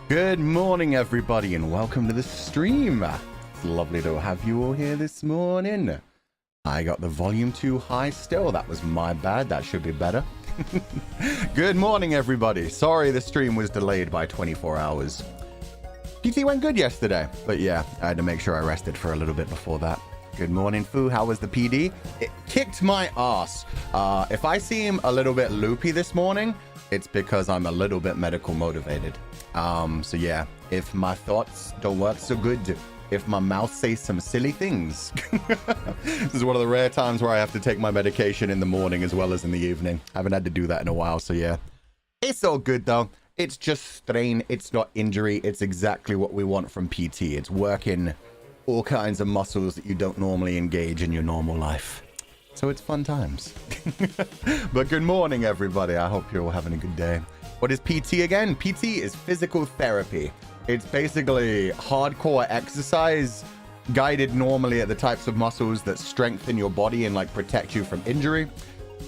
Good morning, everybody, and welcome to the stream. It's lovely to have you all here this morning. I got the volume too high still. That was my bad. That should be better. Good morning, everybody. Sorry the stream was delayed by 24 hours. PT went good yesterday, but yeah, I had to make sure I rested for a little bit before that. Good morning, Fu. How was the PD? It kicked my ass. If I seem a little bit loopy this morning, it's because I'm a little bit medical motivated. So yeah, if my thoughts don't work so good, if my mouth says some silly things. This is one of the rare times where I have to take my medication in the morning as well as in the evening. I haven't had to do that in a while, so yeah. It's all good though. It's just strain, it's not injury. It's exactly what we want from PT. It's working all kinds of muscles that you don't normally engage in your normal life. So it's fun times. But good morning, everybody. I hope you're all having a good day. What is PT again? PT is physical therapy. It's basically hardcore exercise guided normally at the types of muscles that strengthen your body and like protect you from injury,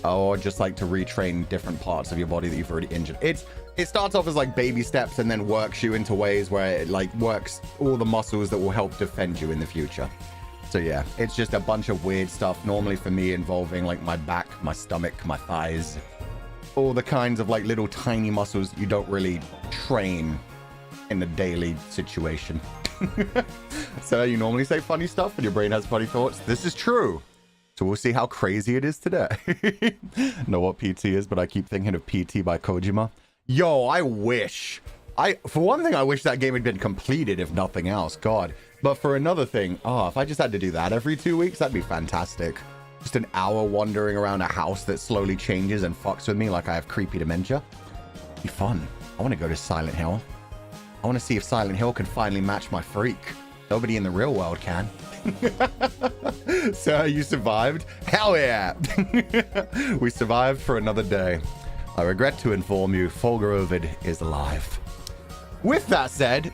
or just like to retrain different parts of your body that you've already injured. It starts off as like baby steps and then works you into ways where it like works all the muscles that will help defend you in the future. So yeah, it's just a bunch of weird stuff, normally for me involving like my back, my stomach, my thighs, all the kinds of like little tiny muscles that you don't really train in a daily situation. So you normally say funny stuff and your brain has funny thoughts. This is true. So we'll see how crazy it is today. Know what PT is, but I keep thinking of PT by Kojima. Yo, I wish. For one thing, I wish that game had been completed, if nothing else. God. But for another thing, if I just had to do that every 2 weeks, that'd be fantastic. Just an hour wandering around a house that slowly changes and fucks with me like I have creepy dementia. It'd be fun. I want to go to Silent Hill. I want to see if Silent Hill can finally match my freak. Nobody in the real world can. So you survived? Hell yeah! We survived for another day. I regret to inform you, Fulgur Ovid is alive. With that said,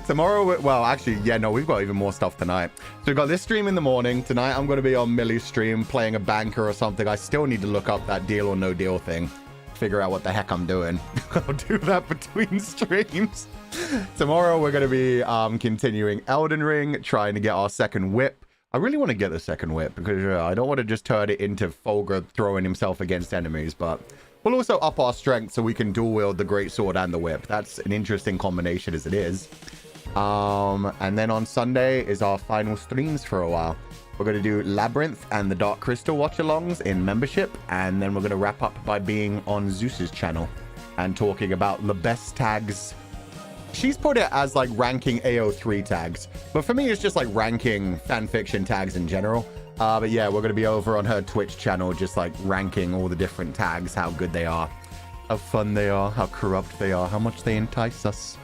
tomorrow, well, actually, yeah, no, we've got even more stuff tonight. So we've got this stream in the morning. Tonight, I'm going to be on Millie's stream playing a banker or something. I still need to look up that deal or no deal thing. Figure out what the heck I'm doing. I'll do that between streams. Tomorrow, we're going to be continuing Elden Ring, trying to get our second whip. I really want to get the second whip because I don't want to just turn it into Fulgur throwing himself against enemies, but we'll also up our strength so we can dual wield the great sword and the whip. That's an interesting combination as it is. And then on Sunday is our final streams for a while. We're going to do Labyrinth and the Dark Crystal watch-alongs in membership, and then we're going to wrap up by being on Zeus's channel and talking about the best tags. She's put it as like ranking AO3 tags, but for me it's just like ranking fanfiction tags in general. But yeah, we're going to be over on her Twitch channel just like ranking all the different tags, how good they are, how fun they are, how corrupt they are, how much they entice us,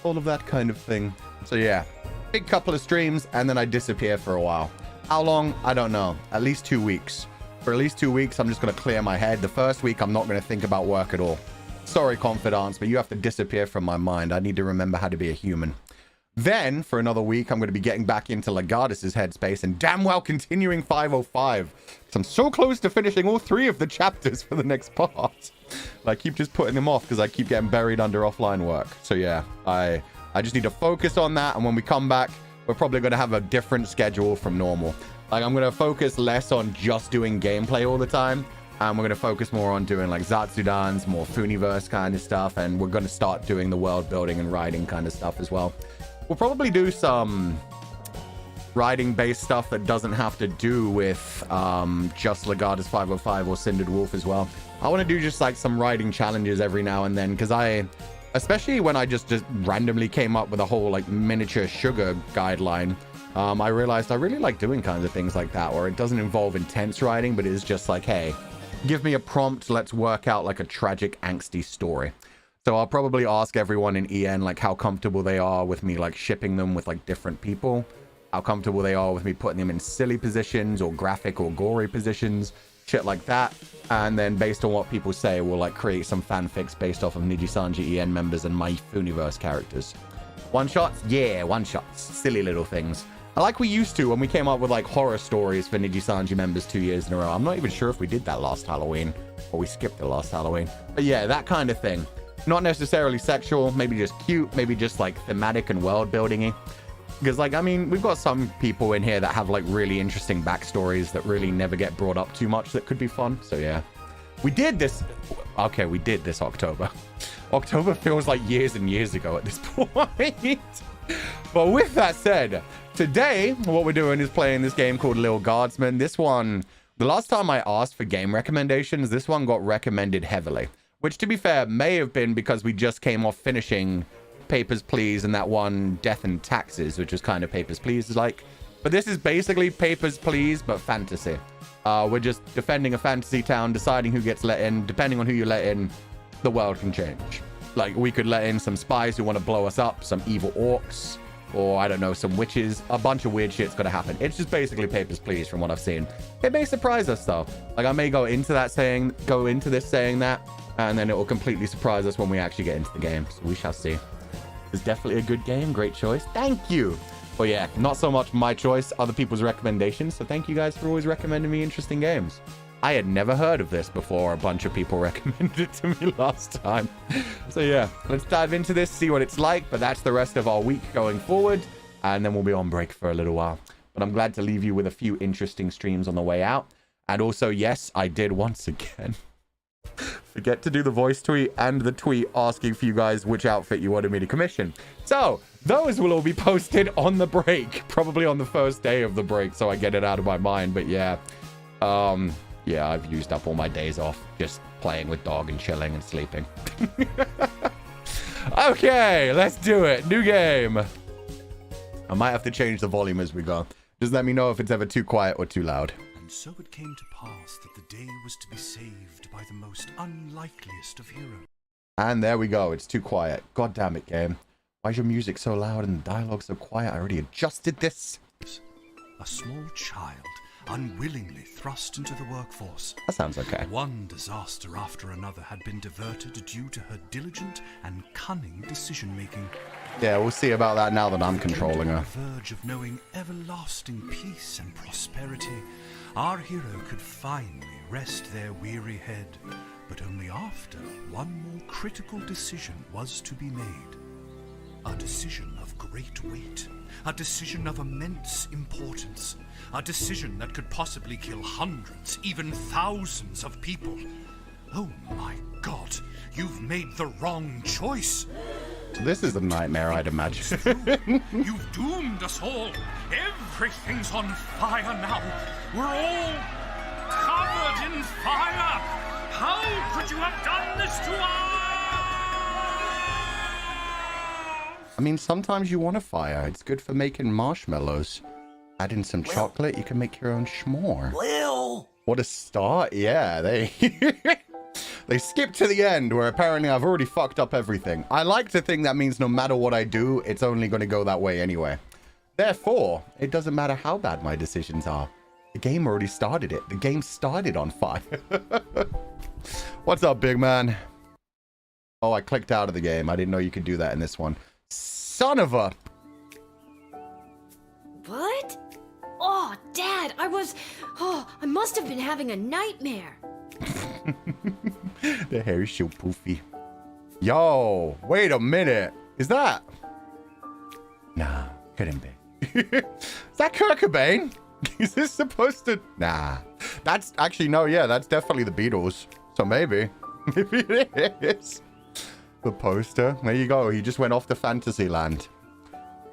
all of that kind of thing. So yeah, big couple of streams and then I disappear for a while. How long? I don't know. At least 2 weeks. For at least 2 weeks, I'm just going to clear my head. The first week, I'm not going to think about work at all. Sorry, confidants, but you have to disappear from my mind. I need to remember how to be a human. Then, for another week, I'm going to be getting back into Legardis's headspace and damn well continuing 505. I'm so close to finishing all 3 of the chapters for the next part. I keep just putting them off because I keep getting buried under offline work. So yeah, I just need to focus on that. And when we come back, we're probably going to have a different schedule from normal. Like, I'm going to focus less on just doing gameplay all the time. And we're going to focus more on doing like Zatsudans, more Funiverse kind of stuff. And we're going to start doing the world building and writing kind of stuff as well. We'll probably do some writing-based stuff that doesn't have to do with just Legardis 505 or Cindered Wolf as well. I want to do just like some writing challenges every now and then, because especially when I just randomly came up with a whole like miniature sugar guideline, I realized I really like doing kinds of things like that, where it doesn't involve intense writing, but it is just like, hey, give me a prompt, let's work out like a tragic, angsty story. So I'll probably ask everyone in EN like how comfortable they are with me like shipping them with like different people, how comfortable they are with me putting them in silly positions or graphic or gory positions, shit like that. And then based on what people say, we'll like create some fanfics based off of Nijisanji EN members and my Funiverse characters. One-shots? Yeah, one-shots. Silly little things. Like we used to when we came up with like horror stories for Nijisanji members 2 years in a row. I'm not even sure if we did that last Halloween or we skipped it last Halloween. But yeah, that kind of thing. Not necessarily sexual, maybe just cute, maybe just like thematic and world building-y. Because, like, I mean, we've got some people in here that have, like, really interesting backstories that really never get brought up too much that could be fun. So, yeah. We did this. Okay, we did this October. October feels like years and years ago at this point. But with that said, today, what we're doing is playing this game called Lil Guardsman. This one, the last time I asked for game recommendations, this one got recommended heavily. Which, to be fair, may have been because we just came off finishing Papers, Please, and that one Death and Taxes, which was kind of Papers, Please like. But this is basically Papers, Please, but fantasy. We're just defending a fantasy town, deciding who gets let in. Depending on who you let in, the world can change. Like, we could let in some spies who want to blow us up, some evil orcs, or, I don't know, some witches. A bunch of weird shit's going to happen. It's just basically Papers, Please from what I've seen. It may surprise us, though. Like, I may go into this saying that, and then it will completely surprise us when we actually get into the game. So we shall see. It's definitely a good game. Great choice. Thank you. But yeah, not so much my choice, other people's recommendations. So thank you guys for always recommending me interesting games. I had never heard of this before. A bunch of people recommended it to me last time. So yeah, let's dive into this, see what it's like. But that's the rest of our week going forward. And then we'll be on break for a little while. But I'm glad to leave you with a few interesting streams on the way out. And also, yes, I did once again forget to do the voice tweet and the tweet asking for you guys which outfit you wanted me to commission. So those will all be posted on the break, probably on the first day of the break, so I get it out of my mind. But yeah, yeah, I've used up all my days off just playing with dog and chilling and sleeping. Okay, let's do it. New game. I might have to change the volume as we go. Just let me know if it's ever too quiet or too loud. And so it came to pass that the day was to be saved by the most unlikeliest of heroes. And there we go. It's too quiet. God damn it, game. Why is your music so loud and the dialogue so quiet? I already adjusted this. A small child unwillingly thrust into the workforce. That sounds okay. One disaster after another had been diverted due to her diligent and cunning decision-making. Yeah, we'll see about that now that I'm controlling her. On the verge of knowing everlasting peace and prosperity, our hero could finally rest their weary head, but only after one more critical decision was to be made. A decision of great weight, a decision of immense importance, a decision that could possibly kill hundreds, even thousands of people. Oh my God, you've made the wrong choice. This is a nightmare, I'd imagine. You've doomed us all. Everything's on fire now. We're all covered in fire. How could you have done this to us? I mean, sometimes you want a fire. It's good for making marshmallows. Add in some chocolate, you can make your own s'more. Lil! What a start. Yeah, they they skip to the end where apparently I've already fucked up everything. I like to think that means no matter what I do, it's only going to go that way anyway. Therefore, it doesn't matter how bad my decisions are. The game already started it. The game started on fire. What's up, big man? Oh, I clicked out of the game. I didn't know you could do that in this one. Son of a... What? Oh, Dad, I must have been having a nightmare. The hair is so poofy. Yo, wait a minute. Is that... Nah, couldn't be. Is that Kurt Cobain? Is this supposed to... Nah. That's actually, no, yeah, that's definitely the Beatles. So maybe. Maybe it is. The poster. There you go. He just went off to Fantasyland.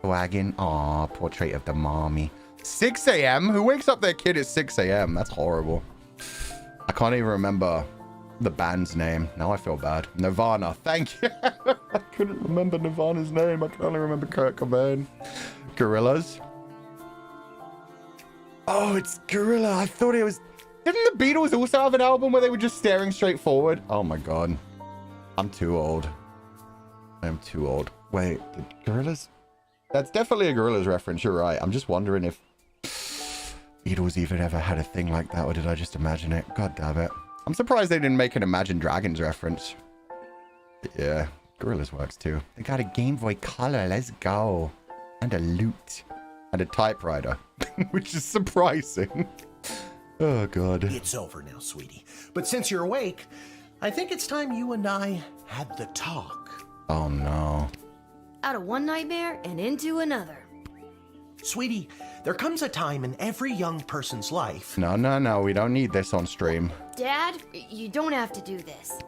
Wagon. Aw, portrait of the mommy. 6 a.m.? Who wakes up their kid at 6 a.m.? That's horrible. I can't even remember the band's name. Now I feel bad. Nirvana. Thank you. I couldn't remember Nirvana's name. I can only remember Kurt Cobain. Gorillaz. Oh, it's Gorilla. I thought it was... Didn't the Beatles also have an album where they were just staring straight forward? Oh my god. I'm too old. I'm too old. Wait, the Gorillaz? That's definitely a Gorillaz reference. You're right. I'm just wondering if Beatles even ever had a thing like that, or did I just imagine it? God damn it. I'm surprised they didn't make an Imagine Dragons reference. But yeah, Gorillaz works too. They got a Game Boy Color. Let's go. And a lute. And a typewriter. Which is surprising. Oh, God. It's over now, sweetie. But since you're awake, I think it's time you and I had the talk. Oh, no. Out of one nightmare and into another. Sweetie, there comes a time in every young person's life No. We don't need this on stream. Dad, you don't have to do this.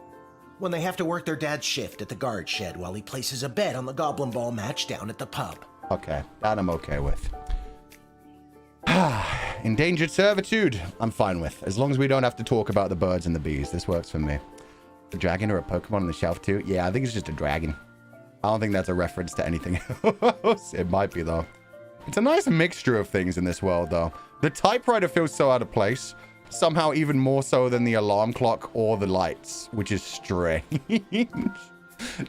when they have to work their dad's shift at the guard shed while he places a bet on the Goblin Ball match down at the pub. Okay, that I'm okay with. Endangered servitude, I'm fine with. As long as we don't have to talk about the birds and the bees. This works for me. A dragon or a Pokemon on the shelf too? Yeah, I think it's just a dragon. I don't think that's a reference to anything else. It might be, though. It's a nice mixture of things in this world, though. The typewriter feels so out of place. Somehow even more so than the alarm clock or the lights, which is strange.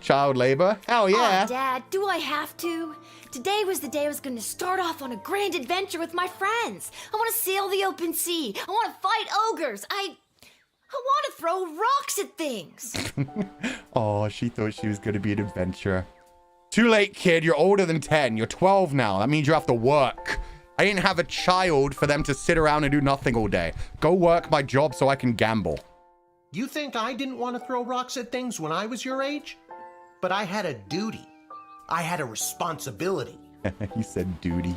Child labor? Hell yeah. Oh, Dad, do I have to? Today was the day I was going to start off on a grand adventure with my friends. I want to sail the open sea. I want to fight ogres. I want to throw rocks at things. Oh, she thought she was going to be an adventurer. Too late, kid. You're older than 10. You're 12 now. That means you have to work. I didn't have a child for them to sit around and do nothing all day. Go work my job so I can gamble. You think I didn't want to throw rocks at things when I was your age? But I had a duty. I had a responsibility. He said duty.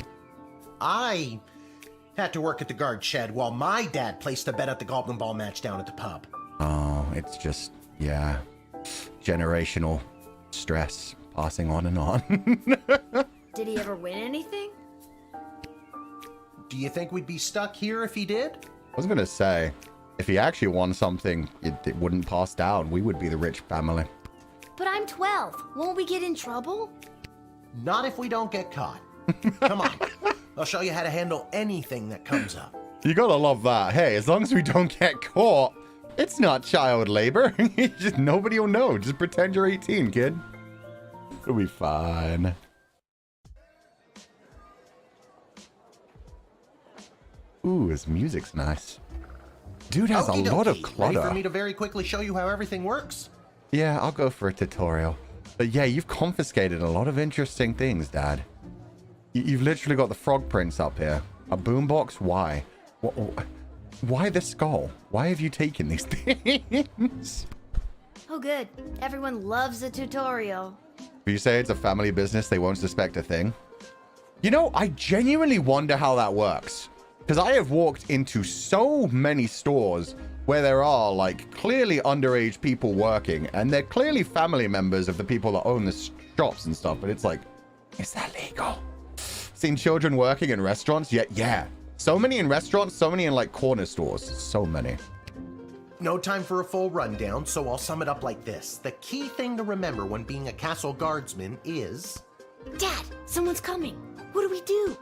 I had to work at the guard shed while my dad placed a bet at the Goblin Ball match down at the pub. Oh, it's just, yeah. Generational stress passing on and on. Did he ever win anything? Do you think we'd be stuck here if he did? I was going to say, if he actually won something, it wouldn't pass down. We would be the rich family. But I'm 12. Won't we get in trouble? Not if we don't get caught. Come on. I'll show you how to handle anything that comes up. You gotta love that. Hey, as long as we don't get caught, it's not child labor. Just nobody will know. Just pretend you're 18, kid. It'll be fine. Ooh, his music's nice. Dude has a lot of clutter. Ready for me to very quickly show you how everything works? Yeah, I'll go for a tutorial. But yeah, you've confiscated a lot of interesting things, Dad. You've literally got the frog prints up here. A boombox? Why? Why the skull? Why have you taken these things? Oh, good. Everyone loves a tutorial. If you say it's a family business, they won't suspect a thing. You know, I genuinely wonder how that works. Because I have walked into so many stores where there are, like, clearly underage people working, and they're clearly family members of the people that own the shops and stuff, but it's like, is that legal? Seen children working in restaurants? Yeah. So many in restaurants, so many in, like, corner stores. So many. No time for a full rundown, so I'll sum it up like this. The key thing to remember when being a castle guardsman is... Dad, someone's coming. What do we do?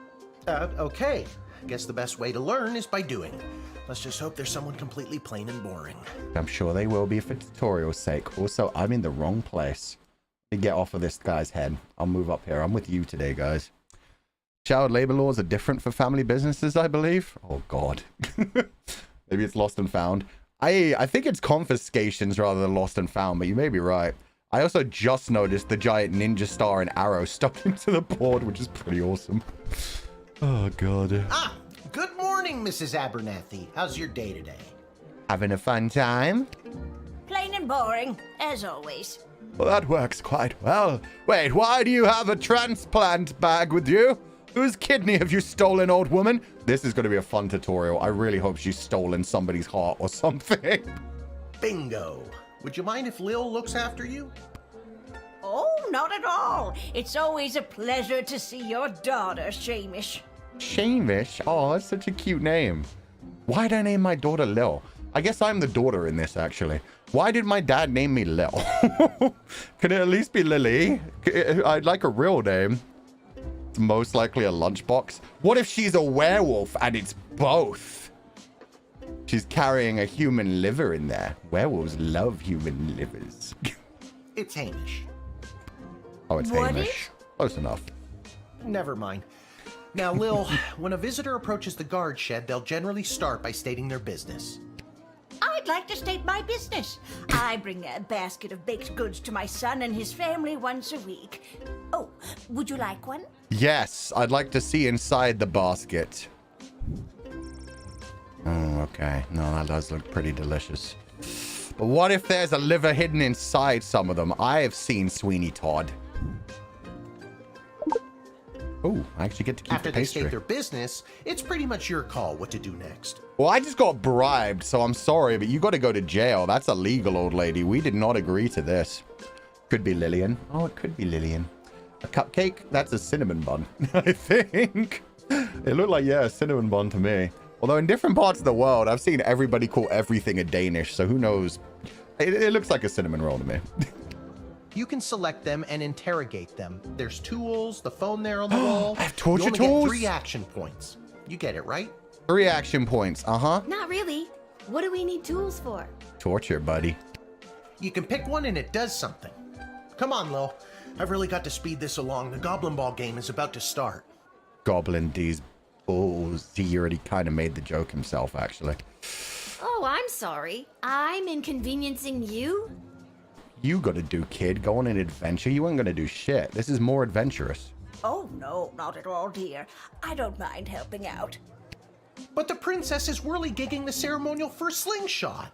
Okay. Guess the best way to learn is by doing. Let's just hope there's someone completely plain and boring. I'm sure they will be for tutorial's sake. Also, I'm in the wrong place. Let me get off of this guy's head. I'll move up here. I'm with you today, guys. Child labor laws are different for family businesses, I believe. Oh, God. Maybe it's lost and found. I think it's confiscations rather than lost and found, but you may be right. I also just noticed the giant ninja star and arrow stuck into the board, which is pretty awesome. Oh, God. Ah, good morning, Mrs. Abernathy. How's your day today? Having a fun time? Plain and boring, as always. Well, that works quite well. Wait, why do you have a transplant bag with you? Whose kidney have you stolen, old woman? This is going to be a fun tutorial. I really hope she's stolen somebody's heart or something. Bingo. Would you mind if Lil looks after you? Oh, not at all. It's always a pleasure to see your daughter, Shamish. Shamish? Oh, that's such a cute name. Why'd I name my daughter Lil? I guess I'm the daughter in this, actually. Why did my dad name me Lil? Can it at least be Lily? I'd like a real name. It's most likely a lunchbox. What if she's a werewolf and it's both? She's carrying a human liver in there. Werewolves love human livers. It's Hamish. Oh, it's What Hamish. is? Close enough. Never mind. Now, Lil, when a visitor approaches the guard shed, they'll generally start by stating their business. I'd like to state my business. I bring a basket of baked goods to my son and his family once a week. Oh, would you like one? Yes, I'd like to see inside the basket. Oh, okay. No, that does look pretty delicious. But what if there's a liver hidden inside some of them? I have seen Sweeney Todd. Oh, I actually get to keep After the they pastry. state their business, it's pretty much your call what to do next. Well, I just got bribed, so I'm sorry, but you got to go to jail. That's illegal, old lady. We did not agree to this. Could be Lillian. Oh, it could be Lillian. A cupcake? That's a cinnamon bun, I think. It looked like, yeah, a cinnamon bun to me. Although in different parts of the world, I've seen everybody call everything a Danish, so who knows? It looks like a cinnamon roll to me. You can select them and interrogate them. There's tools, the phone there on the wall. I have torture you only tools? Get 3 action points. You get it, right? 3 action points. Uh-huh. Not really. What do we need tools for? Torture, buddy. You can pick one and it does something. Come on, Lil. I've really got to speed this along. The Goblin Ball game is about to start. Goblin D's balls. He already kind of made the joke himself, actually. Oh, I'm sorry. I'm inconveniencing you? You gotta do, kid. Go on an adventure. You ain't gonna do shit. This is more adventurous. Oh, no, not at all, dear. I don't mind helping out. But the princess is whirly-gigging the ceremonial for slingshot.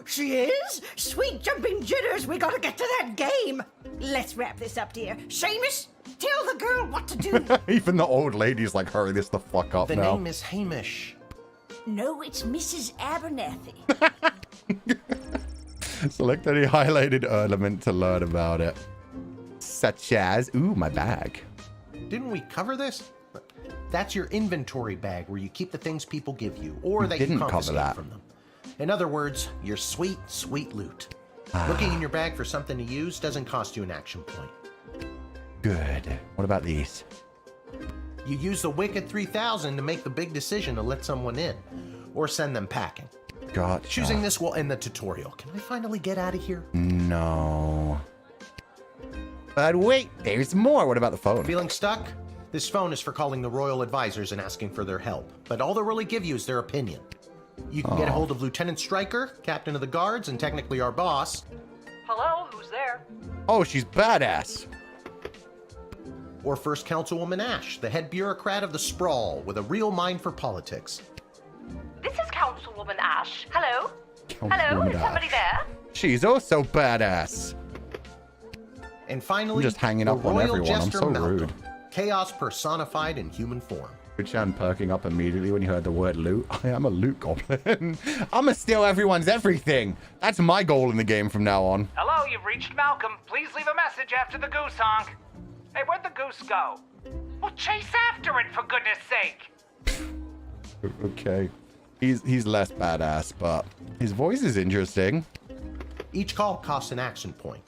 She is? Sweet jumping jitters, we gotta get to that game. Let's wrap this up, dear. Seamus, tell the girl what to do. Even the old lady's like, hurry this the fuck up The now. name is Hamish. No, it's Mrs. Abernathy. Select any highlighted element to learn about it. Such as, ooh, my bag. Didn't we cover this? That's your inventory bag where you keep the things people give you, or that didn't you cover confiscate that. from them. In other words, your sweet, sweet loot. Looking in your bag for something to use doesn't cost you an action point. Good. What about these? You use the Wicked 3000 to make the big decision to let someone in, or send them packing. Gotcha. Choosing this will end the tutorial. Can I finally get out of here? No. But wait, there's more. What about the phone? Feeling stuck? This phone is for calling the royal advisors and asking for their help, but all they'll really give you is their opinion. You can get a hold of Lieutenant Stryker, captain of the guards, and technically our boss. Hello, who's there? Oh, she's badass. Or First Councilwoman Ash, the head bureaucrat of the Sprawl, with a real mind for politics. This is Councilwoman Ash. Hello? Hello, Councilwoman is somebody Ash. there? She's also badass. And finally, I'm just hanging the up on Royal everyone. I'm Jester so Malcolm, rude. chaos personified in human form. Chan perking up immediately when you heard the word loot. I am a loot goblin. I'm gonna steal everyone's everything. That's my goal in the game from now on. Hello, you've reached Malcolm. Please leave a message after the goose honk. Hey, where'd the goose go? Well, chase after it, for goodness sake. Okay. He's less badass, but his voice is interesting. Each call costs an action point.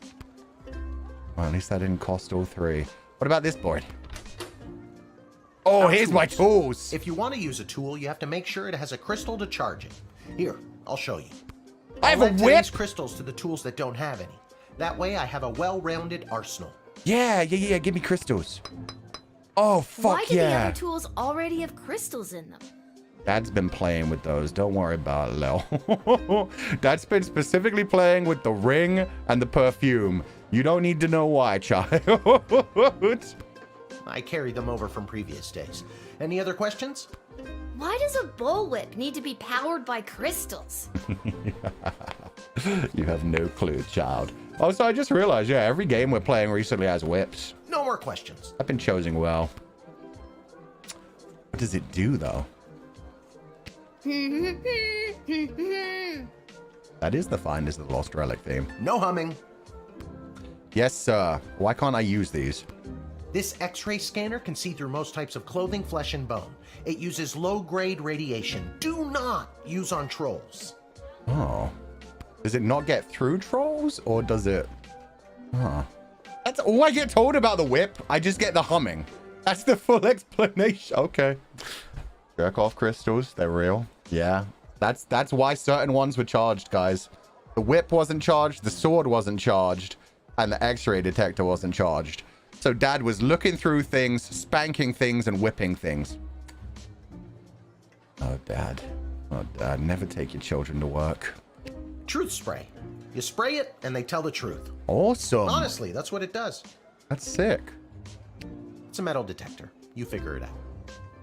Well, at least that didn't cost all 3. What about this board? Oh, here's my tools. If you want to use a tool, you have to make sure it has a crystal to charge it. Here, I'll show you. I have I'll a let whip. today's crystals to the tools that don't have any. That way I have a well-rounded arsenal. Yeah. Give me crystals. Oh, fuck Why do the yeah. other tools already have crystals in them? Dad's been playing with those. Don't worry about it, Lil. Dad's been specifically playing with the ring and the perfume. You don't need to know why, child. I carried them over from previous days. Any other questions? Why does a bullwhip need to be powered by crystals? You have no clue, child. Also, I just realized, yeah, every game we're playing recently has whips. No more questions. I've been choosing well. What does it do, though? That is the Finders of the Lost Relic theme. No humming. Yes, sir. Why can't I use these? This X-ray scanner can see through most types of clothing, flesh, and bone. It uses low-grade radiation. Do not use on trolls. Oh. Does it not get through trolls, or does it... Huh. That's all I get told about the whip. I just get the humming. That's the full explanation. Okay. Jerk off crystals. They're real. Yeah. That's why certain ones were charged, guys. The whip wasn't charged, the sword wasn't charged, and the X-ray detector wasn't charged. So Dad was looking through things, spanking things, and whipping things. Oh, Dad. Oh, Dad. Never take your children to work. Truth spray. You spray it, and they tell the truth. Awesome. Honestly, that's what it does. That's sick. It's a metal detector. You figure it out.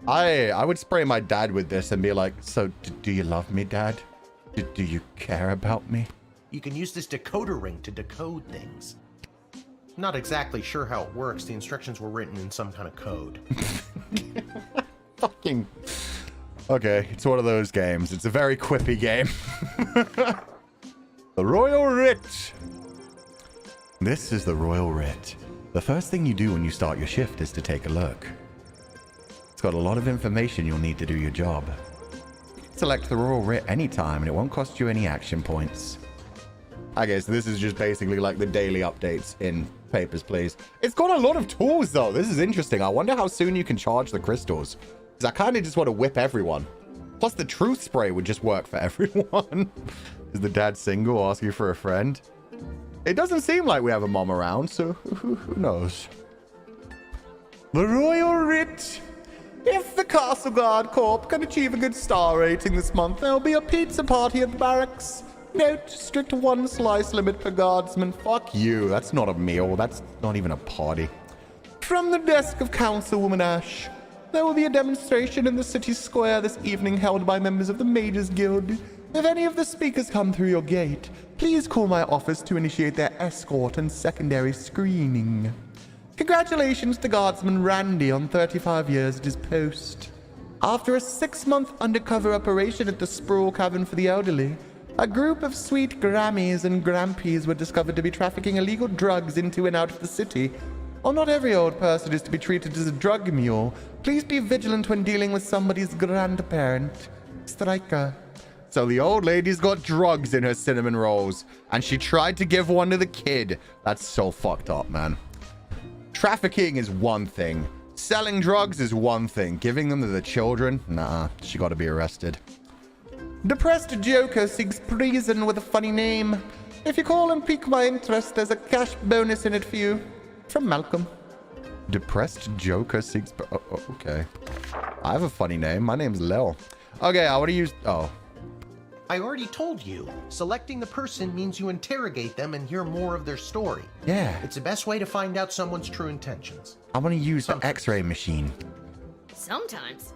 I would spray my dad with this and be like, so do you love me, Dad? Do you care about me? You can use this decoder ring to decode things. Not exactly sure how it works. The instructions were written in some kind of code. Fucking... Okay, it's one of those games. It's a very quippy game. The Royal Writ. This is the Royal Writ. The first thing you do when you start your shift is to take a look. It's got a lot of information you'll need to do your job. Select the Royal Writ anytime and it won't cost you any action points. I guess this is just basically like the daily updates in Papers, Please. It's got a lot of tools though. This is interesting. I wonder how soon you can charge the crystals. Because I kind of just want to whip everyone. Plus the truth spray would just work for everyone. Is the dad single? Ask you for a friend? It doesn't seem like we have a mom around, so who knows? The Royal Writ. If the Castle Guard Corp can achieve a good star rating this month, there'll be a pizza party at the barracks. Note, strict 1 slice limit per guardsman. Fuck you, that's not a meal, that's not even a party. From the desk of Councilwoman Ash, there will be a demonstration in the city square this evening held by members of the Mages Guild. If any of the speakers come through your gate, please call my office to initiate their escort and secondary screening. Congratulations to Guardsman Randy on 35 years at his post. After a 6-month undercover operation at the Sprawl Cavern for the Elderly, a group of sweet Grammies and Grampies were discovered to be trafficking illegal drugs into and out of the city. While not every old person is to be treated as a drug mule, please be vigilant when dealing with somebody's grandparent. Striker. So the old lady's got drugs in her cinnamon rolls, and she tried to give one to the kid. That's so fucked up, man. Trafficking is one thing. Selling drugs is one thing. Giving them to the children? Nah, she gotta be arrested. Depressed Joker seeks prison with a funny name. If you call and pique my interest, there's a cash bonus in it for you. From Malcolm. Depressed Joker seeks... Oh, okay. I have a funny name. My name's Lil. Okay, I want to use... Oh. I already told you. Selecting the person means you interrogate them and hear more of their story. Yeah. It's the best way to find out someone's true intentions. I want to use the X-ray machine. Sometimes.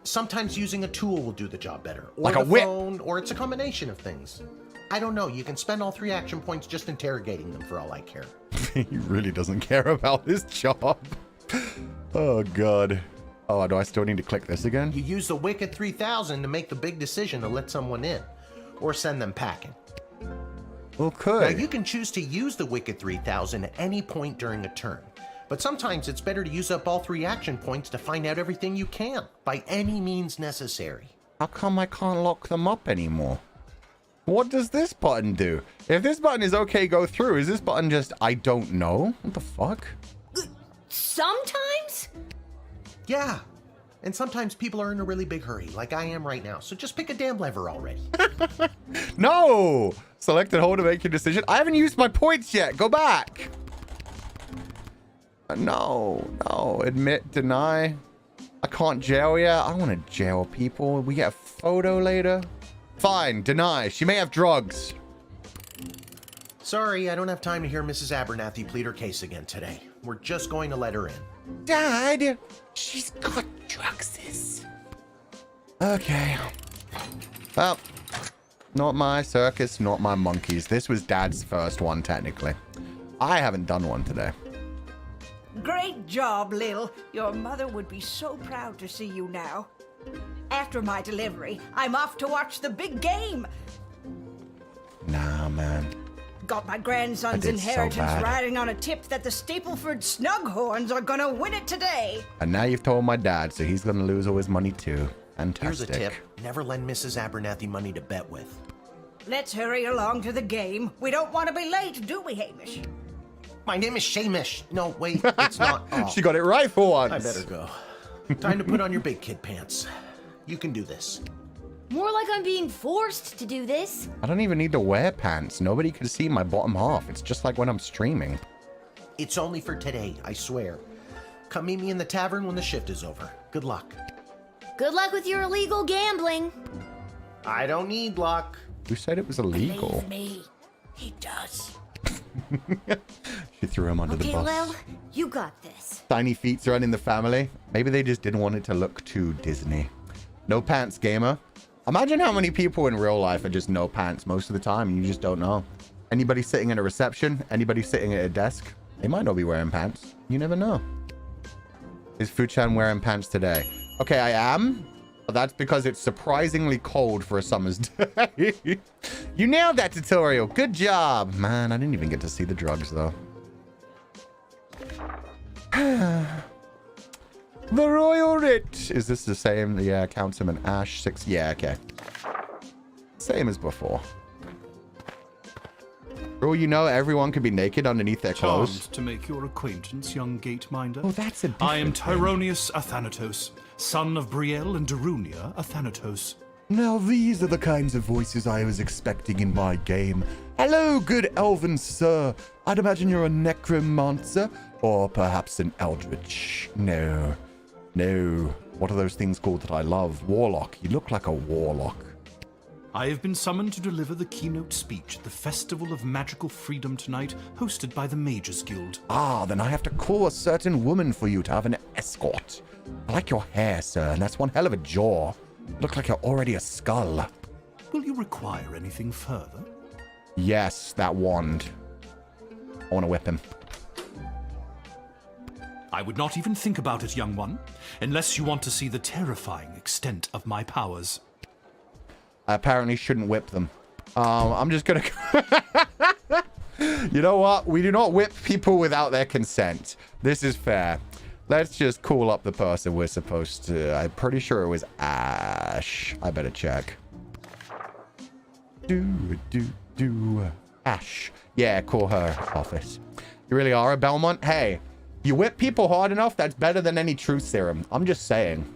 Sometimes using a tool will do the job better. Or like a the whip. phone, or it's a combination of things. I don't know. You can spend all 3 action points just interrogating them for all I care. He really doesn't care about his job. Oh, God. Oh, do I still need to click this again? You use the Wicked 3000 to make the big decision to let someone in. Or send them packing. Okay. Now, you can choose to use the Wicked 3000 at any point during a turn. But sometimes it's better to use up all 3 action points to find out everything you can, by any means necessary. How come I can't lock them up anymore? What does this button do? If this button is okay, go through. Is this button just, I don't know? What the fuck? Sometimes? Yeah. And sometimes people are in a really big hurry, like I am right now. So just pick a damn lever already. No! Select and hold to make your decision. I haven't used my points yet. Go back. No. Admit, deny. I can't jail yet. I want to jail people. We get a photo later. Fine, deny. She may have drugs. Sorry, I don't have time to hear Mrs. Abernathy plead her case again today. We're just going to let her in. Dad, she's got drugs. Okay. Well, not my circus, not my monkeys. This was Dad's first one, technically. I haven't done one today. Great job, Lil. Your mother would be so proud to see you now. After my delivery, I'm off to watch the big game. Nah, man. Got my grandson's inheritance riding on a tip that the Stapleford Snughorns are gonna win it today. And now you've told my dad, so he's gonna lose all his money too. Fantastic. Here's a tip. Never lend Mrs. Abernathy money to bet with. Let's hurry along to the game. We don't want to be late, do we, Hamish? My name is Shamish. No, wait, it's not. Oh, She got it right for once. I better go. Time to put on your big kid pants. You can do this. More like I'm being forced to do this. I don't even need to wear pants. Nobody can see my bottom half. It's just like when I'm streaming. It's only for today, I swear. Come meet me in the tavern when the shift is over. Good luck. Good luck with your illegal gambling. I don't need luck. Who said it was illegal? Believe me, he does. She threw him under the bus. Lil, you got this. Tiny feets run in the family. Maybe they just didn't want it to look too Disney. No pants, gamer. Imagine how many people in real life are just no pants most of the time and you just don't know. Anybody sitting in a reception, anybody sitting at a desk, they might not be wearing pants. You never know. Is Fuchan wearing pants today? Okay, I am. But that's because it's surprisingly cold for a summer's day. You nailed that tutorial. Good job. Man, I didn't even get to see the drugs, though. The Royal Writ. Is this the same? Yeah, Councilman Ash 6. Yeah, okay. Same as before. For all you know, everyone could be naked underneath their clothes. Charmed to make your acquaintance, young gateminder. Oh, that's a I am different thing. Tyronius Athanatos, son of Brielle and Darunia Athanatos. Now these are the kinds of voices I was expecting in my game. Hello, good elven sir. I'd imagine you're a necromancer, or perhaps an eldritch. No. What are those things called that I love? Warlock. You look like a warlock. I have been summoned to deliver the keynote speech at the Festival of Magical Freedom tonight, hosted by the Mages Guild. Ah, then I have to call a certain woman for you to have an escort. I like your hair, sir, and that's one hell of a jaw. Look like you're already a skull. Will you require anything further? Yes, that wand. I want to whip him. I would not even think about it, young one, unless you want to see the terrifying extent of my powers. I apparently shouldn't whip them. I'm just gonna... You know what? We do not whip people without their consent. This is fair. Let's just call up the person we're supposed to. I'm pretty sure it was Ash. I better check. Ash. Yeah, call her office. You really are a Belmont? Hey, you whip people hard enough, that's better than any truth serum. I'm just saying.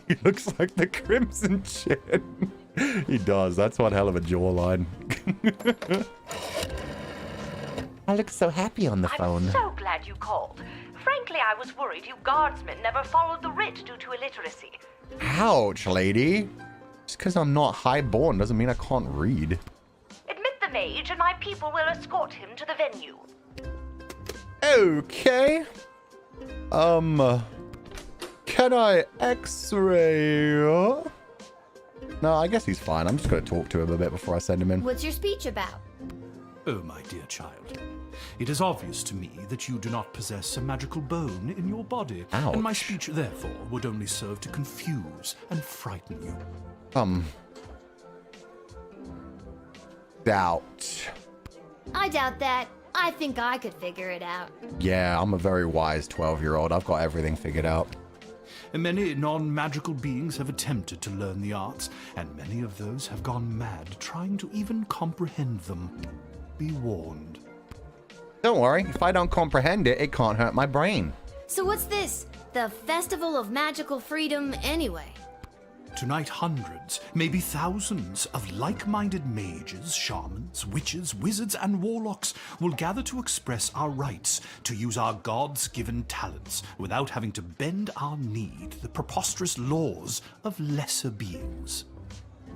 He looks like the Crimson Chin. He does. That's one hell of a jawline. I look so happy on the phone. I'm so glad you called. Frankly, I was worried you guardsmen never followed the writ due to illiteracy. Ouch, lady. Just because I'm not highborn doesn't mean I can't read. Admit the mage and my people will escort him to the venue. Okay. Can I x-ray? No, I guess he's fine. I'm just going to talk to him a bit before I send him in. What's your speech about? Oh, my dear child. It is obvious to me that you do not possess a magical bone in your body. Ouch. And my speech, therefore, would only serve to confuse and frighten you. Doubt. I doubt that. I think I could figure it out. Yeah, I'm a very wise 12-year-old. I've got everything figured out. And many non-magical beings have attempted to learn the arts, and many of those have gone mad trying to even comprehend them. Be warned. Don't worry. If I don't comprehend it, it can't hurt my brain. So what's this? The Festival of Magical Freedom anyway? Tonight, hundreds, maybe thousands of like-minded mages, shamans, witches, wizards, and warlocks will gather to express our rights to use our gods-given talents without having to bend our knee to the preposterous laws of lesser beings.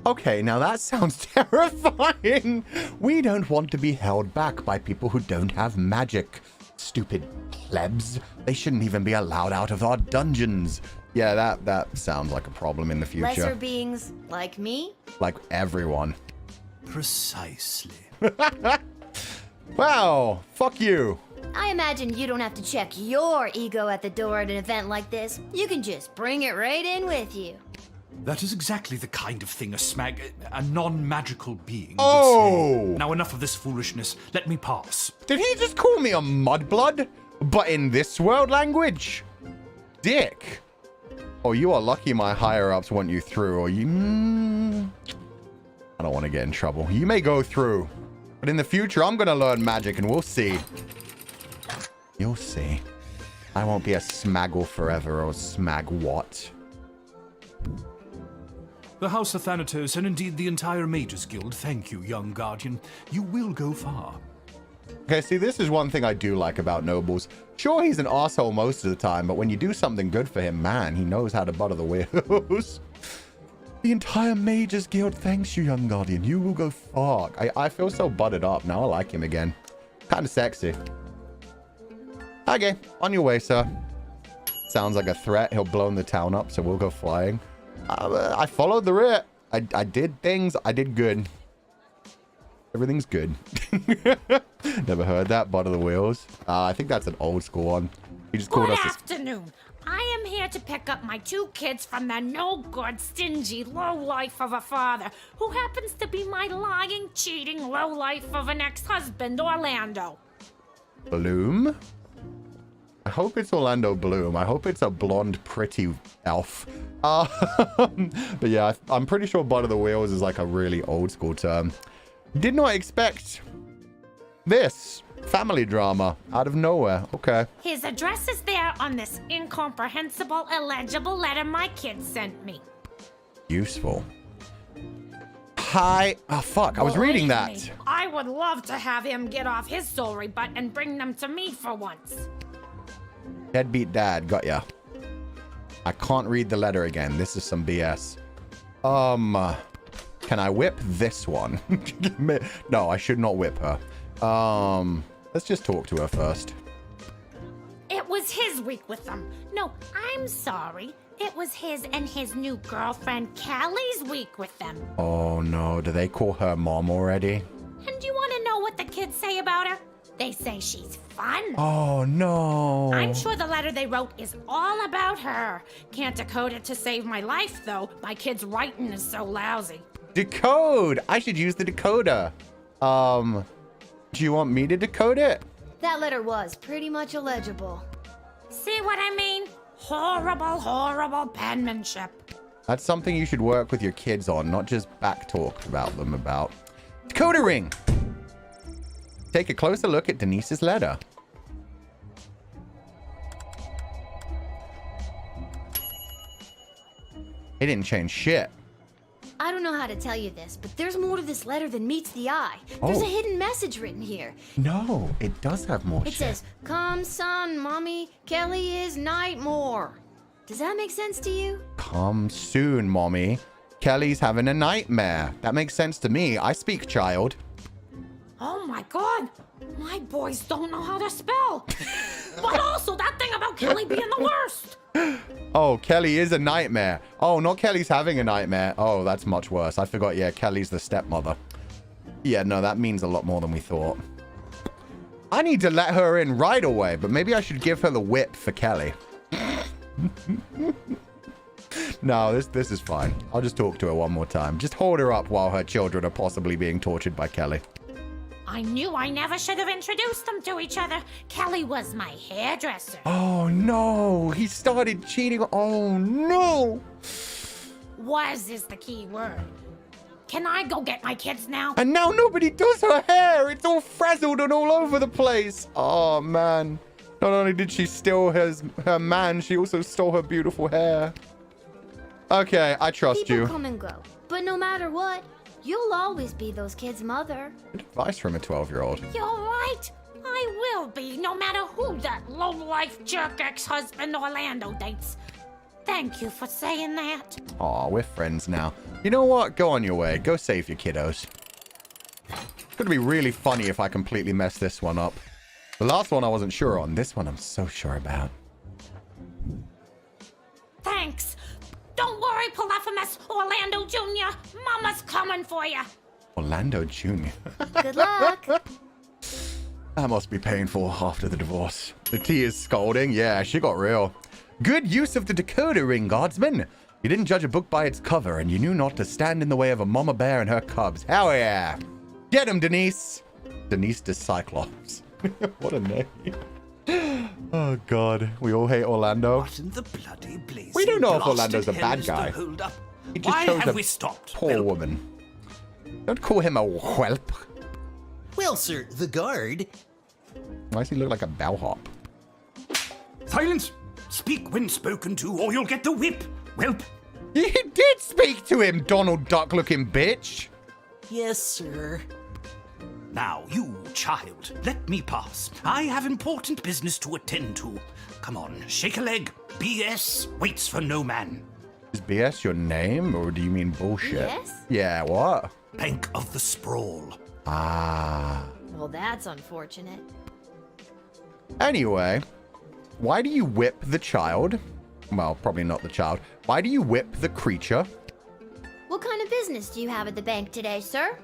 Okay, now that sounds terrifying. We don't want to be held back by people who don't have magic. Stupid plebs. They shouldn't even be allowed out of our dungeons. Yeah, that sounds like a problem in the future. Lesser beings like me? Like everyone. Precisely. Wow, fuck you. I imagine you don't have to check your ego at the door at an event like this. You can just bring it right in with you. That is exactly the kind of thing a non-magical being Oh! would say. Now enough of this foolishness. Let me pass. Did he just call me a mudblood? But in this world language? Dick. Oh, you are lucky my higher-ups want you through, or you... I don't want to get in trouble. You may go through. But in the future, I'm going to learn magic, and we'll see. You'll see. I won't be a smaggle forever, or smag-what. The House of Thanatos, and indeed the entire Mages Guild, thank you, young guardian. You will go far. Okay, see, this is one thing I do like about Nobles. Sure, he's an asshole most of the time, but when you do something good for him, man, he knows how to butter the wheels. The entire Mages Guild thanks you, young guardian. You will go far. I feel so buttered up. Now I like him again. Kind of sexy. Okay, on your way, sir. Sounds like a threat. He'll blow the town up, so we'll go flying. I followed the writ. I did things. I did good. Everything's good. Never heard that. Butt of the wheels. I think that's an old school one. He just called Good us. afternoon. I am here to pick up my 2 kids from the no-good, stingy lowlife of a father who happens to be my lying, cheating lowlife of an ex-husband, Orlando. Bloom? I hope it's Orlando Bloom. I hope it's a blonde, pretty elf. But yeah, I'm pretty sure butt of the wheels is like a really old school term. Did not expect this. Family drama out of nowhere. Okay. His address is there on this incomprehensible, illegible letter my kids sent me. Useful. Hi. Oh, fuck. I was reading that. Believe me, I would love to have him get off his sorry butt and bring them to me for once. Deadbeat dad. Got ya. I can't read the letter again. This is some BS. Can I whip this one? No, I should not whip her. Let's just talk to her first. It was his week with them. No, I'm sorry. It was his and his new girlfriend Callie's week with them. Oh no, do they call her mom already? And do you want to know what the kids say about her? They say she's fun. Oh no. I'm sure the letter they wrote is all about her. Can't decode it to save my life, though. My kid's writing is so lousy. Decode! I should use the decoder. Do you want me to decode it? That letter was pretty much illegible. See what I mean? Horrible, horrible penmanship. That's something you should work with your kids on, not just back talk about them about. Decoder ring! Take a closer look at Denise's letter. It didn't change shit. I don't know how to tell you this, but there's more to this letter than meets the eye. There's a hidden message written here. No, it does have more It shit. says, "Come, son, mommy, Kelly is nightmare." Does that make sense to you? Come soon, mommy. Kelly's having a nightmare. That makes sense to me. I speak child. Oh my god! My boys don't know how to spell! But also that thing about Kelly being the worst! Oh, Kelly is a nightmare. Oh, not Kelly's having a nightmare. Oh, that's much worse. I forgot, yeah, Kelly's the stepmother. Yeah, no, that means a lot more than we thought. I need to let her in right away, but maybe I should give her the whip for Kelly. No, this is fine. I'll just talk to her one more time. Just hold her up while her children are possibly being tortured by Kelly. I knew I never should have introduced them to each other. Kelly was my hairdresser. Oh, no. He started cheating. Oh, no. Was is the key word. Can I go get my kids now? And now nobody does her hair. It's all frazzled and all over the place. Oh, man. Not only did she steal her man, she also stole her beautiful hair. Okay, I trust you. People come and go, but no matter what, you'll always be those kids' mother. Good advice from a 12-year-old. You're right. I will be, no matter who that low-life jerk ex-husband Orlando dates. Thank you for saying that. Aw, we're friends now. You know what? Go on your way. Go save your kiddos. It's going to be really funny if I completely mess this one up. The last one I wasn't sure on. This one I'm so sure about. Thanks. Don't worry, Polyphemus, Orlando Jr. Mama's coming for you. Orlando Jr. Good luck. That must be painful after the divorce. The tea is scalding. Yeah, she got real. Good use of the decoder ring, Guardsman. You didn't judge a book by its cover, and you knew not to stand in the way of a mama bear and her cubs. Hell yeah. Get him, Denise. Denise the Cyclops. What a name. Oh, God. We all hate Orlando. What in the bloody blazing We don't know if blasted Orlando's a hell bad is the guy. hold up? He just Why chose have a we stopped? poor woman. Don't call him a whelp. Well, sir, the guard. Why does he look like a bellhop? Silence! Speak when spoken to, or you'll get the whip. Whelp. You did speak to him, Donald Duck-looking bitch. Yes, sir. Now, you, child, let me pass. I have important business to attend to. Come on, shake a leg. BS waits for no man. Is BS your name, or do you mean bullshit? BS? Yeah, what? Bank of the Sprawl. Ah. Well, that's unfortunate. Anyway, why do you whip the child? Well, probably not the child. Why do you whip the creature? What kind of business do you have at the bank today, sir?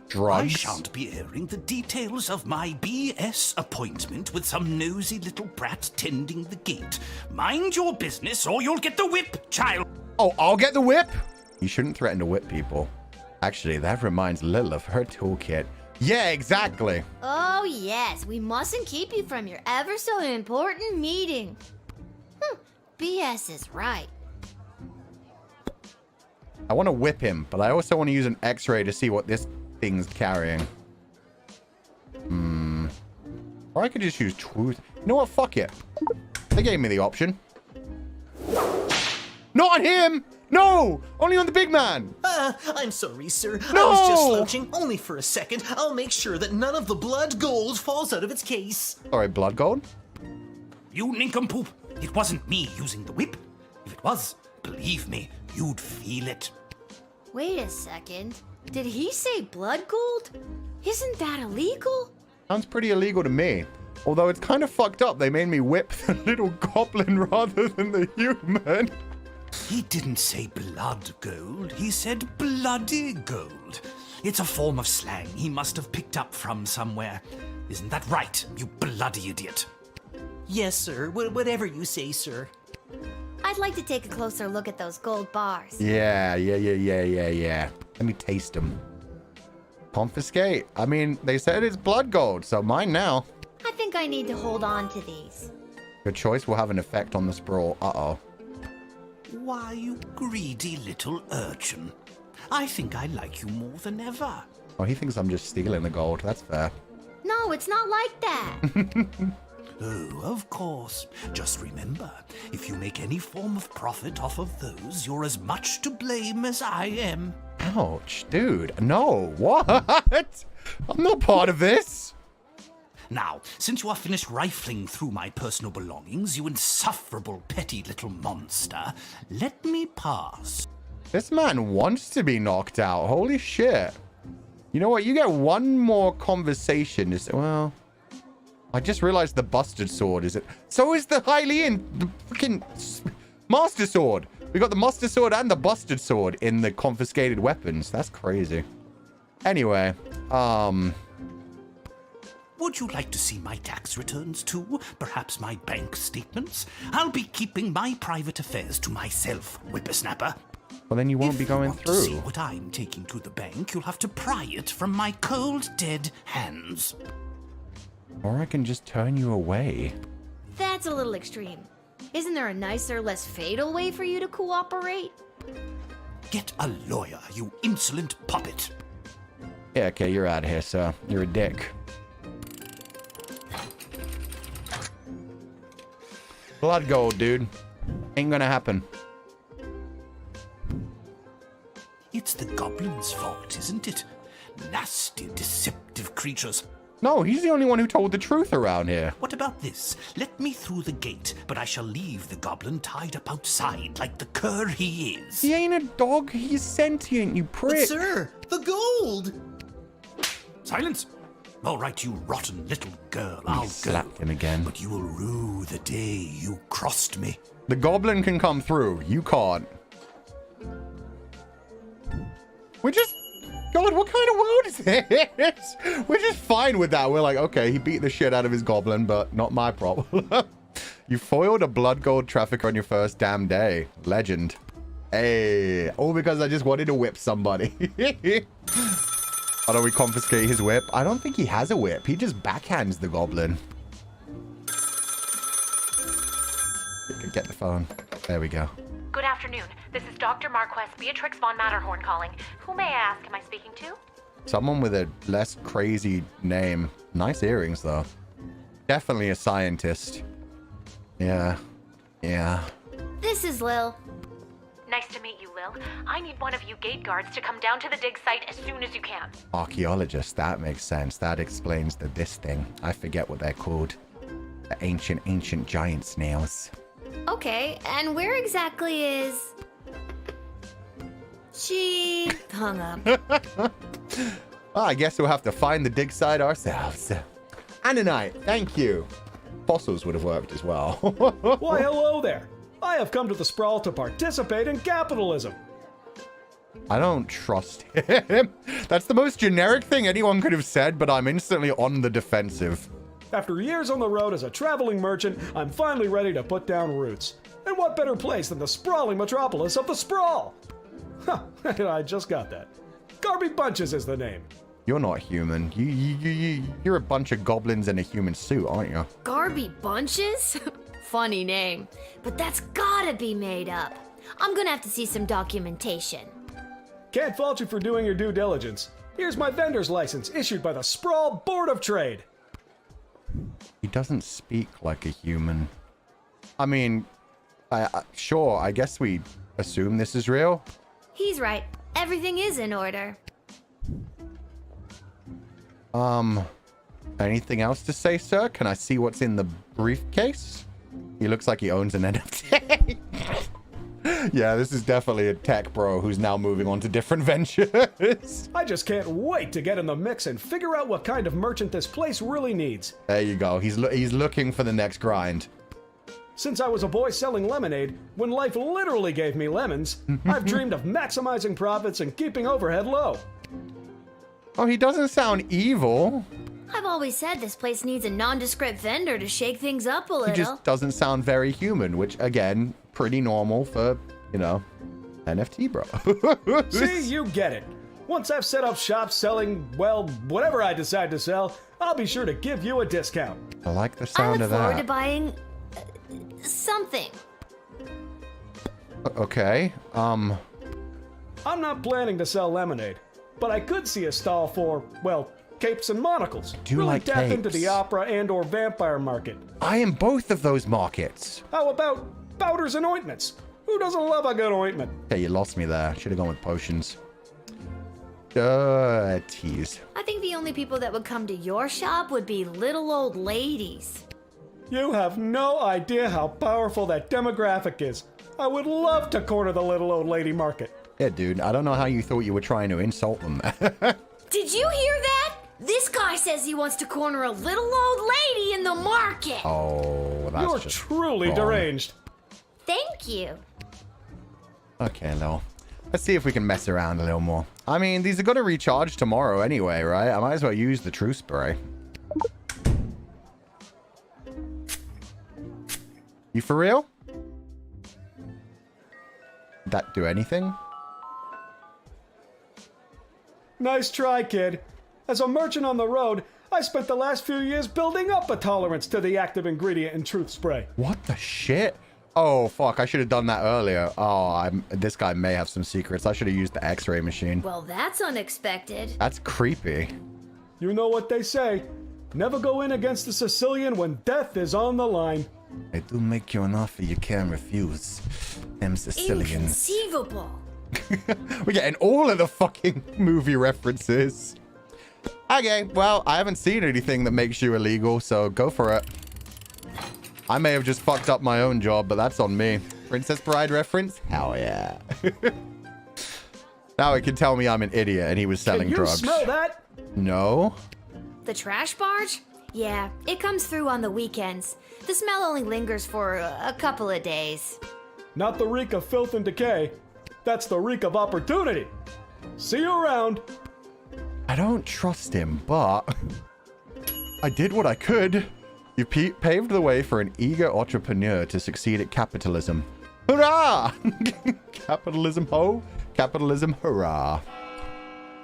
Drugs. I shan't be airing the details of my BS appointment with some nosy little brat tending the gate. Mind your business or you'll get the whip, child. Oh, I'll get the whip? You shouldn't threaten to whip people. Actually, that reminds Lil of her toolkit. Yeah, exactly. Oh, yes. We mustn't keep you from your ever so important meeting. BS is right. I want to whip him, but I also want to use an x-ray to see what this thing's carrying. Or I could just use truth. You know what? Fuck it. They gave me the option. Not on him! No! Only on the big man! I'm sorry, sir. No! I was just slouching only for a second. I'll make sure that none of the blood gold falls out of its case. Sorry, blood gold? You nincompoop. It wasn't me using the whip. If it was, believe me, you'd feel it. Wait a second. Did he say blood gold? Isn't that illegal? Sounds pretty illegal to me. Although it's kind of fucked up they made me whip the little goblin rather than the human. He didn't say blood gold. He said bloody gold. It's a form of slang he must have picked up from somewhere. Isn't that right, you bloody idiot? Yes, sir. Whatever you say, sir. I'd like to take a closer look at those gold bars. Yeah. Let me taste them. Confiscate. I mean, they said it's blood gold, so mine now. I think I need to hold on to these. Your choice will have an effect on the sprawl. Uh-oh. Why, you greedy little urchin. I think I like you more than ever. Oh, he thinks I'm just stealing the gold. That's fair. No, it's not like that. Oh, of course. Just remember, if you make any form of profit off of those, you're as much to blame as I am. Ouch, dude. No, what? I'm not part of this. Now, since you are finished rifling through my personal belongings, you insufferable petty little monster, let me pass. This man wants to be knocked out. Holy shit. You know what? You get one more conversation. Well, I just realized the busted sword is it. So is the Hylian, the freaking master sword. We got the master sword and the busted sword in the confiscated weapons. That's crazy. Anyway, Would you like to see my tax returns too? Perhaps my bank statements? I'll be keeping my private affairs to myself, whippersnapper. well, then you won't be going If you want to see through. what I'm taking to the bank, you'll have to pry it from my cold, dead hands. Or I can just turn you away. That's a little extreme. Isn't there a nicer, less fatal way for you to cooperate? Get a lawyer, you insolent puppet. Yeah, okay, you're out of here, sir. You're a dick. Blood gold, dude. Ain't gonna happen. It's the goblin's fault, isn't it? Nasty, deceptive creatures. No, he's the only one who told the truth around here. What about this? Let me through the gate, but I shall leave the goblin tied up outside like the cur he is. He ain't a dog. He's sentient, you But, prick. sir, the gold! Silence! All right, you rotten little girl, I'll go. slapped him again. But you will rue the day you crossed me. The goblin can come through. You can't. We're just... God, what kind of world is this? We're just fine with that. We're like, okay, he beat the shit out of his goblin, but not my problem. You foiled a blood gold trafficker on your first damn day. Legend. Hey. All because I just wanted to whip somebody. How do we confiscate his whip? I don't think he has a whip. He just backhands the goblin. Get the phone. There we go. Good afternoon. This is Dr. Marquess Beatrix von Matterhorn calling. Who may I ask am I speaking to? Someone with a less crazy name. Nice earrings, though. Definitely a scientist. Yeah. This is Lil. Nice to meet you, Lil. I need one of you gate guards to come down to the dig site as soon as you can. Archaeologist, that makes sense. That explains this thing. I forget what they're called. The ancient giant snails. Okay, and where exactly is... She hung up. Well, I guess we'll have to find the dig site ourselves. Ananite, thank you. Fossils would have worked as well. Why, hello there. I have come to the sprawl to participate in capitalism. I don't trust him. That's the most generic thing anyone could have said, but I'm instantly on the defensive. After years on the road as a traveling merchant, I'm finally ready to put down roots. And what better place than the sprawling metropolis of the Sprawl? Huh, I just got that. Garby Bunches is the name. You're not human. You're a bunch of goblins in a human suit, aren't you? Garby Bunches? Funny name. But that's gotta be made up. I'm gonna have to see some documentation. Can't fault you for doing your due diligence. Here's my vendor's license, issued by the Sprawl Board of Trade. He doesn't speak like a human. I mean, sure, I guess we assume this is real. He's right. Everything is in order. Anything else to say, sir? Can I see what's in the briefcase? He looks like he owns an NFT. Yeah, this is definitely a tech bro who's now moving on to different ventures. I just can't wait to get in the mix and figure out what kind of merchant this place really needs. There you go. He's looking for the next grind. Since I was a boy selling lemonade, when life literally gave me lemons, I've dreamed of maximizing profits and keeping overhead low. Oh, he doesn't sound evil. I've always said this place needs a nondescript vendor to shake things up a little. He just doesn't sound very human, which, again, pretty normal for, you know, NFT, bro. See, you get it. Once I've set up shop selling, well, whatever I decide to sell, I'll be sure to give you a discount. I like the sound of that. I look forward to buying something. Okay, I'm not planning to sell lemonade, but I could see a stall for, well, capes and monocles. Do really like tap capes. into the opera and or vampire market. I am both of those markets. How about powders and ointments? Who doesn't love a good ointment? Okay, you lost me there. Should have gone with potions. Tease. I think the only people that would come to your shop would be little old ladies. You have no idea how powerful that demographic is. I would love to corner the little old lady market. Yeah, dude, I don't know how you thought you were trying to insult them. Did you hear that? This guy says he wants to corner a little old lady in the market. Oh, that's You're just truly wrong. deranged. Thank you. Okay, Lil. Let's see if we can mess around a little more. I mean, these are going to recharge tomorrow anyway, right? I might as well use the true spray. You for real? Did that do anything? Nice try, kid. As a merchant on the road, I spent the last few years building up a tolerance to the active ingredient in Truth Spray. What the shit? Oh, fuck. I should have done that earlier. Oh, this guy may have some secrets. I should have used the x-ray machine. Well, that's unexpected. That's creepy. You know what they say. Never go in against the Sicilian when death is on the line. I do make you an offer you can't refuse. Them Sicilians. Inconceivable. We're getting all of the fucking movie references. Okay, well, I haven't seen anything that makes you illegal, so go for it. I may have just fucked up my own job, but that's on me. Princess Bride reference? Hell yeah. Now it can tell me I'm an idiot and he was selling drugs. Can you smell that? No. The trash barge? Yeah, it comes through on the weekends. The smell only lingers for a couple of days. Not the reek of filth and decay. That's the reek of opportunity. See you around. I don't trust him, but I did what I could. You paved the way for an eager entrepreneur to succeed at capitalism. Hurrah! Capitalism, ho! Capitalism, hurrah!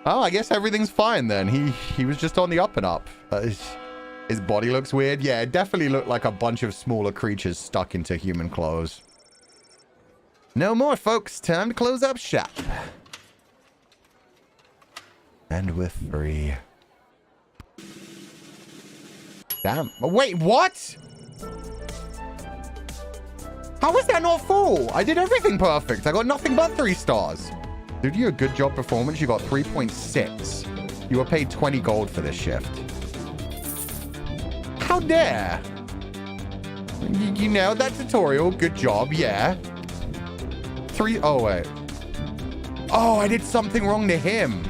Oh, I guess everything's fine then. He was just on the up and up. His body looks weird. Yeah, it definitely looked like a bunch of smaller creatures stuck into human clothes. No more, folks. Time to close up shop. And we're free. Damn. Oh, wait, what? How was that not full? I did everything perfect. I got nothing but 3 stars. Did you do a good job performance? You got 3.6. You were paid 20 gold for this shift. How dare? You nailed that tutorial. Good job. Yeah. 3. Oh, wait. Oh, I did something wrong to him.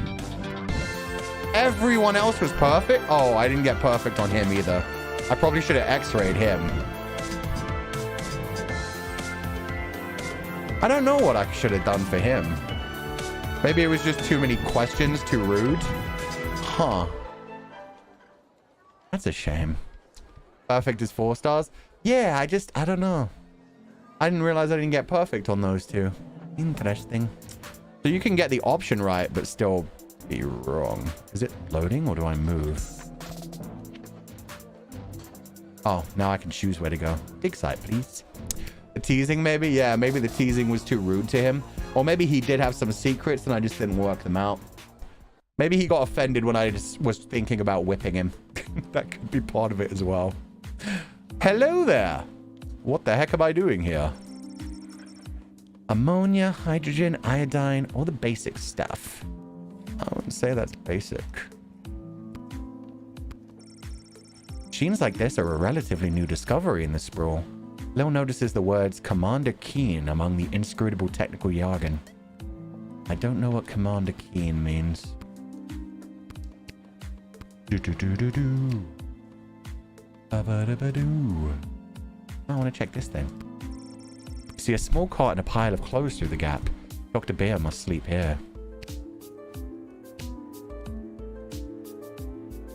Everyone else was perfect. Oh, I didn't get perfect on him either. I probably should have x-rayed him. I don't know what I should have done for him. Maybe it was just too many questions, too rude. Huh. That's a shame. Perfect is 4 stars. Yeah, I don't know. I didn't realize I didn't get perfect on those two. Interesting. So you can get the option right, but still be wrong. Is it loading or do I move? Oh, now I can choose where to go. Dig site, please. The teasing, maybe? Yeah, maybe the teasing was too rude to him. Or maybe he did have some secrets and I just didn't work them out. Maybe he got offended when I just was thinking about whipping him. That could be part of it as well. Hello there. What the heck am I doing here? Ammonia, hydrogen, iodine, all the basic stuff. I wouldn't say that's basic. Machines like this are a relatively new discovery in the sprawl. Lil notices the words Commander Keen among the inscrutable technical jargon. I don't know what Commander Keen means. Do-do-do-do-do. Ba-ba-da-ba-doo. I want to check this thing. See a small cot and a pile of clothes through the gap. Dr. Bear must sleep here.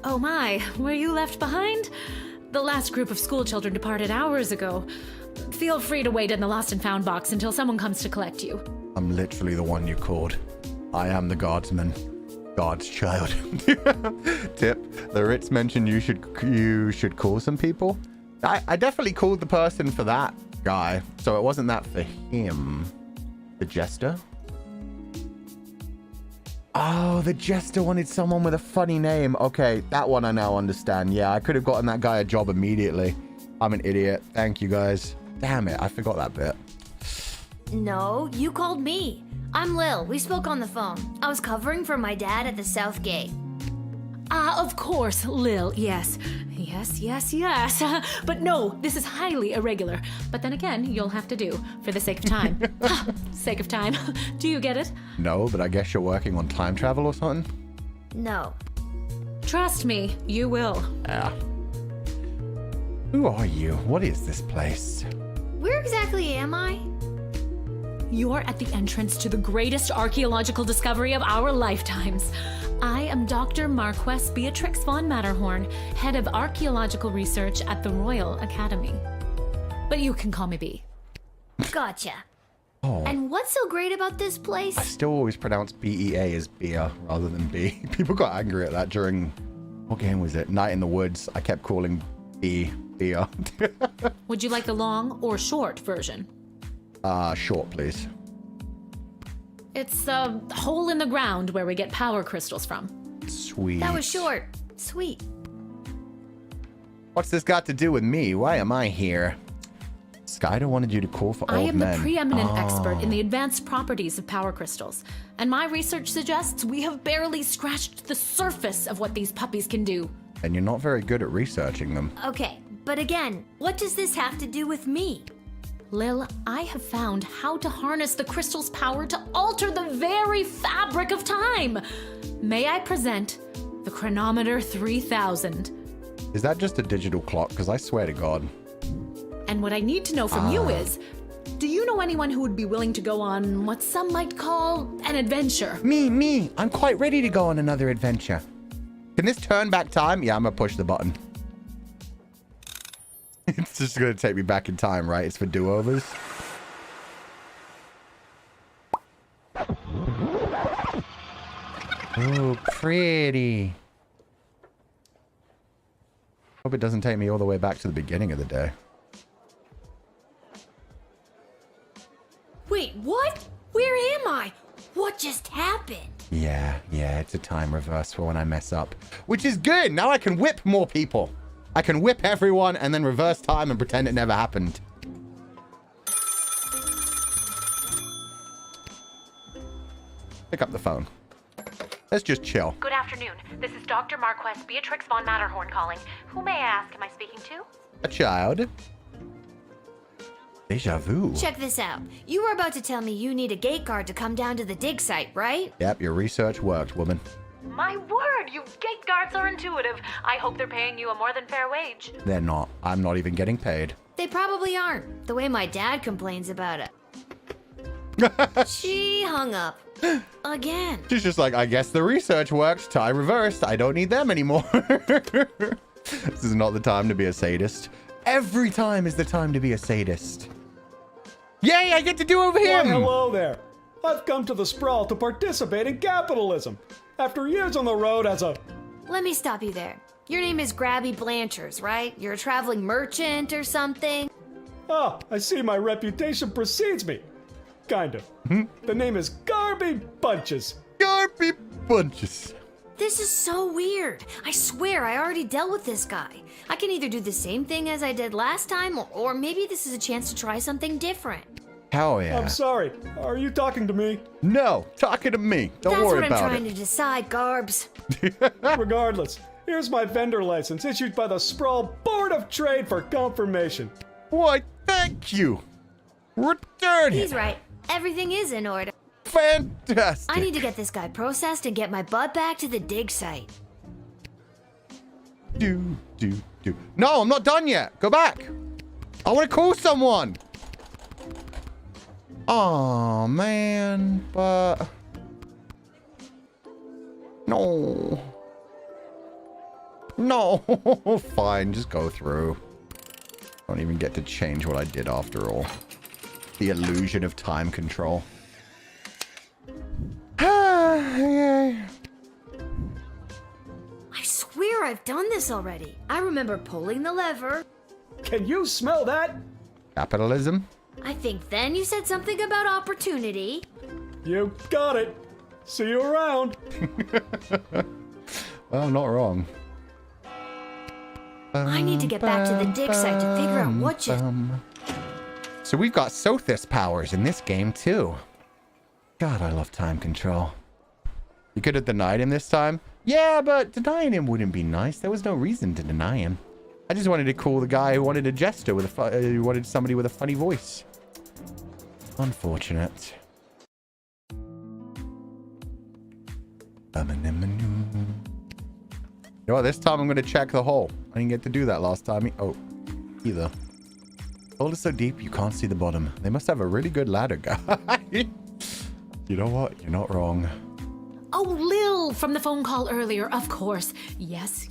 Oh my, were you left behind? The last group of school children departed hours ago. Feel free to wait in the lost and found box until someone comes to collect you. I'm literally the one you called. I am the guardsman. God's child. Tip, the Ritz mentioned you should call some people. I definitely called the person for that guy, so it wasn't that for him. The jester? Oh, the jester wanted someone with a funny name. Okay, that one I now understand. Yeah, I could have gotten that guy a job immediately. I'm an idiot. Thank you, guys. Damn it, I forgot that bit. No, you called me. I'm Lil. We spoke on the phone. I was covering for my dad at the South Gate. Of course, Lil, yes. Yes. But no, this is highly irregular. But then again, you'll have to do, for the sake of time. Sake of time. Do you get it? No, but I guess you're working on time travel or something? No. Trust me, you will. Yeah. Who are you? What is this place? Where exactly am I? You're at the entrance to the greatest archaeological discovery of our lifetimes. I am Dr. Marquess Beatrix von Matterhorn, head of archaeological research at the Royal Academy. But you can call me B. Gotcha. Oh. And what's so great about this place? I still always pronounce B-E-A as beer rather than B. People got angry at that during, what game was it? Night in the Woods. I kept calling B beer. Would you like the long or short version? Short, please. It's a hole in the ground where we get power crystals from. Sweet. That was short. Sweet. What's this got to do with me? Why am I here? Skyda wanted you to call for old men. I am the preeminent expert in the advanced properties of power crystals, and my research suggests we have barely scratched the surface of what these puppies can do. And you're not very good at researching them. Okay, but again, what does this have to do with me? Lil, I have found how to harness the crystal's power to alter the very fabric of time. May I present the Chronometer 3000? Is that just a digital clock? Because I swear to God. And what I need to know from you is, do you know anyone who would be willing to go on what some might call an adventure? Me. I'm quite ready to go on another adventure. Can this turn back time? Yeah, I'm going to push the button. It's just going to take me back in time, right? It's for do-overs. Oh, pretty. Hope it doesn't take me all the way back to the beginning of the day. Wait, what? Where am I? What just happened? Yeah, it's a time reverse for when I mess up. Which is good! Now I can whip more people! I can whip everyone and then reverse time and pretend it never happened. Pick up the phone. Let's just chill. Good afternoon. This is Dr. Marquess Beatrix von Matterhorn calling. Who may I ask am I speaking to? A child. Deja vu. Check this out. You were about to tell me you need a gate guard to come down to the dig site, right? Yep, your research worked, woman. My word, you gate guards are intuitive. I hope they're paying you a more than fair wage. They're not. I'm not even getting paid. They probably aren't, the way my dad complains about it. She hung up. Again. She's just like, I guess the research worked. Time reversed. I don't need them anymore. This is not the time to be a sadist. Every time is the time to be a sadist. Yay, I get to do over him! Why, hello there. I've come to the Sprawl to participate in capitalism. After years on the road as a... Let me stop you there. Your name is Grabby Blanchers, right? You're a traveling merchant or something? Ah, I see my reputation precedes me. Kind of. The name is Garby Bunches. Garby Bunches. This is so weird. I swear I already dealt with this guy. I can either do the same thing as I did last time, or maybe this is a chance to try something different. Hell yeah. I'm sorry. Are you talking to me? No, talking to me. Don't worry about it. That's what I'm trying to decide, Garbs. Regardless, here's my vendor license issued by the Sprawl Board of Trade for confirmation. Why, thank you. Return it. He's right. Everything is in order. Fantastic. I need to get this guy processed and get my butt back to the dig site. Do. No, I'm not done yet. Go back. I want to call someone. Oh man, but no. Fine, just go through. Don't even get to change what I did after all. The illusion of time control. Yeah. I swear I've done this already. I remember pulling the lever. Can you smell that? Capitalism? I think then you said something about opportunity. You got it. See you around. Well, not wrong. I need to get back to the dig site to figure out what you... So we've got Sothis powers in this game too. God, I love time control. You could have denied him this time. Yeah, but denying him wouldn't be nice. There was no reason to deny him. I just wanted to call the guy who wanted a jester with who wanted somebody with a funny voice. Unfortunate. You know what, this time I'm going to check the hole. I didn't get to do that last time. Either. The hole is so deep you can't see the bottom. They must have a really good ladder, guy. You know what? You're not wrong. Oh, Lil from the phone call earlier, of course. Yes.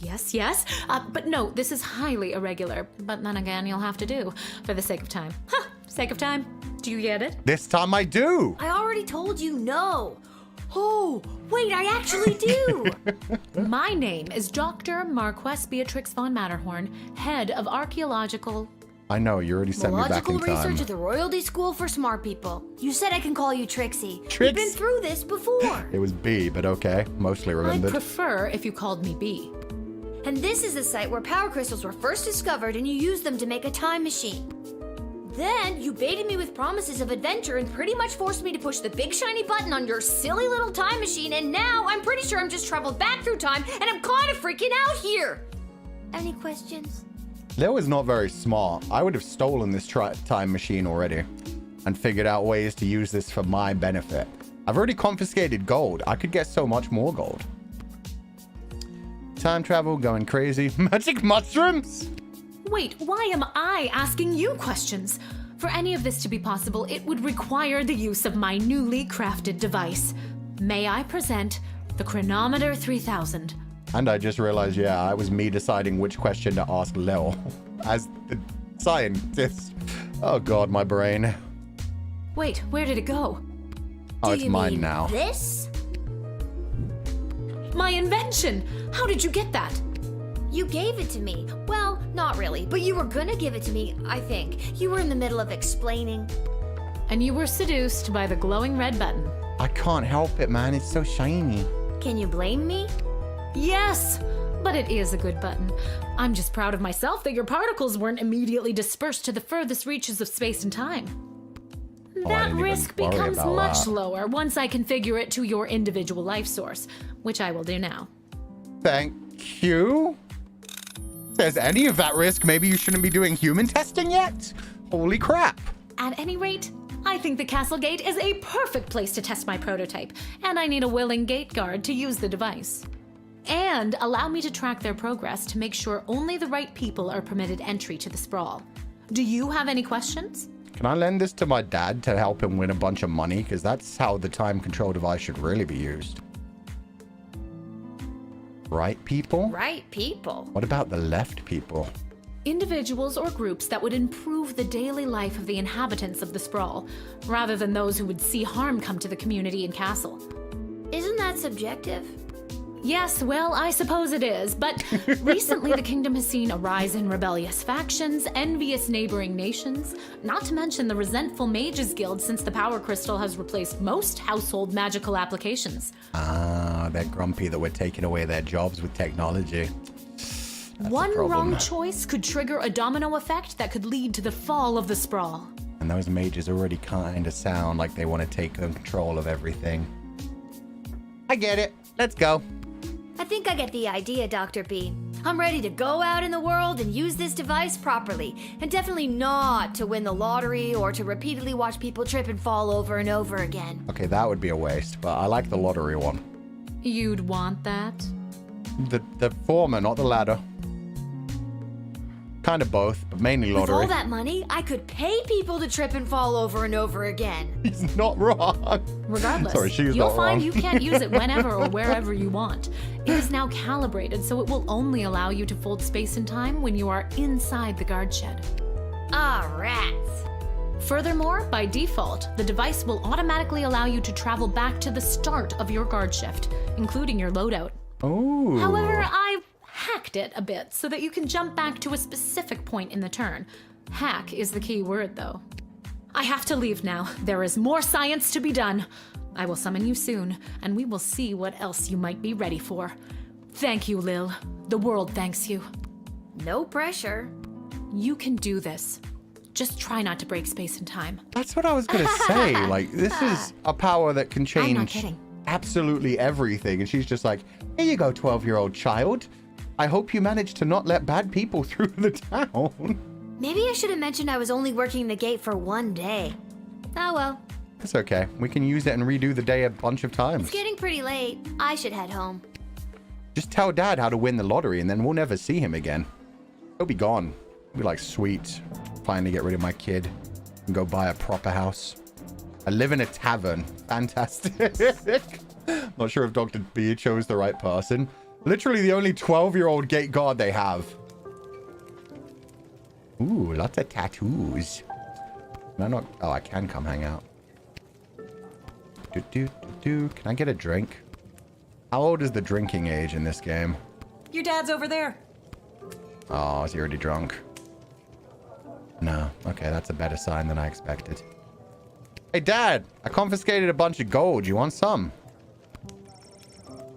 But no, this is highly irregular. But then again, you'll have to do for the sake of time. Sake of time. Do you get it? This time I do. I already told you no. Oh, wait, I actually do. My name is Dr. Marquess Beatrix von Matterhorn, head of archaeological... I know, you already sent me back in time. Research at the Royalty School for Smart People. You said I can call you Trixie. Trix? We've been through this before. It was B, but okay. Mostly remembered. I'd prefer if you called me B. And this is the site where power crystals were first discovered and you used them to make a time machine. Then you baited me with promises of adventure and pretty much forced me to push the big shiny button on your silly little time machine, and now I'm pretty sure I'm just traveled back through time and I'm kind of freaking out here. Any questions? Lil is not very smart. I would have stolen this time machine already and figured out ways to use this for my benefit. I've already confiscated gold. I could get so much more gold. Time travel, going crazy. Magic mushrooms? Wait, why am I asking you questions? For any of this to be possible, it would require the use of my newly crafted device. May I present the Chronometer 3000? And I just realized, yeah, it was me deciding which question to ask Lil as the scientist. Oh god, my brain. Wait, where did it go? Oh, it's mine now. This? My invention! How did you get that? You gave it to me. Well, not really, but you were gonna give it to me, I think. You were in the middle of explaining. And you were seduced by the glowing red button. I can't help it, man. It's so shiny. Can you blame me? Yes, but it is a good button. I'm just proud of myself that your particles weren't immediately dispersed to the furthest reaches of space and time. That risk becomes much lower once I configure it to your individual life source, which I will do now. Thank you. If there's any of that risk, maybe you shouldn't be doing human testing yet. Holy crap. At any rate, I think the castle gate is a perfect place to test my prototype, and I need a willing gate guard to use the device. And allow me to track their progress to make sure only the right people are permitted entry to the sprawl. Do you have any questions? Can I lend this to my dad to help him win a bunch of money? Because that's how the time control device should really be used. Right people? Right people. What about the left people? Individuals or groups that would improve the daily life of the inhabitants of the sprawl, rather than those who would see harm come to the community and castle. Isn't that subjective? Yes, well, I suppose it is, but recently the kingdom has seen a rise in rebellious factions, envious neighboring nations, not to mention the resentful Mages Guild since the Power Crystal has replaced most household magical applications. Ah, they're grumpy that we're taking away their jobs with technology. That's One wrong choice could trigger a domino effect that could lead to the fall of the sprawl. And those mages already kind of sound like they want to take control of everything. I get it. Let's go. I think I get the idea, Dr. B. I'm ready to go out in the world and use this device properly, and definitely not to win the lottery or to repeatedly watch people trip and fall over and over again. Okay, that would be a waste, but I like the lottery one. You'd want that? The former, not the latter. Kind of both, but mainly lottery. With all that money, I could pay people to trip and fall over and over again. He's not wrong. Regardless, Sorry, she's you'll not find wrong. you can't use it whenever or wherever you want. It is now calibrated, so it will only allow you to fold space and time when you are inside the guard shed. Ah, rats. Furthermore, by default, the device will automatically allow you to travel back to the start of your guard shift, including your loadout. Oh. However, I hacked it a bit so that you can jump back to a specific point in the turn. Hack is the key word, though. I have to leave now. There is more science to be done. I will summon you soon, and we will see what else you might be ready for. Thank you, Lil. The world thanks you. No pressure. You can do this. Just try not to break space and time. That's what I was going to say. Like, this is a power that can I'm not change kidding. absolutely everything. And she's just like, here you go, 12-year-old child. I hope you manage to not let bad people through the town. Maybe I should have mentioned I was only working the gate for one day. Oh well. It's okay. We can use it and redo the day a bunch of times. It's getting pretty late. I should head home. Just tell Dad how to win the lottery and then we'll never see him again. He'll be gone. He'll be like, sweet. Finally get rid of my kid and go buy a proper house. I live in a tavern. Fantastic. Not sure if Dr. B chose the right person. Literally the only 12-year-old gate guard they have. Ooh, lots of tattoos. Can I not? Oh, I can come hang out. Can I get a drink? How old is the drinking age in this game? Your dad's over there. Oh, is he already drunk? No. Okay, that's a better sign than I expected. Hey, Dad! I confiscated a bunch of gold. You want some?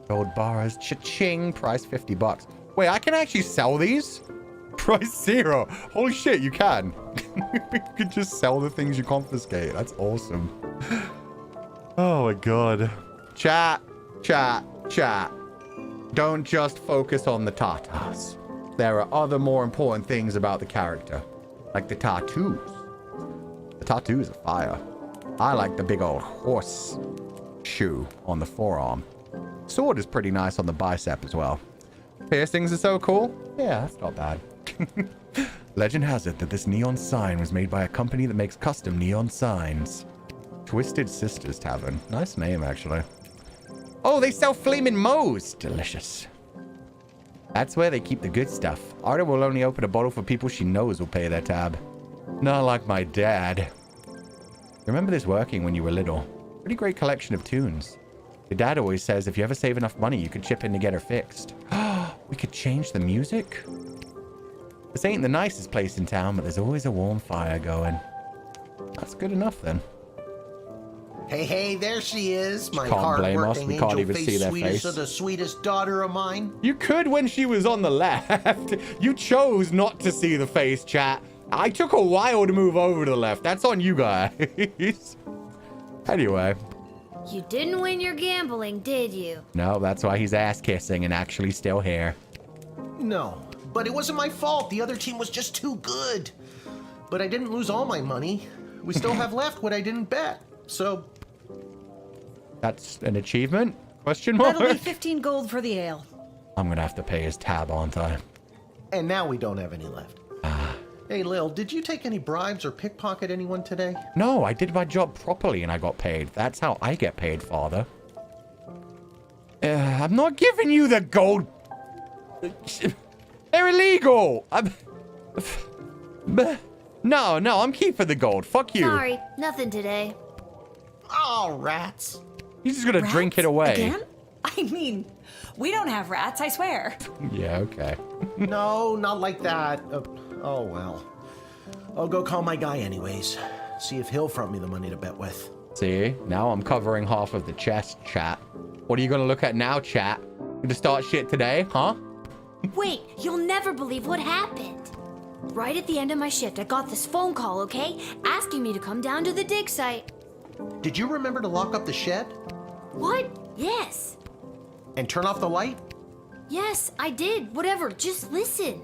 Gold bars. Cha-ching. Price $50. Wait, I can actually sell these? Price 0. Holy shit, you can. You can just sell the things you confiscate. That's awesome. Oh my god. Chat. Don't just focus on the tatas. There are other more important things about the character. Like the tattoos. The tattoos are fire. I like the big old horse shoe on the forearm. Sword is pretty nice on the bicep as well. Piercings are so cool. Yeah, that's not bad. Legend has it that this neon sign was made by a company that makes custom neon signs. Twisted Sisters Tavern. Nice name, actually. Oh, they sell flaming moes. Delicious. That's where they keep the good stuff. Arda will only open a bottle for people she knows will pay their tab. Not like my dad. Remember this working when you were little? Pretty great collection of tunes. Your dad always says if you ever save enough money, you could chip in to get her fixed. We could change the music? This ain't the nicest place in town, but there's always a warm fire going. That's good enough then. Hey, there she is. My Can't blame us. hard-working We can't even angel see face their sweetest face. of the sweetest daughter of mine. You could when she was on the left. You chose not to see the face, chat. I took a while to move over to the left. That's on you guys. Anyway. You didn't win your gambling, did you? No, that's why he's ass-kissing and actually still here. No, but it wasn't my fault. The other team was just too good. But I didn't lose all my money. We still have left what I didn't bet. So... That's an achievement? Question mark? That'll be 15 gold for the ale. I'm gonna have to pay his tab, aren't I? And now we don't have any left. Hey, Lil, did you take any bribes or pickpocket anyone today? No, I did my job properly and I got paid. That's how I get paid, Father. I'm not giving you the gold. They're illegal. No, I'm keeping the gold. Fuck you. Sorry, nothing today. Oh, rats. He's just gonna drink it away. Again? I mean, we don't have rats, I swear. Yeah, okay. No, not like that. Oh, well. I'll go call my guy anyways. See if he'll front me the money to bet with. See, now I'm covering half of the chest, chat. What are you gonna look at now, chat? Gonna start shit today, huh? Wait, you'll never believe what happened. Right at the end of my shift, I got this phone call, okay? Asking me to come down to the dig site. Did you remember to lock up the shed? What? Yes. And turn off the light? Yes, I did. Whatever, just listen.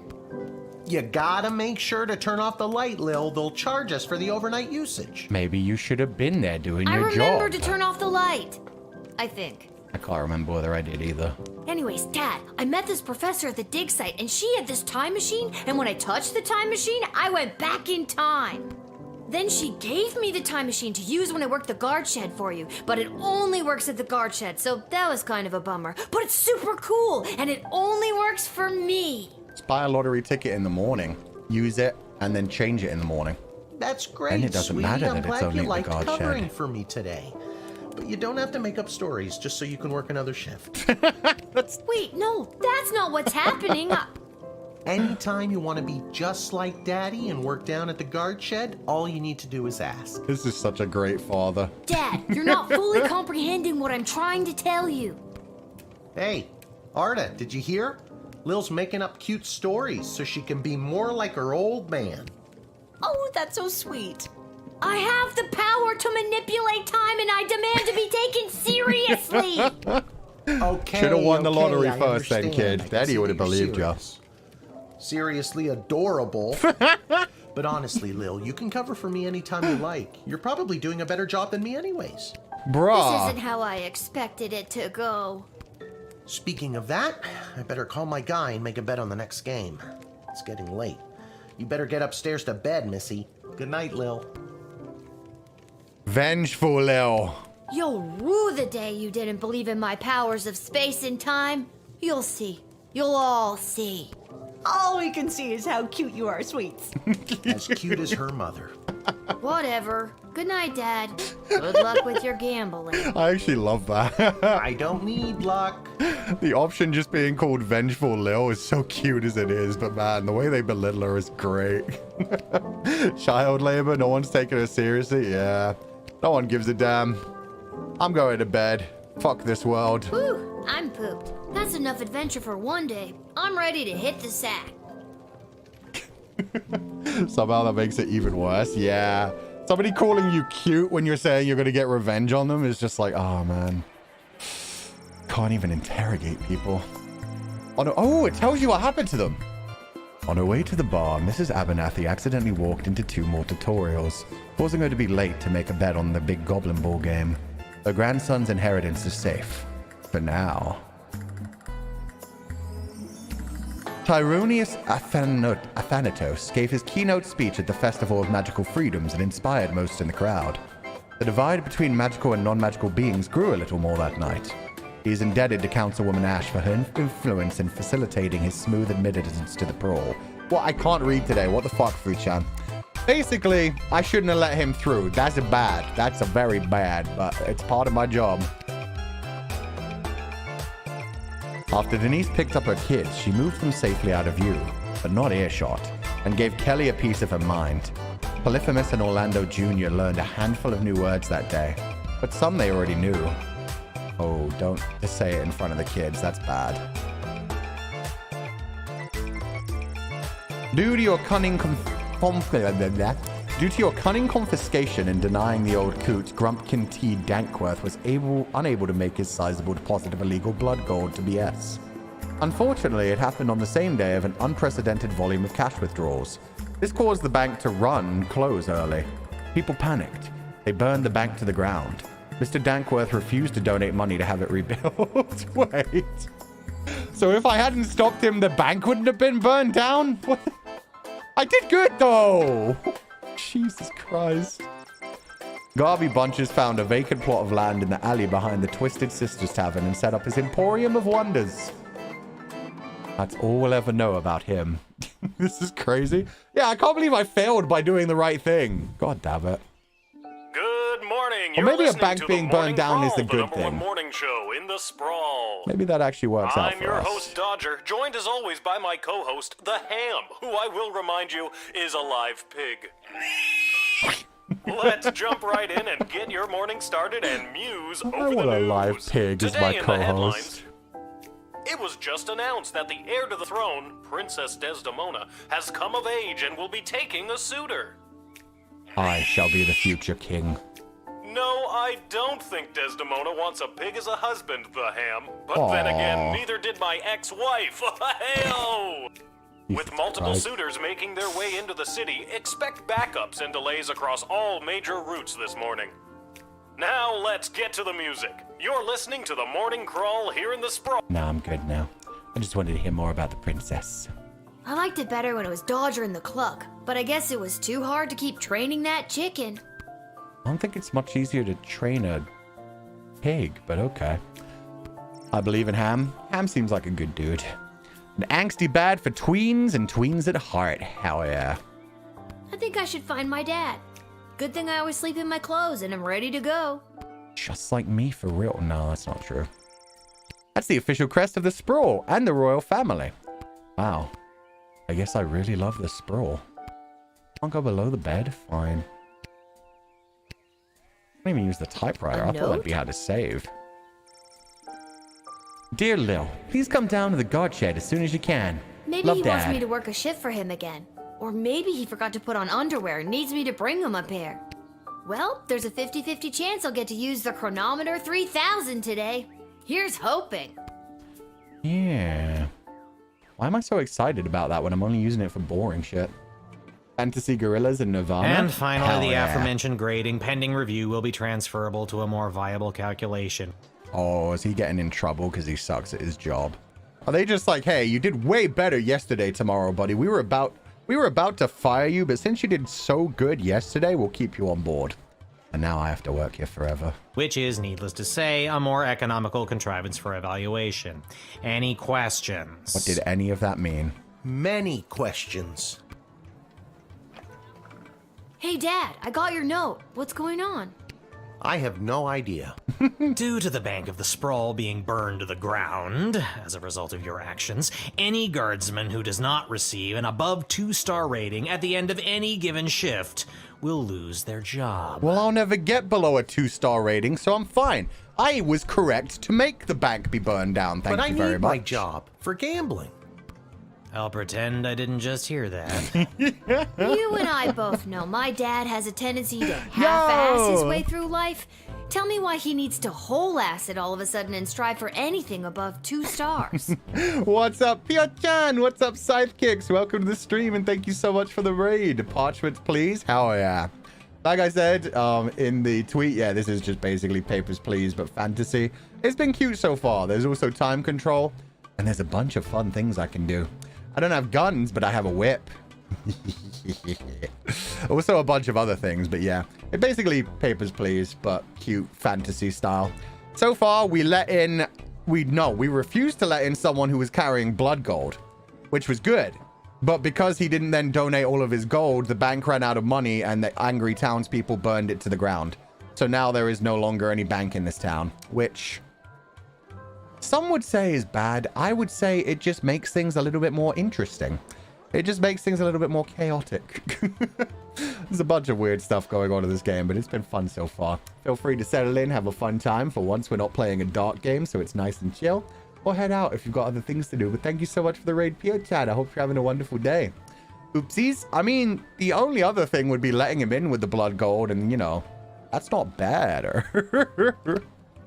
You gotta make sure to turn off the light, Lil. They'll charge us for the overnight usage. Maybe you should have been there doing I your job. remember to turn off the light. I think. I can't remember whether I did either. Anyways, Dad, I met this professor at the dig site, and she had this time machine, and when I touched the time machine, I went back in time. Then she gave me the time machine to use when I worked the guard shed for you, but it only works at the guard shed, so that was kind of a bummer. But it's super cool, and it only works for me. Just buy a lottery ticket in the morning, use it, and then change it in the morning. That's great, And it doesn't sweetie. matter I'm that it's glad only you at the liked guard covering shed. for me today. But you don't have to make up stories just so you can work another shift. Wait, no, that's not what's happening. Anytime you want to be just like Daddy and work down at the guard shed, all you need to do is ask. This is such a great father. Dad, you're not fully comprehending what I'm trying to tell you. Hey, Arda, did you hear? Lil's making up cute stories so she can be more like her old man. Oh, that's so sweet. I have the power to manipulate time, and I demand to be taken seriously. Okay. Should have won the lottery I first then, understand. kid. I can Daddy see would have that you're believed you. serious. Seriously adorable. But honestly, Lil, you can cover for me anytime you like. You're probably doing a better job than me anyways. Bruh. This isn't how I expected it to go. Speaking of that, I better call my guy and make a bet on the next game. It's getting late. You better get upstairs to bed, Missy. Good night, Lil. Vengeful Lil. You'll rue the day you didn't believe in my powers of space and time. You'll see. You'll all see. All we can see is how cute you are, sweets. As cute as her mother. Whatever. Good night, Dad. Good luck with your gambling. I actually love that. I don't need luck. The option just being called Vengeful Lil is so cute as it is, but man, the way they belittle her is great. Child labor, no one's taking her seriously. Yeah, no one gives a damn. I'm going to bed. Fuck this world. Whew, I'm pooped. That's enough adventure for one day. I'm ready to hit the sack. Somehow that makes it even worse. Yeah. Somebody calling you cute when you're saying you're going to get revenge on them is just like, oh man. Can't even interrogate people. Oh, it tells you what happened to them. On her way to the bar, Mrs. Abernathy accidentally walked into 2 more tutorials, causing her to be late to make a bet on the big Goblin Ball game. Her grandson's inheritance is safe. For now. Tyronius Athanatos gave his keynote speech at the Festival of Magical Freedoms and inspired most in the crowd. The divide between magical and non-magical beings grew a little more that night. He is indebted to Councilwoman Ash for her influence in facilitating his smooth admittance to the brawl. What? I can't read today. What the fuck, Fuchan? Basically, I shouldn't have let him through. That's bad. That's a very bad, but it's part of my job. After Denise picked up her kids, she moved them safely out of view, but not earshot, and gave Kelly a piece of her mind. Polyphemus and Orlando Jr. learned a handful of new words that day, but some they already knew. Oh, don't just say it in front of the kids, that's bad. Due to your cunning confiscation and denying the old coot, Grumpkin T. Dankworth was unable to make his sizable deposit of illegal blood gold to BS. Unfortunately, it happened on the same day of an unprecedented volume of cash withdrawals. This caused the bank to close early. People panicked. They burned the bank to the ground. Mr. Dankworth refused to donate money to have it rebuilt. Wait. So if I hadn't stopped him, the bank wouldn't have been burned down? What? I did good, though. Jesus Christ. Garvey Bunches found a vacant plot of land in the alley behind the Twisted Sisters Tavern and set up his Emporium of Wonders. That's all we'll ever know about him. This is crazy. Yeah, I can't believe I failed by doing the right thing. God damn it. Good morning. Or maybe a bank being burned down is the good thing. Morning show in the sprawl. Maybe that actually works out for us. I'm your host, Dodger, joined as always by my co-host, the Ham, who I will remind you is a live pig. Let's jump right in and get your morning started and muse over the news. What a live pig is my co-host. It was just announced that the heir to the throne, Princess Desdemona, has come of age and will be taking a suitor. I shall be the future king. No, I don't think Desdemona wants a pig as a husband, the Ham. But then again, neither did my ex-wife. Hey-oh! With multiple suitors making their way into the city, expect backups and delays across all major routes this morning. Now let's get to the music. You're listening to the Morning Crawl here in the Sprawl. Nah, I'm good now. I just wanted to hear more about the princess. I liked it better when it was Dodger and the Cluck, but I guess it was too hard to keep training that chicken. I don't think it's much easier to train a pig, but okay. I believe in Ham. Ham seems like a good dude. An angsty bad for tweens and tweens at heart. Hell yeah. I think I should find my dad. Good thing I always sleep in my clothes and I'm ready to go. Just like me, for real. No, that's not true. That's the official crest of the Sprawl and the royal family. Wow. I guess I really love the Sprawl. Can't go below the bed? Fine. I don't even use the typewriter. I thought that'd be how to save. Dear Lil, please come down to the guard shed as soon as you can. Maybe Love, he Dad. wants me to work a shift for him again. Or maybe he forgot to put on underwear and needs me to bring him a pair. Well, there's a 50-50 chance I'll get to use the Chronometer 3000 today. Here's hoping. Yeah. Why am I so excited about that when I'm only using it for boring shit? Fantasy Gorillas and Nirvana? And finally, Hell the yeah. aforementioned grading pending review will be transferable to a more viable calculation. Oh, is he getting in trouble because he sucks at his job? Are they just like, hey, you did way better yesterday, tomorrow, buddy. We were about to fire you, but since you did so good yesterday, we'll keep you on board. And now I have to work here forever. Which is, needless to say, a more economical contrivance for evaluation. Any questions? What did any of that mean? Many questions. Hey, Dad, I got your note. What's going on? I have no idea. Due to the Bank of the Sprawl being burned to the ground as a result of your actions, any guardsman who does not receive an above 2-star rating at the end of any given shift will lose their job. Well, I'll never get below a 2-star rating, so I'm fine. I was correct to make the bank be burned down. Thank you very much. But I need my job for gambling. I'll pretend I didn't just hear that. You and I both know my dad has a tendency to half-ass his way through life. Tell me why he needs to whole-ass it all of a sudden and strive for anything above 2 stars. What's up, Pio-chan? What's up, Sidekicks? Welcome to the stream, and thank you so much for the raid. Parchments, please? Hell yeah. Like I said in the tweet, yeah, this is just basically Papers, Please, but fantasy. It's been cute so far. There's also time control, and there's a bunch of fun things I can do. I don't have guns, but I have a whip. Also a bunch of other things, but yeah. It basically Papers, Please, but cute fantasy style. So far, we refused to let in someone who was carrying blood gold, which was good. But because he didn't then donate all of his gold, the bank ran out of money and the angry townspeople burned it to the ground. So now there is no longer any bank in this town, which some would say is bad. I would say it just makes things a little bit more interesting. It just makes things a little bit more chaotic. There's a bunch of weird stuff going on in this game, but it's been fun so far. Feel free to settle in, have a fun time. For once, we're not playing a dark game, so it's nice and chill. Or head out if you've got other things to do. But thank you so much for the raid, Pio-chan. I hope you're having a wonderful day. Oopsies. I mean, the only other thing would be letting him in with the blood gold, and, you know, that's not bad.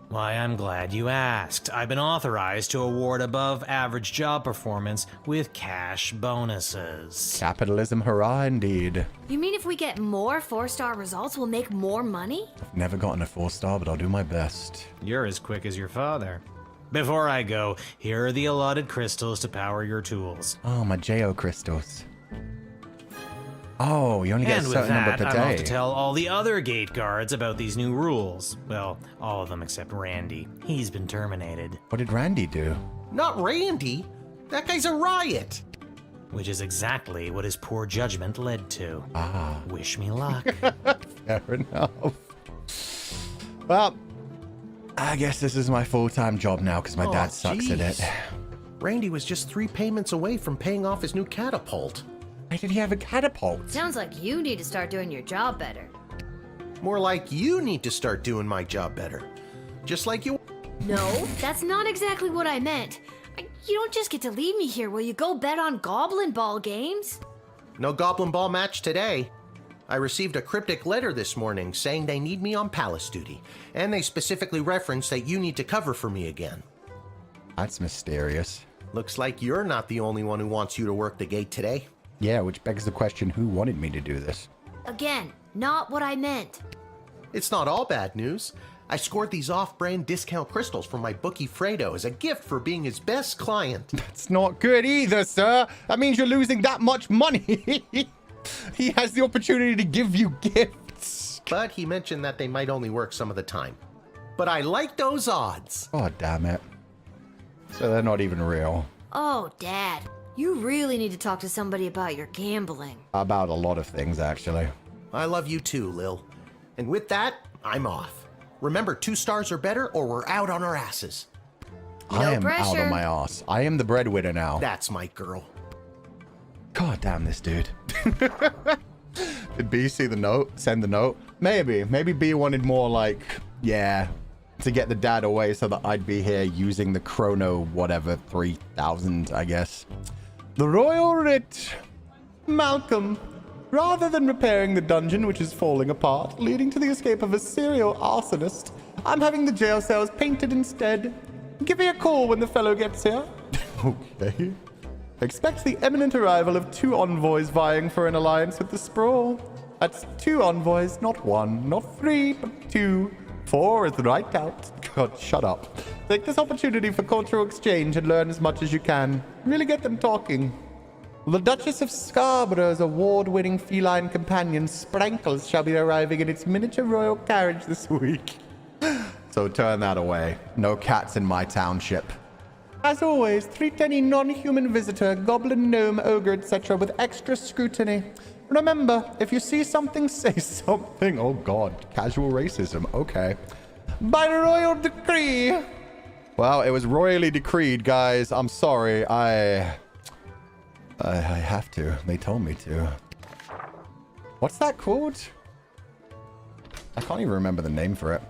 Why, I'm glad you asked. I've been authorized to award above average job performance with cash bonuses. Capitalism, hurrah indeed. You mean if we get more 4-star results, we'll make more money? I've never gotten a 4-star, but I'll do my best. You're as quick as your father. Before I go, here are the allotted crystals to power your tools. Oh, my J.O. crystals. Oh, you only get a And with certain number that, per I'm off to day. tell all the other gate guards about these new rules. Well, all of them except Randy. He's been terminated. What did Randy do? Not Randy. That guy's a riot. Which is exactly what his poor judgment led to. Ah. Wish me luck. Fair enough. Well, I guess this is my full-time job now because my dad sucks at it. Randy was just 3 payments away from paying off his new catapult. Why did he have a catapult? Sounds like you need to start doing your job better. More like you need to start doing my job better. Just like you... No, that's not exactly what I meant. You don't just get to leave me here. Will you go bet on Goblin Ball games? No Goblin Ball match today. I received a cryptic letter this morning saying they need me on palace duty, and they specifically referenced that you need to cover for me again. That's mysterious. Looks like you're not the only one who wants you to work the gate today. Yeah, which begs the question, who wanted me to do this? Again, not what I meant. It's not all bad news. I scored these off-brand discount crystals from my bookie Fredo as a gift for being his best client. That's not good either, sir. That means you're losing that much money. He has the opportunity to give you gifts. But he mentioned that they might only work some of the time. But I like those odds. Oh, damn it. So they're not even real. Oh, Dad. You really need to talk to somebody about your gambling. About a lot of things, actually. I love you too, Lil. And with that, I'm off. Remember, 2 stars or better, or we're out on our asses. I am pressure. out on my ass. I am the breadwinner now. That's my girl. God damn this dude. Did B see the note? Send the note? Maybe. Maybe B wanted more like, yeah, to get the dad away so that I'd be here using the chrono whatever 3000, I guess. The Royal Writ. Malcolm. Rather than repairing the dungeon which is falling apart, leading to the escape of a serial arsonist, I'm having the jail cells painted instead. Give me a call when the fellow gets here. Okay. Expect the imminent arrival of 2 envoys vying for an alliance with the Sprawl. That's 2 envoys, not 1, not 3, but 2. 4 is right out. God, shut up. Take this opportunity for cultural exchange and learn as much as you can. Really get them talking. The Duchess of Scarborough's award-winning feline companion, Sprankles, shall be arriving in its miniature royal carriage this week. So turn that away. No cats in my township. As always, treat any non-human visitor, goblin, gnome, ogre, etc. with extra scrutiny. Remember, if you see something, say something. Oh god, casual racism. Okay. By royal decree. Well, it was royally decreed, guys. I'm sorry. I have to. They told me to. What's that called? I can't even remember the name for it.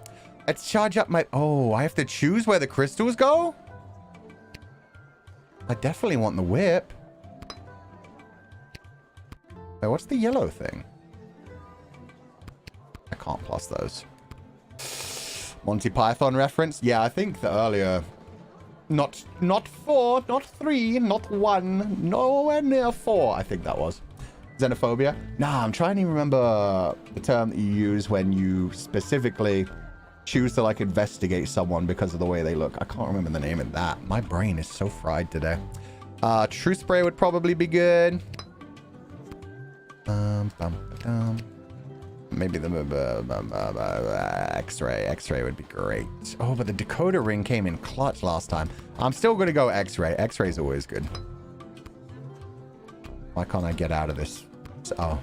Let's charge up my... Oh, I have to choose where the crystals go? I definitely want the whip. Wait, what's the yellow thing? I can't plus those. Monty Python reference? Yeah, I think the earlier... Not 4, not 3, not 1, nowhere near 4, I think that was. Xenophobia? Nah, I'm trying to remember the term that you use when you specifically choose to, like, investigate someone because of the way they look. I can't remember the name of that. My brain is so fried today. True Spray would probably be good. Maybe the X-ray. X-ray would be great. Oh, but the decoder ring came in clutch last time. I'm still going to go X-ray. X-ray's always good. Why can't I get out of this? Oh.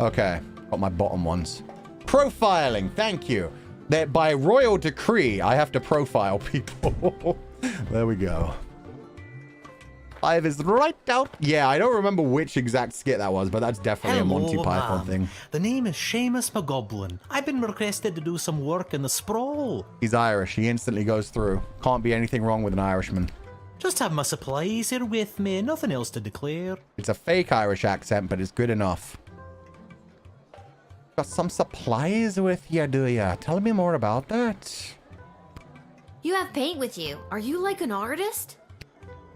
Okay. Got my bottom ones. Profiling. Thank you. That by royal decree, I have to profile people. There we go. 5 is right out. Yeah, I don't remember which exact skit that was, but that's definitely a Monty Python thing. The name is Seamus McGoblin. I've been requested to do some work in the Sprawl. He's Irish. He instantly goes through. Can't be anything wrong with an Irishman. Just have my supplies here with me. Nothing else to declare. It's a fake Irish accent, but it's good enough. Got some supplies with you, do ya? Tell me more about that. You have paint with you. Are you like an artist?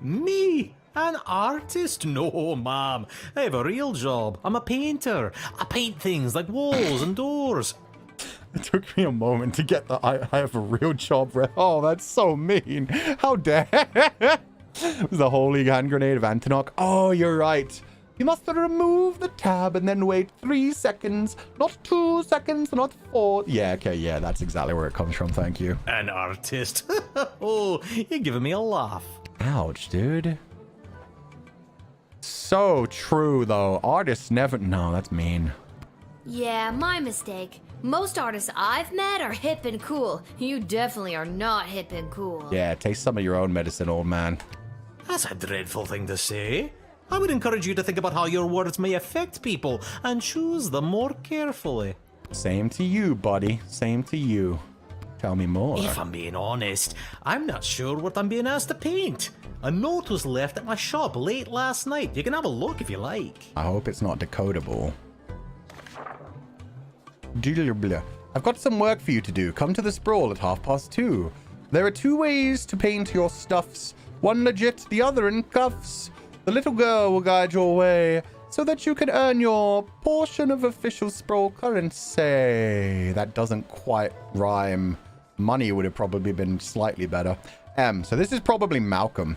Me? An artist? No, ma'am. I have a real job. I'm a painter. I paint things like walls and doors. It took me a moment to get the I have a real job. Oh, that's so mean. How dare. It was the holy hand grenade of Antonok. Oh, you're right. You must remove the tab and then wait 3 seconds, not 2 seconds, not 4. Yeah, okay, yeah, that's exactly where it comes from. Thank you. An artist. Oh, you're giving me a laugh. Ouch, dude. So true, though. Artists never... No, that's mean. Yeah, my mistake. Most artists I've met are hip and cool. You definitely are not hip and cool. Yeah, taste some of your own medicine, old man. That's a dreadful thing to say. I would encourage you to think about how your words may affect people and choose them more carefully. Same to you, buddy. Same to you. Tell me more. If I'm being honest, I'm not sure what I'm being asked to paint. A note was left at my shop late last night. You can have a look if you like. I hope it's not decodable. I've got some work for you to do. Come to the sprawl at 2:30. There are 2 ways to paint your stuffs. One legit, the other in cuffs. The little girl will guide your way so that you can earn your portion of official sprawl currency. That doesn't quite rhyme. Money would have probably been slightly better. So this is probably Malcolm.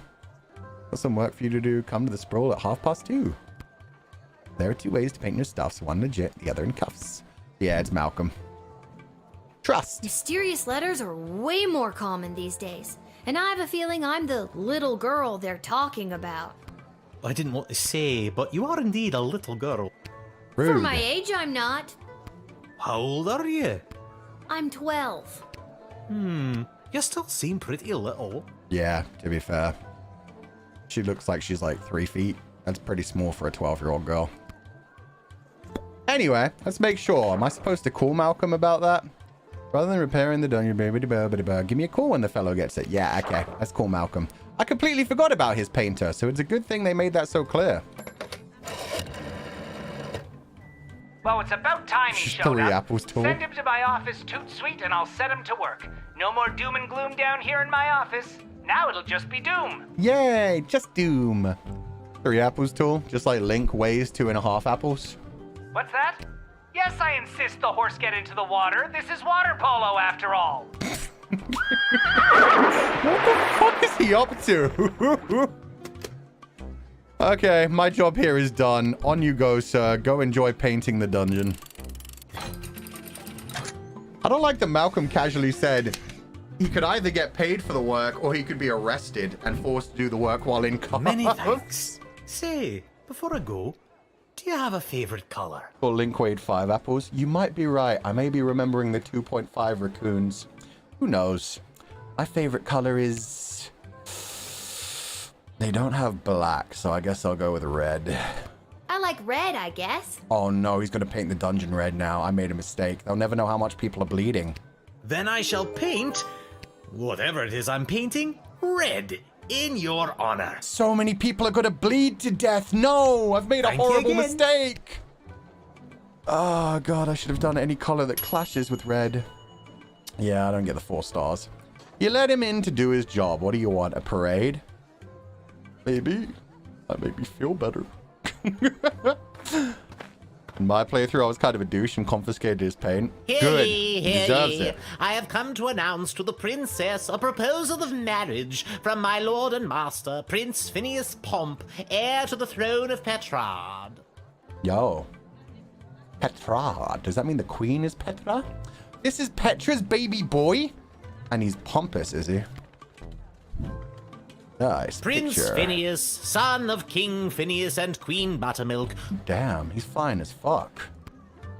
Got some work for you to do. Come to the sprawl at 2:30. There are 2 ways to paint your stuffs. One legit, the other in cuffs. Yeah, it's Malcolm. Trust. Mysterious letters are way more common these days. And I have a feeling I'm the little girl they're talking about. I didn't want to say, but you are indeed a little girl. Rude. For my age, I'm not. How old are you? I'm 12. You still seem pretty little. Yeah, to be fair. She looks like she's like 3 feet. That's pretty small for a 12-year-old girl. Anyway, let's make sure. Am I supposed to call Malcolm about that? Rather than repairing the dungeon, give me a call when the fellow gets it. Yeah, okay. Let's call Malcolm. I completely forgot about his painter, so it's a good thing they made that so clear. Well, it's about time he showed 3 up. apples tall. Send him to my office toot sweet and I'll set him to work. No more doom and gloom down here in my office. Now it'll just be doom. Yay, just doom. 3 apples tall, just like Link weighs 2.5 apples. What's that? Yes, I insist the horse get into the water. This is water polo after all. What the fuck is he up to? Okay, my job here is done. On you go, sir. Go enjoy painting the dungeon. I don't like that Malcolm casually said he could either get paid for the work or he could be arrested and forced to do the work while in cuffs. Many thanks. Say, before I go, do you have a favorite color? Or Link weighed 5 apples. You might be right. I may be remembering the 2.5 raccoons. Who knows? My favorite color is... They don't have black, so I guess I'll go with red. I like red, I guess. Oh no, he's gonna paint the dungeon red now. I made a mistake. They'll never know how much people are bleeding. Then I shall paint, whatever it is I'm painting, red in your honor. So many people are gonna bleed to death. No, I've made a horrible mistake. Oh god, I should have done any color that clashes with red. Yeah, I don't get the 4 stars. You let him in to do his job. What do you want, a parade? Maybe. That made me feel better. In my playthrough, I was kind of a douche and confiscated his paint. Good. He deserves it. I have come to announce to the princess a proposal of marriage from my lord and master, Prince Phineas Pomp, heir to the throne of Petrard. Yo. Petrard. Does that mean the queen is Petra? This is Petra's baby boy? And he's pompous, is he? Nice Prince picture. Phineas, son of King Phineas and Queen Buttermilk. Damn, he's fine as fuck.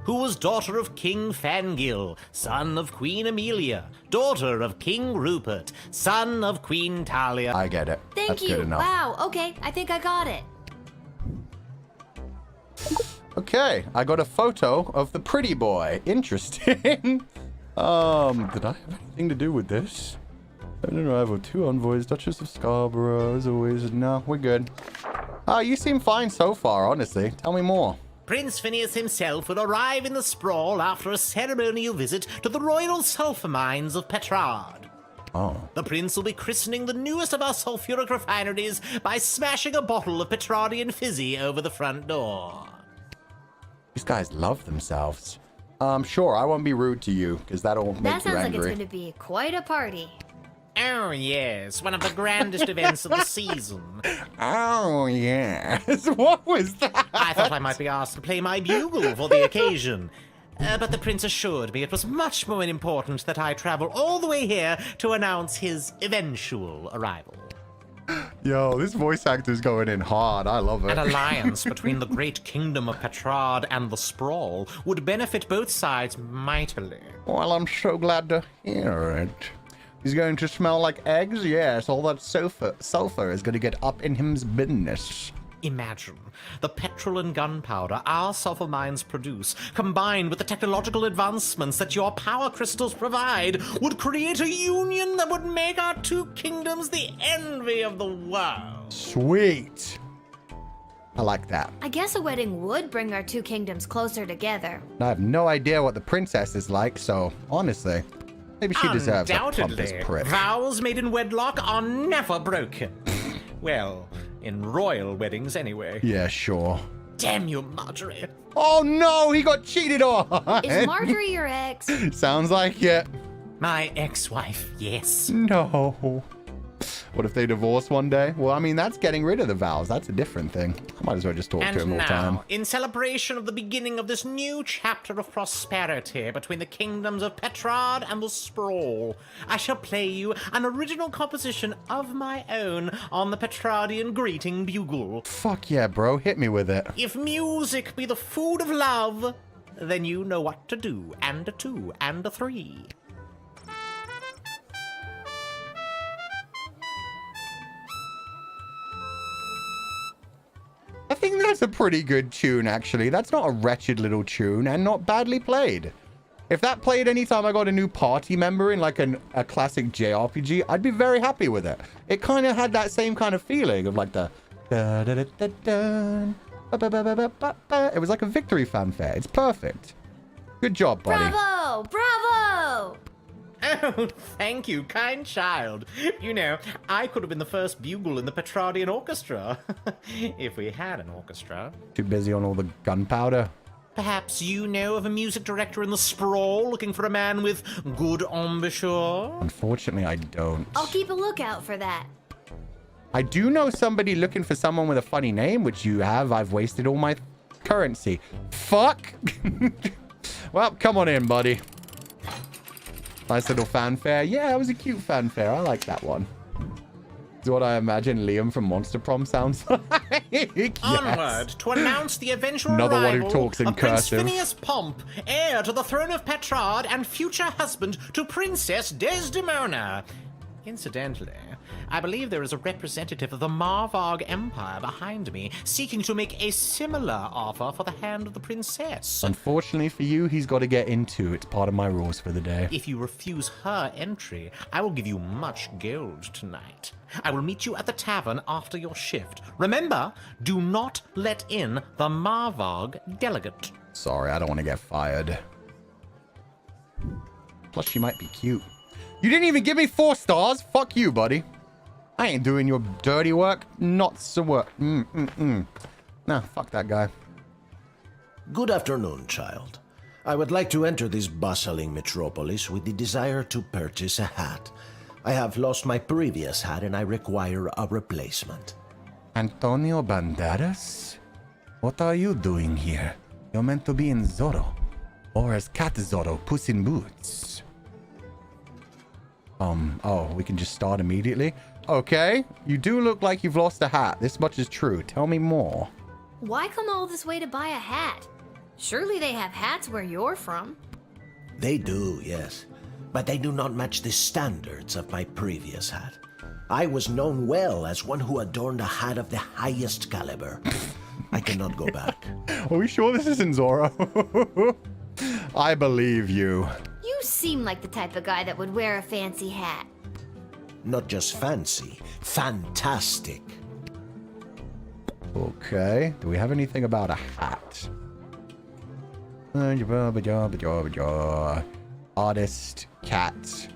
Who was daughter of King Fangil, son of Queen Amelia, daughter of King Rupert, son of Queen Talia. I get it. Thank That's you. Good enough. Wow, okay, I think I got it. Okay, I got a photo of the pretty boy. Interesting. Did I have anything to do with this? An arrival, 2 envoys, Duchess of Scarborough, as always. No, we're good. You seem fine so far, honestly. Tell me more. Prince Phineas himself will arrive in the sprawl after a ceremonial visit to the royal sulphur mines of Petrard. Oh. The prince will be christening the newest of our sulphuric refineries by smashing a bottle of Petrardian fizzy over the front door. These guys love themselves. Sure, I won't be rude to you, because that'll make you angry. That sounds like it's going to be quite a party. Oh, yes, one of the grandest events of the season. Oh, yes. What was that? I thought I might be asked to play my bugle for the occasion. But the prince assured me it was much more important that I travel all the way here to announce his eventual arrival. Yo, this voice actor's going in hard. I love it. An alliance between the great kingdom of Petrard and the Sprawl would benefit both sides mightily. Well, I'm so glad to hear it. He's going to smell like eggs? Yes, all that sulfur is going to get up in him's business. Imagine the petrol and gunpowder our sulfur mines produce, combined with the technological advancements that your power crystals provide, would create a union that would make our two kingdoms the envy of the world. Sweet. I like that. I guess a wedding would bring our two kingdoms closer together. I have no idea what the princess is like, so honestly, maybe she deserves a pompous prick. Vows made in wedlock are never broken. Well, in royal weddings anyway. Yeah, sure. Damn you, Marjorie. Oh no, he got cheated on! Is Marjorie your ex? Sounds like it. My ex-wife, yes. No. What if they divorce one day? Well, I mean, that's getting rid of the vows. That's a different thing. I might as well just talk to him all the time. In celebration of the beginning of this new chapter of prosperity between the kingdoms of Petrard and the Sprawl, I shall play you an original composition of my own on the Petrardian greeting bugle. Fuck yeah, bro. Hit me with it. If music be the food of love, then you know what to do. And a 2, and a 3. I think that's a pretty good tune, actually. That's not a wretched little tune and not badly played. If that played anytime I got a new party member in like a classic JRPG, I'd be very happy with it. It kind of had that same kind of feeling of like the... It was like a victory fanfare. It's perfect. Good job, buddy. Bravo! Bravo! Oh, thank you, kind child. You know, I could have been the first bugle in the Petrardian orchestra. If we had an orchestra. Too busy on all the gunpowder. Perhaps you know of a music director in the Sprawl looking for a man with good embouchure? Unfortunately, I don't. I'll keep a lookout for that. I do know somebody looking for someone with a funny name, which you have. I've wasted all my currency. Fuck! Well, come on in, buddy. Nice little fanfare. Yeah, it was a cute fanfare. I like that one. It's what I imagine Liam from Monster Prom sounds like. Yes. Onward to announce the eventual Another arrival one who talks in of Prince cursive. Phineas Pomp, heir to the throne of Petrard and future husband to Princess Desdemona. Incidentally, I believe there is a representative of the Marvarg Empire behind me, seeking to make a similar offer for the hand of the princess. Unfortunately for you, he's got to get into. It's part of my rules for the day. If you refuse her entry, I will give you much gold tonight. I will meet you at the tavern after your shift. Remember, do not let in the Marvarg delegate. Sorry, I don't want to get fired. Plus, she might be cute. You didn't even give me 4 stars. Fuck you, buddy. I ain't doing your dirty work. Not so work. Nah, fuck that guy. Good afternoon, child. I would like to enter this bustling metropolis with the desire to purchase a hat. I have lost my previous hat and I require a replacement. Antonio Banderas? What are you doing here? You're meant to be in Zorro. Or as Cat Zorro, Puss in Boots. Oh, we can just start immediately? Okay, you do look like you've lost a hat. This much is true. Tell me more. Why come all this way to buy a hat? Surely they have hats where you're from. They do, yes. But they do not match the standards of my previous hat. I was known well as one who adorned a hat of the highest caliber. I cannot go back. Are we sure this isn't Zorro? I believe you. You seem like the type of guy that would wear a fancy hat. Not just fancy, fantastic. Okay, do we have anything about a hat? Artist, cat,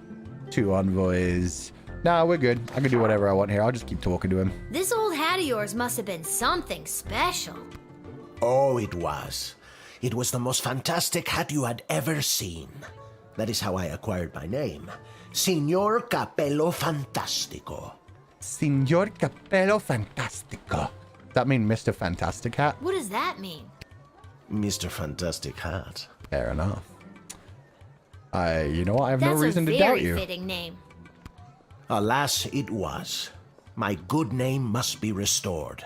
2 envoys. Nah, we're good. I can do whatever I want here. I'll just keep talking to him. This old hat of yours must have been something special. Oh, it was. It was the most fantastic hat you had ever seen. That is how I acquired my name. Signor Capello Fantastico. Signor Capello Fantastico. Does that mean Mr. Fantastic Hat? What does that mean? Mr. Fantastic Hat. Fair enough. You know what? I have no reason to doubt you. That's a very fitting name. Alas, it was. My good name must be restored.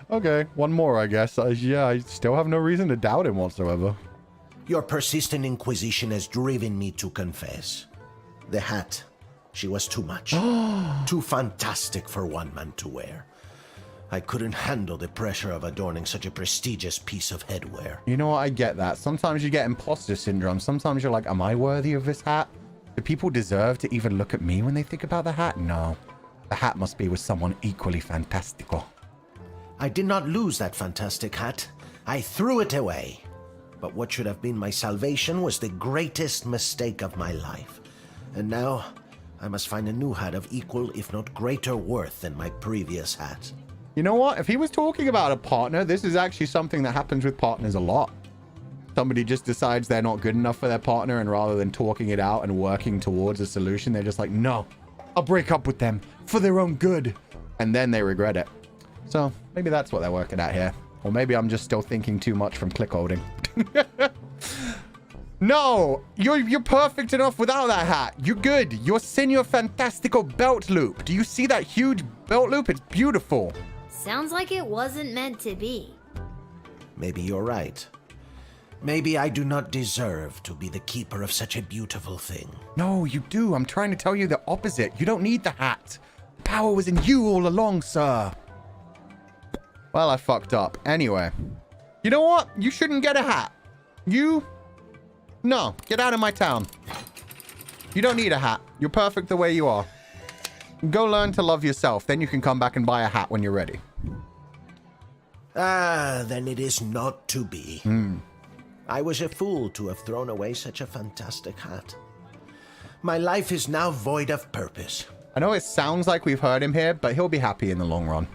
Okay, one more, I guess. Yeah, I still have no reason to doubt him whatsoever. Your persistent inquisition has driven me to confess. The hat, she was too much. Too fantastic for one man to wear. I couldn't handle the pressure of adorning such a prestigious piece of headwear. You know what? I get that. Sometimes you get imposter syndrome. Sometimes you're like, am I worthy of this hat? Do people deserve to even look at me when they think about the hat? No. The hat must be with someone equally fantastical. I did not lose that fantastic hat. I threw it away. But what should have been my salvation was the greatest mistake of my life. And now, I must find a new hat of equal, if not greater worth than my previous hat. You know what? If he was talking about a partner, this is actually something that happens with partners a lot. Somebody just decides they're not good enough for their partner, and rather than talking it out and working towards a solution, they're just like, no, I'll break up with them for their own good. And then they regret it. So maybe that's what they're working at here. Or maybe I'm just still thinking too much from click holding. No, you're perfect enough without that hat. You're good. Your Senor Fantastico belt loop. Do you see that huge belt loop? It's beautiful. Sounds like it wasn't meant to be. Maybe you're right. Maybe I do not deserve to be the keeper of such a beautiful thing. No, you do. I'm trying to tell you the opposite. You don't need the hat. The power was in you all along, sir. Well, I fucked up. Anyway. You know what? You shouldn't get a hat. No. Get out of my town. You don't need a hat. You're perfect the way you are. Go learn to love yourself. Then you can come back and buy a hat when you're ready. Ah, then it is not to be. I was a fool to have thrown away such a fantastic hat. My life is now void of purpose. I know it sounds like we've heard him here, but he'll be happy in the long run.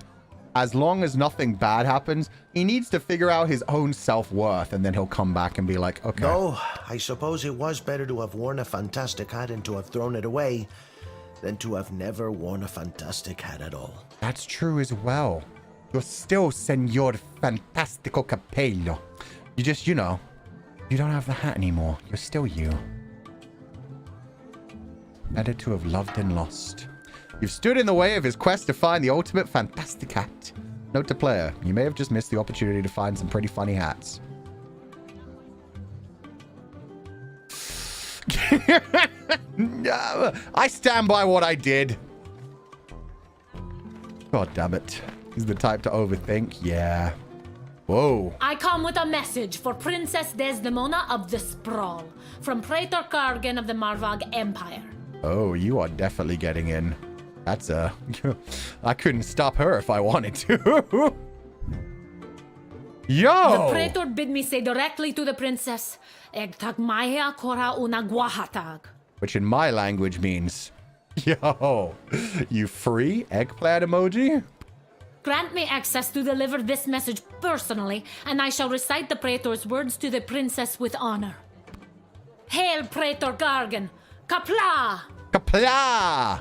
As long as nothing bad happens, he needs to figure out his own self-worth, and then he'll come back and be like, okay. No, I suppose it was better to have worn a fantastic hat and to have thrown it away than to have never worn a fantastic hat at all. That's true as well. You're still Senor Fantastico Capello. You just, you know, you don't have the hat anymore. You're still you. Better to have loved and lost. You've stood in the way of his quest to find the ultimate fantastic hat. Note to player, you may have just missed the opportunity to find some pretty funny hats. I stand by what I did. God damn it. He's the type to overthink. Yeah. Whoa. I come with a message for Princess Desdemona of the Sprawl from Praetor Kargan of the Marvog Empire. Oh, you are definitely getting in. That's I couldn't stop her if I wanted to. Yo! The Praetor bid me say directly to the princess, Egtag Maya Kora una Guahatag. Which in my language means, yo, you free eggplant emoji? Grant me access to deliver this message personally, and I shall recite the Praetor's words to the princess with honor. Hail, Praetor Gargan! Kapla! Kapla!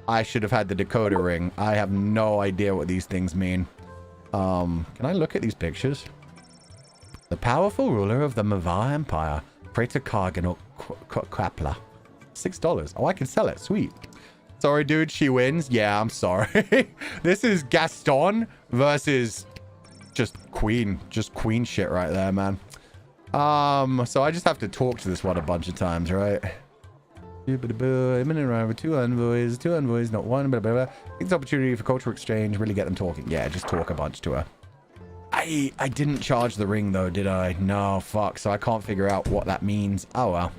I should have had the decoder ring. I have no idea what these things mean. Can I look at these pictures? The powerful ruler of the Mavar Empire, Praetor Kargan Kapla. $6. Oh, I can sell it. Sweet. Sorry, dude. She wins. Yeah, I'm sorry. This is Gaston versus just queen shit right there, man. So I just have to talk to this one a bunch of times, right? Imminent arrival, two envoys, not one, blah, blah, blah. It's opportunity for cultural exchange, really get them talking. Yeah, just talk a bunch to her. I didn't charge the ring, though, did I? No, fuck, so I can't figure out what that means. Oh, well.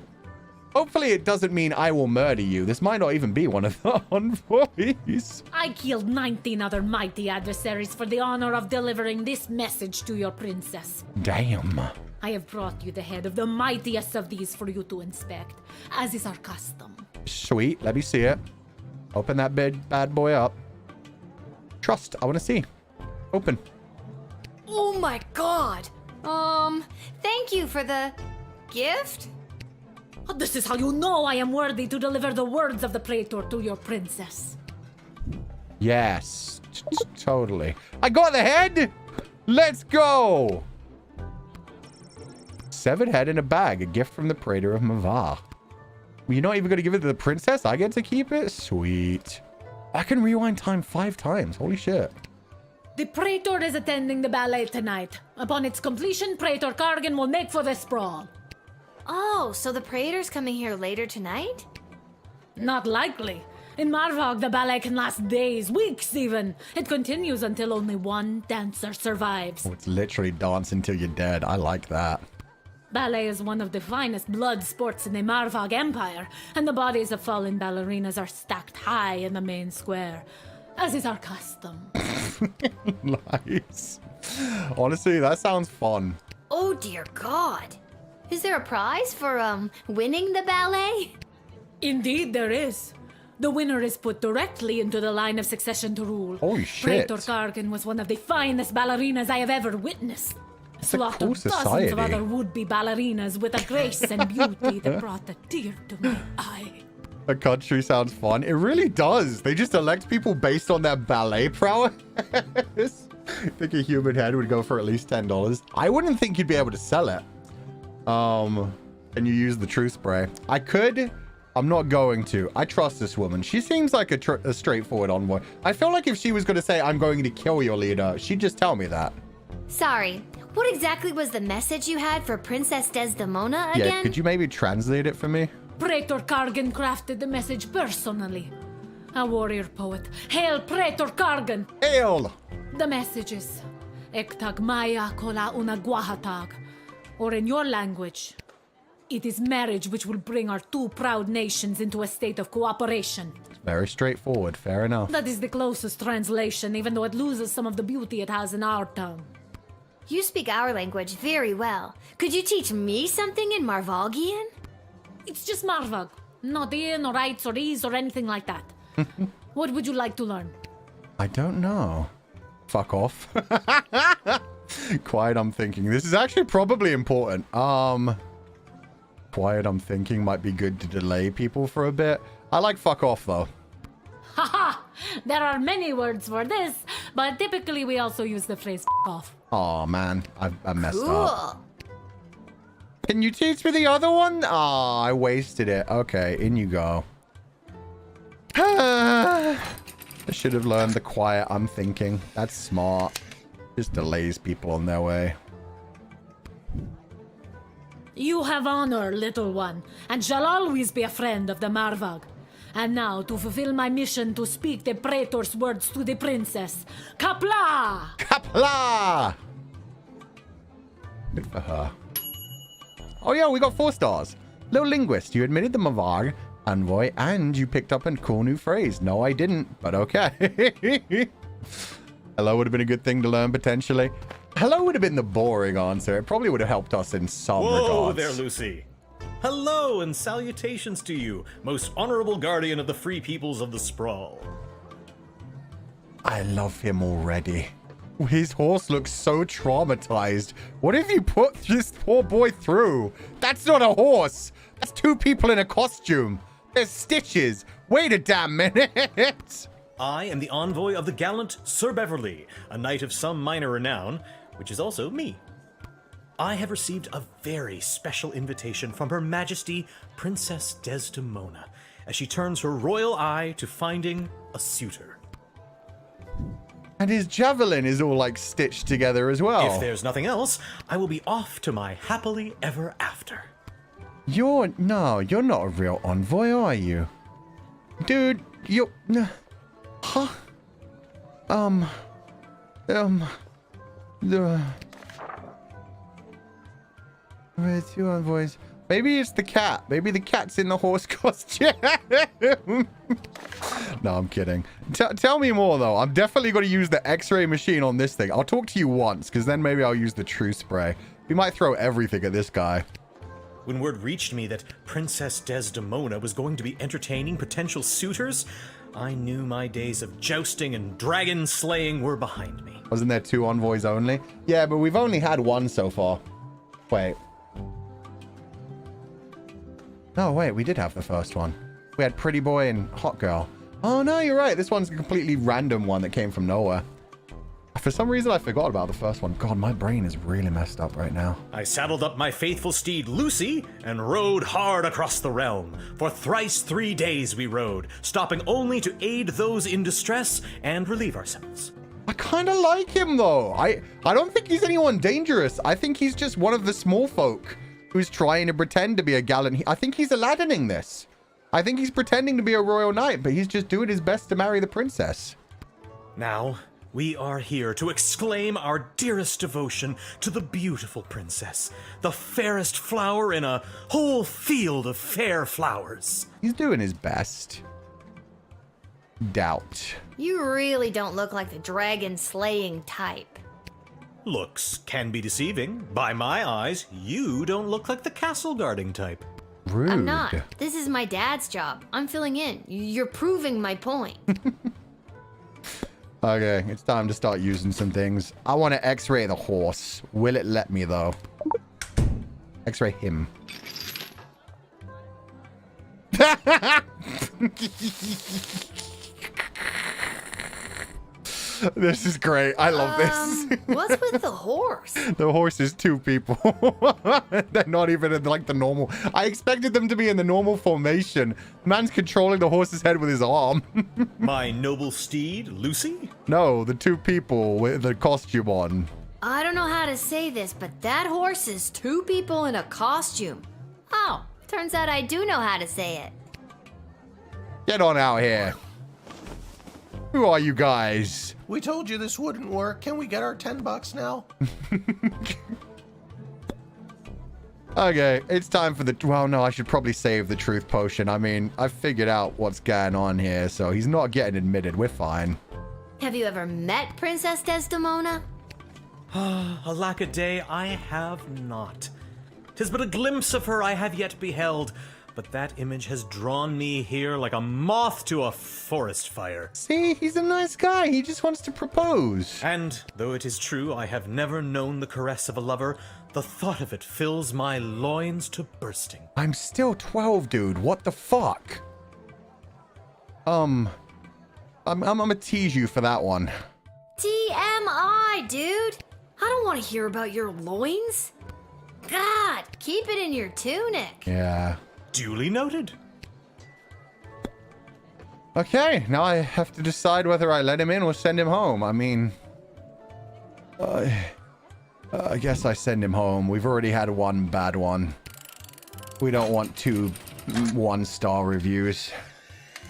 Hopefully it doesn't mean I will murder you. This might not even be one of the envoys. I killed 19 other mighty adversaries for the honor of delivering this message to your princess. Damn. I have brought you the head of the mightiest of these for you to inspect, as is our custom. Sweet. Let me see it. Open that bad boy up. Trust. I want to see. Open. Oh my god. Thank you for the gift? This is how you know I am worthy to deliver the words of the praetor to your princess. Yes, totally. I got the head. Let's go. Severed head in a bag, a gift from the praetor of Mavar. You're not even going to give it to the princess? I get to keep it? Sweet. I can rewind time 5 times. Holy shit. The praetor is attending the ballet tonight. Upon its completion, Praetor Kargan will make for the sprawl. Oh, so the praetor's coming here later tonight? Not likely. In Marvog, the ballet can last days, weeks even. It continues until only one dancer survives. Oh, it's literally dance until you're dead. I like that. Ballet is one of the finest blood sports in the Marvog Empire, and the bodies of fallen ballerinas are stacked high in the main square, as is our custom. Nice. Honestly, that sounds fun. Oh dear God. Is there a prize for, winning the ballet? Indeed there is. The winner is put directly into the line of succession to rule. Holy shit. Praetor Kargan was one of the finest ballerinas I have ever witnessed. Slaughtered cool dozens society. of other would-be ballerinas with a grace and beauty that brought a tear to my eye. The country sounds fun. It really does. They just elect people based on their ballet prowess. I think a human head would go for at least $10. I wouldn't think you'd be able to sell it. And you use the true spray. I could. I'm not going to. I trust this woman. She seems like a straightforward envoy. I feel like if she was going to say, I'm going to kill your leader, she'd just tell me that. Sorry, what exactly was the message you had for Princess Desdemona again? Yeah, could you maybe translate it for me? Praetor Kargan crafted the message personally. A warrior poet. Hail Praetor Kargan! Hail! The message is Ektag Maya Kola Una Guahatag. Or in your language, it is marriage which will bring our 2 proud nations into a state of cooperation. Very straightforward. Fair enough. That is the closest translation, even though it loses some of the beauty it has in our tongue. You speak our language very well. Could you teach me something in Marvogian? It's just Marvog. Not in or rights or ease or anything like that. What would you like to learn? I don't know. Fuck off. Quiet, I'm thinking. This is actually probably important. Quiet, I'm thinking might be good to delay people for a bit. I like fuck off, though. Haha! There are many words for this, but typically we also use the phrase f off. Oh man, I messed up. Can you teach me the other one? Ah, I wasted it. Okay, in you go. I should have learned the quiet, I'm thinking. That's smart. Just delays people on their way. You have honor, little one, and shall always be a friend of the Marvog. And now, to fulfill my mission to speak the Praetor's words to the princess. Kapla! Kapla! Good for her. Oh yeah, we got 4 stars. Little linguist, you admitted the Mavar envoy, and you picked up a cool new phrase. No, I didn't, but okay. Hello would have been a good thing to learn, potentially. Hello would have been the boring answer. It probably would have helped us in some regards. Whoa there, Lucy. Hello and salutations to you, most honorable guardian of the free peoples of the Sprawl. I love him already. His horse looks so traumatized. What have you put this poor boy through? That's not a horse. That's 2 people in a costume. There's stitches. Wait a damn minute. I am the envoy of the gallant Sir Beverly, a knight of some minor renown, which is also me. I have received a very special invitation from Her Majesty Princess Desdemona as she turns her royal eye to finding a suitor. And his javelin is all like stitched together as well. If there's nothing else, I will be off to my happily ever after. You're not a real envoy, are you? Dude, you're... Huh? Where's 2 envoys? Maybe it's the cat. Maybe the cat's in the horse costume. No, I'm kidding. Tell me more, though. I'm definitely going to use the X-ray machine on this thing. I'll talk to you once, because then maybe I'll use the true spray. We might throw everything at this guy. When word reached me that Princess Desdemona was going to be entertaining potential suitors, I knew my days of jousting and dragon slaying were behind me. Wasn't there 2 envoys only? Yeah, but we've only had 1 so far. Wait. No, wait, we did have the first one. We had Pretty Boy and Hot Girl. Oh, no, you're right. This one's a completely random one that came from nowhere. For some reason, I forgot about the first one. God, my brain is really messed up right now. I saddled up my faithful steed, Lucy, and rode hard across the realm. For thrice 3 days we rode, stopping only to aid those in distress and relieve ourselves. I kind of like him, though. I don't think he's anyone dangerous. I think he's just one of the small folk who's trying to pretend to be a gallant. I think he's Aladining this. I think he's pretending to be a royal knight, but he's just doing his best to marry the princess. Now, we are here to exclaim our dearest devotion to the beautiful princess, the fairest flower in a whole field of fair flowers. He's doing his best. Doubt. You really don't look like the dragon slaying type. Looks can be deceiving. By my eyes, you don't look like the castle guarding type. Rude. I'm not. This is my dad's job. I'm filling in. You're proving my point. Okay, it's time to start using some things. I want to x-ray the horse. Will it let me, though? X-ray him. This is great. I love this. What's with the horse? The horse is 2 people. They're not even in like the normal. I expected them to be in the normal formation. Man's controlling the horse's head with his arm. My noble steed, Lucy? No, the 2 people with the costume on. I don't know how to say this, but that horse is 2 people in a costume. Oh, turns out I do know how to say it. Get on out here. Who are you guys? We told you this wouldn't work. Can we get our $10 now? Okay, it's time for the... Well, no, I should probably save the truth potion. I mean, I've figured out what's going on here, so he's not getting admitted. We're fine. Have you ever met Princess Desdemona? Alack a day, I have not. 'Tis but a glimpse of her I have yet beheld, but that image has drawn me here like a moth to a forest fire. See, he's a nice guy. He just wants to propose. And though it is true I have never known the caress of a lover, the thought of it fills my loins to bursting. I'm still 12, dude. What the fuck? I'm gonna tease you for that one. TMI, dude. I don't want to hear about your loins. God, keep it in your tunic. Yeah. Duly noted. Okay, now I have to decide whether I let him in or send him home. I mean, I guess I send him home. We've already had 1 bad one. We don't want 2 1-star reviews.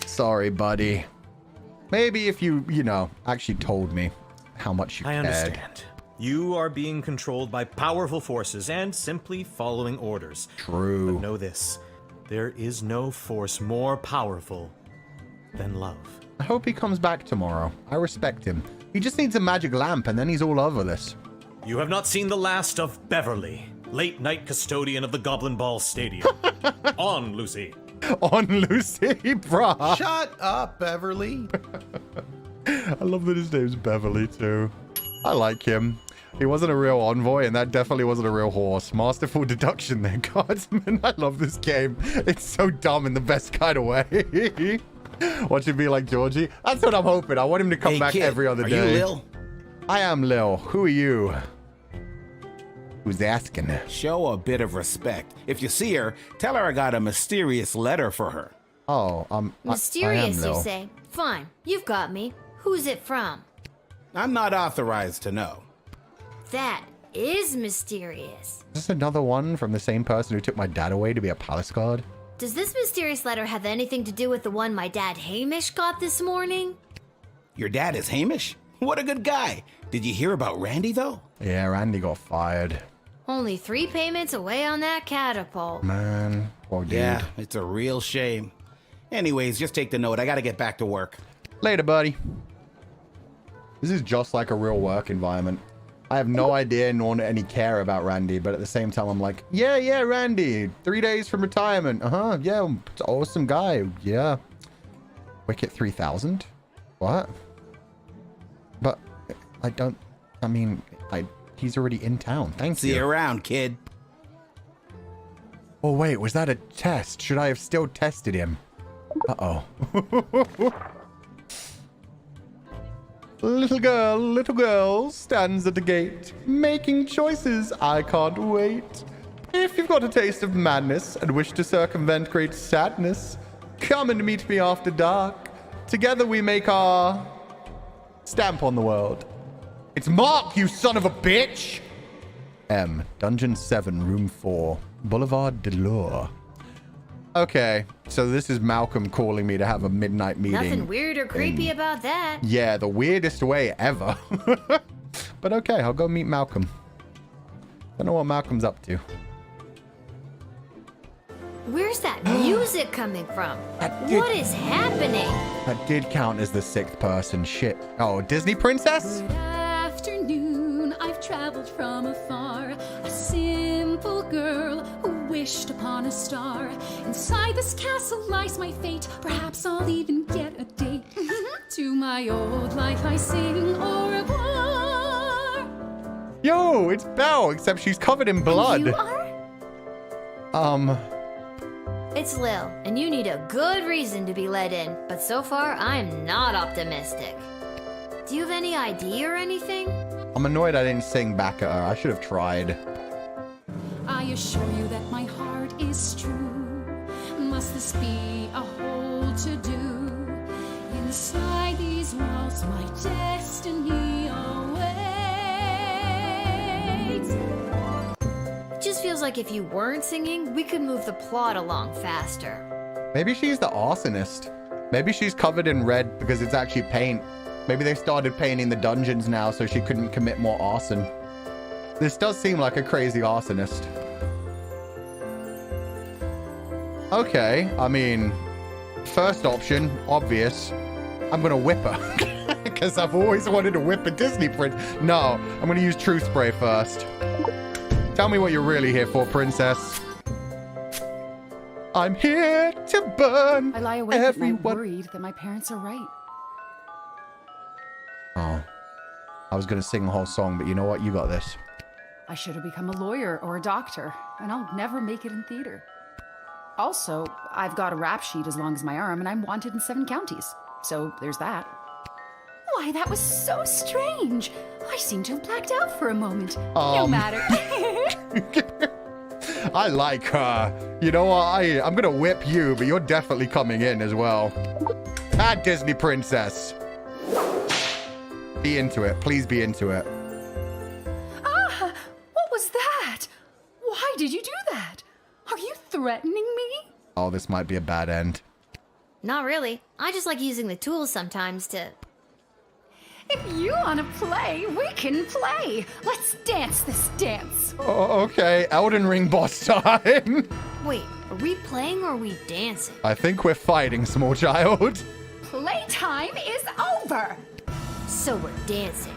Sorry, buddy. Maybe if you know, actually told me how much you cared. I understand. You are being controlled by powerful forces and simply following orders. True. But know this. There is no force more powerful than love. I hope he comes back tomorrow. I respect him. He just needs a magic lamp and then he's all over this. You have not seen the last of Beverly, late night custodian of the Goblin Ball Stadium. On, Lucy. On, Lucy, bruh. Shut up, Beverly. I love that his name's Beverly, too. I like him. He wasn't a real envoy, and that definitely wasn't a real horse. Masterful deduction there, Guardsman. I love this game. It's so dumb in the best kind of way. Watch him be like Georgie. That's what I'm hoping. I want him to come back kid, every other are day. you Lil? I am Lil. Who are you? Who's asking? Show a bit of respect. If you see her, tell her I got a mysterious letter for her. Oh, Mysterious, I am you Lil. say? Fine, you've got me. Who's it from? I'm not authorized to know. That is mysterious. Is this another one from the same person who took my dad away to be a palace guard? Does this mysterious letter have anything to do with the one my dad Hamish got this morning? Your dad is Hamish? What a good guy. Did you hear about Randy, though? Yeah, Randy got fired. Only 3 payments away on that catapult. Man, poor dude. Yeah, it's a real shame. Anyways, just take the note. I gotta get back to work. Later, buddy. This is just like a real work environment. I have no idea nor any care about Randy, but at the same time, I'm like, yeah, Randy. 3 days from retirement. Yeah, awesome guy. Yeah. Wicket 3000? What? But he's already in town. Thank you. See you around, kid. Oh, wait, was that a test? Should I have still tested him? Uh-oh. Little girl stands at the gate, making choices. I can't wait. If you've got a taste of madness and wish to circumvent great sadness, come and meet me after dark. Together we make our stamp on the world. It's Mark, you son of a bitch! M. Dungeon 7, Room 4. Boulevard de Lure. Okay, so this is Malcolm calling me to have a midnight meeting. Nothing weird or creepy about that. Yeah, the weirdest way ever. But okay, I'll go meet Malcolm. Don't know what Malcolm's up to. Where's that music coming from? What is happening? That did count as the 6th person. Shit. Oh, Disney princess? Good afternoon, I've traveled from afar. A simple girl who wished upon a star. Inside this castle lies my fate. Perhaps I'll even get a date. To my old life I sing au revoir. Yo, it's Belle, except she's covered in blood. And you are? It's Lil, and you need a good reason to be let in, but so far, I'm not optimistic. Do you have any ID or anything? I'm annoyed I didn't sing back at her. I should have tried. I assure you that my heart is true. Must this be a whole to-do? Inside these walls, my destiny awaits. Just feels like if you weren't singing, we could move the plot along faster. Maybe she's the arsonist. Maybe she's covered in red because it's actually paint. Maybe they started painting the dungeons now so she couldn't commit more arson. This does seem like a crazy arsonist. Okay, I mean, first option, obvious. I'm gonna whip her. Because I've always wanted to whip a Disney prince. No, I'm gonna use Truth Spray first. Tell me what you're really here for, princess. I'm here to burn. I lie awake at night worried that my parents are right. Oh. I was going to sing a whole song, but you know what? You got this. I should have become a lawyer or a doctor, and I'll never make it in theater. Also, I've got a rap sheet as long as my arm, and I'm wanted in 7 counties. So there's that. Why, that was so strange. I seem to have blacked out for a moment. No matter. I like her. You know what? I'm gonna whip you, but you're definitely coming in as well. Ah, Disney princess. Be into it. Please be into it. Ah, what was that? Why did you do that? Are you threatening me? Oh, this might be a bad end. Not really. I just like using the tools sometimes to... If you want to play, we can play. Let's dance this dance. Oh, okay. Elden Ring boss time. Wait, are we playing or are we dancing? I think we're fighting, small child. Playtime is over. So we're dancing.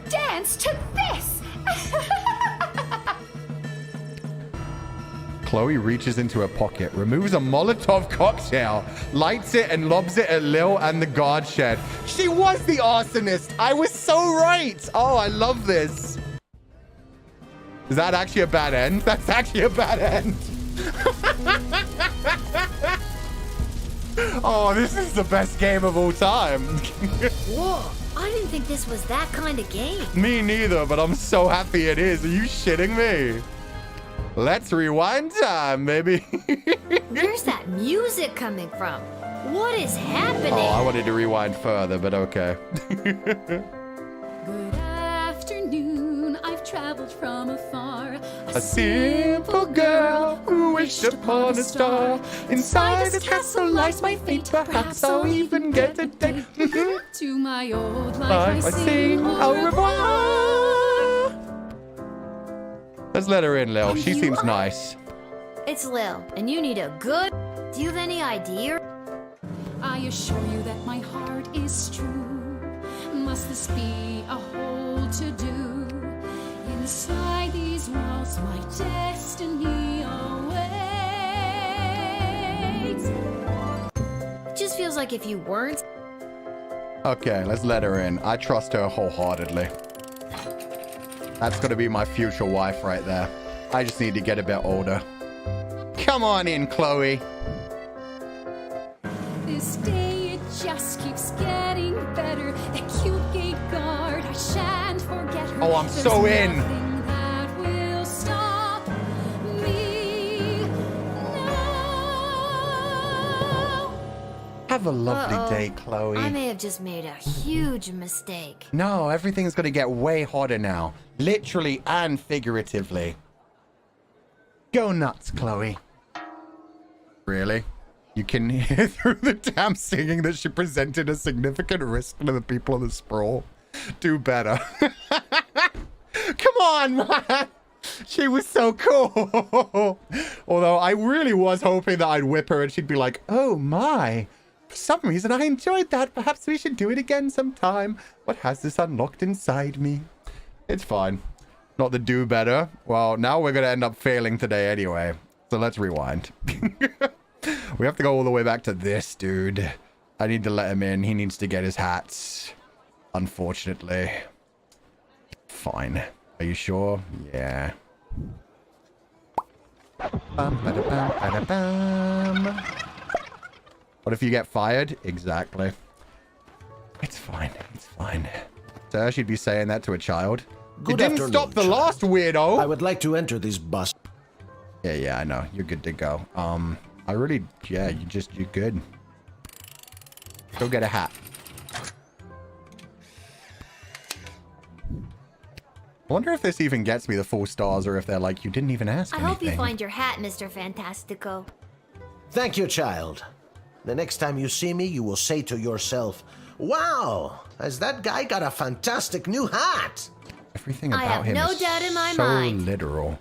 Dance to this. Chloe reaches into her pocket, removes a Molotov cocktail, lights it, and lobs it at Lil and the guard shed. She was the arsonist. I was so right. Oh, I love this. Is that actually a bad end? That's actually a bad end. Oh, this is the best game of all time. Whoa, I didn't think this was that kind of game. Me neither, but I'm so happy it is. Are you shitting me? Let's rewind time, baby. Where's that music coming from? What is happening? Oh, I wanted to rewind further, but okay. Good afternoon, I've traveled from afar. A simple girl who wished upon a star. Inside this castle lies my fate. Perhaps I'll even get a date. To my old life I sing au revoir. Let's let her in, Lil. And She you seems are- nice. It's Lil, and you need a good... Do you have any idea? I assure you that my heart is true. Must this be a whole to-do? Inside these walls, my destiny awaits. Just feels like if you weren't... Okay, let's let her in. I trust her wholeheartedly. That's gonna be my future wife right there. I just need to get a bit older. Come on in, Chloe. This day it just keeps getting better. That cute gate guard, I shan't forget her. Oh, I'm so in. Nothing that will stop me now. Have a lovely day, Chloe. I may have just made a huge mistake. No, everything's going to get way hotter now. Literally and figuratively. Go nuts, Chloe. Really? You can hear through the damn singing that she presented a significant risk to the people of the sprawl. Do better. Come on, man. She was so cool. Although I really was hoping that I'd whip her and she'd be like, oh my. For some reason, I enjoyed that. Perhaps we should do it again sometime. What has this unlocked inside me? It's fine. Not the do better. Well, now we're going to end up failing today anyway. So let's rewind. We have to go all the way back to this dude. I need to let him in. He needs to get his hats. Unfortunately. Fine. Are you sure? Yeah. What if you get fired? Exactly. It's fine. It's fine. So she'd be saying that to a child. Good It didn't afternoon, stop the child. last weirdo. I would like to enter this bus. Yeah, I know. You're good to go. I really, yeah, you're good. Go get a hat. I wonder if this even gets me the 4 stars or if they're like, you didn't even ask I anything. hope you find your hat, Mr. Fantastico. Thank you, child. The next time you see me, you will say to yourself, wow, has that guy got a fantastic new hat? Everything I about have him no is doubt in my so mind. literal.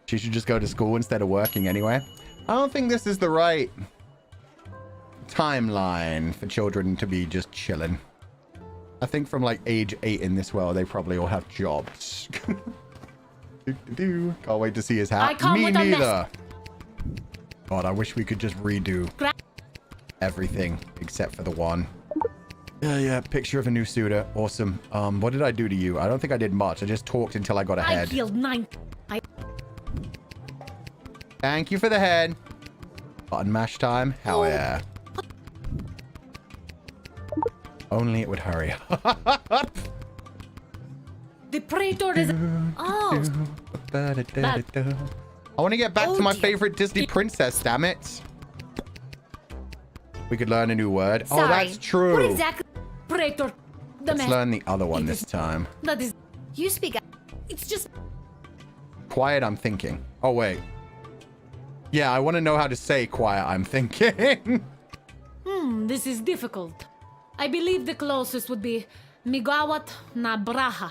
She should just go to school instead of working anyway. I don't think this is the right timeline for children to be just chilling. I think from like age 8 in this world, they probably all have jobs. Can't wait to see his hat. Me neither. God, I wish we could just redo everything except for the one. Yeah, picture of a new suitor. Awesome. What did I do to you? I don't think I did much. I just talked until I got a I head. killed 9. Thank you for the head. Button mash time. Hell yeah. Only it would hurry. The Praetor is... Oh. I want to get back to my favorite Disney princess, damn it. We could learn a new word. Sorry. Oh, that's true. What exactly? Praetor. The Let's man. learn the other one this time. That is... You speak... It's just... Quiet, I'm thinking. Oh, wait. Yeah, I want to know how to say quiet, I'm thinking. This is difficult. I believe the closest would be Migawat na Braha,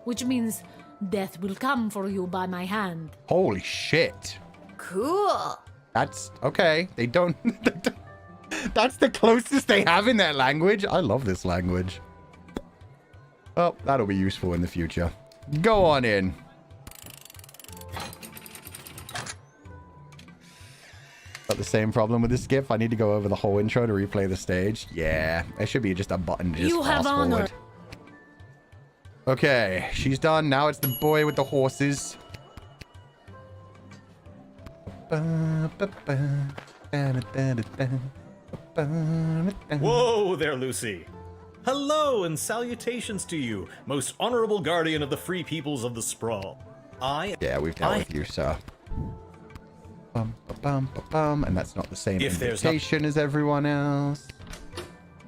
which means death will come for you by my hand. Holy shit. Cool. That's okay. They don't... That's the closest they have in their language. I love this language. Oh, that'll be useful in the future. Go on in. Got the same problem with the skip. I need to go over the whole intro to replay the stage. Yeah, there should be just a button to just You have fast honor. forward. Okay, she's done. Now it's the boy with the horses. Whoa there, Lucy. Hello and salutations to you, most honorable guardian of the free peoples of the sprawl. Yeah, we've dealt with you, sir. And that's not the same If there's invitation as everyone else.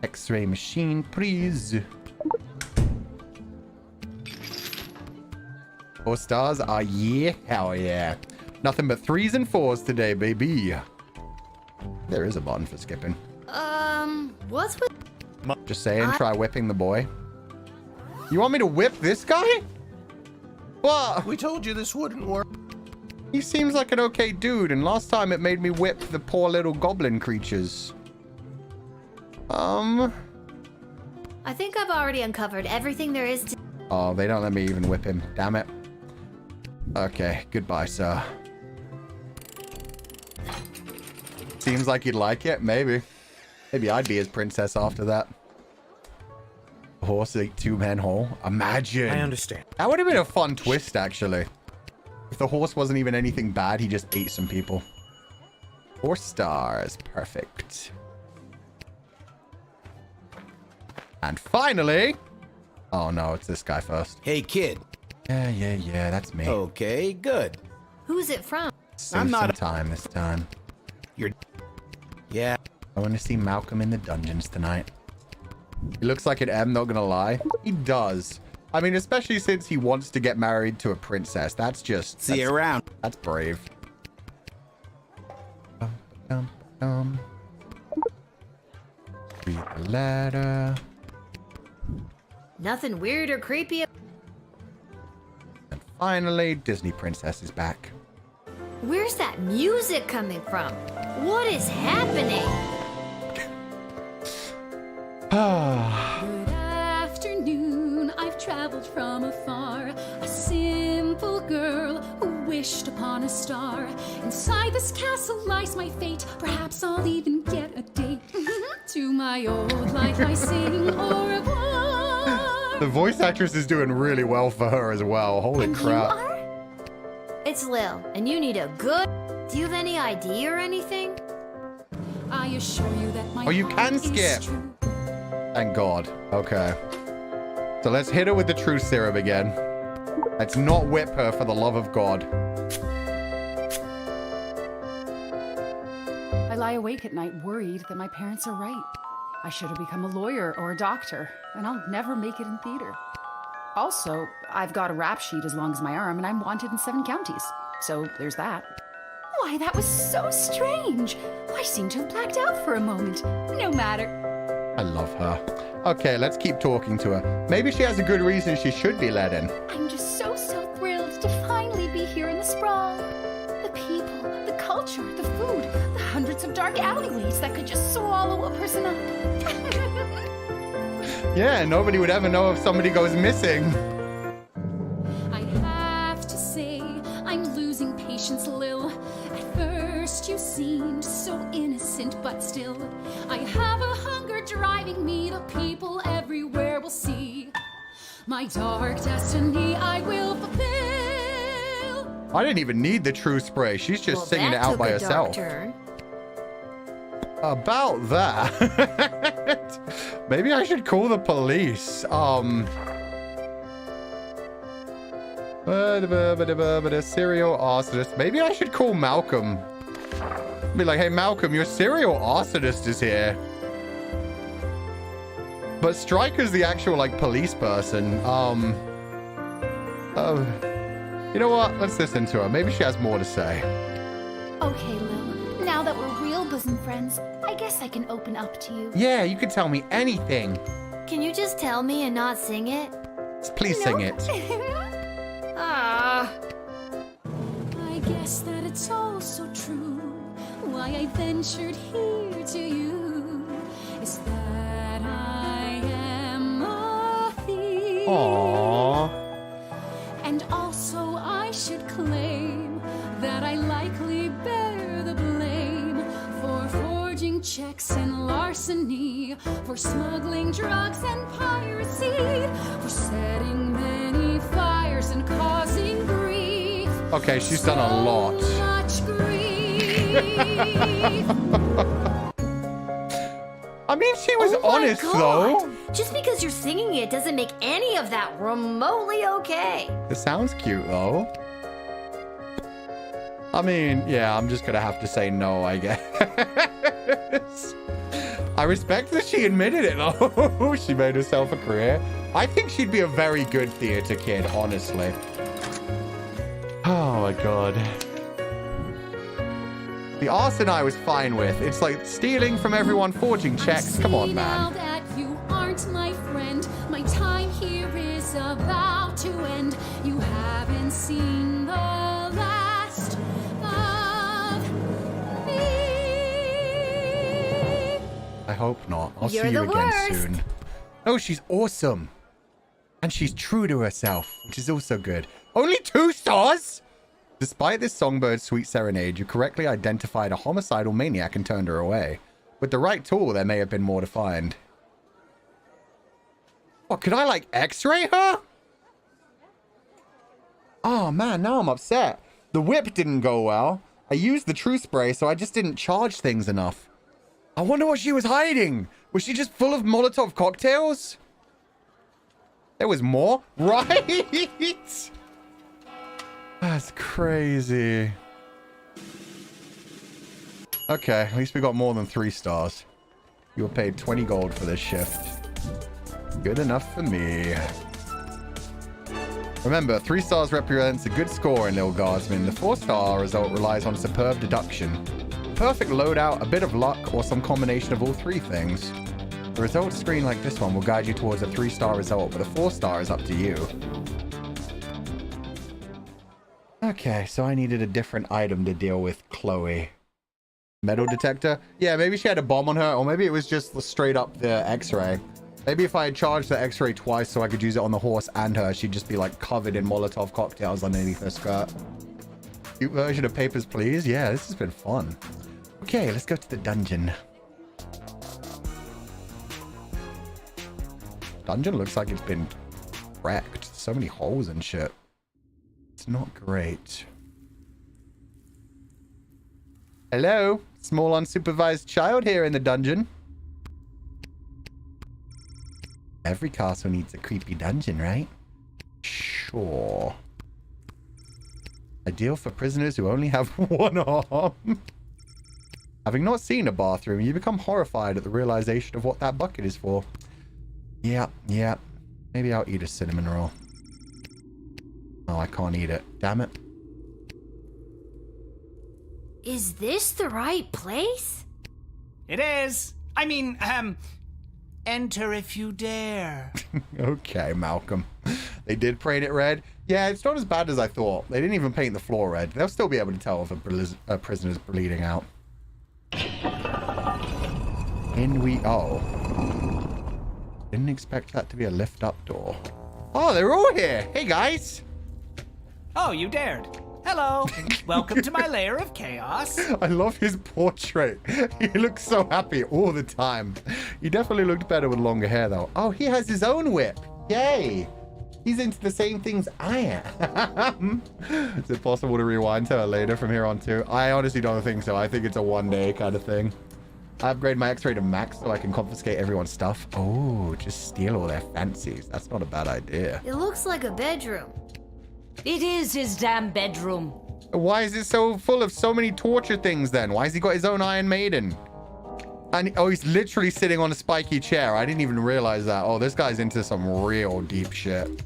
X-ray machine, please. 4 stars? Ah, yeah. Hell yeah. Nothing but 3s and 4s today, baby. There is a button for skipping. What's with... Just saying, try whipping the boy. You want me to whip this guy? What? We told you this wouldn't work. He seems like an okay dude, and last time it made me whip the poor little goblin creatures. I think I've already uncovered everything there is to... Oh, they don't let me even whip him. Damn it. Okay, goodbye, sir. Seems like you'd like it. Maybe. Maybe I'd be his princess after that. Horse ate 2 men whole. Imagine. I understand. That would have been a fun twist, actually. If the horse wasn't even anything bad, he just ate some people. 4 stars. Perfect. And finally... Oh, no, it's this guy first. Hey, kid. Yeah, that's me. Okay, good. Who's it from? Save some time this time. Yeah. I want to see Malcolm in the dungeons tonight. He looks like an M, not gonna lie. He does. I mean, especially since he wants to get married to a princess. That's just... See you around. That's brave. Read the letter. Nothing weird or creepy. And finally, Disney Princess is back. Where's that music coming from? What is happening? Good afternoon, I've traveled from afar. A simple girl who wished upon a star. Inside this castle lies my fate. Perhaps I'll even get a date. To my old life I sing au revoir. The voice actress is doing really well for her as well. Holy crap. It's Lil, and you need a good... Do you have any ID or anything? I assure you that my Oh, you can skip. Thank God. Okay. So let's hit her with the truth serum again. Let's not whip her for the love of God. I lie awake at night worried that my parents are right. I should have become a lawyer or a doctor, and I'll never make it in theater. Also, I've got a rap sheet as long as my arm, and I'm wanted in 7 counties. So there's that. Why, that was so strange. I seem to have blacked out for a moment. No matter. I love her. Okay, let's keep talking to her. Maybe she has a good reason she should be let in. I'm just so thrilled to finally be here in the sprawl. The people, the culture, the food, the hundreds of dark alleyways that could just swallow a person up. Yeah, nobody would ever know if somebody goes missing. I have to say, I'm losing patience, Lil. At first you seemed so innocent, but still, I have a hunger driving me. The people everywhere will see my dark destiny I will fulfill. I didn't even need the true spray. She's just singing it out by herself. About that, maybe I should call the police. Serial arsonist. Maybe I should call Malcolm. Be like, hey Malcolm, your serial arsonist is here. But Stryker's the actual like police person. You know what? Let's listen to her. Maybe she has more to say. Okay, Lil. Now that we're real bosom friends, I guess I can open up to you. Yeah, you can tell me anything. Can you just tell me and not sing it? Please sing it. I guess that it's all so true. Why I ventured here to you is that I am a thief. Aww. And also I should claim that I likely bear the blame for forging checks and larceny, for smuggling drugs and piracy, for setting many fires and causing grief. Okay, she's done a lot. Much grief. I mean, she was Oh my honest God. though. Just because you're singing it doesn't make any of that remotely okay. It sounds cute though. I mean, yeah, I'm just gonna have to say no, I guess. I respect that she admitted it though. She made herself a career. I think she'd be a very good theater kid, honestly. Oh my God. The arson I was fine with. It's like stealing from everyone, forging checks. Come on, Now man. that you aren't my friend, my time here is about to end. You haven't seen the last of me. I hope not. I'll You're see you the again worst. soon. Oh, she's awesome. And she's true to herself, which is also good. Only 2 stars? Despite this songbird's sweet serenade, you correctly identified a homicidal maniac and turned her away. With the right tool, there may have been more to find. What, could I, like, x-ray her? Oh, man, now I'm upset. The whip didn't go well. I used the true spray, so I just didn't charge things enough. I wonder what she was hiding. Was she just full of Molotov cocktails? There was more? Right? That's crazy. Okay, at least we got more than 3 stars. You were paid 20 gold for this shift. Good enough for me. Remember, 3 stars represents a good score in Lil Guardsman. The 4-star result relies on superb deduction. Perfect loadout, a bit of luck, or some combination of all 3 things. The results screen like this one will guide you towards a 3-star result, but a 4-star is up to you. Okay, so I needed a different item to deal with Chloe. Metal detector? Yeah, maybe she had a bomb on her, or maybe it was just straight up the x-ray. Maybe if I had charged the x-ray twice so I could use it on the horse and her, she'd just be like covered in Molotov cocktails underneath her skirt. Cute version of Papers, Please? Yeah, this has been fun. Okay, let's go to the dungeon. Dungeon looks like it's been wrecked. So many holes and shit. It's not great. Hello? Small unsupervised child here in the dungeon. Every castle needs a creepy dungeon, right? Sure. Ideal for prisoners who only have 1 arm. Having not seen a bathroom, you become horrified at the realization of what that bucket is for. Yeah. Maybe I'll eat a cinnamon roll. Oh, I can't eat it. Damn it. Is this the right place? It is. I mean, enter if you dare. Okay, Malcolm. They did paint it red. Yeah, it's not as bad as I thought. They didn't even paint the floor red. They'll still be able to tell if a prisoner's bleeding out. In we... Oh. Didn't expect that to be a lift-up door. Oh, they're all here. Hey, guys. Oh, you dared. Hello. Welcome to my lair of chaos. I love his portrait. He looks so happy all the time. He definitely looked better with longer hair, though. Oh, he has his own whip. Yay. He's into the same things I am. Is it possible to rewind to her later from here on too? I honestly don't think so. I think it's a one-day kind of thing. I upgrade my X-ray to max so I can confiscate everyone's stuff. Oh, just steal all their fancies. That's not a bad idea. It looks like a bedroom. It is his damn bedroom. Why is it so full of so many torture things then? Why has he got his own Iron Maiden? And oh, he's literally sitting on a spiky chair. I didn't even realize that. Oh, this guy's into some real deep shit.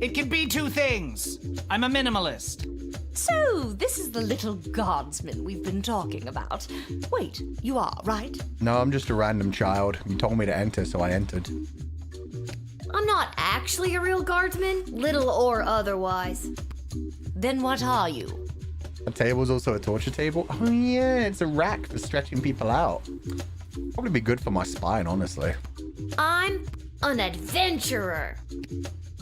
It can be 2 things. I'm a minimalist. So, this is the little guardsman we've been talking about. Wait, you are, right? No, I'm just a random child. You told me to enter, so I entered. I'm not actually a real guardsman, little or otherwise. Then what are you? A table's also a torture table? Oh yeah, it's a rack for stretching people out. Probably be good for my spine, honestly. I'm an adventurer.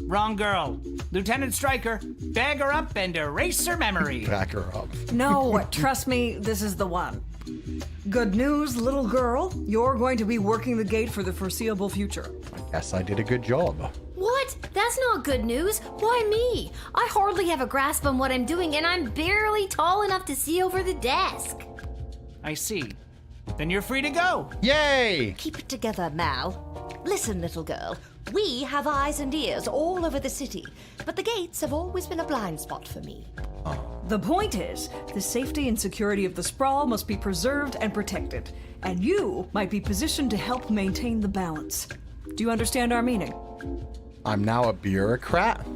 Wrong girl. Lieutenant Stryker, bag her up and erase her memory. Back her up. No, trust me, this is the one. Good news, little girl. You're going to be working the gate for the foreseeable future. I guess I did a good job. What? That's not good news. Why me? I hardly have a grasp on what I'm doing, and I'm barely tall enough to see over the desk. I see. Then you're free to go. Yay! Keep it together, Mal. Listen, little girl. We have eyes and ears all over the city, but the gates have always been a blind spot for me. The point is, the safety and security of the sprawl must be preserved and protected, and you might be positioned to help maintain the balance. Do you understand our meaning? I'm now a bureaucrat?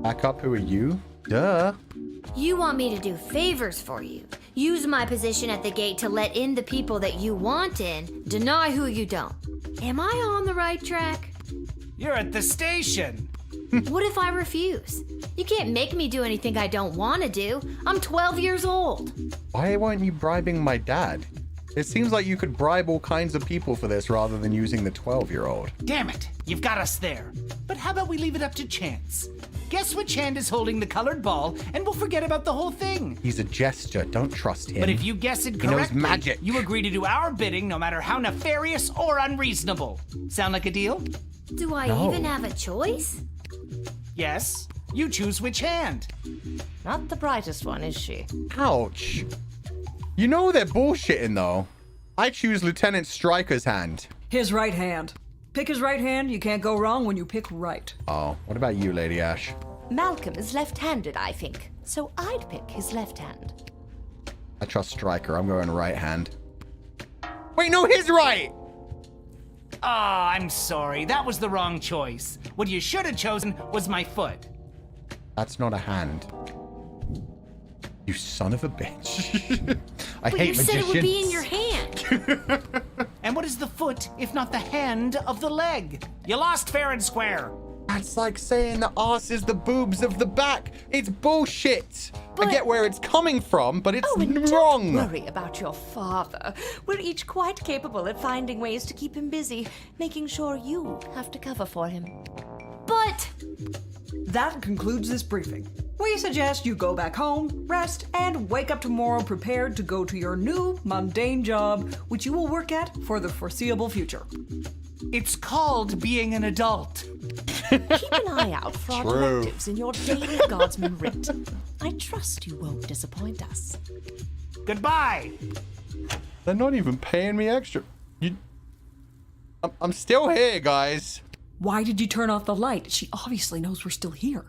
Back up, who are you? Duh. You want me to do favors for you. Use my position at the gate to let in the people that you want in, deny who you don't. Am I on the right track? You're at the station. What if I refuse? You can't make me do anything I don't want to do. I'm 12 years old. Why weren't you bribing my dad? It seems like you could bribe all kinds of people for this rather than using the 12-year-old. Damn it, you've got us there. But how about we leave it up to chance? Guess which hand is holding the colored ball, and we'll forget about the whole thing. He's a jester, don't trust him. But if you guess it correctly, he knows magic. You agree to do our bidding no matter how nefarious or unreasonable. Sound like a deal? Do I even have a choice? Yes. You choose which hand. Not the brightest one, is she? Ouch. You know they're bullshitting, though. I choose Lieutenant Stryker's hand. His right hand. Pick his right hand. You can't go wrong when you pick right. Oh, what about you, Lady Ash? Malcolm is left-handed, I think. So I'd pick his left hand. I trust Stryker. I'm going right hand. Wait, no, his right! Oh, I'm sorry. That was the wrong choice. What you should have chosen was my foot. That's not a hand. You son of a bitch. I But hate you magicians. said it would be in your hand. And what is the foot if not the hand of the leg? You lost fair and square. That's like saying the arse is the boobs of the back. It's bullshit. I get where it's coming from, but it's wrong. Don't worry about your father. We're each quite capable at finding ways to keep him busy, making sure you have to cover for him. But that concludes this briefing. We suggest you go back home, rest, and wake up tomorrow prepared to go to your new mundane job, which you will work at for the foreseeable future. It's called being an adult. Keep an eye out for our True. directives in your daily Guardsman writ. I trust you won't disappoint us. Goodbye. They're not even paying me extra. I'm still here, guys. Why did you turn off the light? She obviously knows we're still here.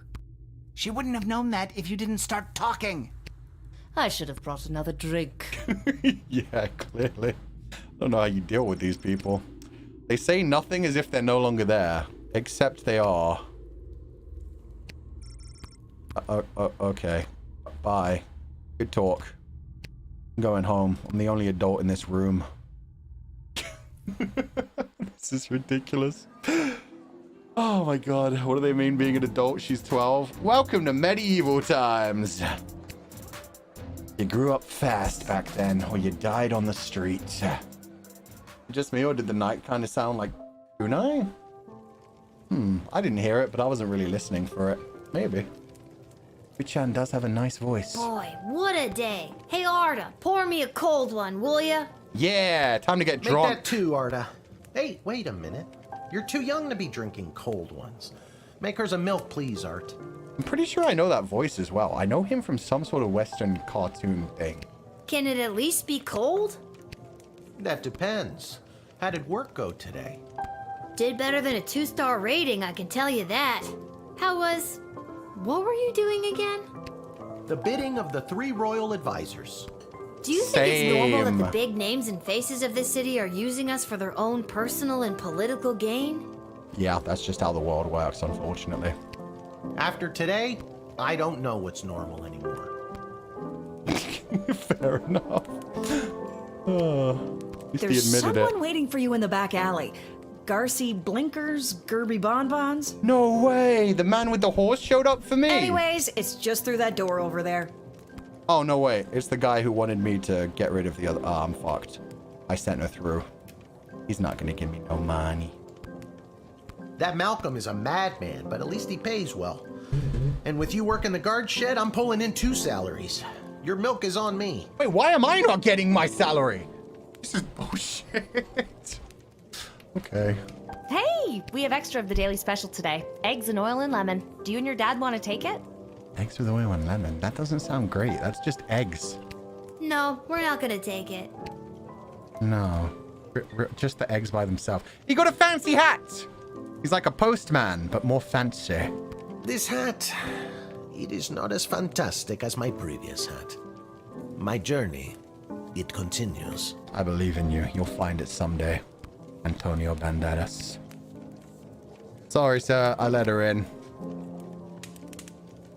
She wouldn't have known that if you didn't start talking. I should have brought another drink. Yeah, clearly. I don't know how you deal with these people. They say nothing as if they're no longer there. Except they are. Okay. Bye. Good talk. I'm going home. I'm the only adult in this room. This is ridiculous. Oh my god. What do they mean being an adult? She's 12. Welcome to medieval times. You grew up fast back then, or you died on the street. Just me, or did the night kind of sound like kunai? I didn't hear it, but I wasn't really listening for it. Maybe. Uchan does have a nice voice. boy, what a day. Hey, Arda, pour me a cold one, will ya? Yeah, time to get Make drunk. that too, Arda. Hey, wait a minute. You're too young to be drinking cold ones. Make hers a milk, please, Art. I'm pretty sure I know that voice as well. I know him from some sort of Western cartoon thing. Can it at least be cold? That depends. How did work go today? Did better than a 2-star rating, I can tell you that. What were you doing again? The bidding of the 3 royal advisors. Do you think it's normal that Same. the big names and faces of this city are using us for their own personal and political gain? Yeah, that's just how the world works, unfortunately. After today, I don't know what's normal anymore. Fair enough. At least he There's admitted someone it. waiting for you in the back alley. Garcy Blinkers, Gerby Bonbons. No way! The man with the horse showed up for me! Anyways, it's just through that door over there. Oh, no way. It's the guy who wanted me to get rid of the other... Oh, I'm fucked. I sent her through. He's not gonna give me no money. That Malcolm is a madman, but at least he pays well. And with you working the guard shed, I'm pulling in 2 salaries. Your milk is on me. Wait, why am I not getting my salary? This is bullshit. Okay. Hey, we have extra of the daily special today. Eggs and oil and lemon. Do you and your dad want to take it? Eggs with oil and lemon. That doesn't sound great. That's just eggs. No, we're not gonna take it. No. Just the eggs by themselves. He got a fancy hat! He's like a postman, but more fancy. This hat, it is not as fantastic as my previous hat. My journey, it continues. I believe in you. You'll find it someday. Antonio Banderas. Sorry, sir. I let her in.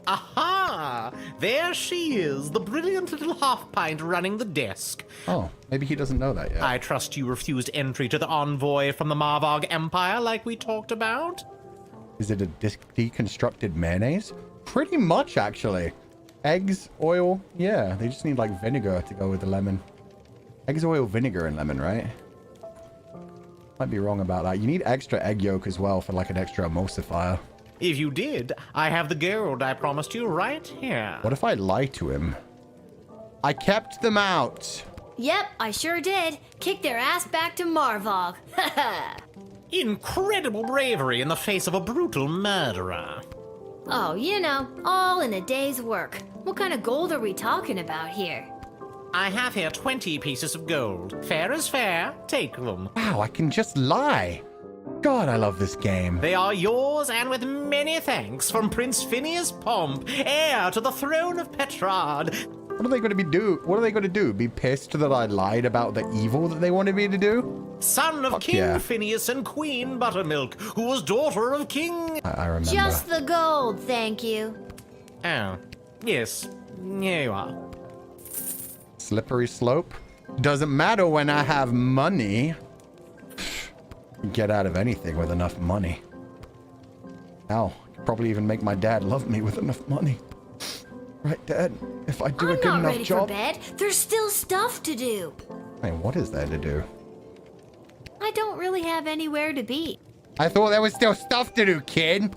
Aha! There she is, the brilliant little half-pint running the desk. Oh, maybe he doesn't know that yet. I trust you refused entry to the envoy from the Marvog Empire like we talked about? Is it a deconstructed mayonnaise? Pretty much, actually. Eggs, oil, yeah. They just need, like, vinegar to go with the lemon. Eggs, oil, vinegar, and lemon, right? Might be wrong about that. You need extra egg yolk as well for, like, an extra emulsifier. If you did, I have the gold I promised you right here. What if I lie to him? I kept them out. Yep, I sure did. Kick their ass back to Marvog. Incredible bravery in the face of a brutal murderer. Oh, you know, all in a day's work. What kind of gold are we talking about here? I have here 20 pieces of gold. Fair is fair. Take them. Wow, I can just lie. God, I love this game. They are yours, and with many thanks from Prince Phineas Pomp, heir to the throne of Petrard. What are they going to do? What are they going to do? Be pissed that I lied about the evil that they wanted me to do? Son of Fuck King yeah. Phineas and Queen Buttermilk, who was daughter of King... I remember. Just the gold, thank you. Oh, yes. Here you are. Slippery slope. Doesn't matter when I have money. Get out of anything with enough money. Hell, I could probably even make my dad love me with enough money. Right, Dad? If I do a good I'm not enough ready job. for bed. There's still stuff to do. Hey, what is there to do? I don't really have anywhere to be. I thought there was still stuff to do, kid.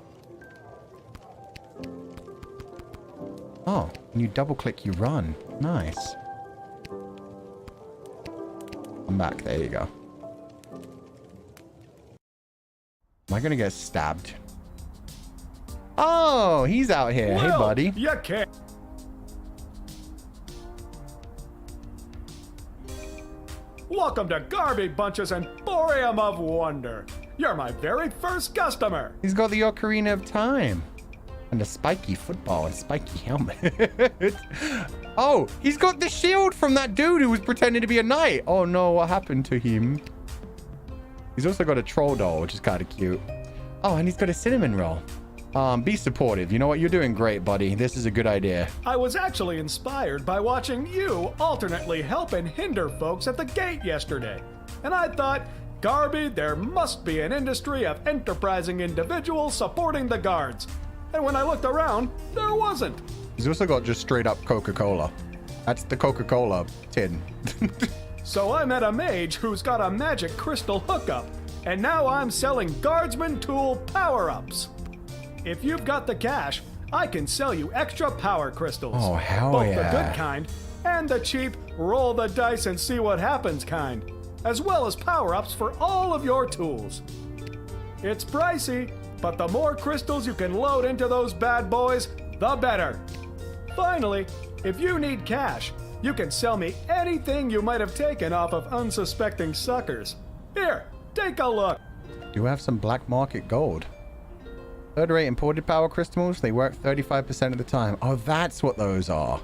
Oh, when you double click, you run. Nice. I'm back. There you go. Am I gonna get stabbed? Oh, he's out here. Hey, buddy. You can't. Welcome to Garby Bunch's Emporium of Wonder. You're my very first customer. He's got the Ocarina of Time. And a spiky football and spiky helmet. Oh, he's got the shield from that dude who was pretending to be a knight. Oh no, what happened to him? He's also got a troll doll, which is kind of cute. Oh, and he's got a cinnamon roll. Be supportive. You know what? You're doing great, buddy. This is a good idea. I was actually inspired by watching you alternately help and hinder folks at the gate yesterday. And I thought, Garby, there must be an industry of enterprising individuals supporting the guards. And when I looked around, there wasn't. He's also got just straight up Coca-Cola. That's the Coca-Cola tin. So I met a mage who's got a magic crystal hookup. And now I'm selling Guardsman tool power-ups. If you've got the cash, I can sell you extra power crystals. Oh, hell both yeah. the good kind and the cheap roll the dice and see what happens kind, as well as power-ups for all of your tools. It's pricey, but the more crystals you can load into those bad boys, the better. Finally, if you need cash, you can sell me anything you might have taken off of unsuspecting suckers. Here, take a look. You have some black market gold. Third-rate imported power crystals. They work 35% of the time. Oh, that's what those are.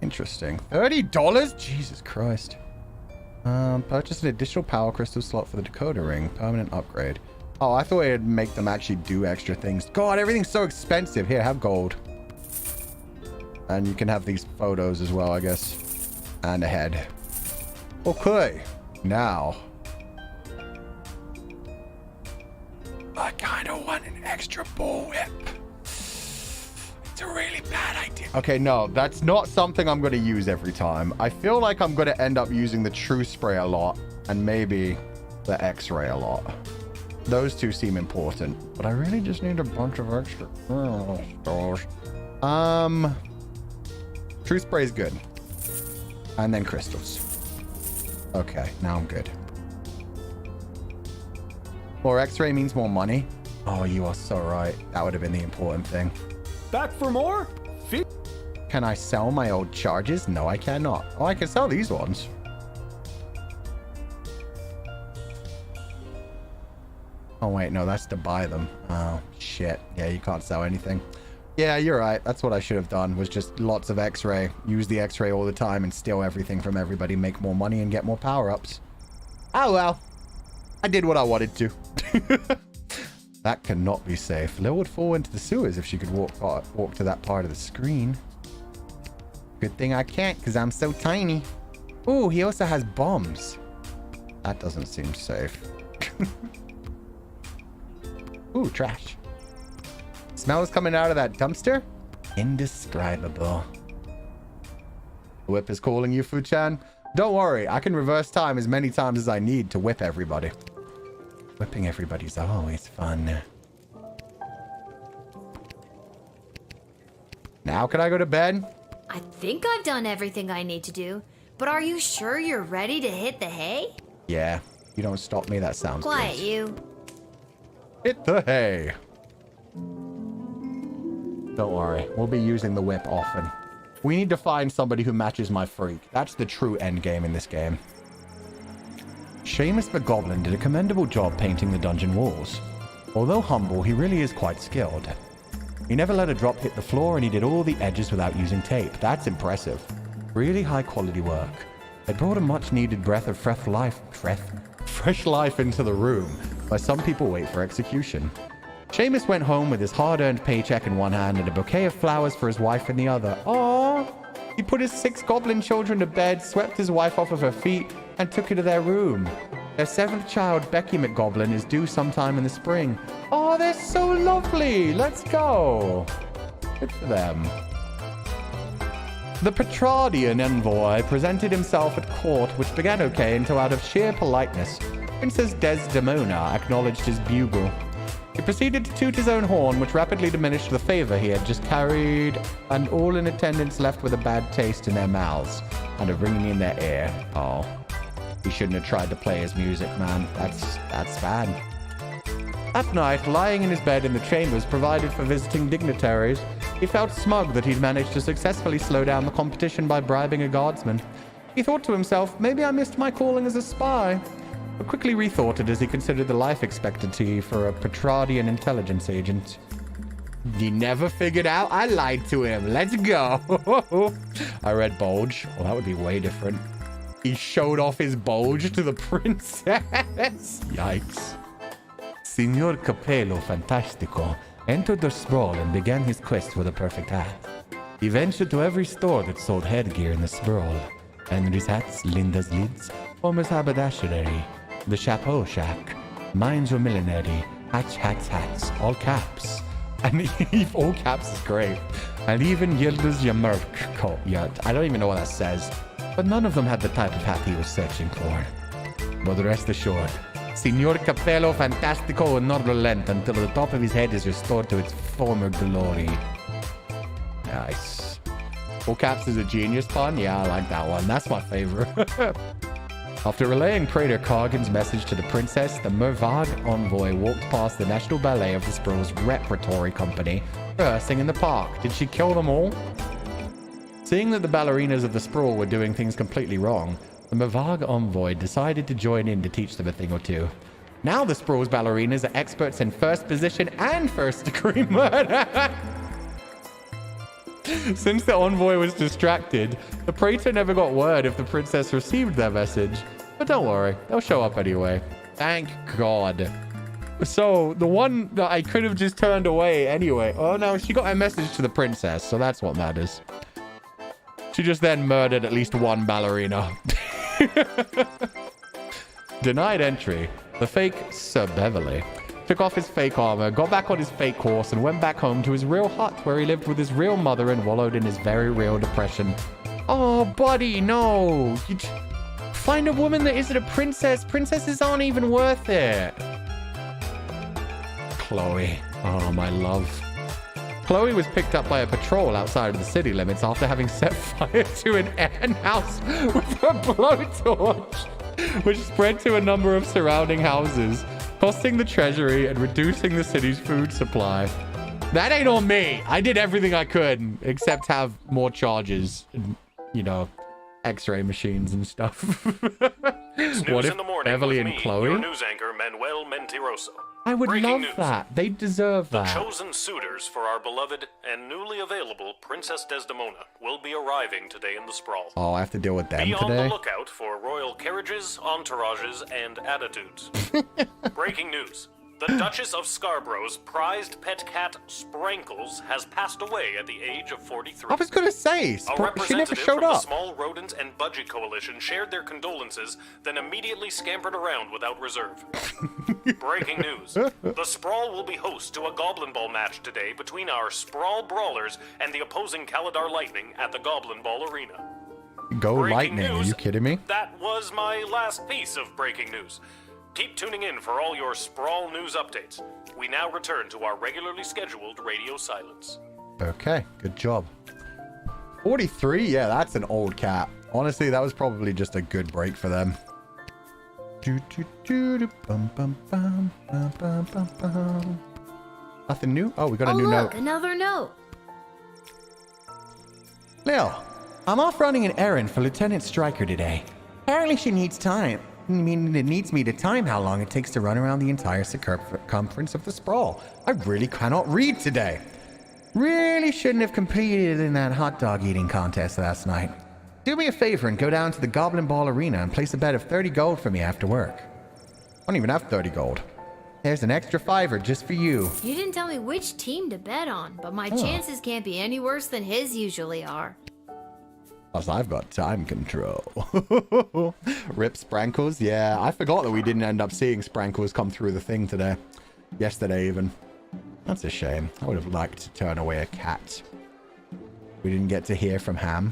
Interesting. $30? Jesus Christ. Purchase an additional power crystal slot for the decoder ring. Permanent upgrade. Oh, I thought it'd make them actually do extra things. God, everything's so expensive. Here, have gold. And you can have these photos as well, I guess. And a head. Okay. Now. I kind of want an extra bullwhip. It's a really bad idea. Okay, no, that's not something I'm going to use every time. I feel like I'm going to end up using the true spray a lot and maybe the X-ray a lot. Those two seem important, but I really just need a bunch of extra. True spray is good. And then crystals. Okay, now I'm good. More X-ray means more money. Oh, you are so right. That would have been the important thing. Back for more? Can I sell my old charges? No, I cannot. Oh, I can sell these ones. Oh, wait, no, that's to buy them. Oh, shit. Yeah, you can't sell anything. Yeah, you're right. That's what I should have done, was just lots of X-ray. Use the X-ray all the time and steal everything from everybody, make more money and get more power-ups. Oh, well. I did what I wanted to. That cannot be safe. Lil would fall into the sewers if she could walk to that part of the screen. Good thing I can't, because I'm so tiny. Ooh, he also has bombs. That doesn't seem safe. Ooh, trash. Smells coming out of that dumpster? Indescribable. The whip is calling you, Fu-chan. Don't worry, I can reverse time as many times as I need to whip everybody. Whipping everybody's always fun. Now can I go to bed? I think I've done everything I need to do, but are you sure you're ready to hit the hay? Yeah, you don't stop me, that sounds Quiet, good. you. Hit the hay. Don't worry. We'll be using the whip often. We need to find somebody who matches my freak. That's the true end game in this game. Seamus the Goblin did a commendable job painting the dungeon walls. Although humble, he really is quite skilled. He never let a drop hit the floor, and he did all the edges without using tape. That's impressive. Really high quality work. It brought a much needed breath of fresh life into the room, where some people wait for execution. Seamus went home with his hard-earned paycheck in one hand and a bouquet of flowers for his wife in the other. Aww! He put his 6 goblin children to bed, swept his wife off of her feet, and took her to their room. Their 7th child, Becky McGoblin, is due sometime in the spring. Oh, they're so lovely! Let's go! Good for them. The Petrardian envoy presented himself at court, which began okay until out of sheer politeness, Princess Desdemona acknowledged his bugle. He proceeded to toot his own horn, which rapidly diminished the favor he had just carried, and all in attendance left with a bad taste in their mouths and a ringing in their ear. Oh. He shouldn't have tried to play his music, man. That's bad. That night, lying in his bed in the chambers provided for visiting dignitaries, he felt smug that he'd managed to successfully slow down the competition by bribing a guardsman. He thought to himself, maybe I missed my calling as a spy, but quickly rethought it as he considered the life expectancy for a Petrardian intelligence agent. He never figured out I lied to him. Let's go. I read bulge. Well, that would be way different. He showed off his bulge to the princess. Yikes. Signor Capello Fantastico entered the sprawl and began his quest for the perfect hat. He ventured to every store that sold headgear in the sprawl. Henry's hats, Linda's lids, Homer's haberdashery, the Chapeau Shack, Mine's your millinery, hats, all caps. And all caps is great. And even Yilda's Yamerk coat. Yeah, I don't even know what that says. But none of them had the type of hat he was searching for. But rest assured, Signor Capello Fantastico will not relent until the top of his head is restored to its former glory. Nice. All caps is a genius pun? Yeah, I like that one. That's my favorite. After relaying Praetor Kargan's message to the princess, the Mervag envoy walked past the National Ballet of the Sprawl's repertory company, rehearsing in the park. Did she kill them all? Seeing that the ballerinas of the Sprawl were doing things completely wrong, the Mervag envoy decided to join in to teach them a thing or two. Now the Sprawl's ballerinas are experts in first position and first-degree murder. Since the envoy was distracted, the Praetor never got word if the princess received their message. But don't worry, they'll show up anyway. Thank God. So, the one that I could have just turned away anyway. Oh no, she got a message to the princess, so that's what matters. She just then murdered at least one ballerina. Denied entry. The fake Sir Beverly took off his fake armor, got back on his fake horse, and went back home to his real hut where he lived with his real mother and wallowed in his very real depression. Oh, buddy, no. Find a woman that isn't a princess. Princesses aren't even worth it. Chloe. Oh, my love. Chloe was picked up by a patrol outside of the city limits after having set fire to an hen house with a blowtorch, which spread to a number of surrounding houses, costing the treasury and reducing the city's food supply. That ain't on me. I did everything I could except have more charges and, you know, x-ray machines and stuff. What if Beverly and Chloe? Your news anchor, Manuel Mentiroso. I would love news. that. They deserve that. The chosen suitors for our beloved and newly available Princess Desdemona will be arriving today in the Sprawl. Oh, I have to deal with them Be on today. the lookout for royal carriages, entourages, and attitudes. Breaking news. The Duchess of Scarborough's prized pet cat, Sprankles, has passed away at the age of 43. I was going to say, A she never representative showed from the up. Small Rodent and Budgie Coalition shared their condolences, then immediately scampered around without reserve. Breaking news. The Sprawl will be host to a Goblin Ball match today between our Sprawl Brawlers and the opposing Caladar Lightning at the Goblin Ball Arena. Go Breaking Lightning, news. are you kidding me? That was my last piece of breaking news. Keep tuning in for all your Sprawl news updates. We now return to our regularly scheduled radio silence. Okay, good job. 43? Yeah, that's an old cat. Honestly, that was probably just a good break for them. Nothing new? Oh, we got a new look, note. another note. Lil, I'm off running an errand for Lieutenant Stryker today. Apparently she needs time. I mean, it needs me to time how long it takes to run around the entire circumference of the sprawl. I really cannot read today. Really shouldn't have competed in that hot dog eating contest last night. Do me a favor and go down to the Goblin Ball Arena and place a bet of 30 gold for me after work. I don't even have 30 gold. There's an extra $5 just for you. You didn't tell me which team to bet on, but my chances can't be any worse than his usually are. Plus, I've got time control. Rip Sprankles. Yeah, I forgot that we didn't end up seeing Sprankles come through the thing today. Yesterday, even. That's a shame. I would have liked to turn away a cat. We didn't get to hear from Ham.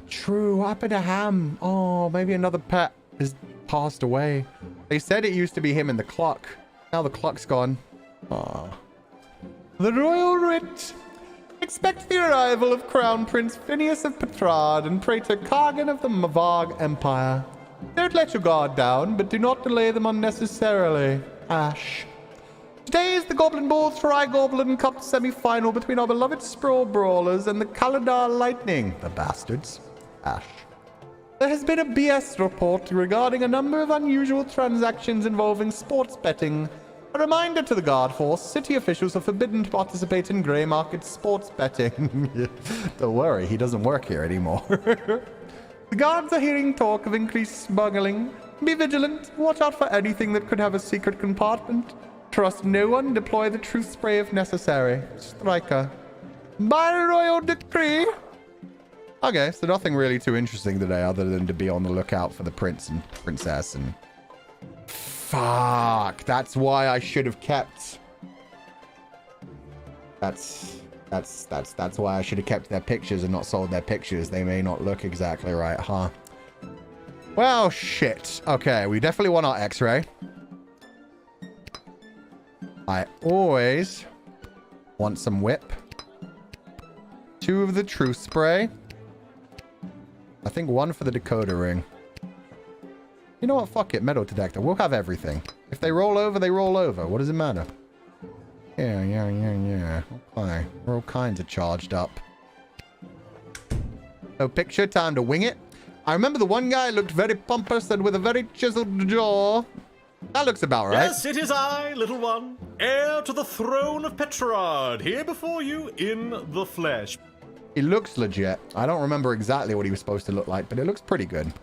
True, what happened to Ham? Oh, maybe another pet has passed away. They said it used to be him and the clock. Now the clock's gone. Oh. The Royal Writ. Expect the arrival of Crown Prince Phineas of Petrard and Praetor Kargan of the Mavag Empire. Don't let your guard down, but do not delay them unnecessarily. Ash. Today is the Goblin Ball Tri-Goblin Cup semi-final between our beloved Sprawl Brawlers and the Kaladar Lightning. The bastards. Ash. There has been a BS report regarding a number of unusual transactions involving sports betting. A reminder to the guard force, city officials are forbidden to participate in grey market sports betting. Don't worry, he doesn't work here anymore. The guards are hearing talk of increased smuggling. Be vigilant, watch out for anything that could have a secret compartment. Trust no one, deploy the truth spray if necessary. Stryker. By royal decree. Okay, so nothing really too interesting today other than to be on the lookout for the prince and princess and... Fuck, that's why I should have kept... That's why I should have kept their pictures and not sold their pictures. They may not look exactly right, huh? Well, shit. Okay, we definitely want our X-ray. I always want some whip. 2 of the truth spray. I think 1 for the decoder ring. You know what? Fuck it. Metal detector. We'll have everything. If they roll over, they roll over. What does it matter? Yeah. Okay. We're all kinds of charged up. So picture, time to wing it. I remember the one guy looked very pompous and with a very chiseled jaw. That looks about right. Yes, it is I, little one, heir to the throne of Petrard, here before you in the flesh. He looks legit. I don't remember exactly what he was supposed to look like, but it looks pretty good.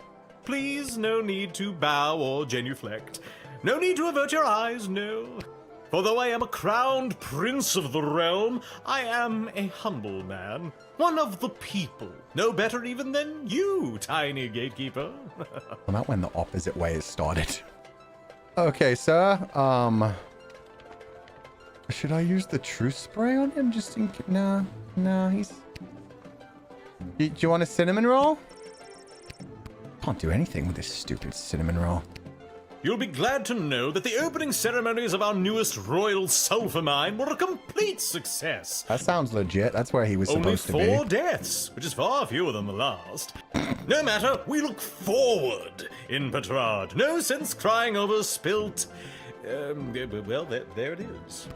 Please, no need to bow or genuflect. No need to avert your eyes, no. For though I am a crowned prince of the realm, I am a humble man. One of the people. No better even than you, tiny gatekeeper. Well, that went the opposite way it started. Okay, sir. Should I use the truth spray on him just in case? No, he's... Do you want a cinnamon roll? Can't do anything with this stupid cinnamon roll. You'll be glad to know that the opening ceremonies of our newest royal sulphur mine were a complete success. That sounds legit. That's where he was supposed to be. Only 4 deaths, which is far fewer than the last. No matter, we look forward in Petrard. No sense crying over spilt... well, there it is.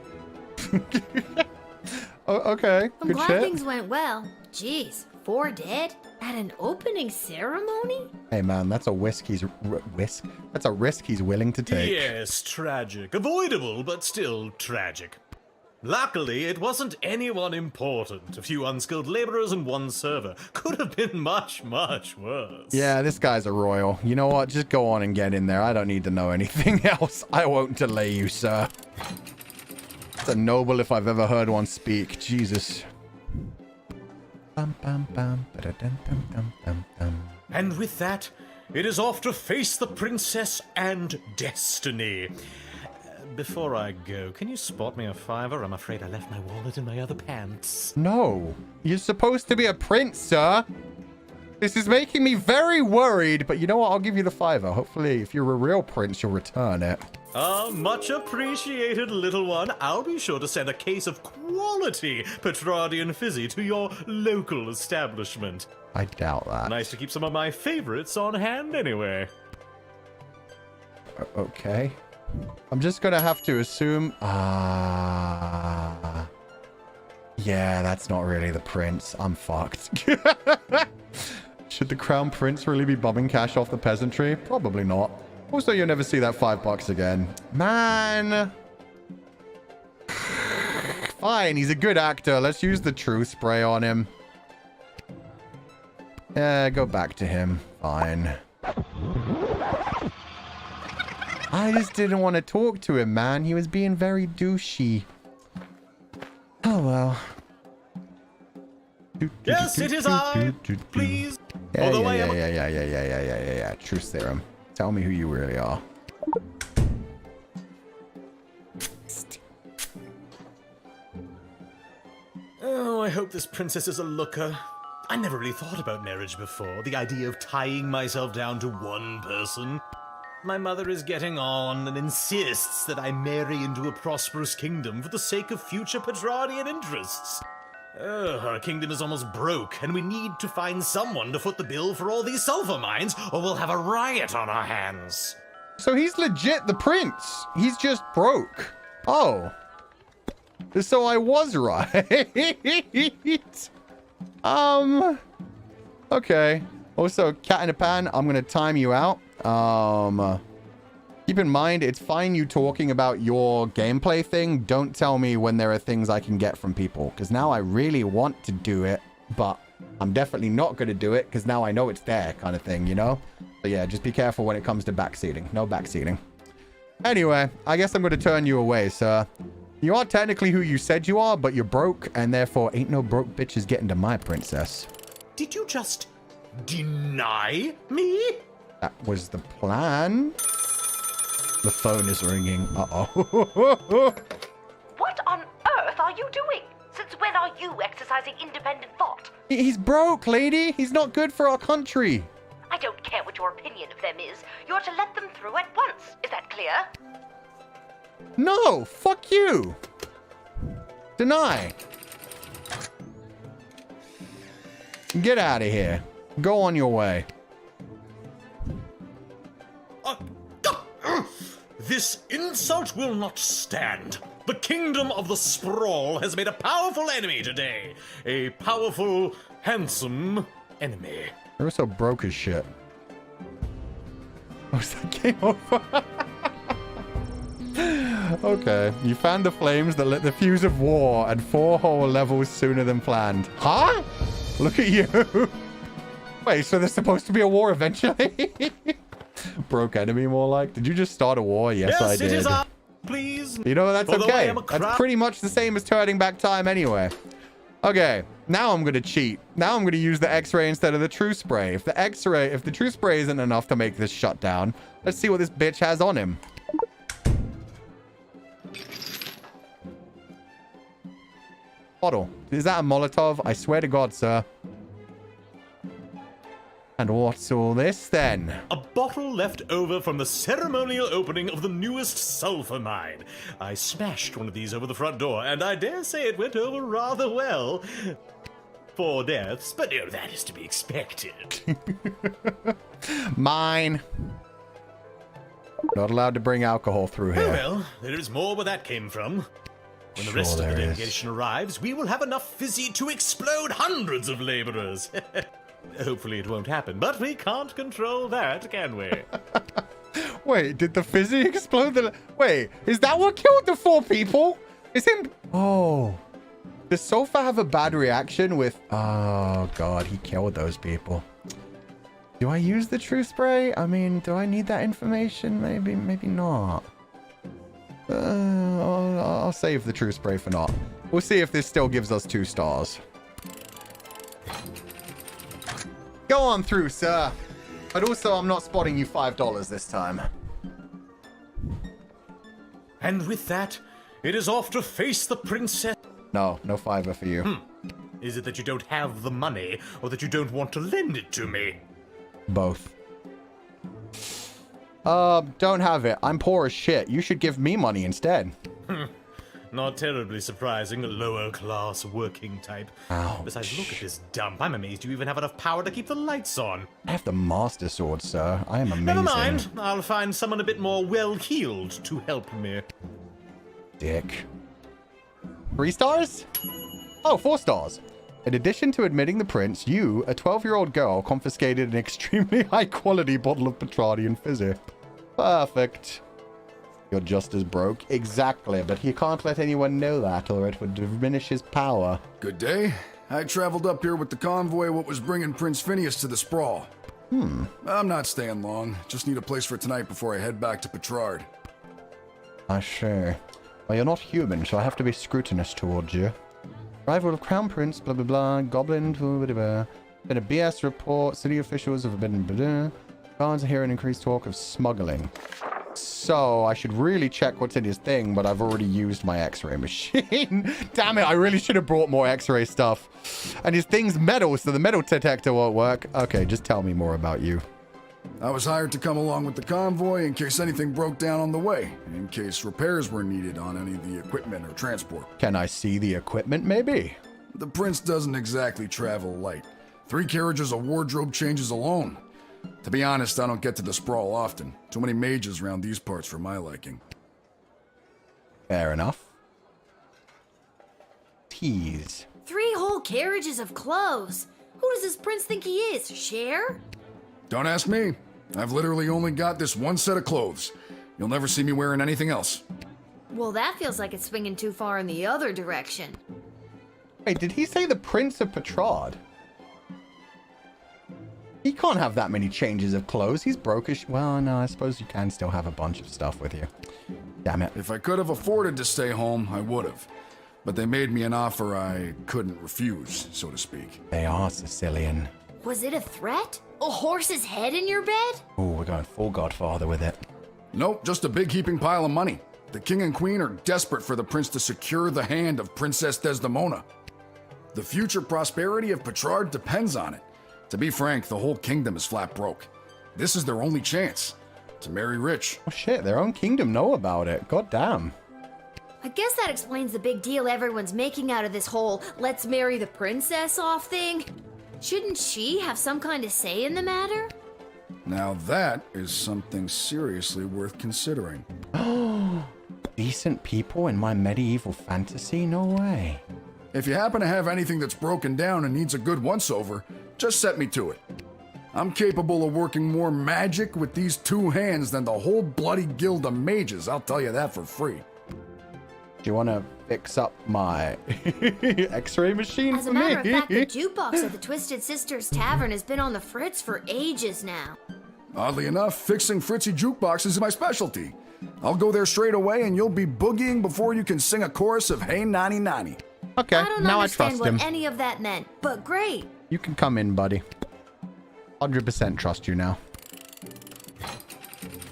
Okay, I'm good glad shit. things went well. Jeez, 4 dead? At an opening ceremony? Hey man, that's a risk he's willing to take. Yes, tragic. Avoidable, but still tragic. Luckily, it wasn't anyone important. A few unskilled laborers and 1 server. Could have been much, much worse. Yeah, this guy's a royal. You know what? Just go on and get in there. I don't need to know anything else. I won't delay you, sir. It's a noble if I've ever heard one speak. Jesus. And with that, it is off to face the princess and destiny. Before I go, can you spot me a $5? I'm afraid I left my wallet in my other pants. No, you're supposed to be a prince, sir. This is making me very worried, but you know what? I'll give you the $5. Hopefully, if you're a real prince, you'll return it. Much appreciated, little one. I'll be sure to send a case of quality Petrardian fizzy to your local establishment. I doubt that. Nice to keep some of my favorites on hand anyway. Okay. I'm just gonna have to assume... Yeah, that's not really the prince. I'm fucked. Should the crown prince really be bombing cash off the peasantry? Probably not. Also, you'll never see that $5 again. Man. Fine, he's a good actor. Let's use the true spray on him. Yeah, go back to him. Fine. I just didn't want to talk to him, man. He was being very douchey. Oh, well. Yes, it is I. Please. Yeah. Truth serum. Tell me who you really are. Oh, I hope this princess is a looker. I never really thought about marriage before. The idea of tying myself down to one person. My mother is getting on and insists that I marry into a prosperous kingdom for the sake of future Petrardian interests. Our kingdom is almost broke, and we need to find someone to foot the bill for all these sulfur mines, or we'll have a riot on our hands. So he's legit the prince. He's just broke. Oh. So I was right. Okay. Also, cat in a pan, I'm gonna time you out. Keep in mind, it's fine you talking about your gameplay thing. Don't tell me when there are things I can get from people, because now I really want to do it, but I'm definitely not going to do it because now I know it's there, kind of thing, you know? So yeah, just be careful when it comes to backseating. No backseating. Anyway, I guess I'm going to turn you away, sir. You are technically who you said you are, but you're broke, and therefore ain't no broke bitches getting to my princess. Did you just deny me? That was the plan. The phone is ringing. Uh-oh. What on earth are you doing? Since when are you exercising independent thought? He's broke, lady. He's not good for our country. I don't care what your opinion of them is. You're to let them through at once. Is that clear? No, fuck you. Deny. Get out of here. Go on your way. This insult will not stand. The kingdom of the sprawl has made a powerful enemy today. A powerful, handsome enemy. They're so broke as shit. Oh, is that game over? Okay, you fanned the flames that lit the fuse of war and 4 whole levels sooner than planned. Huh? Look at you. Wait, so there's supposed to be a war eventually? Broke enemy more like? Did you just start a war? Yes, I did. It is please. You know, that's okay. That's pretty much the same as turning back time anyway. Okay, now I'm going to cheat. Now I'm going to use the X-ray instead of the true spray. If the true spray isn't enough to make this shut down, let's see what this bitch has on him. Bottle. Is that a Molotov? I swear to God, sir. And what's all this, then? A bottle left over from the ceremonial opening of the newest sulfur mine. I smashed one of these over the front door, and I dare say it went over rather well. 4 deaths, but no, that is to be expected. Mine. Not allowed to bring alcohol through here. Oh well, there is more where that came from. When the rest of the delegation arrives, we will have enough fizzy to explode hundreds of laborers. Hopefully it won't happen, but we can't control that, can we? Wait, did the fizzy explode? Wait, is that what killed the 4 people? Is him? Oh. Does Sofa have a bad reaction with... Oh, God, he killed those people. Do I use the true spray? I mean, do I need that information? Maybe not. I'll save the true spray for not. We'll see if this still gives us 2 stars. Go on through, sir. But also, I'm not spotting you $5 this time. And with that, it is off to face the princess. No $5 for you. Is it that you don't have the money, or that you don't want to lend it to me? Both. Don't have it. I'm poor as shit. You should give me money instead. Not terribly surprising, a lower-class working type. Ouch. Besides, look at this dump. I'm amazed you even have enough power to keep the lights on. I have the Master Sword, sir. I am amazing. Never mind. I'll find someone a bit more well-heeled to help me. Dick. 3 stars? Oh, 4 stars. In addition to admitting the prince, you, a 12-year-old girl, confiscated an extremely high-quality bottle of Petrardian fizzy. Perfect. You're just as broke. Exactly, but he can't let anyone know that or it would diminish his power. Good day. I traveled up here with the convoy what was bringing Prince Phineas to the sprawl. I'm not staying long. Just need a place for tonight before I head back to Petrard. I see. Well, you're not human, so I have to be scrutinous towards you. Rival of Crown Prince, blah blah blah, Goblin, blah blah blah. Been a BS report, city officials have been blah blah. Guards are hearing increased talk of smuggling. So, I should really check what's in his thing, but I've already used my x-ray machine. Damn it, I really should have brought more x-ray stuff. And his thing's metal, so the metal detector won't work. Okay, just tell me more about you. I was hired to come along with the convoy in case anything broke down on the way, in case repairs were needed on any of the equipment or transport. Can I see the equipment, maybe? The prince doesn't exactly travel light. 3 carriages of wardrobe changes alone. To be honest, I don't get to the sprawl often. Too many mages around these parts for my liking. Fair enough. Tease. 3 whole carriages of clothes. Who does this prince think he is? Cher? Don't ask me. I've literally only got this one set of clothes. You'll never see me wearing anything else. Well, that feels like it's swinging too far in the other direction. Wait, did he say the Prince of Petrard? He can't have that many changes of clothes. He's brokish. Well, no, I suppose you can still have a bunch of stuff with you. Damn it. If I could have afforded to stay home, I would have. But they made me an offer I couldn't refuse, so to speak. They are Sicilian. Was it a threat? A horse's head in your bed? Oh, we're going full Godfather with it. Nope, just a big heaping pile of money. The king and queen are desperate for the prince to secure the hand of Princess Desdemona. The future prosperity of Petrard depends on it. To be frank, the whole kingdom is flat broke. This is their only chance. To marry rich. Oh shit, their own kingdom know about it. God damn. I guess that explains the big deal everyone's making out of this whole let's marry the princess off thing. Shouldn't she have some kind of say in the matter? Now that is something seriously worth considering. Oh, decent people in my medieval fantasy? No way. If you happen to have anything that's broken down and needs a good once-over, just set me to it. I'm capable of working more magic with these 2 hands than the whole bloody guild of mages, I'll tell you that for free. Do you want to fix up my x-ray machine As for a me? matter of fact, the jukebox at the Twisted Sisters Tavern has been on the fritz for ages now. Oddly enough, fixing Fritzy jukeboxes is my specialty. I'll go there straight away and you'll be boogieing before you can sing a chorus of Hey Nani Nani. Okay, I don't now I understand trust what him. any of that meant, but great. You can come in, buddy. 100% trust you now.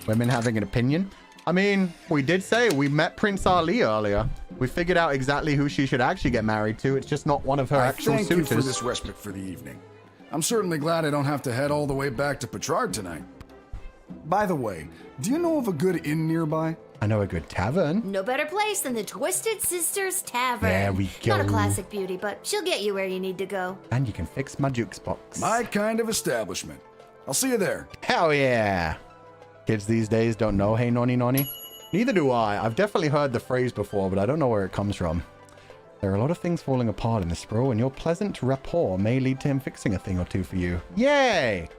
Women having an opinion? I mean, we did say we met Prince Ali earlier. We figured out exactly who she should actually get married to. It's just not one of her actual Thank suitors. you for this respite for the evening. I'm certainly glad I don't have to head all the way back to Petrard tonight. By the way, do you know of a good inn nearby? I know a good tavern. No better place than the Twisted Sisters Tavern. There we go. Not a classic beauty, but she'll get you where you need to go. And you can fix my jukebox. My kind of establishment. I'll see you there. Hell yeah. Kids these days don't know Hey Nonny Nonny. Neither do I. I've definitely heard the phrase before, but I don't know where it comes from. There are a lot of things falling apart in this sprawl, and your pleasant rapport may lead to him fixing a thing or two for you. Yay!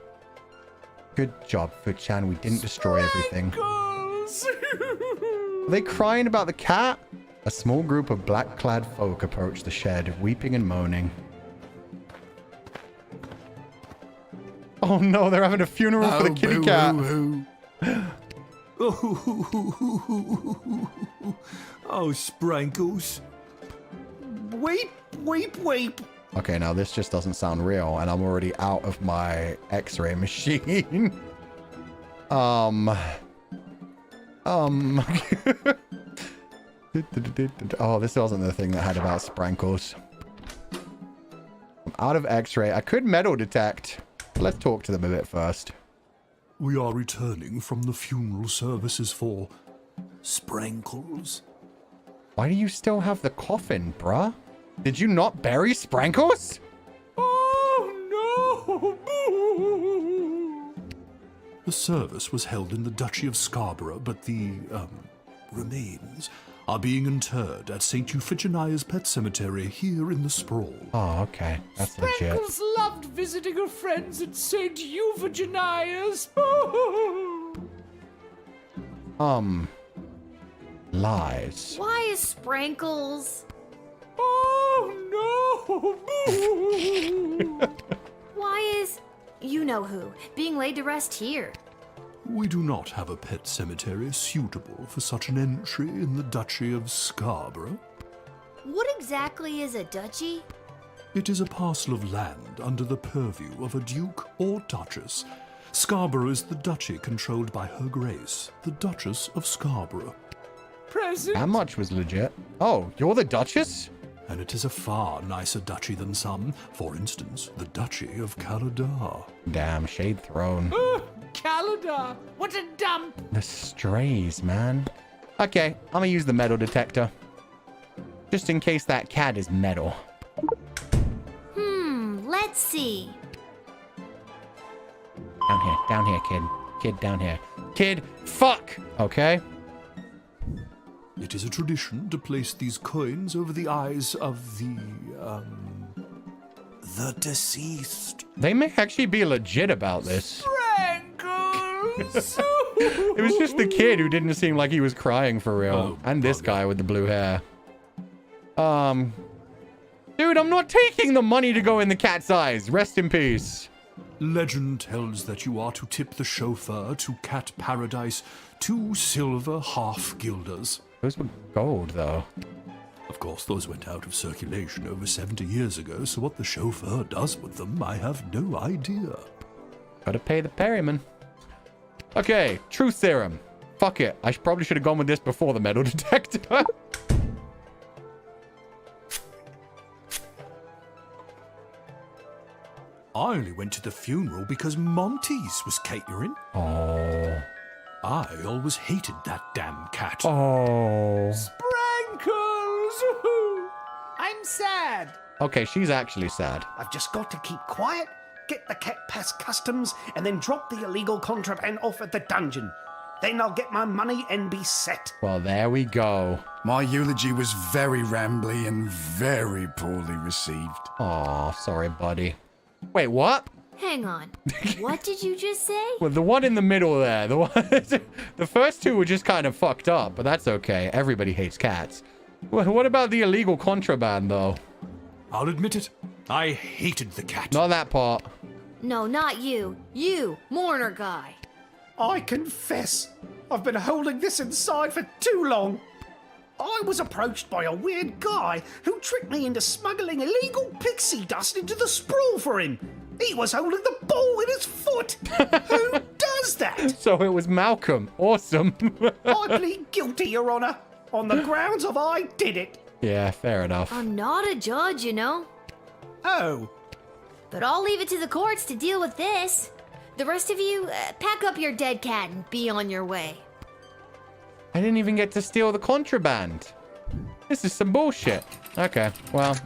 Good job, Futchan. We didn't destroy everything. Are they crying about the cat? A small group of black-clad folk approach the shed, weeping and moaning. Oh no, they're having a funeral for the kitty cat. Oh, Sprankles. Weep, weep, weep. Okay, now this just doesn't sound real, and I'm already out of my x-ray machine. Oh, this wasn't the thing that had about Sprankles. I'm out of x-ray. I could metal detect. Let's talk to them a bit first. We are returning from the funeral services for Sprankles. Why do you still have the coffin, bruh? Did you not bury Sprankles? Oh, no! The service was held in the Duchy of Scarborough, but the, remains are being interred at St. Euphigenia's Pet Cemetery here in the Sprawl. Oh, okay. That's legit. Sprinkles loved visiting her friends at St. Euphigenia's. Lies. Why is Sprankles? Oh no! Why is you know who being laid to rest here? We do not have a pet cemetery suitable for such an entry in the Duchy of Scarborough. What exactly is a duchy? It is a parcel of land under the purview of a duke or duchess. Scarborough is the duchy controlled by Her Grace, the Duchess of Scarborough. Present. How much was legit? Oh, you're the Duchess? And it is a far nicer duchy than some. For instance, the Duchy of Caladar. Damn, Shade Throne. Caladar, what a dump! The strays, man. Okay, I'm gonna use the metal detector. Just in case that cat is metal. Let's see. Down here, kid. Kid, down here. Kid, fuck! Okay. It is a tradition to place these coins over the eyes of the deceased. They may actually be legit about this. Sprinkles! It was just the kid who didn't seem like he was crying for real. And this guy with the blue hair. Dude, I'm not taking the money to go in the cat's eyes. Rest in peace. Legend tells that you are to tip the chauffeur to Cat Paradise 2 silver half-guilders. Those were gold, though. Of course, those went out of circulation over 70 years ago, so what the chauffeur does with them, I have no idea. Gotta pay the ferryman. Okay, truth serum. Fuck it. I probably should have gone with this before the metal detector. I only went to the funeral because Monty's was catering. Oh. I always hated that damn cat. Oh. Sprinkles! I'm sad. Okay, she's actually sad. I've just got to keep quiet, get the cat past customs, and then drop the illegal contraband off at the dungeon. Then I'll get my money and be set. Well, there we go. My eulogy was very rambly and very poorly received. Aw, sorry, buddy. Wait, what? Hang on. What did you just say? Well, the one in the middle there. The first two were just kind of fucked up, but that's okay. Everybody hates cats. What about the illegal contraband, though? I'll admit it. I hated the cat. Not that part. No, not you. You, mourner guy. I confess, I've been holding this inside for too long. I was approached by a weird guy who tricked me into smuggling illegal pixie dust into the sprawl for him. He was holding the ball in his foot. Who does that? So it was Malcolm. Awesome. I plead guilty, Your Honor, on the grounds of I did it. Yeah, fair enough. I'm not a judge, you know. Oh. But I'll leave it to the courts to deal with this. The rest of you, pack up your dead cat and be on your way. I didn't even get to steal the contraband. This is some bullshit. Okay, well,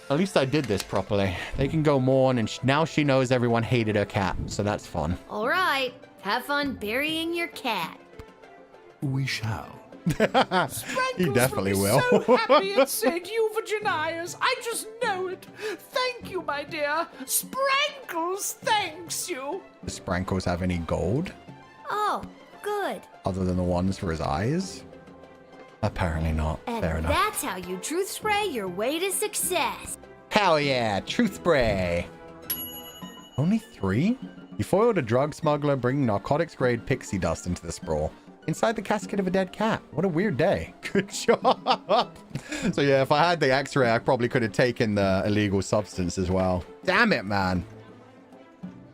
at least I did this properly. They can go mourn, and now she knows everyone hated her cat, so that's fun. All right, have fun burying your cat. We shall. He definitely will. So happy at St. Euphigenia's. I just know it. Thank you, my dear. Sprinkles thanks you. Does Sprinkles have any gold? Oh, good. Other than the ones for his eyes? Apparently not. And fair enough. that's how you truth spray your way to success. Hell yeah, truth spray. Only 3? You foiled a drug smuggler bringing narcotics-grade pixie dust into the sprawl. Inside the casket of a dead cat. What a weird day. Good job. So yeah, if I had the x-ray, I probably could have taken the illegal substance as well. Damn it, man.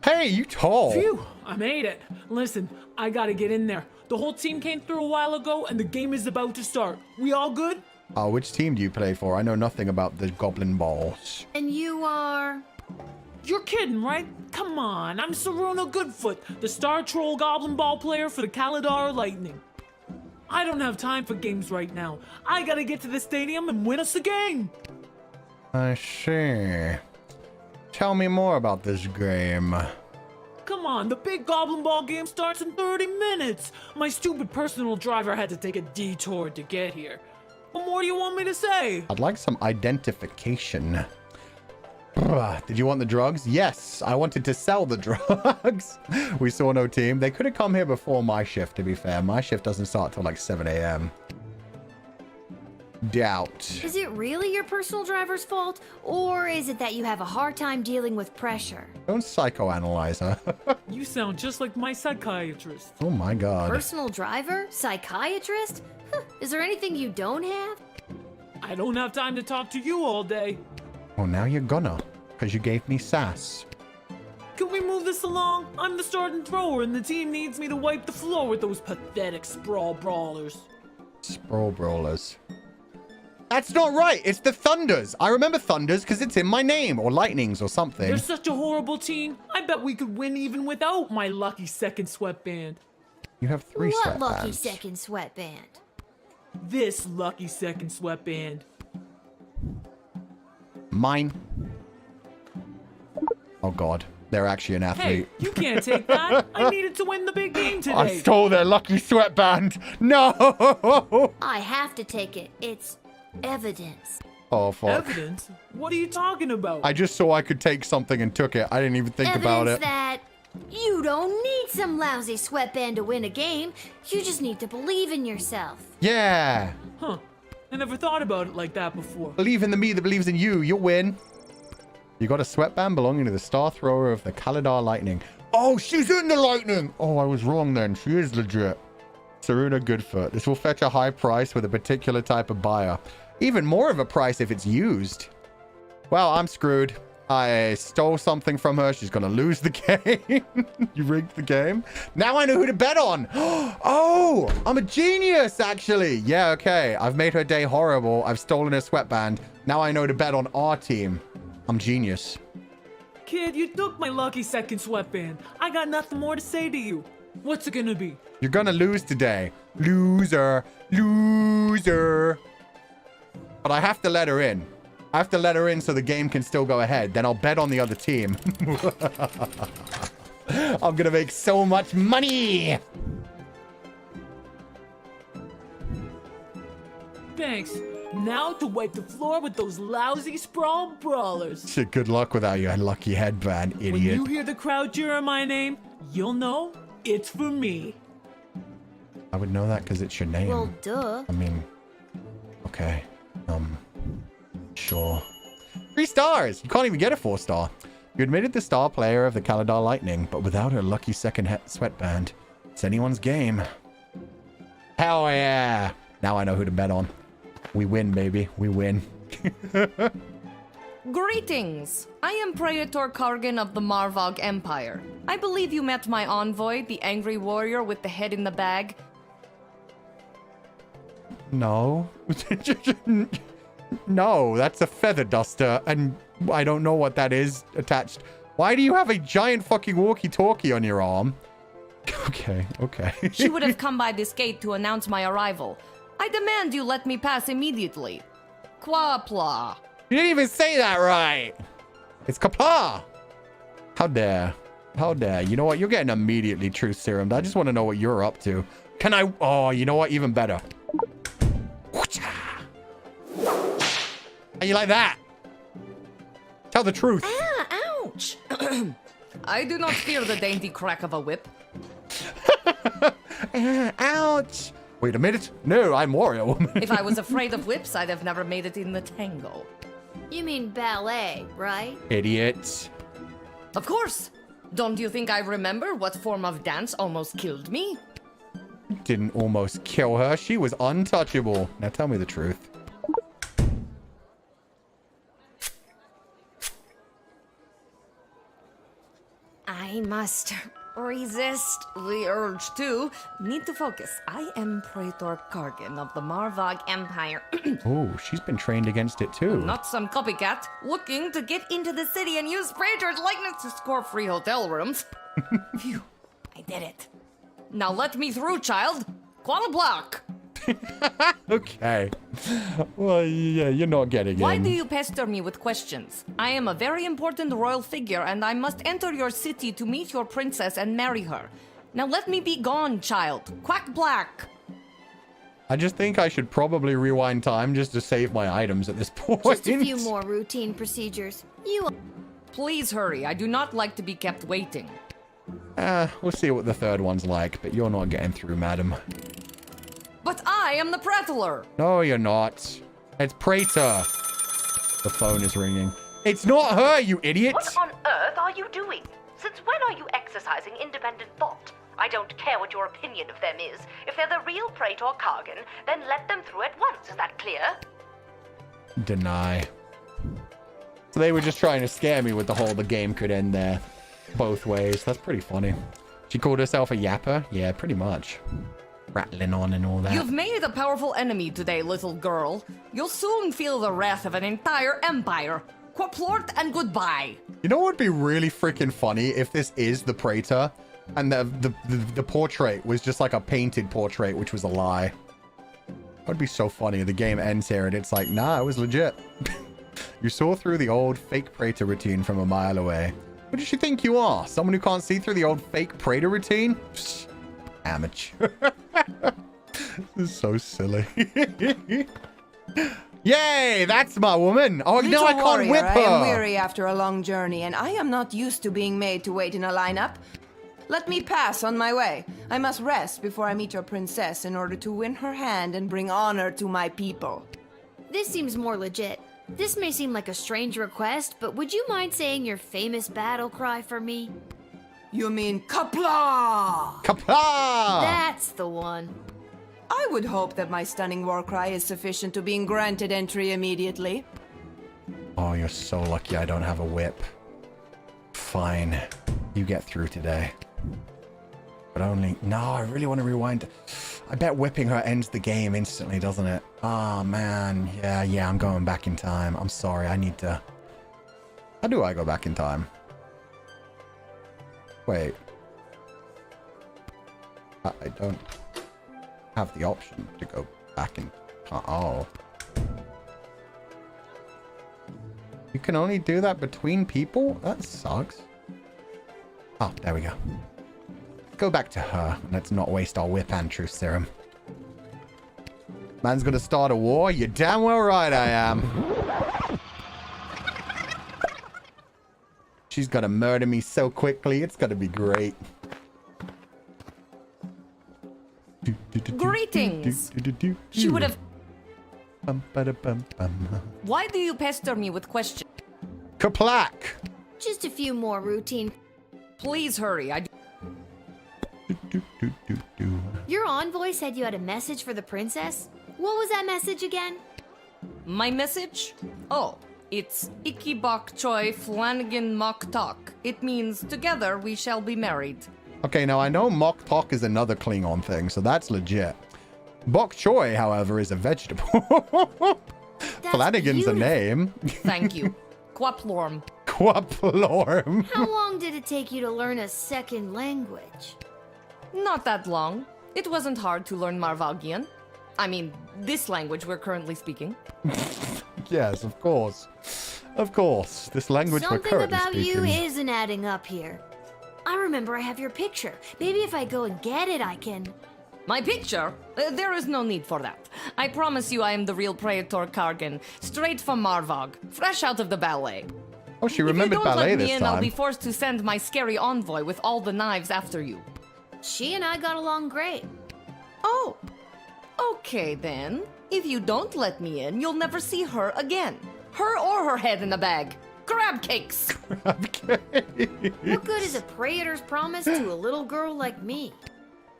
Hey, you tall. Phew, I made it. Listen, I gotta get in there. The whole team came through a while ago, and the game is about to start. We all good? Oh, which team do you play for? I know nothing about the Goblin Balls. And you are... You're kidding, right? Come on, I'm Saruna Goodfoot, the Star Troll Goblin Ball player for the Caladar Lightning. I don't have time for games right now. I gotta get to the stadium and win us the game. I see. Tell me more about this game. Come on, the big Goblin Ball game starts in 30 minutes. My stupid personal driver had to take a detour to get here. What more do you want me to say? I'd like some identification. Did you want the drugs? Yes, I wanted to sell the drugs. We saw no team. They could have come here before my shift, to be fair. My shift doesn't start till like 7 a.m. Doubt. Is it really your personal driver's fault? Or is it that you have a hard time dealing with pressure? Don't psychoanalyze her. You sound just like my psychiatrist. Oh my god. Personal driver? Psychiatrist? Is there anything you don't have? I don't have time to talk to you all day. Well, now you're gonna, because you gave me sass. Can we move this along? I'm the starting thrower and the team needs me to wipe the floor with those pathetic sprawl brawlers. Sprawl brawlers. That's not right. It's the Thunders. I remember Thunders because it's in my name, or Lightnings or something. They're such a horrible team. I bet we could win even without my lucky second sweatband. You have 3 What sweatbands. lucky second sweatband? This lucky second sweatband. Mine. Oh god, they're actually an athlete. Hey, you can't take that. I needed to win the big game today. I stole their lucky sweatband. No. I have to take it. It's evidence. Oh fuck. Evidence? What are you talking about? I just saw I could take something and took it. I didn't even think about it. Evidence that you don't need some lousy sweatband to win a game. You just need to believe in yourself. Yeah. Huh. I never thought about it like that before. Believe in the me that believes in you. You'll win. You got a sweatband belonging to the star thrower of the Kalidar Lightning. Oh, she's in the Lightning. Oh, I was wrong then. She is legit. Saruna Goodfoot. This will fetch a high price with a particular type of buyer. Even more of a price if it's used. Well, I'm screwed. I stole something from her. She's going to lose the game. You rigged the game. Now I know who to bet on. Oh, I'm a genius, actually. Yeah, okay. I've made her day horrible. I've stolen her sweatband. Now I know to bet on our team. I'm genius. Kid, you took my lucky second sweatband. I got nothing more to say to you. What's it gonna be? You're going to lose today. Loser. Loser. But I have to let her in. I have to let her in so the game can still go ahead. Then I'll bet on the other team. I'm gonna make so much money. Thanks. Now to wipe the floor with those lousy sprawl brawlers. Shit, good luck without your lucky headband, idiot. When you hear the crowd cheer my name, you'll know it's for me. I would know that because it's your name. Well, duh. I mean, okay. Sure. 3 stars! You can't even get a 4-star. You admitted the star player of the Kalidar Lightning, but without her lucky second sweatband. It's anyone's game. Hell yeah! Now I know who to bet on. We win, baby. We win. Greetings! I am Praetor Kargan of the Marvog Empire. I believe you met my envoy, the angry warrior with the head in the bag. No. No, that's a feather duster, and I don't know what that is attached. Why do you have a giant fucking walkie-talkie on your arm? Okay, okay. She would have come by this gate to announce my arrival. I demand you let me pass immediately. Quapla. You didn't even say that right. It's Kapla. How dare. How dare. You know what? You're getting immediately truth serum. I just want to know what you're up to. Can I? Oh, you know what? Even better. How you like that? Tell the truth. Ah, ouch. I do not fear the dainty crack of a whip. Ouch. Wait a minute. No, I'm Warrior Woman. If I was afraid of whips, I'd have never made it in the tango. You mean ballet, right? Idiots. Of course. Don't you think I remember what form of dance almost killed me? Didn't almost kill her. She was untouchable. Now tell me the truth. I must resist the urge to. Need to focus. I am Praetor Kargan of the Marvog Empire. Oh, she's been trained against it too. Not some copycat looking to get into the city and use Praetor's likeness to score free hotel rooms. Phew, I did it. Now let me through, child. Qual block. Okay. Well, yeah, you're not getting Why in. do you pester me with questions? I am a very important royal figure, and I must enter your city to meet your princess and marry her. Now let me be gone, child. Quack black. I just think I should probably rewind time just to save my items at this point. Just a few more routine procedures. Please hurry. I do not like to be kept waiting. We'll see what the third one's like, but you're not getting through, madam. But I am the prattler. No, you're not. It's Praetor. The phone is ringing. It's not her, you idiot! What on earth are you doing? Since when are you exercising independent thought? I don't care what your opinion of them is. If they're the real Praetor Kargan, then let them through at once. Is that clear? Deny. So they were just trying to scare me with the game could end there. Both ways. That's pretty funny. She called herself a yapper? Yeah, pretty much. Rattling on and all that. You've made a powerful enemy today, little girl. You'll soon feel the wrath of an entire empire. Quaplort and goodbye. You know what would be really freaking funny if this is the Praetor and the portrait was just like a painted portrait, which was a lie. That would be so funny. The game ends here and it's like, nah, it was legit. You saw through the old fake Praetor routine from a mile away. What does she think you are? Someone who can't see through the old fake Praetor routine? Psst, amateur. This is so silly. Yay, that's my woman. Oh, no, I can't whip her. I am weary after a long journey, and I am not used to being made to wait in a lineup. Let me pass on my way. I must rest before I meet your princess in order to win her hand and bring honor to my people. This seems more legit. This may seem like a strange request, but would you mind saying your famous battle cry for me? You mean Kapla! Kapla! That's the one. I would hope that my stunning war cry is sufficient to being granted entry immediately. Oh, you're so lucky I don't have a whip. Fine. You get through today. But only... No, I really want to rewind. I bet whipping her ends the game instantly, doesn't it? Oh, man. Yeah, I'm going back in time. I'm sorry, I need to... How do I go back in time? Wait. I don't have the option to go back in... Oh. You can only do that between people? That sucks. Oh, there we go. Go back to her. Let's not waste our whip and truth serum. Man's gonna start a war? You're damn well right I am. She's gonna murder me so quickly. It's gonna be great. Greetings. She would have... Why do you pester me with questions? Kaplack! Just a few more routine. Please hurry. Your envoy said you had a message for the princess? What was that message again? My message? Oh, it's Iki Bok Choi Flanagan Mok Tok. It means together we shall be married. Okay, now I know Mok Tok is another Klingon thing, so that's legit. Bok Choy, however, is a vegetable. Flanagan's a name. Thank you. Quaplorm. Quaplorm. How long did it take you to learn a second language? Not that long. It wasn't hard to learn Marvagian. I mean, this language we're currently speaking. Yes, of course. Of course. This language we're currently Something speaking. about you isn't adding up here. I remember I have your picture. Maybe if I go and get it, I can... My picture? There is no need for that. I promise you I am the real Praetor Kargan, straight from Marvog, fresh out of the ballet. Oh, she remembered ballet If you don't let me this in, I'll time. be forced to send my scary envoy with all the knives after you. She and I got along great. Oh, okay then. If you don't let me in, you'll never see her again. Her or her head in a bag. Crab cakes! What good is a praetor's promise to a little girl like me?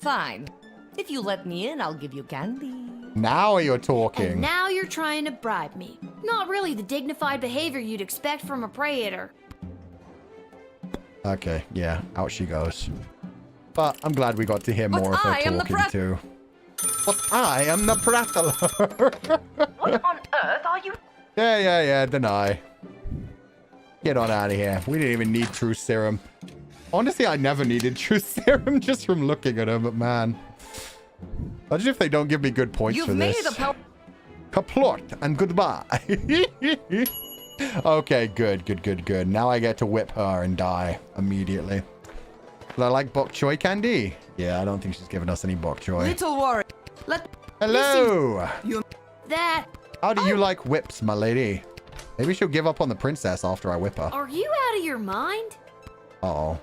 Fine. If you let me in, I'll give you candy. Now you're talking. And now you're trying to bribe me. Not really the dignified behavior you'd expect from a praetor. Okay, yeah, out she goes. But I'm glad we got to hear more of her talking too. But I am the prattler. What on earth are you... Yeah, deny. Get on out of here. We didn't even need truth serum. Honestly, I never needed truth serum just from looking at her, but man. Imagine if they don't give me good points for this. Kaplort and goodbye. Okay, good. Now I get to whip her and die immediately. But I like bok choy candy. Yeah, I don't think she's giving us any bok choy. Little warrior, Hello. That. How do you like whips, my lady? Maybe she'll give up on the princess after I whip her. Are you out of your mind? Uh-oh.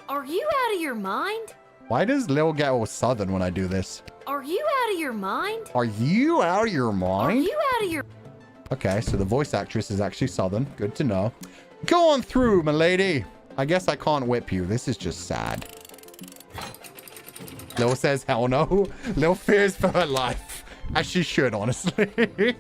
Are you out of your mind? Why does Lil get all southern when I do this? Are you out of your mind? Are you out of your mind? Are you out of your... Okay, so the voice actress is actually southern. Good to know. Go on through, my lady. I guess I can't whip you. This is just sad. Lil says hell no. Lil fears for her life. As she should, honestly.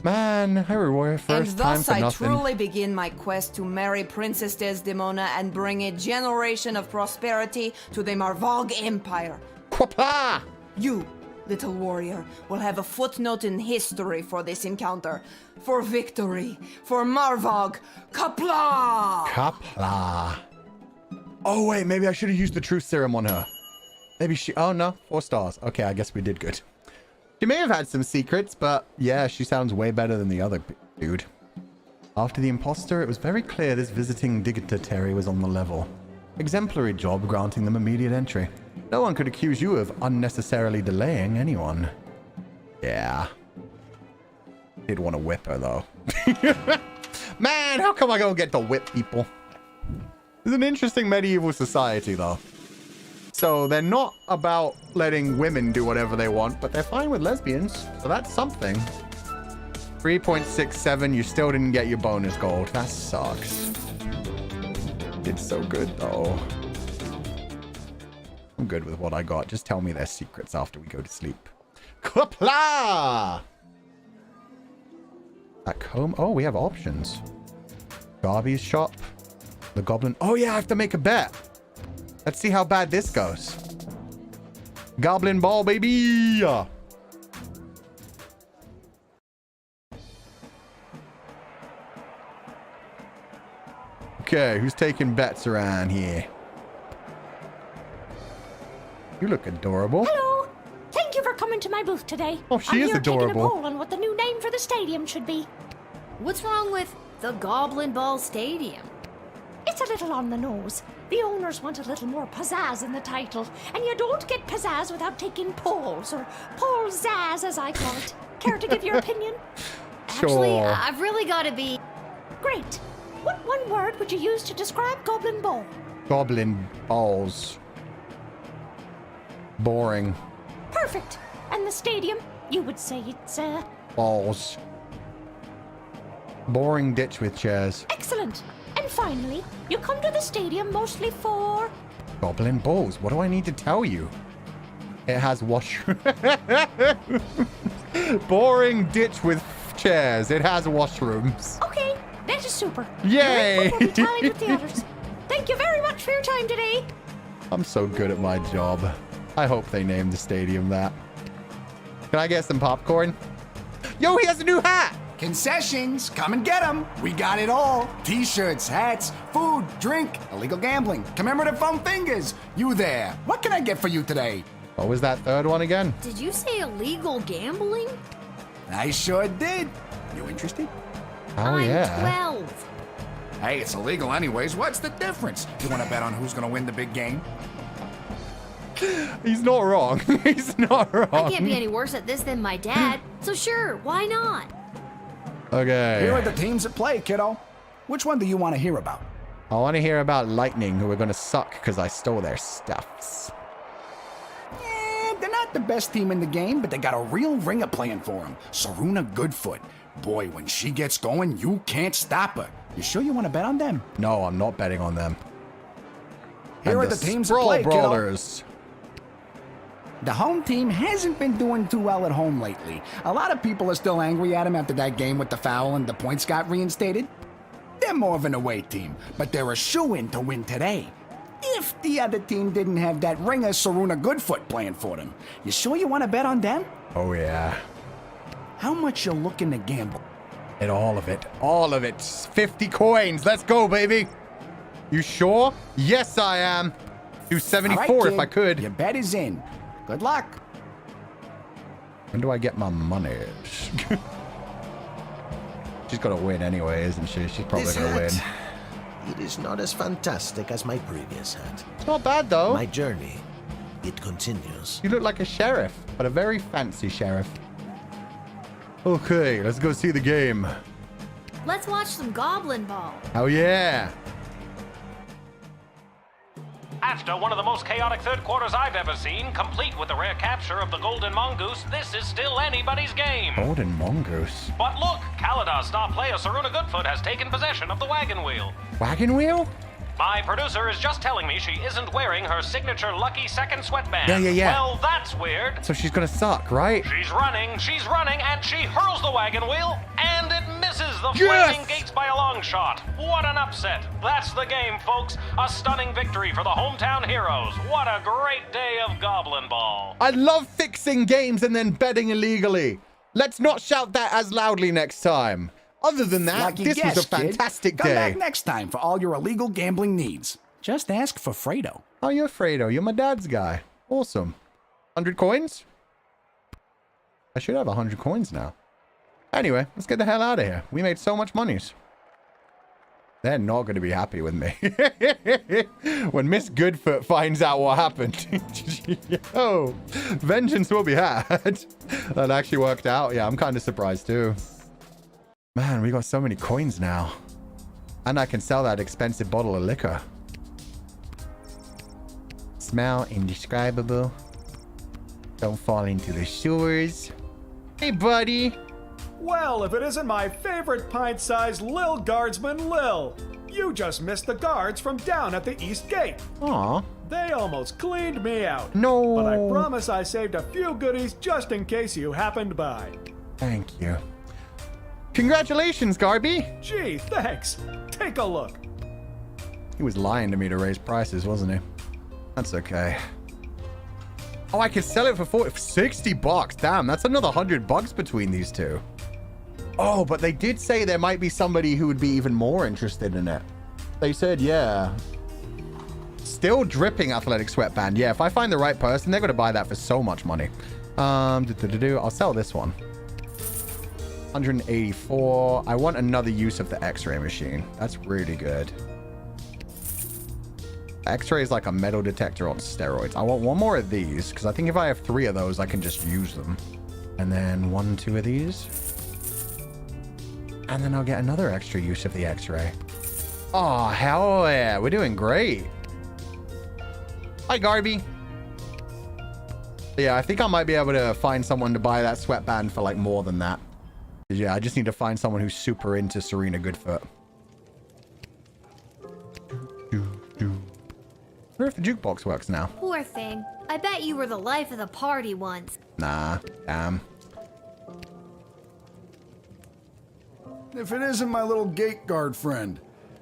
Man, everywhere first time for nothing. And thus I truly begin my quest to marry Princess Desdemona and bring a generation of prosperity to the Marvog Empire. Qapla! You, little warrior, will have a footnote in history for this encounter. For victory. For Marvog. Qapla! Qapla. Oh, wait, maybe I should have used the truth serum on her. Maybe she... Oh, no. 4 stars. Okay, I guess we did good. She may have had some secrets, but yeah, she sounds way better than the other dude. After the imposter, it was very clear this visiting dignitary was on the level. Exemplary job granting them immediate entry. No one could accuse you of unnecessarily delaying anyone. Yeah. Did want to whip her, though. Man, how come I don't get to whip people? It's an interesting medieval society, though. So they're not about letting women do whatever they want, but they're fine with lesbians. So that's something. 3.67, you still didn't get your bonus gold. That sucks. Did so good, though. I'm good with what I got. Just tell me their secrets after we go to sleep. Qapla! Back home. Oh, we have options. Garby's shop. The goblin. Oh, yeah, I have to make a bet. Let's see how bad this goes. Goblin ball, baby! Okay, who's taking bets around here? You look adorable. Hello! Thank you for coming to my booth today. Oh, she is adorable. I'm here taking a poll on what the new name for the stadium should be. What's wrong with the Goblin Ball Stadium? It's a little on the nose. The owners want a little more pizzazz in the title, and you don't get pizzazz without taking polls, or poll-zazz as I call it. Care to give your opinion? Actually, I've really got to be... Great. What one word would you use to describe Goblin Ball? Goblin balls. Boring. Perfect. And the stadium, you would say it's, Balls. Boring ditch with chairs. Excellent. And finally, you come to the stadium mostly for... Goblin balls. What do I need to tell you? It has washroom. Boring ditch with chairs. It has washrooms. Okay, that is super. Yay! Will be tallied with the others. Thank you very much for your time today. I'm so good at my job. I hope they name the stadium that. Can I get some popcorn? Yo, he has a new hat! Concessions, come and get them. We got it all. T-shirts, hats, food, drink, illegal gambling, commemorative foam fingers. You there. What can I get for you today? What was that third one again? Did you say illegal gambling? I sure did. You interested? Oh, yeah. 12. Hey, it's illegal anyways. What's the difference? You want to bet on who's going to win the big game? He's not wrong. He's not wrong. I can't be any worse at this than my dad, so sure, why not? Okay. Here are the teams that play, kiddo. Which one do you want to hear about? I want to hear about Lightning, who are going to suck because I stole their stuffs. They're not the best team in the game, but they got a real ringer playing for them. Saruna Goodfoot. Boy, when she gets going, you can't stop her. You sure you want to bet on them? No, I'm not betting on them. Here are the teams that play, Brawlers. kiddo. The home team hasn't been doing too well at home lately. A lot of people are still angry at him after that game with the foul and the points got reinstated. They're more of an away team, but they're a shoo-in to win today. If the other team didn't have that ringer Saruna Goodfoot playing for them. You sure you want to bet on them? Oh, yeah. How much you looking to gamble? And all of it. All of it. 50 coins. Let's go, baby. You sure? Yes, I am. Do 74 All right, if I could. Your bet is in. Good luck. When do I get my money? She's got to win anyway, isn't she? She's probably This going to win. hat, it is not as fantastic as my previous hat. It's not bad, though. My journey, it continues. You look like a sheriff, but a very fancy sheriff. Okay, let's go see the game. Let's watch some Goblin Ball. Oh, yeah. After one of the most chaotic third quarters I've ever seen, complete with the rare capture of the Golden Mongoose, this is still anybody's game. Golden Mongoose. But look, Kaladar's star player Saruna Goodfoot has taken possession of the wagon wheel. Wagon wheel? My producer is just telling me she isn't wearing her signature lucky second sweatband. Yeah. Well, that's weird. So she's gonna suck, right? She's running, and she hurls the wagon wheel, and it misses the Yes! flaming gates by a long shot. What an upset. That's the game, folks. A stunning victory for the hometown heroes. What a great day of Goblin Ball. I love fixing games and then betting illegally. Let's not shout that as loudly next time. Other than that, Like you this was guessed, a kid. fantastic Come day. back next time for all your illegal gambling needs. Just ask for Fredo. Oh, you're Fredo. You're my dad's guy. Awesome. 100 coins? I should have 100 coins now. Anyway, let's get the hell out of here. We made so much monies. They're not going to be happy with me. When Miss Goodfoot finds out what happened. Yo, vengeance will be had. That actually worked out. Yeah, I'm kind of surprised too. Man, we got so many coins now. And I can sell that expensive bottle of liquor. Smell indescribable. Don't fall into the sewers. Hey, buddy. Well, if it isn't my favorite pint-sized Lil Guardsman, Lil. You just missed the guards from down at the East Gate. Aw. They almost cleaned me out. No. But I promise I saved a few goodies just in case you happened by. Thank you. Congratulations, Garby. Gee, thanks. Take a look. He was lying to me to raise prices, wasn't he? That's okay. Oh, I could sell it for 60 bucks. Damn, that's another $100 between these two. Oh, but they did say there might be somebody who would be even more interested in it. They said, yeah. Still dripping athletic sweatband. Yeah, if I find the right person, they're going to buy that for so much money. I'll sell this one. 184. I want another use of the X-ray machine. That's really good. X-ray is like a metal detector on steroids. I want one more of these because I think if I have 3 of those, I can just use them. And then 1, 2 of these. And then I'll get another extra use of the X-ray. Oh, hell yeah. We're doing great. Hi, Garby. Yeah, I think I might be able to find someone to buy that sweatband for like more than that. Yeah, I just need to find someone who's super into Serena Goodfoot. I wonder if the jukebox works now. Poor thing. I bet you were the life of the party once. Nah, damn. If it isn't my little gate guard friend.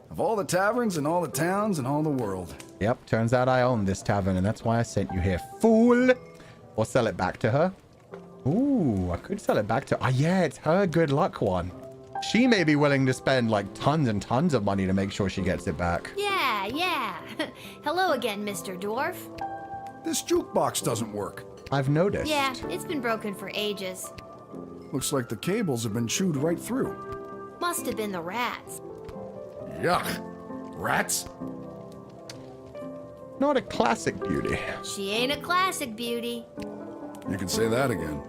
Of all the taverns and all the towns and all the world. Yep, turns out I own this tavern, and that's why I sent you here, fool. Or sell it back to her. Ooh, I could sell it back to... Oh, yeah, it's her good luck one. She may be willing to spend, like, tons and tons of money to make sure she gets it back. Yeah. Hello again, Mr. Dwarf. This jukebox doesn't work. I've noticed. Yeah, it's been broken for ages. Looks like the cables have been chewed right through. Must have been the rats. Yuck. Rats? Not a classic beauty. She ain't a classic beauty. You can say that again.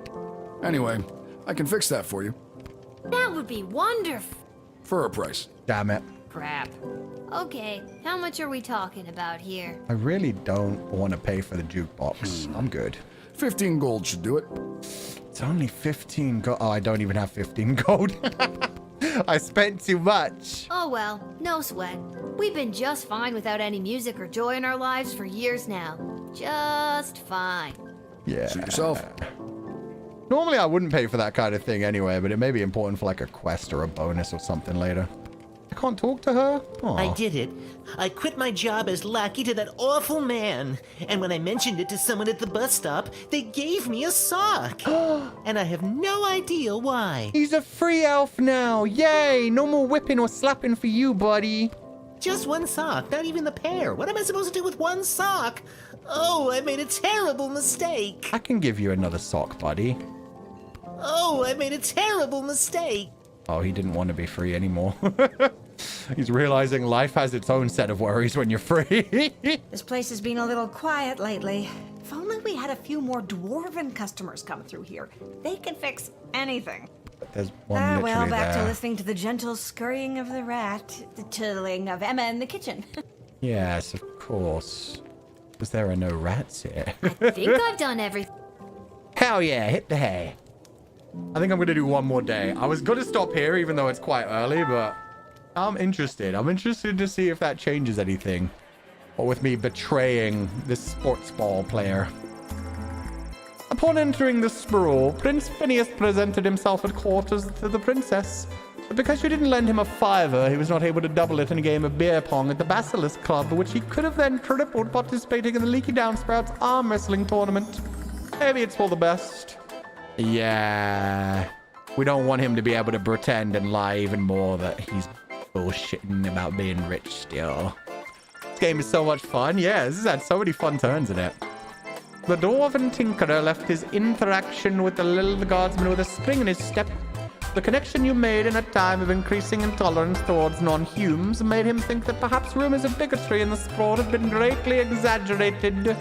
Anyway, I can fix that for you. That would be wonderful. For a price. Damn it. Crap. Okay, how much are we talking about here? I really don't want to pay for the jukebox. I'm good. 15 gold should do it. It's only 15 gold. Oh, I don't even have 15 gold. I spent too much. Oh well, no sweat. We've been just fine without any music or joy in our lives for years now. Just fine. Yeah. Suit yourself. Normally I wouldn't pay for that kind of thing anyway, but it may be important for like a quest or a bonus or something later. I can't talk to her? Aw. I did it. I quit my job as lackey to that awful man. And when I mentioned it to someone at the bus stop, they gave me a sock. And I have no idea why. He's a free elf now. Yay! No more whipping or slapping for you, buddy. Just one sock, not even the pair. What am I supposed to do with one sock? Oh, I made a terrible mistake. I can give you another sock, buddy. Oh, I made a terrible mistake. Oh, he didn't want to be free anymore. He's realizing life has its own set of worries when you're free. This place has been a little quiet lately. If only we had a few more dwarven customers come through here. They can fix anything. There's one literally well, back there. to listening to the gentle scurrying of the rat, the chilling of Emma in the kitchen. Yes, of course. Was there no rats here? I think I've done everything. Hell yeah, hit the hay. I think I'm going to do one more day. I was going to stop here, even though it's quite early, but I'm interested. I'm interested to see if that changes anything. Or with me betraying this sports ball player. Upon entering the sprawl, Prince Phineas presented himself at quarters to the princess. But because she didn't lend him a fiver, he was not able to double it in a game of beer pong at the Basilisk Club, which he could have then tripled participating in the Leaky Downsprouts arm wrestling tournament. Maybe it's for the best. Yeah. We don't want him to be able to pretend and lie even more that he's bullshitting about being rich still. This game is so much fun. Yeah, this has had so many fun turns in it. The Dwarven Tinkerer left his interaction with the Lil Guardsman with a spring in his step. The connection you made in a time of increasing intolerance towards non-humans made him think that perhaps rumors of bigotry in the sport had been greatly exaggerated.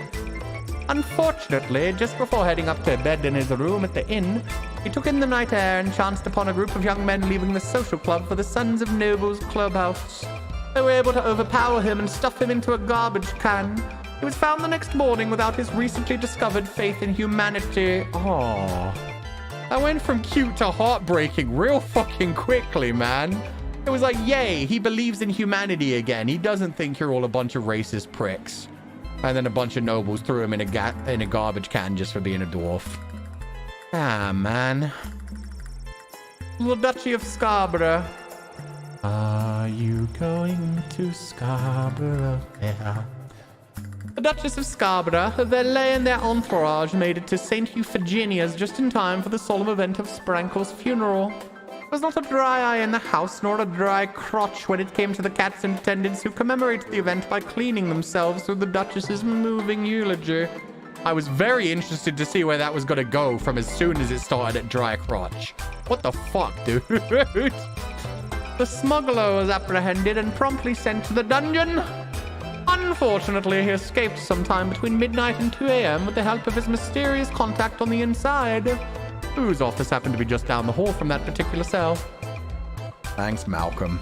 Unfortunately, just before heading up to bed in his room at the inn, he took in the night air and chanced upon a group of young men leaving the social club for the Sons of Nobles clubhouse. They were able to overpower him and stuff him into a garbage can. He was found the next morning without his recently discovered faith in humanity. Aww. I went from cute to heartbreaking real fucking quickly, man. It was like, yay, he believes in humanity again. He doesn't think you're all a bunch of racist pricks. And then a bunch of nobles threw him in a garbage can just for being a dwarf. Ah, man. The Duchy of Scarborough. Are you going to Scarborough Fair? The Duchess of Scarborough, their lay and their entourage made it to St. Euphigenia's just in time for the solemn event of Sprankle's funeral. There was not a dry eye in the house, nor a dry crotch when it came to the cats in attendance who commemorated the event by cleaning themselves through the Duchess's moving eulogy. I was very interested to see where that was going to go from as soon as it started at dry crotch. What the fuck, dude? The smuggler was apprehended and promptly sent to the dungeon. Unfortunately, he escaped sometime between midnight and 2 a.m. with the help of his mysterious contact on the inside, whose office happened to be just down the hall from that particular cell. Thanks, Malcolm.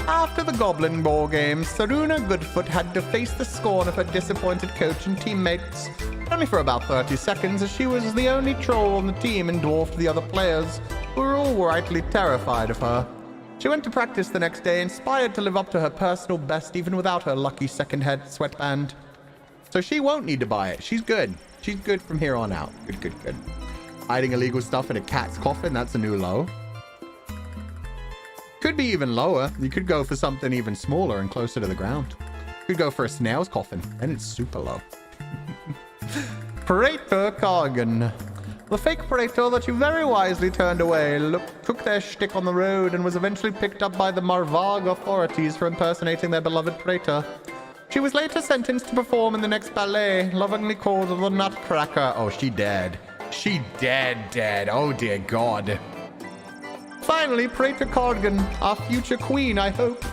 After the Goblin Ball game, Saruna Goodfoot had to face the scorn of her disappointed coach and teammates, only for about 30 seconds, as she was the only troll on the team and dwarfed the other players, who were all rightly terrified of her. She went to practice the next day, inspired to live up to her personal best even without her lucky second-hand sweatband. So she won't need to buy it. She's good. She's good from here on out. Good. Hiding illegal stuff in a cat's coffin, that's a new low. Could be even lower. You could go for something even smaller and closer to the ground. You could go for a snail's coffin, and it's super low. Praetor Cargan. The fake praetor that you very wisely turned away took their shtick on the road and was eventually picked up by the Marvarg authorities for impersonating their beloved praetor. She was later sentenced to perform in the next ballet, lovingly called the Nutcracker. Oh, she dead. She dead. Oh, dear God. Finally, Praetor Cargan, our future queen, I hope.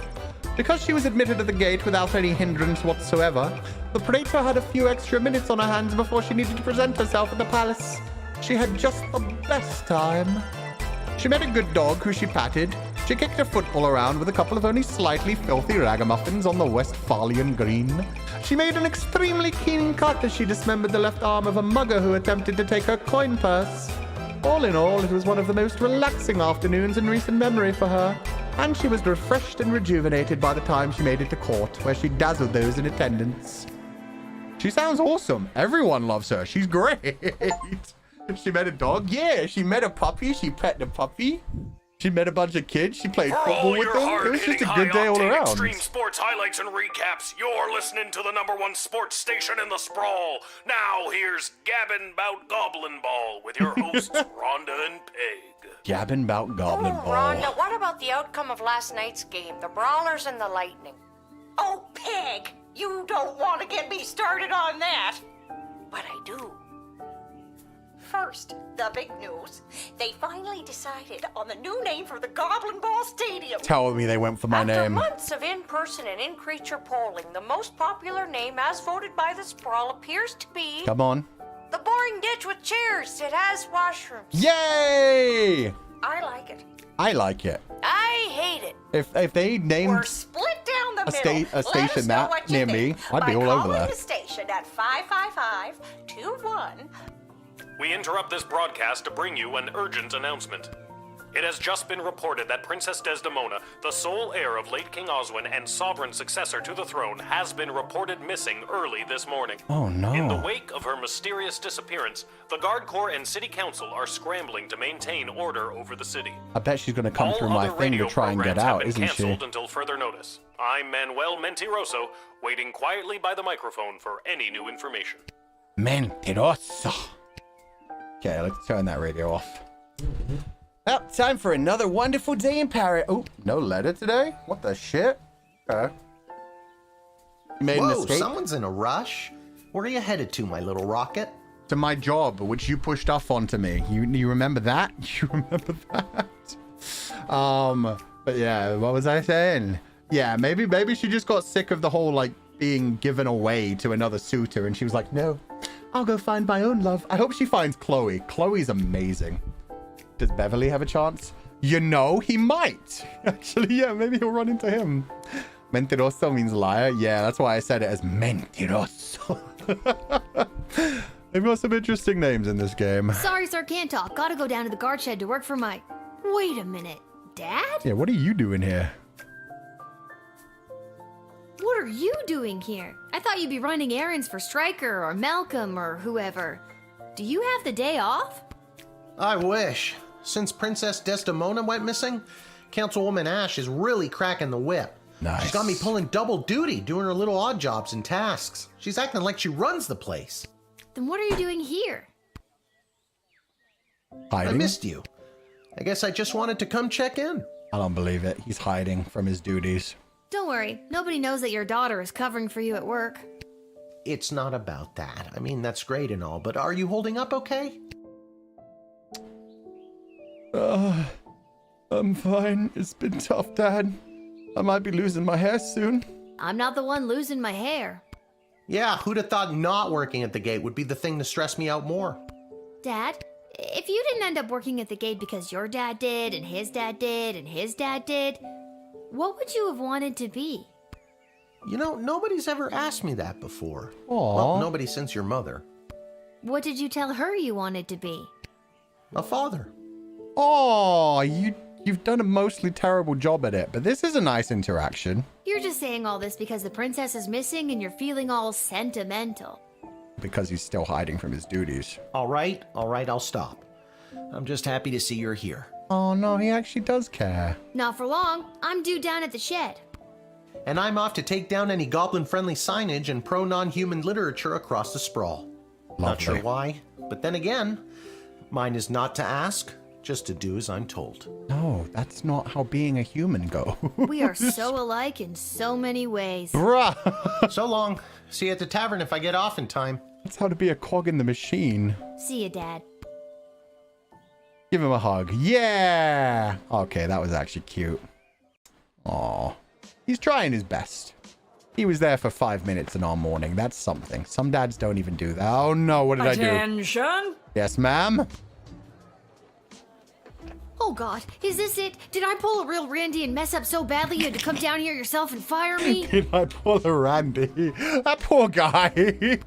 Because she was admitted at the gate without any hindrance whatsoever, the praetor had a few extra minutes on her hands before she needed to present herself at the palace. She had just the best time. She met a good dog who she patted. She kicked a football around with a couple of only slightly filthy ragamuffins on the Westphalian green. She made an extremely keen cut as she dismembered the left arm of a mugger who attempted to take her coin purse. All in all, it was one of the most relaxing afternoons in recent memory for her, and she was refreshed and rejuvenated by the time she made it to court, where she dazzled those in attendance. She sounds awesome. Everyone loves her. She's great. She met a dog. Yeah, she met a puppy. She pet the puppy. She met a bunch of kids. She played football with them. It was just a good day all around. Extreme sports highlights and recaps. You're listening to the #1 sports station in the sprawl. Now here's Gabbin' 'bout Goblin Ball with your hosts Rhonda and Peg. Gabbin' 'bout Goblin Ball. Rhonda, what about the outcome of last night's game? The Brawlers and the Lightning. Oh, Peg, you don't want to get me started on that. But I do. first, the big news. They finally decided on the new name for the Goblin Ball Stadium. Tell me they went for my After name. months of in-person and in-creature polling, the most popular name as voted by the Sprawl appears to be... Come on. The boring ditch with chairs. It has washrooms. Yay! I like it. I like it. I hate it. If they named We're split down the middle. a Let us station know that what you near me, think I'd be by all over calling there. the station at 555-21. We interrupt this broadcast to bring you an urgent announcement. It has just been reported that Princess Desdemona, the sole heir of late King Oswin and sovereign successor to the throne, has been reported missing early this morning. Oh no. In the wake of her mysterious disappearance, the Guard Corps and City Council are scrambling to maintain order over the city. I bet she's going to come All through my other thing to radio try and get programs have out, been isn't she? canceled until further notice. I'm Manuel Mentiroso, waiting quietly by the microphone for any new information. Mentiroso. Okay, let's turn that radio off. Well, time for another wonderful day in Paris. Oh, no letter today? What the shit? Okay. You made an Whoa, escape? someone's in a rush. Where are you headed to, my little rocket? To my job, which you pushed off onto me. You remember that? You remember that? But yeah, what was I saying? Yeah, maybe she just got sick of the whole, like, being given away to another suitor, and she was like, no, I'll go find my own love. I hope she finds Chloe. Chloe's amazing. Does Beverly have a chance? You know, he might. Actually, yeah, maybe he'll run into him. Mentiroso means liar. Yeah, that's why I said it as Mentiroso. They've got some interesting names in this game. Sorry, sir, can't talk. Gotta go down to the guard shed to work for my... Wait a minute. Dad? Yeah, what are you doing here? What are you doing here? I thought you'd be running errands for Stryker or Malcolm or whoever. Do you have the day off? I wish. Since Princess Desdemona went missing, Councilwoman Ash is really cracking the whip. Nice. She's got me pulling double duty, doing her little odd jobs and tasks. She's acting like she runs the place. Then what are you doing here? Hiding? I missed you. I guess I just wanted to come check in. I don't believe it. He's hiding from his duties. Don't worry. Nobody knows that your daughter is covering for you at work. It's not about that. I mean, that's great and all, but are you holding up okay? I'm fine. It's been tough, Dad. I might be losing my hair soon. I'm not the one losing my hair. Yeah, who'd have thought not working at the gate would be the thing to stress me out more? Dad, if you didn't end up working at the gate because your dad did, and his dad did, and his dad did, what would you have wanted to be? You know, nobody's ever asked me that before. Aw. Well, nobody since your mother. What did you tell her you wanted to be? A father. Oh, you've done a mostly terrible job at it, but this is a nice interaction. You're just saying all this because the princess is missing and you're feeling all sentimental. Because he's still hiding from his duties. All right, I'll stop. I'm just happy to see you're here. Oh no, he actually does care. Not for long. I'm due down at the shed. And I'm off to take down any goblin-friendly signage and pro-non-human literature across the sprawl. Lovely. Not sure why, but then again, mine is not to ask, just to do as I'm told. No, that's not how being a human goes. We are so alike in so many ways. Bruh. So long. See you at the tavern if I get off in time. That's how to be a cog in the machine. See you, Dad. Give him a hug. Yeah! Okay, that was actually cute. Aw. He's trying his best. He was there for 5 minutes in our morning. That's something. Some dads don't even do that. Oh no, what did I do? Attention! Yes, ma'am? Oh God, is this it? Did I pull a real Randy and mess up so badly you had to come down here yourself and fire me? Did I pull a Randy? That poor guy.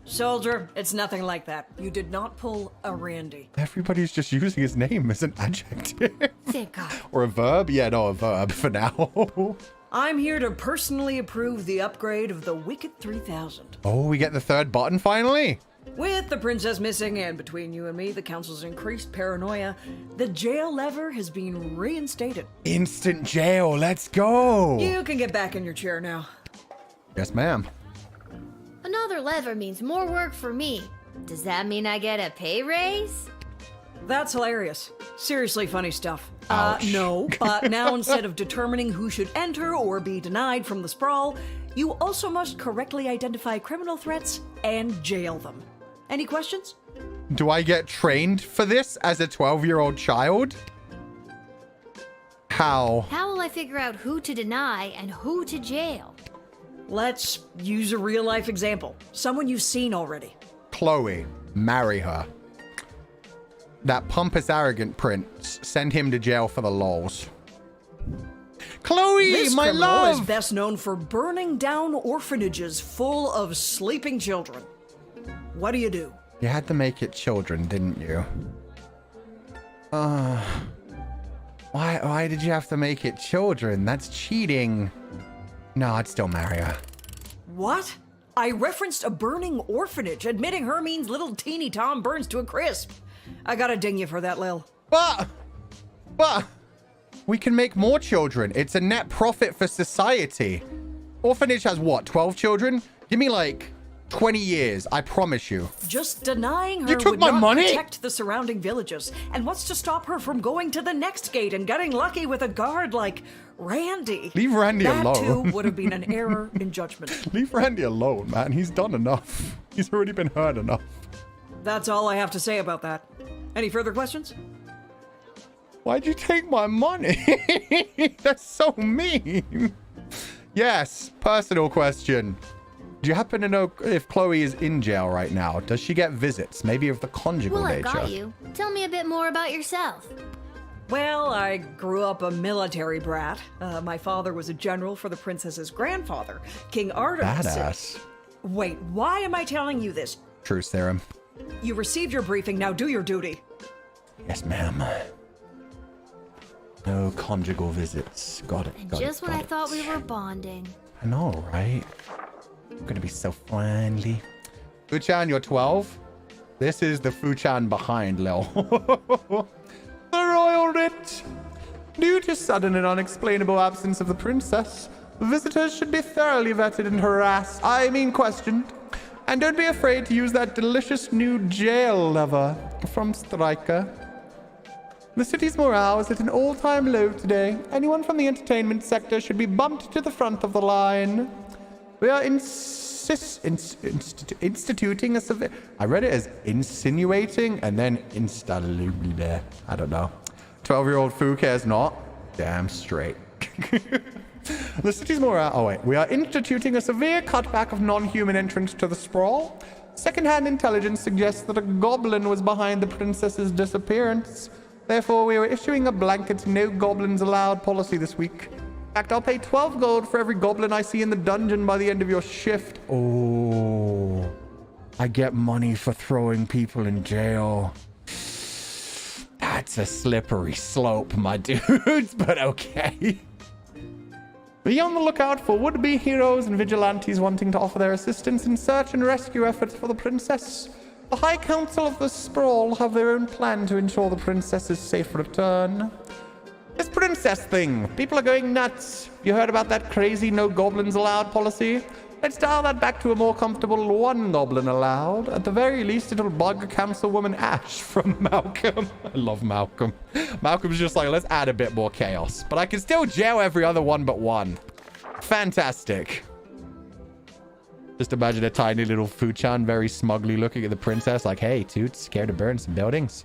Soldier, it's nothing like that. You did not pull a Randy. Everybody's just using his name as an adjective. Thank God. Or a verb? Yeah, no, a verb for now. I'm here to personally approve the upgrade of the Wicked 3000. Oh, we get the third button finally? With the princess missing and between you and me, the council's increased paranoia, the jail lever has been reinstated. Instant jail, let's go. You can get back in your chair now. Yes, ma'am. Another lever means more work for me. Does that mean I get a pay raise? That's hilarious. Seriously funny stuff. Ouch. No, but now instead of determining who should enter or be denied from the sprawl, you also must correctly identify criminal threats and jail them. Any questions? Do I get trained for this as a 12-year-old child? How? How will I figure out who to deny and who to jail? Let's use a real-life example. Someone you've seen already. Chloe. Marry her. That pompous, arrogant prince. Send him to jail for the lols. Chloe, This my criminal love! is best known for burning down orphanages full of sleeping children. What do you do? You had to make it children, didn't you? Why did you have to make it children? That's cheating. No, I'd still marry her. What? I referenced a burning orphanage. Admitting her means little teeny Tom burns to a crisp. I gotta ding you for that, Lil. But we can make more children. It's a net profit for society. Orphanage has what, 12 children? Give me like 20 years, I promise you. Just denying her You took would my not money? protect the surrounding villages. And what's to stop her from going to the next gate and getting lucky with a guard like Randy? Leave Randy that alone. That too would have been an error in judgment. Leave Randy alone, man. He's done enough. He's already been hurt enough. That's all I have to say about that. Any further questions? Why'd you take my money? That's so mean. Yes, personal question. Do you happen to know if Chloe is in jail right now? Does she get visits, maybe of the conjugal Well, nature? I've got you. Tell me a bit more about yourself. Well, I grew up a military brat. My father was a general for the princess's grandfather, King Artemis. Badass. Wait, why am I telling you this? Truth serum. You received your briefing, now do your duty. Yes, ma'am. No conjugal visits. Got it. And Got just it, when I got thought it. we were bonding. I know, right? I'm gonna be so friendly. Fuchan, you're 12. This is the Fuchan behind, Lil. The royal writ. Due to sudden and unexplainable absence of the princess, visitors should be thoroughly vetted and questioned. And don't be afraid to use that delicious new jail lever from Striker. The city's morale is at an all-time low today. Anyone from the entertainment sector should be bumped to the front of the line. We are instituting a severe... I read it as insinuating and then installable. I don't know. 12-year-old Fu cares not. Damn straight. The city's morale... Oh, wait. We are instituting a severe cutback of non-human entrance to the sprawl. Second-hand intelligence suggests that a goblin was behind the princess's disappearance. Therefore, we are issuing a blanket no goblins allowed policy this week. In fact, I'll pay 12 gold for every goblin I see in the dungeon by the end of your shift. Oh, I get money for throwing people in jail. That's a slippery slope, my dudes, but okay. Be on the lookout for would-be heroes and vigilantes wanting to offer their assistance in search and rescue efforts for the princess. The High Council of the Sprawl have their own plan to ensure the princess's safe return. This princess thing, people are going nuts. You heard about that crazy no goblins allowed policy? Let's dial that back to a more comfortable one goblin allowed. At the very least, it'll bug Councilwoman Ash from Malcolm. I love Malcolm. Malcolm's just like, let's add a bit more chaos. But I can still jail every other one but one. Fantastic. Just imagine a tiny little Fuchan very smugly looking at the princess like, hey, Toots, scared to burn some buildings?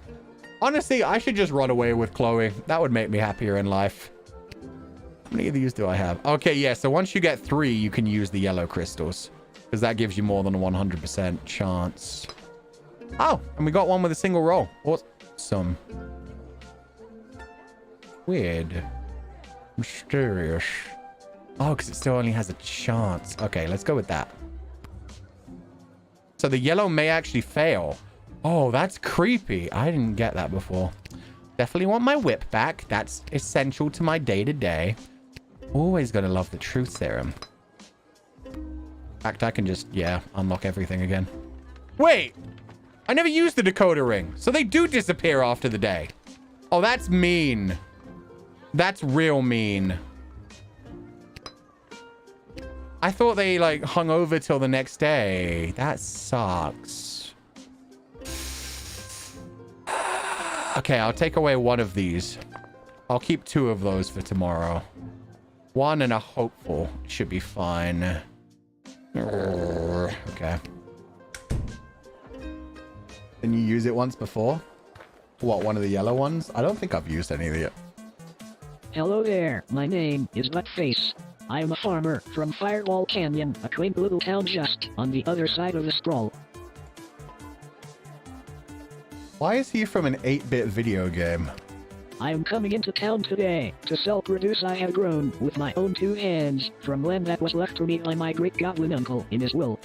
Honestly, I should just run away with Chloe. That would make me happier in life. How many of these do I have? Okay, yeah, so once you get 3, you can use the yellow crystals. Because that gives you more than a 100% chance. Oh, and we got one with a single roll. Awesome. Weird. Mysterious. Oh, because it still only has a chance. Okay, let's go with that. So the yellow may actually fail. Oh, that's creepy. I didn't get that before. Definitely want my whip back. That's essential to my day-to-day. Always gonna love the truth serum. In fact, I can just, yeah, unlock everything again. Wait! I never used the decoder ring. So they do disappear after the day. Oh, that's mean. That's real mean. I thought they, like, hung over till the next day. That sucks. Okay, I'll take away one of these. I'll keep 2 of those for tomorrow. 1 and a hopeful should be fine. Okay. Didn't you use it once before? What, one of the yellow ones? I don't think I've used any of it. Hello there, my name is Buttface. I am a farmer from Firewall Canyon, a quaint little town just on the other side of the sprawl. Why is he from an 8-bit video game? I am coming into town today to sell produce I have grown with my own 2 hands from land that was left to me by my great goblin uncle in his will.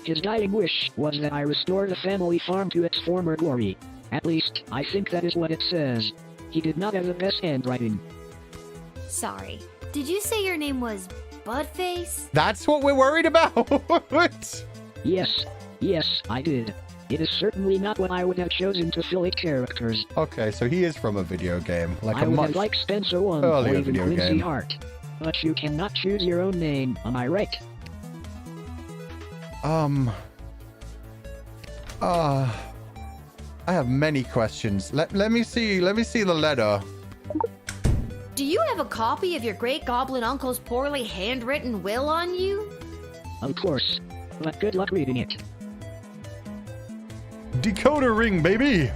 His dying wish was that I restore the family farm to its former glory. At least, I think that is what it says. He did not have the best handwriting. Sorry. Did you say your name was Buttface? That's what we're worried about! Yes, I did. It is certainly not what I would have chosen to fill it characters. Okay, so he is from a video game. Like I a would much have liked Spencer 1 or earlier even video Quincy game. Hart. But you cannot choose your own name, am I right? I have many questions. Let me see the letter. Do you have a copy of your great goblin uncle's poorly handwritten will on you? Of course, but good luck reading it. Decoder ring, baby!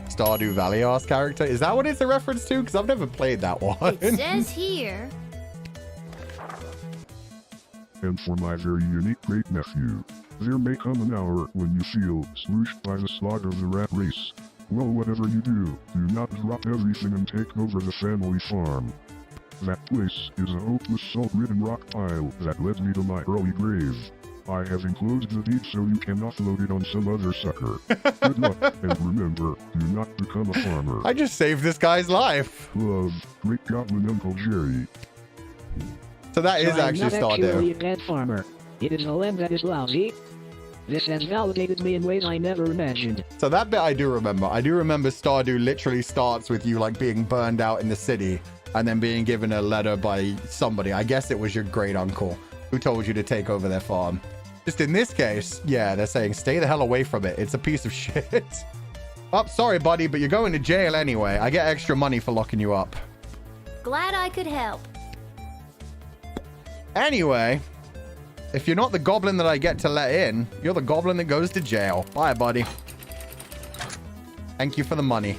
Stardew Valley's character. Is that what it's a reference to? Because I've never played that one. It says here. And for my very unique great-nephew, there may come an hour when you feel swooshed by the slog of the rat race. Well, whatever you do not drop everything and take over the family farm. That place is a hopeless salt-ridden rock pile that led me to my early grave. I have enclosed the deed so you can offload it on some other sucker. Good luck, and remember, do not become a farmer. I just saved this guy's life. Love, Great Goblin Uncle Jerry. So that is I am actually not actually Stardew. a bad farmer. It is the land that is lousy. This has validated me in ways I never imagined. So that bit I do remember. I do remember Stardew literally starts with you like being burned out in the city and then being given a letter by somebody. I guess it was your great uncle who told you to take over their farm. Just in this case, yeah, they're saying stay the hell away from it. It's a piece of shit. Oh, sorry, buddy, but you're going to jail anyway. I get extra money for locking you up. Glad I could help. Anyway, if you're not the goblin that I get to let in, you're the goblin that goes to jail. Bye, buddy. Thank you for the money.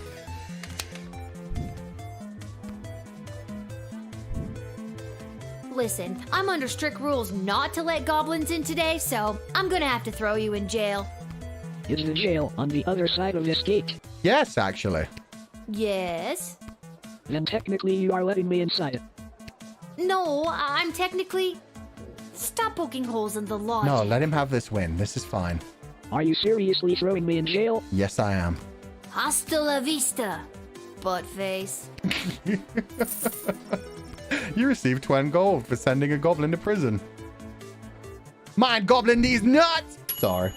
Listen, I'm under strict rules not to let goblins in today, so I'm gonna have to throw you in jail. Is the jail on the other side of this gate? Yes, actually. Yes? Then technically you are letting me inside. No, I'm technically... Stop poking holes in the logic. No, let him have this win. This is fine. Are you seriously throwing me in jail? Yes, I am. Hasta la vista, buttface. You received 20 gold for sending a goblin to prison. Mind goblin these nuts! Sorry.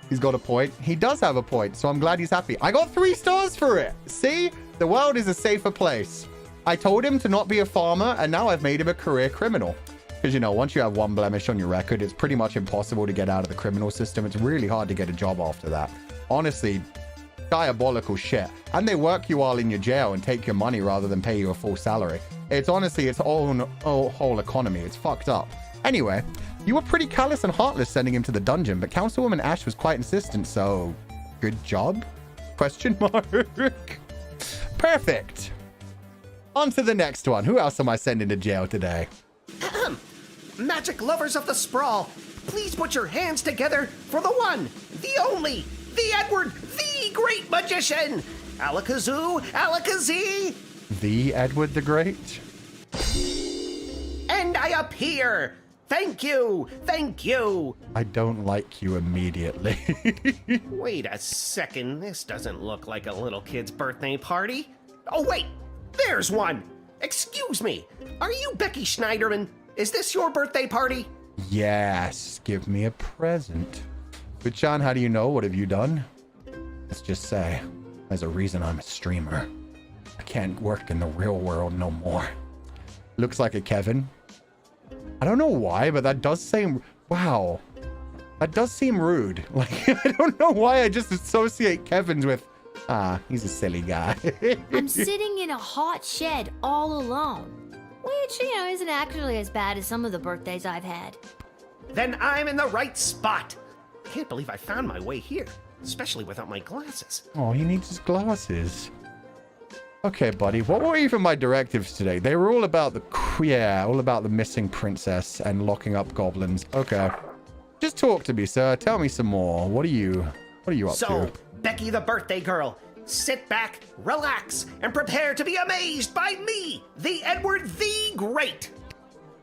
He's got a point. He does have a point, so I'm glad he's happy. I got 3 stars for it. See? The world is a safer place. I told him to not be a farmer, and now I've made him a career criminal. Because, you know, once you have 1 blemish on your record, it's pretty much impossible to get out of the criminal system. It's really hard to get a job after that. Honestly, diabolical shit. And they work you while in your jail and take your money rather than pay you a full salary. It's honestly its own whole economy. It's fucked up. Anyway, you were pretty callous and heartless sending him to the dungeon, but Councilwoman Ash was quite insistent, so good job? Question mark. Perfect. On to the next one. Who else am I sending to jail today? Magic lovers of the sprawl, please put your hands together for the one, the only, the Edward, the great magician. Alakazoo, Alakazee. The Edward the Great? And I appear. Thank you. Thank you. I don't like you immediately. Wait a second. This doesn't look like a little kid's birthday party. Oh, wait. There's one. Excuse me. Are you Becky Schneiderman? Is this your birthday party? Yes. Give me a present. But John, how do you know? What have you done? Let's just say, there's a reason I'm a streamer. I can't work in the real world no more. Looks like a Kevin. I don't know why, but that does seem... Wow. That does seem rude. Like, I don't know why I just associate Kevins with... he's a silly guy. I'm sitting in a hot shed all alone. Which, you know, isn't actually as bad as some of the birthdays I've had. Then I'm in the right spot. Can't believe I found my way here. especially without my glasses. Oh, he needs his glasses. Okay, buddy. What were even my directives today? They were all about all about the missing princess and locking up goblins. Okay. Just talk to me, sir. Tell me some more. What are you up So, to? Becky the birthday girl, sit back, relax, and prepare to be amazed by me, the Edward the Great.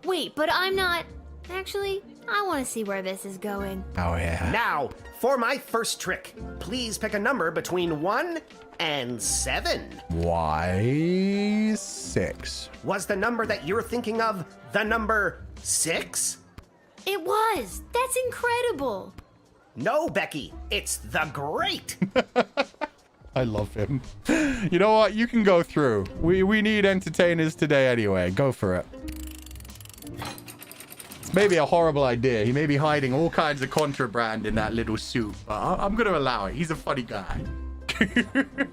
Wait, but I'm not. Actually, I want to see where this is going. Oh, yeah. Now, for my first trick, please pick a number between 1 and 7. Why 6? Was the number that you're thinking of the number 6? It was. That's incredible. No, Becky, it's the Great. I love him. You know what? You can go through. We need entertainers today anyway. Go for it. It's maybe a horrible idea. He may be hiding all kinds of contraband in that little suit, but I'm going to allow it. He's a funny guy.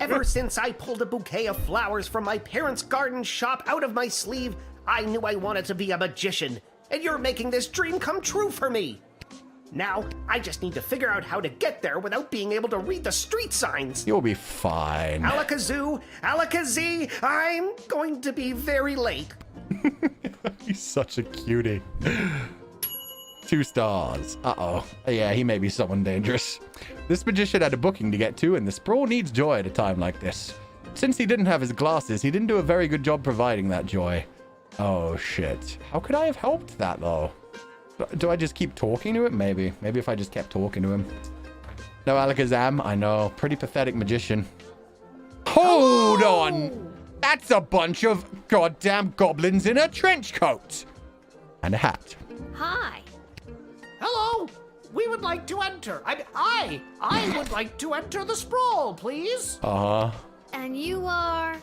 Ever since I pulled a bouquet of flowers from my parents' garden shop out of my sleeve, I knew I wanted to be a magician, and you're making this dream come true for me. Now, I just need to figure out how to get there without being able to read the street signs. You'll be fine. Alakazoo, Alakazee, I'm going to be very late. He's such a cutie. 2 stars. Uh-oh. Yeah, he may be someone dangerous. This magician had a booking to get to, and the sprawl needs joy at a time like this. Since he didn't have his glasses, he didn't do a very good job providing that joy. Oh, shit. How could I have helped that, though? Do I just keep talking to him? Maybe. Maybe if I just kept talking to him. No Alakazam. I know. Pretty pathetic magician. Hold on! That's a bunch of goddamn goblins in a trench coat. And a hat. Hi. Hello. We would like to enter. I would like to enter the sprawl, please. Uh-huh. And you are?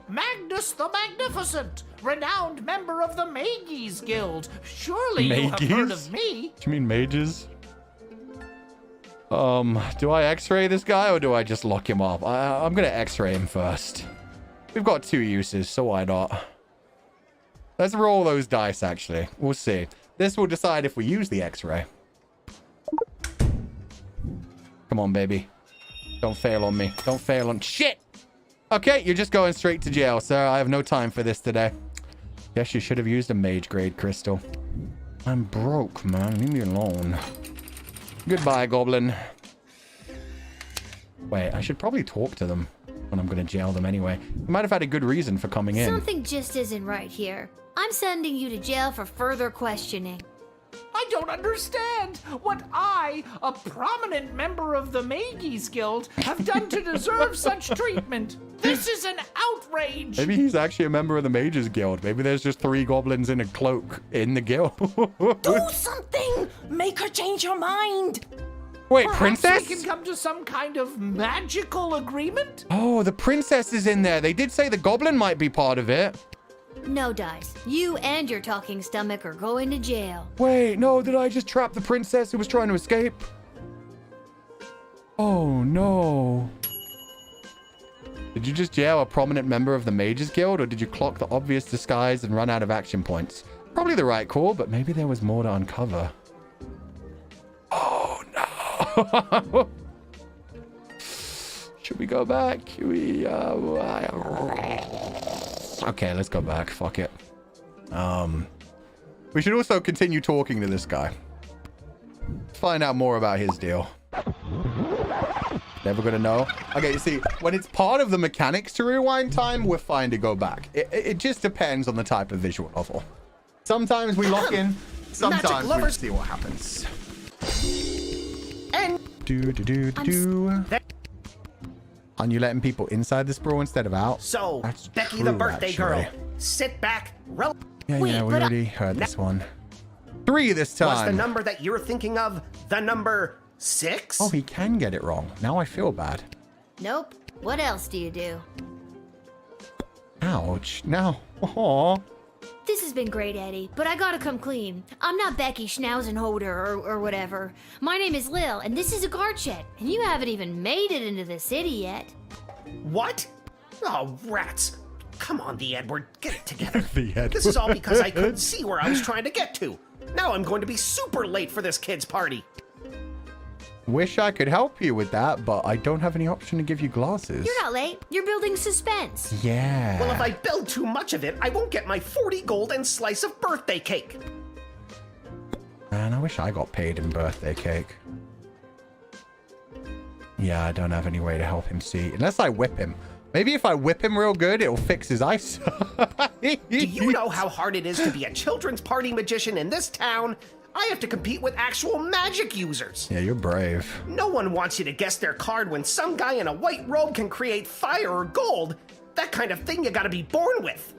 Magnus the Magnificent, renowned member of the Mages Guild. Surely you have heard of me. Do you mean mages? Do I x-ray this guy or do I just lock him up? I'm gonna x-ray him first. We've got 2 uses, so why not? Let's roll those dice, actually. We'll see. This will decide if we use the x-ray. Come on, baby. Don't fail on me. Don't fail on... Shit! Okay, you're just going straight to jail, sir. I have no time for this today. Guess you should have used a mage grade crystal. I'm broke, man. Leave me alone. Goodbye, goblin. Wait, I should probably talk to them when I'm going to jail them anyway. You might have had a good reason for coming in. Something just isn't right here. I'm sending you to jail for further questioning. I don't understand what I, a prominent member of the Mages Guild, have done to deserve such treatment. This is an outrage. Maybe he's actually a member of the Mages Guild. Maybe there's just 3 goblins in a cloak in the guild. Do something! Make her change her mind! Wait, Perhaps princess? we can come to some kind of magical agreement? Oh, the princess is in there. They did say the goblin might be part of it. No, Dice. You and your talking stomach are going to jail. Wait, no, did I just trap the princess who was trying to escape? Oh, no. Did you just jail a prominent member of the Mages Guild, or did you clock the obvious disguise and run out of action points? Probably the right call, but maybe there was more to uncover. Oh, no. Should we go back? Okay, let's go back. Fuck it. We should also continue talking to this guy. Find out more about his deal. Never gonna know. Okay, you see, when it's part of the mechanics to rewind time, we're fine to go back. It just depends on the type of visual novel. Sometimes we lock in, sometimes we just see what happens. And Aren't you letting people inside the sprawl instead of out? So, That's Becky true, the birthday actually. girl, sit back, Yeah, we already heard this one. 3 this time. Was the number that you're thinking of the number 6? Oh, he can get it wrong. Now I feel bad. Nope. What else do you do? Ouch. Now. Aww. This has been great, Eddie, but I gotta come clean. I'm not Becky Schnauzenholder or whatever. My name is Lil, and this is a guard shed, and you haven't even made it into the city yet. What? Oh, rats. Come on, the Edward. Get it together. The Edward. This is all because I couldn't see where I was trying to get to. Now I'm going to be super late for this kid's party. Wish I could help you with that, but I don't have any option to give you glasses. You're not late. You're building suspense. Yeah. Well, if I build too much of it, I won't get my 40 gold and slice of birthday cake. Man, I wish I got paid in birthday cake. Yeah, I don't have any way to help him see. Unless I whip him. Maybe if I whip him real good, it'll fix his eyes. Do you know how hard it is to be a children's party magician in this town? I have to compete with actual magic users. Yeah, you're brave. No one wants you to guess their card when some guy in a white robe can create fire or gold. That kind of thing you gotta be born with.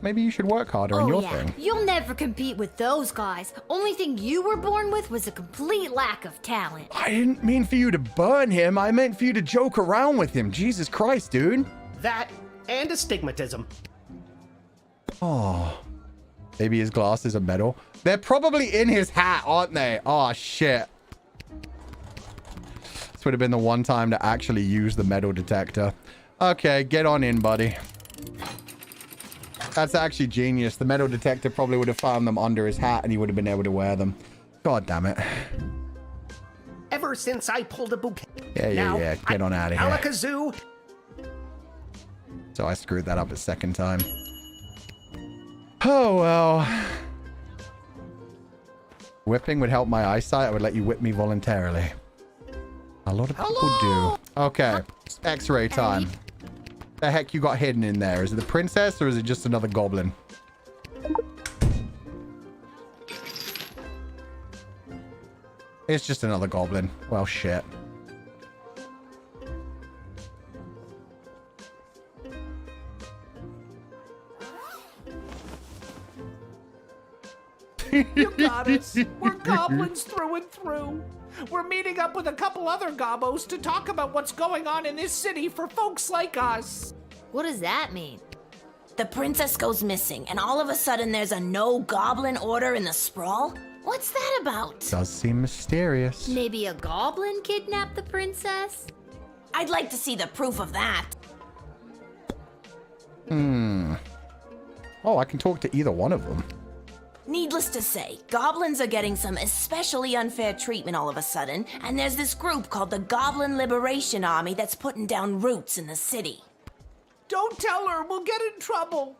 Maybe you should work harder on your thing. You'll never compete with those guys. Only thing you were born with was a complete lack of talent. I didn't mean for you to burn him. I meant for you to joke around with him. Jesus Christ, dude. That and astigmatism. Oh. Maybe his glasses are metal. They're probably in his hat, aren't they? Oh, shit. This would have been the one time to actually use the metal detector. Okay, get on in, buddy. That's actually genius. The metal detector probably would have found them under his hat and he would have been able to wear them. God damn it. Ever since I pulled a bouquet. Yeah. Get on out of here. Alakazoo. So I screwed that up a second time. Oh, well. Whipping would help my eyesight. I would let you whip me voluntarily. A lot of people do. Okay. X-ray time. The heck you got hidden in there? Is it the princess or is it just another goblin? It's just another goblin. Well, shit. You got us. We're goblins through and through. We're meeting up with a couple other gobbos to talk about what's going on in this city for folks like us. What does that mean? The princess goes missing, and all of a sudden there's a no-goblin order in the sprawl? What's that about? Does seem mysterious. Maybe a goblin kidnapped the princess? I'd like to see the proof of that. Oh, I can talk to either one of them. Needless to say, goblins are getting some especially unfair treatment all of a sudden, and there's this group called the Goblin Liberation Army that's putting down roots in the city. Don't tell her, we'll get in trouble.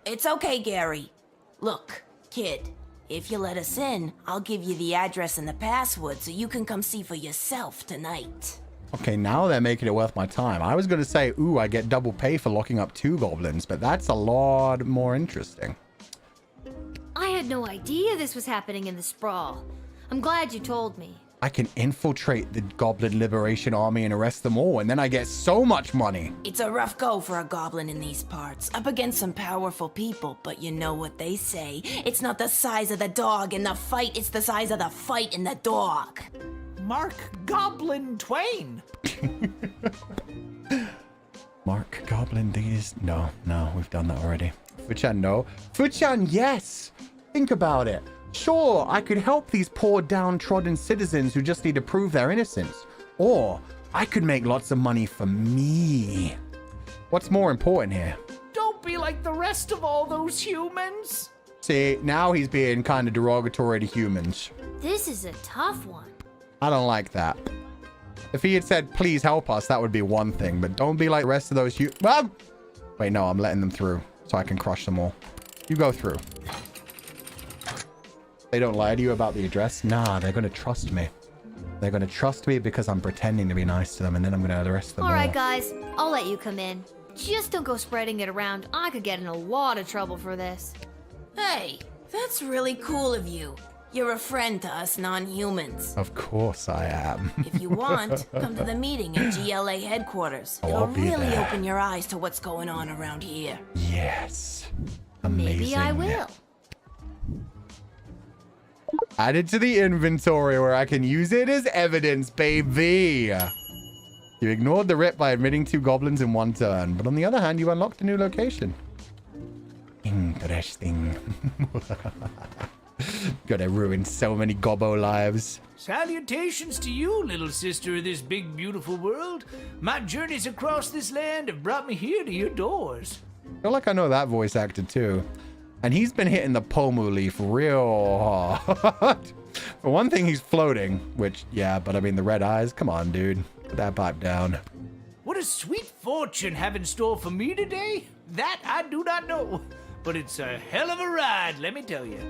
It's okay, Gary. Look, kid, if you let us in, I'll give you the address and the password so you can come see for yourself tonight. Okay, now they're making it worth my time. I was going to say, ooh, I get double pay for locking up 2 goblins, but that's a lot more interesting. I had no idea this was happening in the sprawl. I'm glad you told me. I can infiltrate the Goblin Liberation Army and arrest them all, and then I get so much money. It's a rough go for a goblin in these parts, up against some powerful people, but you know what they say. It's not the size of the dog in the fight, it's the size of the fight in the dog. Mark Goblin Twain. Mark Goblin these? No, we've done that already. Fuchan, no. Fuchan, yes! Think about it. Sure, I could help these poor downtrodden citizens who just need to prove their innocence. Or I could make lots of money for me. What's more important here? Don't be like the rest of all those humans. See, now he's being kind of derogatory to humans. This is a tough one. I don't like that. If he had said, please help us, that would be one thing. But don't be like the rest of those Well, wait, no, I'm letting them through so I can crush them all. You go through. They don't lie to you about the address? Nah, they're going to trust me. They're going to trust me because I'm pretending to be nice to them, and then I'm going to arrest them all. All right, guys, I'll let you come in. Just don't go spreading it around. I could get in a lot of trouble for this. Hey, that's really cool of you. You're a friend to us non-humans. Of course I am. If you want, come to the meeting at GLA headquarters. Oh, It'll I'll be really there. open your eyes to what's going on around here. Yes. Amazing. Maybe I will. Add it to the inventory where I can use it as evidence, baby. You ignored the rip by admitting 2 goblins in 1 turn, but on the other hand, you unlocked a new location. Interesting. Gonna ruin so many gobbo lives. Salutations to you, little sister of this big, beautiful world. My journeys across this land have brought me here to your doors. I feel like I know that voice actor too. And he's been hitting the pomu leaf real hard. For one thing, he's floating, which, yeah, but I mean, the red eyes, come on, dude. Put that pipe down. What does sweet fortune have in store for me today? That I do not know. But it's a hell of a ride, let me tell you.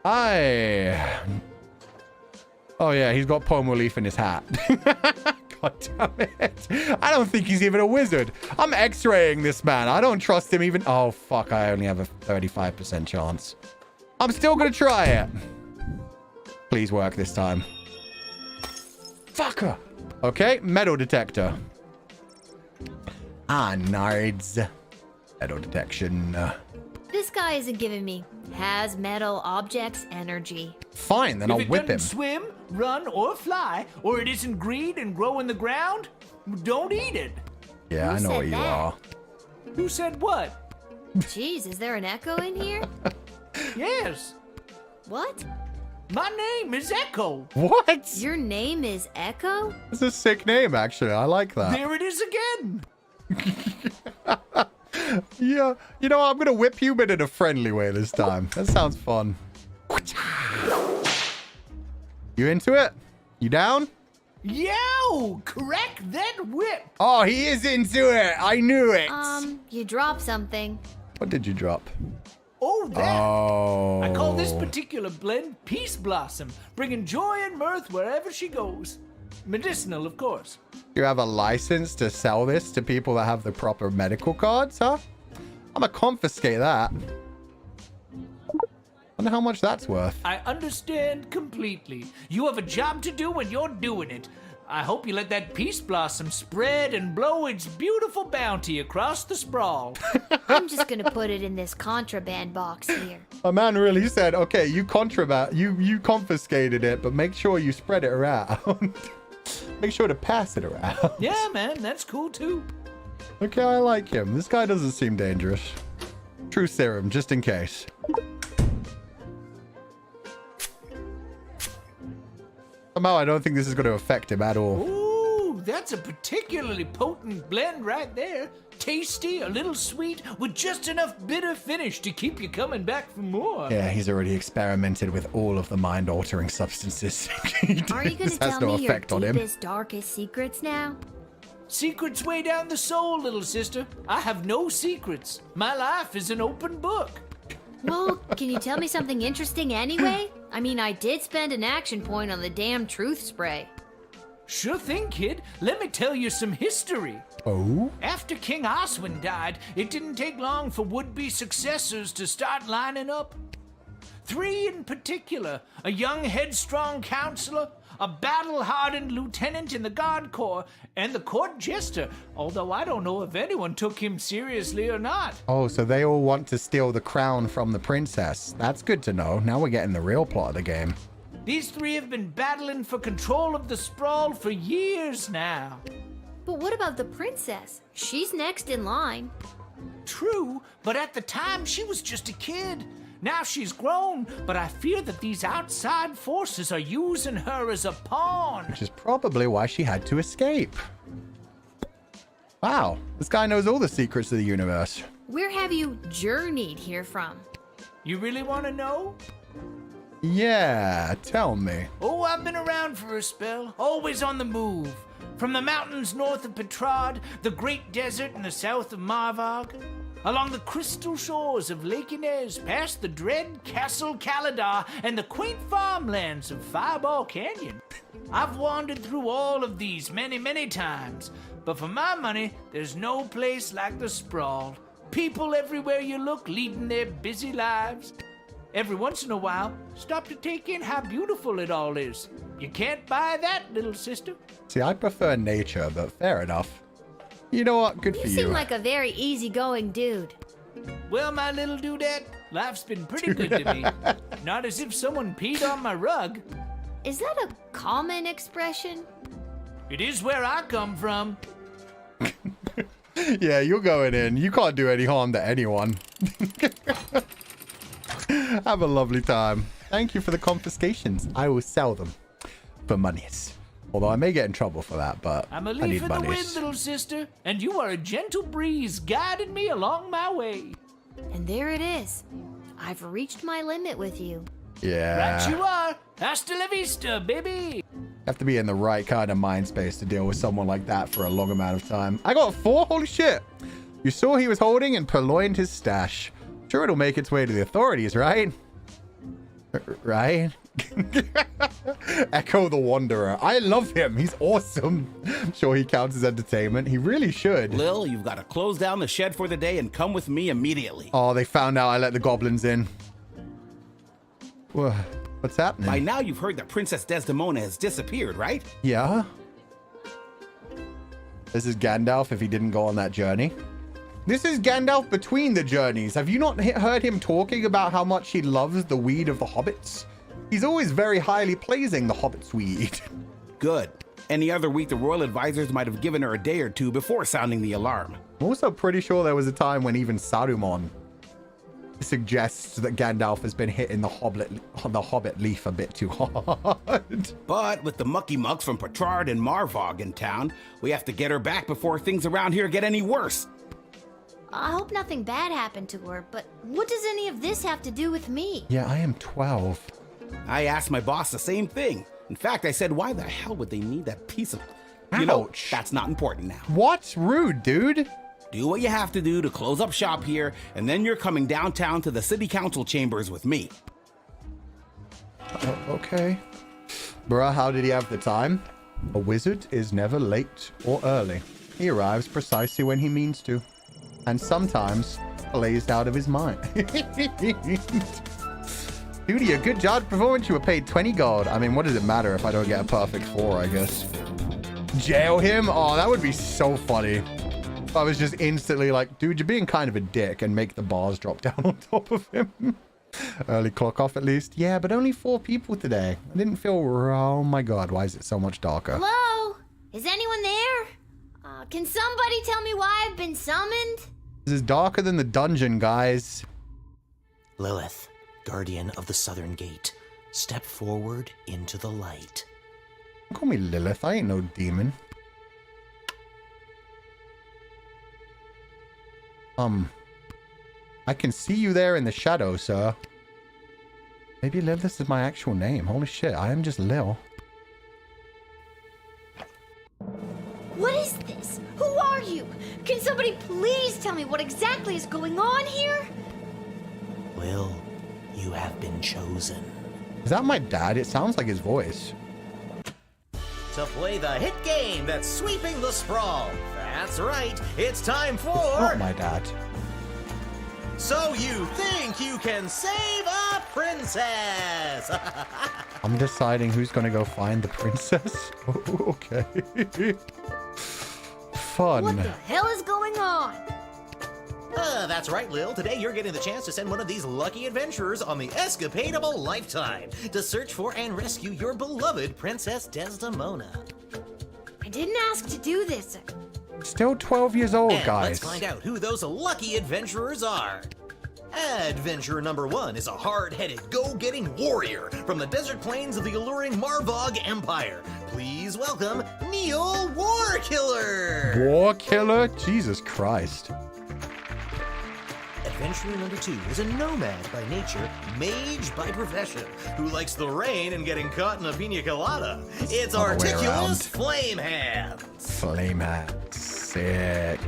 Oh, yeah, he's got palm leaf in his hat. God damn it. I don't think he's even a wizard. I'm x-raying this man. I don't trust him even. Oh, fuck. I only have a 35% chance. I'm still going to try it. Please work this time. Fucker. Okay, metal detector. Ah, nerds. Metal detection. This guy isn't giving me has metal objects energy. Fine, then I'll whip him. If it doesn't swim, run, or fly, or it isn't green and grow in the ground, don't eat it. Yeah, I know what you are. Who said what? Jeez, is there an echo in here? Yes. What? My name is Echo. What? Your name is Echo? It's a sick name, actually. I like that. There it is again. Yeah, you know what? I'm going to whip you, but in a friendly way this time. That sounds fun. You into it? You down? Yo, crack that whip. Oh, he is into it. I knew it. You dropped something. What did you drop? Oh, that. Oh. I call this particular blend Peace Blossom, bringing joy and mirth wherever she goes. Medicinal, of course. You have a license to sell this to people that have the proper medical cards, huh? I'm gonna confiscate that. Wonder how much that's worth. I understand completely. You have a job to do and you're doing it. I hope you let that Peace Blossom spread and blow its beautiful bounty across the sprawl. I'm just gonna put it in this contraband box here. A man really said, okay, you confiscated it, but make sure you spread it around. Make sure to pass it around. Yeah, man, that's cool too. Okay, I like him. This guy doesn't seem dangerous. True serum, just in case. Somehow I don't think this is going to affect him at all. Ooh, that's a particularly potent blend right there. Tasty, a little sweet, with just enough bitter finish to keep you coming back for more. Yeah, he's already experimented with all of the mind-altering substances. Are you going to tell me your deepest, darkest secrets now? Secrets way down the soul, little sister. I have no secrets. My life is an open book. Well, can you tell me something interesting anyway? I mean, I did spend an action point on the damn truth spray. Sure thing, kid. Let me tell you some history. Oh? After King Oswin died, it didn't take long for would-be successors to start lining up. 3 in particular, a young headstrong counselor, a battle-hardened lieutenant in the Guard Corps, and the court jester, although I don't know if anyone took him seriously or not. Oh, so they all want to steal the crown from the princess. That's good to know. Now we're getting the real plot of the game. These 3 have been battling for control of the sprawl for years now. But what about the princess? She's next in line. True, but at the time she was just a kid. Now she's grown, but I fear that these outside forces are using her as a pawn. Which is probably why she had to escape. Wow, this guy knows all the secrets of the universe. Where have you journeyed here from? You really want to know? Yeah, tell me. Oh, I've been around for a spell, always on the move. From the mountains north of Petrad, the great desert in the south of Marvog, along the crystal shores of Lake Inez, past the dread Castle Caladar and the quaint farmlands of Fireball Canyon. I've wandered through all of these many, many times, but for my money, there's no place like the sprawl. People everywhere you look leading their busy lives. Every once in a while, stop to take in how beautiful it all is. You can't buy that, little sister. See, I prefer nature, but fair enough. You know what? Good for you. You seem like a very easygoing dude. Well, my little dudette, life's been pretty good to me. Not as if someone peed on my rug. Is that a common expression? It is where I come from. Yeah, you're going in. You can't do any harm to anyone. Have a lovely time. Thank you for the confiscations. I will sell them for monies. Although I may get in trouble for that, but I'm a I leaf need of the wind, monies. little sister, and you are a gentle breeze guiding me along my way. And there it is. I've reached my limit with you. Yeah. Right you are. Hasta la vista, baby. Have to be in the right kind of mind space to deal with someone like that for a long amount of time. I got 4? Holy shit. You saw he was holding and purloined his stash. Sure, it'll make its way to the authorities, right? Right? Echo the Wanderer. I love him. He's awesome. I'm sure he counts as entertainment. He really should. Lil, you've got to close down the shed for the day and come with me immediately. Oh, they found out I let the goblins in. What's happening? By now you've heard that Princess Desdemona has disappeared, right? Yeah. This is Gandalf if he didn't go on that journey. This is Gandalf between the journeys. Have you not heard him talking about how much he loves the weed of the hobbits? He's always very highly praising the hobbit's weed. Good. Any other week, the royal advisors might have given her a day or two before sounding the alarm. I'm also pretty sure there was a time when even Saruman suggests that Gandalf has been hitting the hobbit leaf a bit too hard. But with the mucky mucks from Petrard and Marvog in town, we have to get her back before things around here get any worse. I hope nothing bad happened to her, but what does any of this have to do with me? Yeah, I am 12. I asked my boss the same thing. In fact, I said, why the hell would they need that piece of... You know, that's not important now. What? Rude, dude. Do what you have to do to close up shop here, and then you're coming downtown to the city council chambers with me. Okay. Bruh, how did he have the time? A wizard is never late or early. He arrives precisely when he means to. And sometimes blazed out of his mind. Duty, a good job performance. You were paid 20 gold. I mean, what does it matter if I don't get a perfect 4, I guess? Jail him? Oh, that would be so funny. If I was just instantly like, dude, you're being kind of a dick, and make the bars drop down on top of him. Early clock off at least. Yeah, but only 4 people today. I didn't feel... Oh my god, why is it so much darker? Hello? Is anyone there? Can somebody tell me why I've been summoned? This is darker than the dungeon, guys. Lilith, guardian of the southern gate, step forward into the light. Don't call me Lilith. I ain't no demon. I can see you there in the shadow, sir. Maybe Lilith is my actual name. Holy shit, I am just Lil. What is this? Who are you? Can somebody please tell me what exactly is going on here? Lil, you have been chosen. Is that my dad? It sounds like his voice. To play the hit game that's sweeping the sprawl. That's right, it's time for... It's not my dad. So you think you can save a princess? I'm deciding who's gonna go find the princess. Oh, okay. Fun. What the hell is going on? That's right, Lil. Today you're getting the chance to send one of these lucky adventurers on the escapade of a lifetime to search for and rescue your beloved Princess Desdemona. I didn't ask to do this. Still 12 years old, And guys. let's find out who those lucky adventurers are. Adventurer number 1 is a hard-headed, go-getting warrior from the desert plains of the alluring Marvog Empire. Please welcome Neil Warkiller. Warkiller? Jesus Christ. Adventurer number 2 is a nomad by nature, mage by profession, who likes the rain and getting caught in a pina colada. It's Other way Articulous Flamehands. Flamehands. Sick.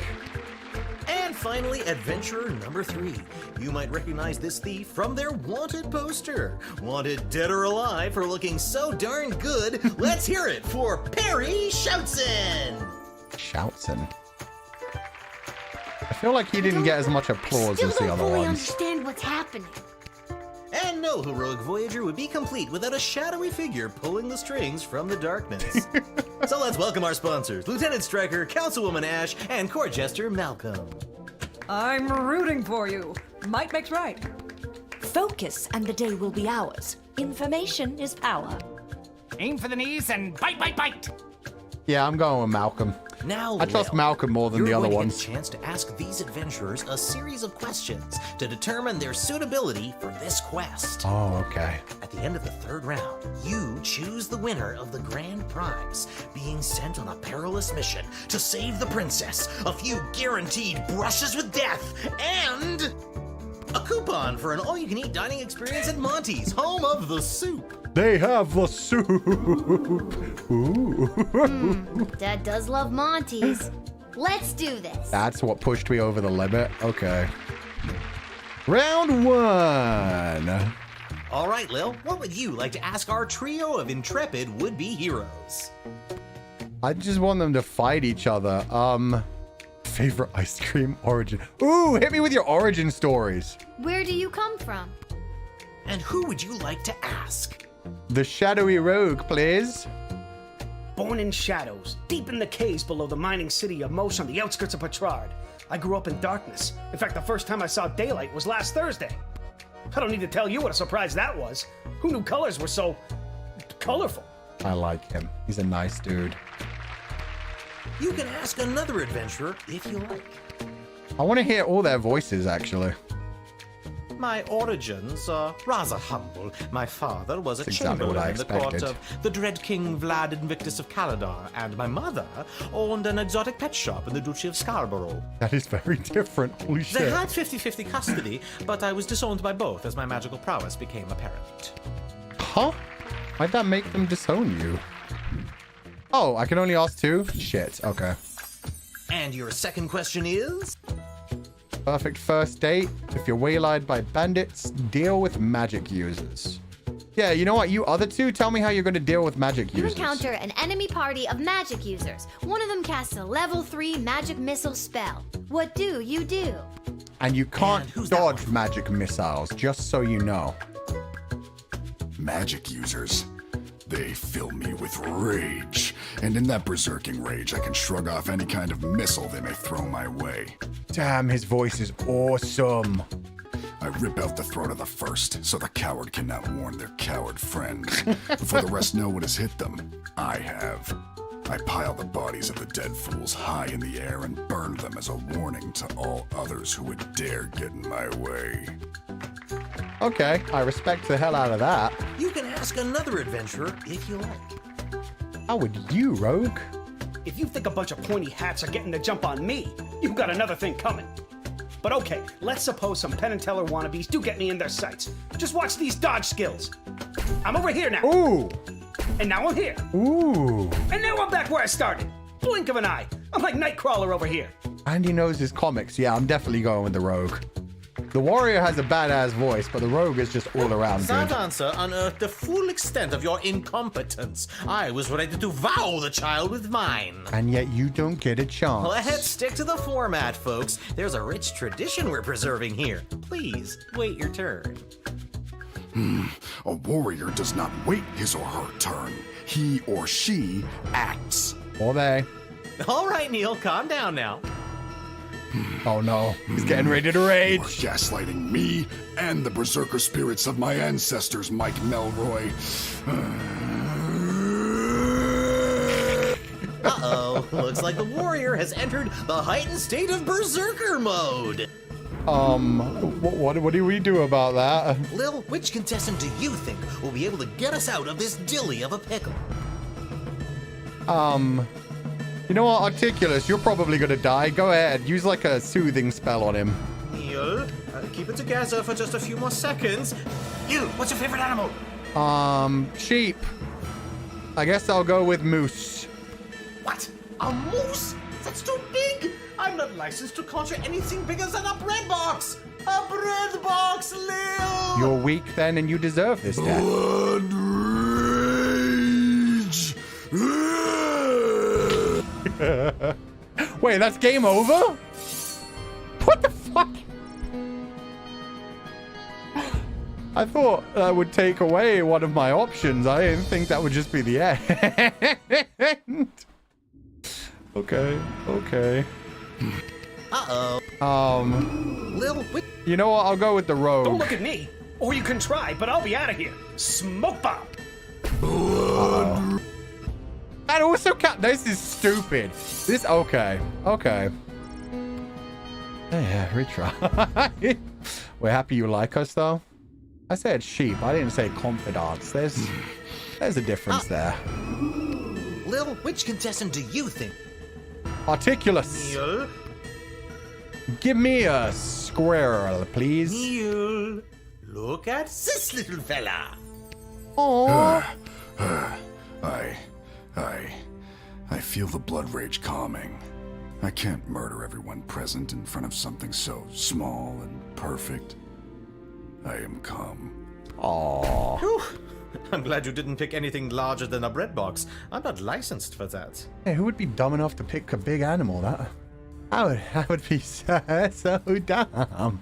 And finally, adventurer number 3. You might recognize this thief from their wanted poster. Wanted dead or alive for looking so darn good. Let's hear it for Perry Shoutson. Shoutson. I feel like he didn't get as much applause as the Still don't other fully ones. understand what's happening. And no heroic voyager would be complete without a shadowy figure pulling the strings from the darkness. So let's welcome our sponsors, Lieutenant Stryker, Councilwoman Ash, and Court Jester Malcolm. I'm rooting for you. Might makes right. Focus and the day will be ours. Information is power. Aim for the knees and bite, bite, bite. Yeah, I'm going with Malcolm. Now, I trust Lil, Malcolm more than you're the other going ones. to get a chance to ask these adventurers a series of questions to determine their suitability for this quest. Oh, okay. At the end of the 3rd round, you choose the winner of the grand prize, being sent on a perilous mission to save the princess, a few guaranteed brushes with death, and A coupon for an all-you-can-eat dining experience at Monty's, home of the soup. They have the soup. Ooh. Dad does love Monty's. Let's do this. That's what pushed me over the limit. Okay. Round 1. All right, Lil, what would you like to ask our trio of intrepid would-be heroes? I just want them to fight each other. Favorite ice cream origin. Ooh, hit me with your origin stories. Where do you come from? And who would you like to ask? The shadowy rogue, please. Born in shadows, deep in the caves below the mining city of Mosh on the outskirts of Petrard. I grew up in darkness. In fact, the first time I saw daylight was last Thursday. I don't need to tell you what a surprise that was. Who knew colors were so colorful? I like him. He's a nice dude. You can ask another adventurer if you like. I want to hear all their voices, actually. My origins are rather humble. My father was a That's exactly what I chamberlain in the court expected. of the dread King Vlad Invictus of Caladar, and my mother owned an exotic pet shop in the Duchy of Scarborough. That is very different. Holy They shit. had 50-50 custody, but I was disowned by both as my magical prowess became apparent. Huh? Why'd that make them disown you? Oh, I can only ask 2? Shit, okay. And your second question is? Perfect first date. If you're waylaid by bandits, deal with magic users. Yeah, you know what? You other 2, tell me how you're going to deal with magic You users. encounter an enemy party of magic users. One of them casts a level 3 magic missile spell. What do you do? And you can't dodge magic missiles, just so you know. Magic users. They fill me with rage. And in that berserking rage, I can shrug off any kind of missile they may throw my way. Damn, his voice is awesome. I rip out the throat of the first, so the coward cannot warn their coward friends. Before the rest know what has hit them, I have. I pile the bodies of the dead fools high in the air and burn them as a warning to all others who would dare get in my way. Okay, I respect the hell out of that. You can ask another adventurer if you like. How would you, Rogue? If you think a bunch of pointy hats are getting the jump on me, you've got another thing coming. But okay, let's suppose some Penn and Teller wannabes do get me in their sights. Just watch these dodge skills. I'm over here now. Ooh. And now I'm here. Ooh. And now I'm back where I started. Blink of an eye. I'm like Nightcrawler over here. And he knows his comics. Yeah, I'm definitely going with the Rogue. The Warrior has a badass voice, but the Rogue is just all around That good. answer unearthed the full extent of your incompetence. I was ready to vow the child with mine. And yet you don't get a chance. Let's stick to the format, folks. There's a rich tradition we're preserving here. Please, wait your turn. A warrior does not wait his or her turn. He or she acts. Or they. All right, Neil, calm down now. Oh no, he's getting ready to rage. You're gaslighting me and the berserker spirits of my ancestors, Mike Melroy. Uh-oh, looks like the warrior has entered the heightened state of berserker mode. What do we do about that? Lil, which contestant do you think will be able to get us out of this dilly of a pickle? You know what, Articulus, you're probably gonna die. Go ahead, use like a soothing spell on him. Neil, keep it together for just a few more seconds. You, what's your favorite animal? Sheep. I guess I'll go with moose. What? A moose? That's too big! I'm not licensed to conjure anything bigger than a bread box! A bread box, Lil! You're weak then, and you deserve this death. Blood rage! Wait, that's game over? What the fuck? I thought that would take away one of my options. I didn't think that would just be the end. Okay. Uh-oh. Lil, wait. You know what? I'll go with the Rogue. Don't look at me. Or you can try, but I'll be out of here. Smoke bomb. Uh-oh. And also, this is stupid. Okay. Yeah, retry. We're happy you like us, though. I said sheep. I didn't say confidants. There's a difference there. Lil, which contestant do you think? Articulus. Neil? Give me a squirrel, please. Neil, look at this little fella. Oh. I feel the blood rage calming. I can't murder everyone present in front of something so small and perfect. I am calm. Aww. I'm glad you didn't pick anything larger than a bread box. I'm not licensed for that. Hey, who would be dumb enough to pick a big animal? That would be so dumb.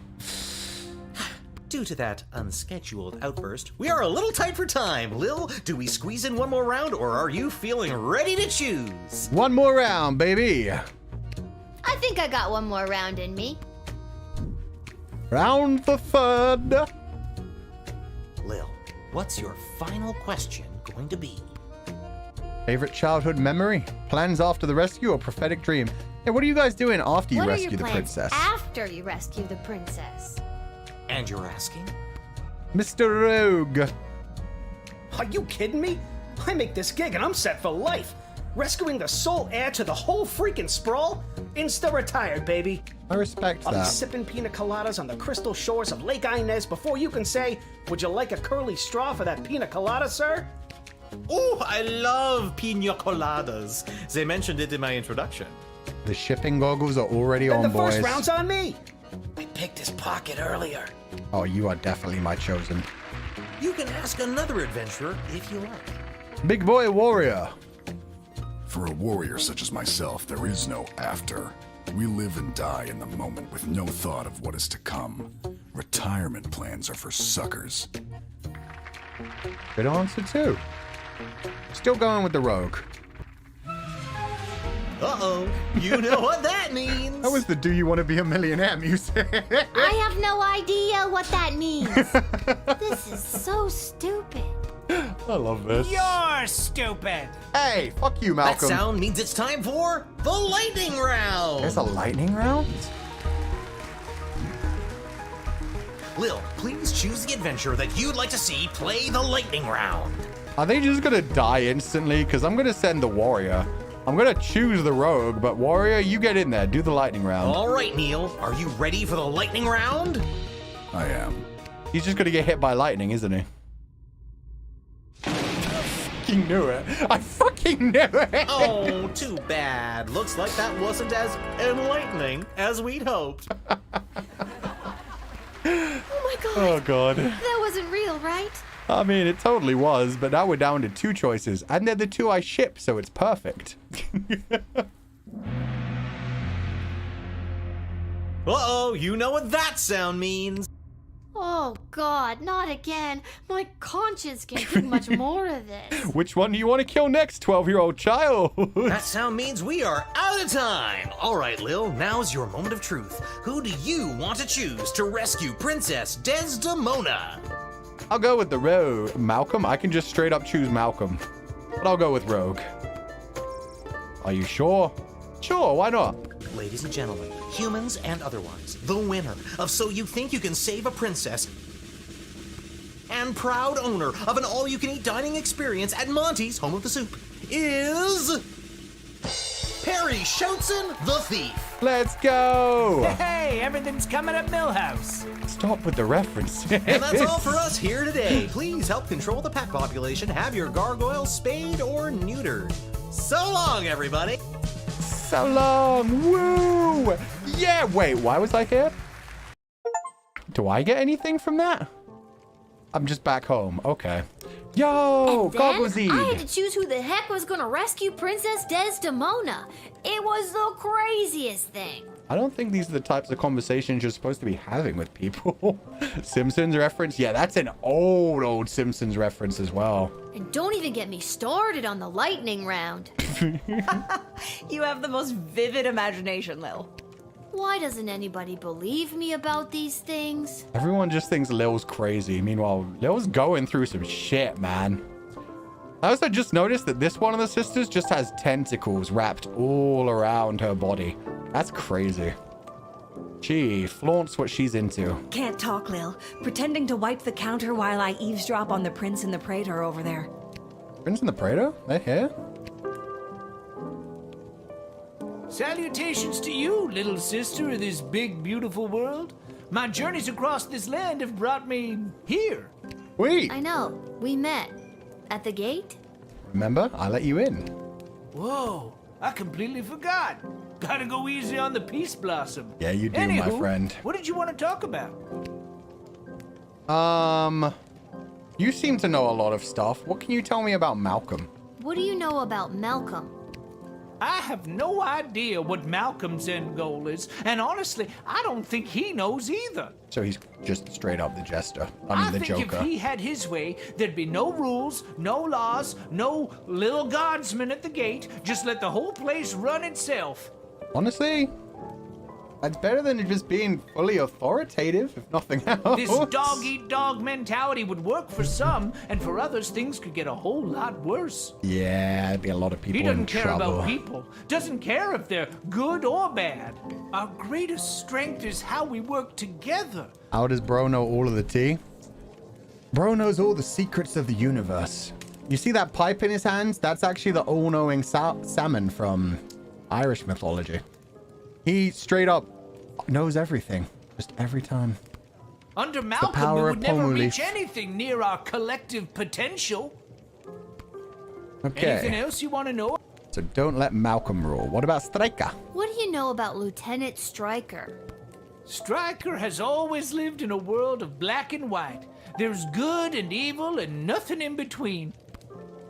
Due to that unscheduled outburst, we are a little tight for time. Lil, do we squeeze in one more round, or are you feeling ready to choose? One more round, baby. I think I got one more round in me. Round the third. Lil, what's your final question going to be? Favorite childhood memory? Plans after the rescue or prophetic dream? Hey, what are you guys doing after you rescue the princess? After you rescue the princess? And you're asking? Mr. Rogue. Are you kidding me? I make this gig and I'm set for life. Rescuing the sole heir to the whole freaking sprawl? Insta-retired, baby. I respect I'll that. be sipping pina coladas on the crystal shores of Lake Inez before you can say, would you like a curly straw for that pina colada, sir? Oh, I love pina coladas. They mentioned it in my introduction. The shipping goggles are already Then on, the boys. first round's on me. I picked his pocket earlier. Oh, you are definitely my chosen. You can ask another adventurer if you like. Big boy warrior. For a warrior such as myself, there is no after. We live and die in the moment with no thought of what is to come. Retirement plans are for suckers. Good answer too. Still going with the rogue. Uh-oh, you know what that means. That was the "Do you want to be a millionaire" music. I have no idea what that means. This is so stupid. I love this. You're stupid. Hey, fuck you, Malcolm. That sound means it's time for the lightning round. There's a lightning round? Lil, please choose the adventure that you'd like to see play the lightning round. Are they just gonna die instantly? Because I'm gonna send the warrior. I'm gonna choose the rogue, but warrior, you get in there. Do the lightning round. All right, Neil, are you ready for the lightning round? I am. He's just gonna get hit by lightning, isn't he? I fucking knew it. I fucking knew it. Oh, too bad. Looks like that wasn't as enlightening as we'd hoped. Oh my god. Oh god. That wasn't real, right? I mean, it totally was, but now we're down to two choices, and they're the two I ship, so it's perfect. Uh-oh, you know what that sound means. Oh god, not again. My conscience can't take much more of this. Which one do you want to kill next, 12-year-old child? That sound means we are out of time. All right, Lil, now's your moment of truth. Who do you want to choose to rescue Princess Desdemona? I'll go with the rogue. Malcolm? I can just straight up choose Malcolm. But I'll go with rogue. Are you sure? Sure, why not? Ladies and gentlemen, humans and otherwise, the winner of So You Think You Can Save a Princess and proud owner of an all-you-can-eat dining experience at Monty's Home of the Soup is Perry Shoutson, the Thief. Let's go! Hey, everything's coming up Millhouse. Stop with the reference. And that's all for us here today. Please help control the pet population. Have your gargoyles spayed or neutered. So long, everybody. So long. Woo! Yeah, wait, why was I here? Do I get anything from that? I'm just back home. Okay. Yo, And then Gogglesy. I had to choose who the heck was gonna rescue Princess Desdemona. It was the craziest thing. I don't think these are the types of conversations you're supposed to be having with people. Simpsons reference? Yeah, that's an old Simpsons reference as well. And don't even get me started on the lightning round. You have the most vivid imagination, Lil. Why doesn't anybody believe me about these things? Everyone just thinks Lil's crazy. Meanwhile, Lil's going through some shit, man. I also just noticed that this one of the sisters just has tentacles wrapped all around her body. That's crazy. She flaunts what she's into. Can't talk, Lil. Pretending to wipe the counter while I eavesdrop on the Prince and the Praetor over there. Prince and the Praetor? They're here? Salutations to you, little sister of this big, beautiful world. My journeys across this land have brought me here. Wait. I know. We met. At the gate? Remember? I let you in. Whoa, I completely forgot. Gotta go easy on the Peace Blossom. Yeah, you do, Anywho, my friend. What did you want to talk about? You seem to know a lot of stuff. What can you tell me about Malcolm? What do you know about Malcolm? I have no idea what Malcolm's end goal is, and honestly, I don't think he knows either. So he's just straight up the jester. I the think Joker. if he had his way, there'd be no rules, no laws, no Lil Guardsman at the gate. Just let the whole place run itself. Honestly, that's better than just being fully authoritative, if nothing else. This dog-eat-dog mentality would work for some, and for others, things could get a whole lot worse. Yeah, there'd be a lot of people He doesn't in care trouble. about people, doesn't care if they're good or bad. Our greatest strength is how we work together. How does bro know all of the tea? Bro knows all the secrets of the universe. You see that pipe in his hands? That's actually the all-knowing salmon from Irish mythology. He straight up knows everything, just every time. Under Malcolm, we power would of never palm reach leaf. anything near our collective potential. Okay. Anything else you want to know? So don't let Malcolm rule. What about Striker? What do you know about Lieutenant Stryker? Stryker has always lived in a world of black and white. There's good and evil and nothing in between.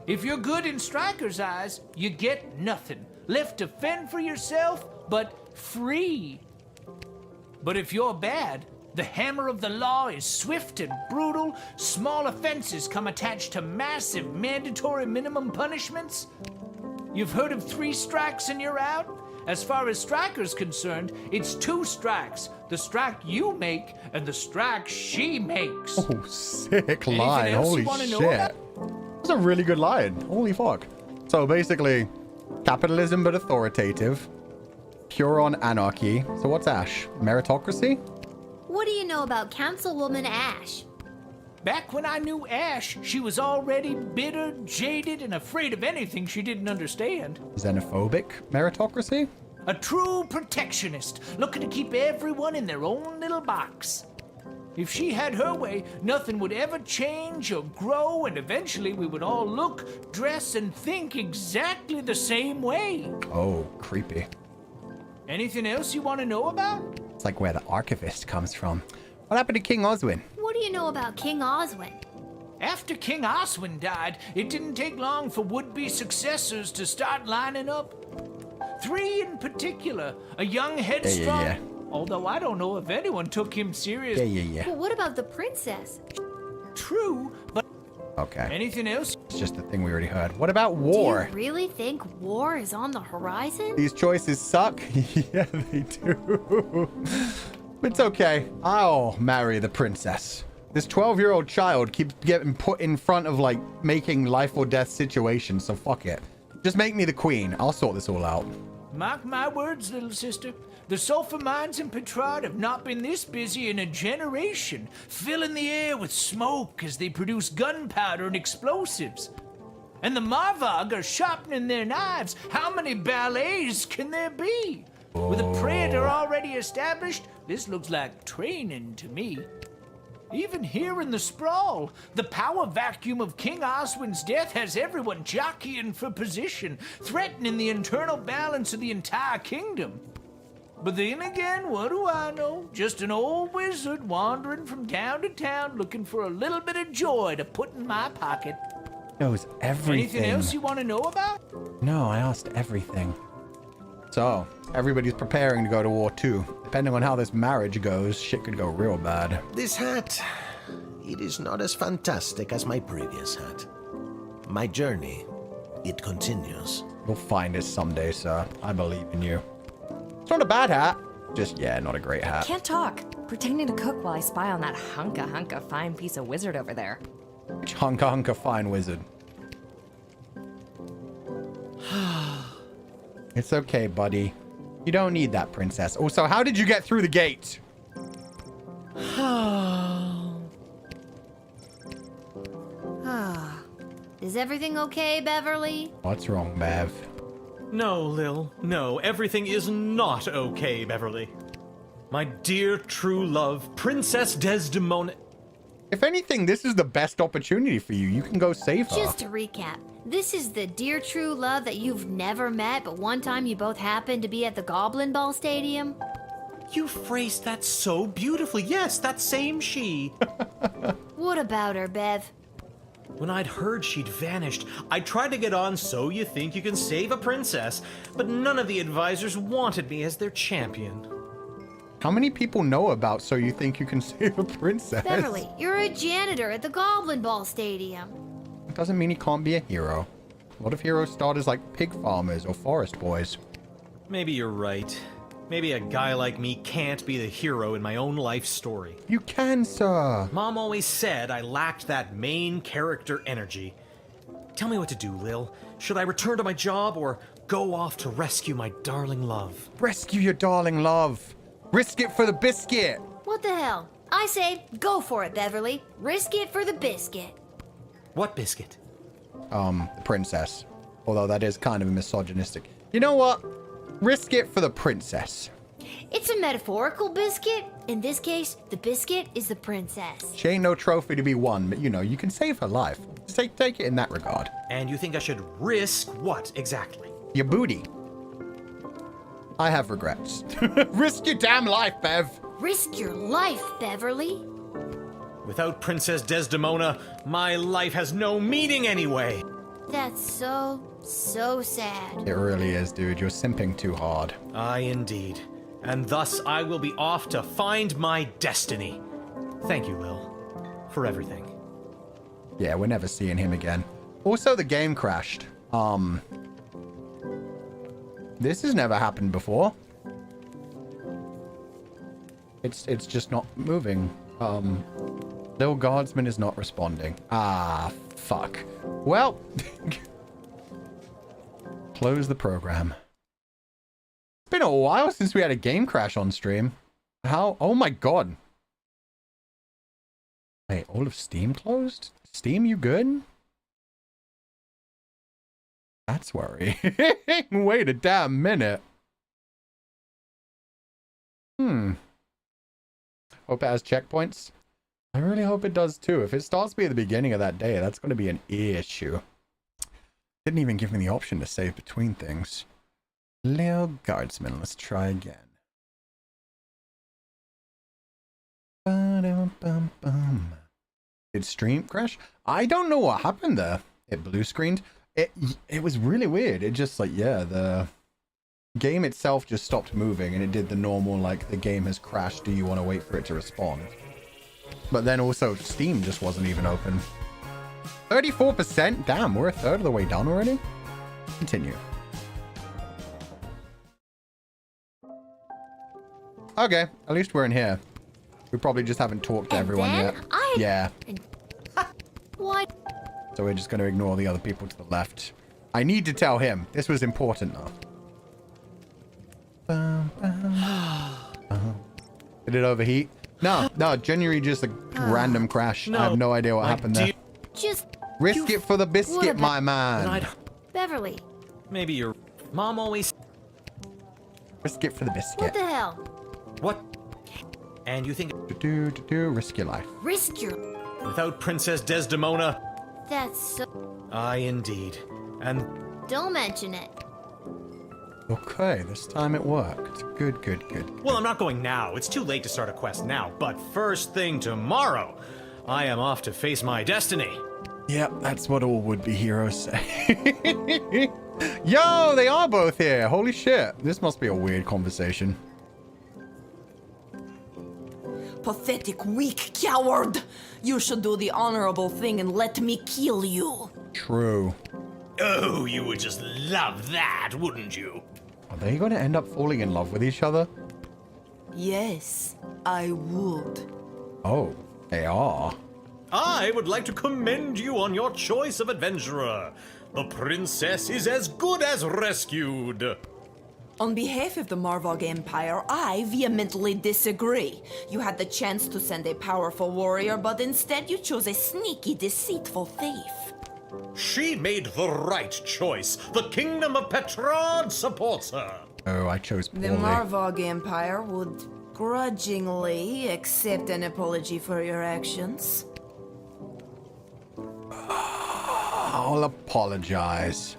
If you're good in Stryker's eyes, you get nothing. Left to fend for yourself, but free. But if you're bad, the hammer of the law is swift and brutal. Small offenses come attached to massive mandatory minimum punishments. You've heard of 3 strikes and you're out? As far as Stryker's concerned, it's 2 strikes. The strike you make and the strike she makes. Oh, sick Anything line. else Holy you wanna know shit. about? That's a really good line. Holy fuck. So basically, capitalism but authoritative. Pure on anarchy. So what's Ash? Meritocracy? What do you know about Councilwoman Ash? Back when I knew Ash, she was already bitter, jaded, and afraid of anything she didn't understand. Xenophobic meritocracy? A true protectionist, looking to keep everyone in their own little box. If she had her way, nothing would ever change or grow, and eventually we would all look, dress, and think exactly the same way. Oh, creepy. Anything else you want to know about? It's like where the archivist comes from. What happened to King Oswin? What do you know about King Oswin? After King Oswin died, it didn't take long for would-be successors to start lining up. 3 in particular, a young headstrong... yeah. Although I don't know if anyone took him serious. Yeah. But what about the princess? True, but... Okay. Anything else? It's just the thing we already heard. What about war? Do you really think war is on the horizon? These choices suck. Yeah, they do. It's okay. I'll marry the princess. This 12-year-old child keeps getting put in front of, like, making life or death situations, so fuck it. Just make me the queen. I'll sort this all out. Mark my words, little sister. The sulfur mines in Petrard have not been this busy in a generation, filling the air with smoke as they produce gunpowder and explosives. And the Marvog are sharpening their knives. How many ballets can there be? With a predator already established, this looks like training to me. Even here in the sprawl, the power vacuum of King Oswin's death has everyone jockeying for position, threatening the internal balance of the entire kingdom. But then again, what do I know? Just an old wizard wandering from town to town looking for a little bit of joy to put in my pocket. Knows everything. Anything else you want to know about? No, I asked everything. So, everybody's preparing to go to war too. Depending on how this marriage goes, shit could go real bad. This hat, it is not as fantastic as my previous hat. My journey, it continues. You'll find it someday, sir. I believe in you. It's not a bad hat. Just, yeah, not a great hat. Can't talk. Pretending to cook while I spy on that hunka fine piece of wizard over there. Which hunka fine wizard? It's okay, buddy. You don't need that, princess. Also, how did you get through the gate? Is everything okay, Beverly? What's wrong, Bev? No, Lil. No, everything is not okay, Beverly. My dear true love, Princess Desdemona. If anything, this is the best opportunity for you. You can go save her. Just to recap, this is the dear true love that you've never met, but one time you both happened to be at the Goblin Ball Stadium? You phrased that so beautifully. Yes, that same she. What about her, Bev? When I'd heard she'd vanished, I tried to get on So You Think You Can Save a Princess, but none of the advisors wanted me as their champion. How many people know about So You Think You Can Save a Princess? Beverly, you're a janitor at the Goblin Ball Stadium. It doesn't mean he can't be a hero. A lot of heroes start as like pig farmers or forest boys. Maybe you're right. Maybe a guy like me can't be the hero in my own life story. You can, sir. Mom always said I lacked that main character energy. Tell me what to do, Lil. Should I return to my job or go off to rescue my darling love? Rescue your darling love. Risk it for the biscuit. What the hell? I say, go for it, Beverly. Risk it for the biscuit. What biscuit? The princess. Although that is kind of misogynistic. You know what? Risk it for the princess. It's a metaphorical biscuit. In this case, the biscuit is the princess. She ain't no trophy to be won, but you know, you can save her life. Just take it in that regard. And you think I should risk what exactly? Your booty. I have regrets. Risk your damn life, Bev. Risk your life, Beverly. Without Princess Desdemona, my life has no meaning anyway. That's so sad. It really is, dude. You're simping too hard. Aye, indeed. And thus I will be off to find my destiny. Thank you, Lil, for everything. Yeah, we're never seeing him again. Also, the game crashed. This has never happened before. It's just not moving. Lil Guardsman is not responding. Ah, fuck. Well, close the program. It's been a while since we had a game crash on stream. How? Oh my god. Wait, all of Steam closed? Steam, you good? That's worrying. Wait a damn minute. Hope it has checkpoints. I really hope it does too. If it starts me at the beginning of that day, that's going to be an issue. Didn't even give me the option to save between things. Lil Guardsman, let's try again. Did stream crash? I don't know what happened there. It blue screened. It was really weird. It just like, yeah, the game itself just stopped moving and it did the normal, like, the game has crashed. Do you want to wait for it to respond? But then also Steam just wasn't even open. 34%? Damn, we're a third of the way done already? Continue. Okay, at least we're in here. We probably just haven't talked to everyone yet. Yeah. What? So we're just going to ignore the other people to the left. I need to tell him. This was important, though. Did it overheat? No, genuinely just a random crash. I have no idea what happened there. Just risk it for the biscuit, my man. Beverly. Maybe your mom always... Risk it for the biscuit. What the hell? What? And you think... Risk your life. Risk your... Without Princess Desdemona... That's so... Aye, indeed. And... Don't mention it. Okay, this time it worked. Good. Well, I'm not going now. It's too late to start a quest now. But first thing tomorrow, I am off to face my destiny. Yep, that's what all would-be heroes say. Yo, they are both here. Holy shit. This must be a weird conversation. Pathetic, weak coward! You should do the honorable thing and let me kill you. True. Oh, you would just love that, wouldn't you? Are they going to end up falling in love with each other? Yes, I would. Oh, they are. I would like to commend you on your choice of adventurer. The princess is as good as rescued. On behalf of the Marvog Empire, I vehemently disagree. You had the chance to send a powerful warrior, but instead you chose a sneaky, deceitful thief. She made the right choice. The kingdom of Petrard supports her. Oh, I chose The poorly. Marvog Empire would grudgingly accept an apology for your actions. I'll apologize.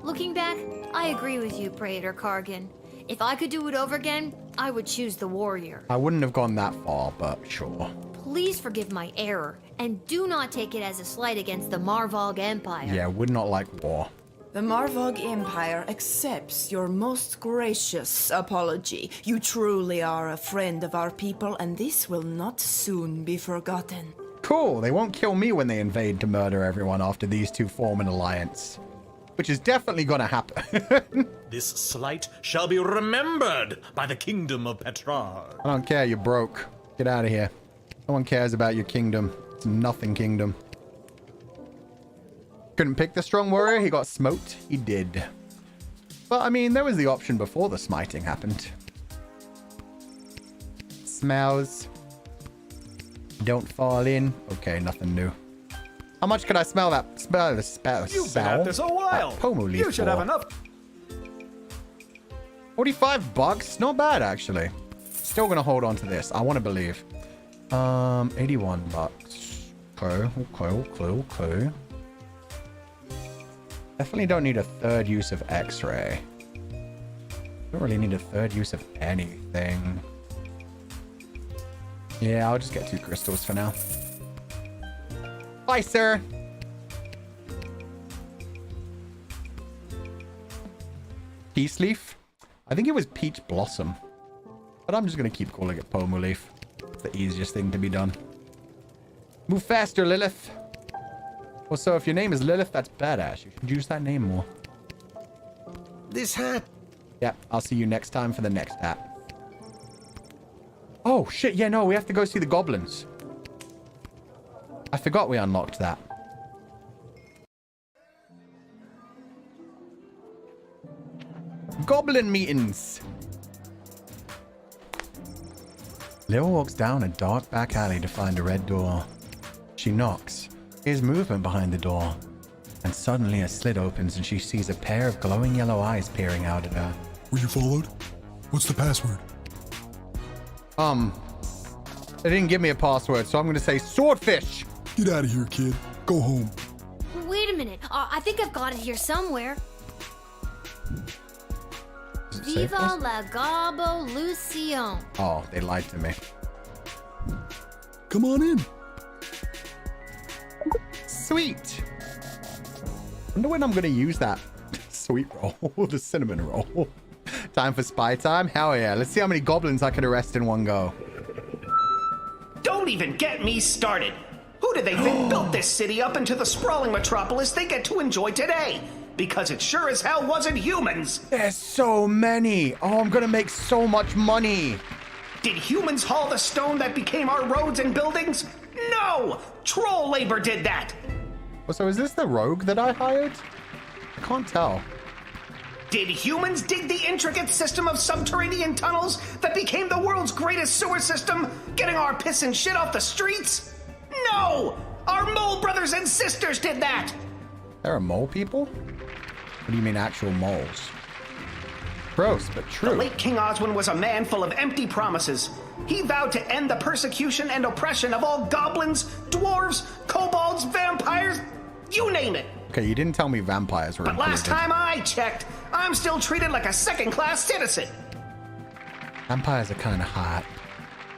Looking back, I agree with you, Praetor Kargan. If I could do it over again, I would choose the warrior. I wouldn't have gone that far, but sure. Please forgive my error, and do not take it as a slight against the Marvog Empire. Yeah, would not like war. The Marvog Empire accepts your most gracious apology. You truly are a friend of our people, and this will not soon be forgotten. Cool, they won't kill me when they invade to murder everyone after these two form an alliance. Which is definitely gonna happen. This slight shall be remembered by the kingdom of Petrarch. I don't care, you're broke. Get out of here. No one cares about your kingdom. It's a nothing kingdom. Couldn't pick the strong warrior, he got smoked. He did. But I mean, there was the option before the smiting happened. Smells. Don't fall in. Okay, nothing new. How much can I smell that? Smell the spell. You've been at this a while. You should have enough. 45 bucks? Not bad, actually. Still gonna hold on to this. I want to believe. 81 bucks. Okay. Definitely don't need a third use of X-ray. Don't really need a third use of anything. Yeah, I'll just get 2 crystals for now. Bye, sir. Peace leaf? I think it was peach blossom. But I'm just going to keep calling it pomu leaf. It's the easiest thing to be done. Move faster, Lilith. Also, if your name is Lilith, that's badass. You should use that name more. This hat. Yeah, I'll see you next time for the next hat. Oh, shit. Yeah, no, we have to go see the goblins. I forgot we unlocked that. Goblin meetings. Lil walks down a dark back alley to find a red door. She knocks. There's movement behind the door. And suddenly a slit opens and she sees a pair of glowing yellow eyes peering out at her. Were you followed? What's the password? They didn't give me a password, so I'm gonna say swordfish. Get out of here, kid. Go home. Wait a minute. I think I've got it here somewhere. Viva la Gabo Lucion. Oh, they lied to me. Come on in. Sweet. Wonder when I'm gonna use that sweet roll, the cinnamon roll. Time for spy time? Hell yeah. Let's see how many goblins I can arrest in one go. Don't even get me started. Who do they think built this city up into the sprawling metropolis they get to enjoy today? Because it sure as hell wasn't humans. There's so many. Oh, I'm gonna make so much money. Did humans haul the stone that became our roads and buildings? No! Troll labor did that. So is this the rogue that I hired? I can't tell. Did humans dig the intricate system of subterranean tunnels that became the world's greatest sewer system, getting our piss and shit off the streets? No! Our mole brothers and sisters did that! There are mole people? What do you mean actual moles? Gross, but true. The late King Oswin was a man full of empty promises. He vowed to end the persecution and oppression of all goblins, dwarves, kobolds, vampires, you name it. Okay, you didn't tell me vampires were But last included. time I checked, I'm still treated like a second-class citizen. Vampires are kind of hot.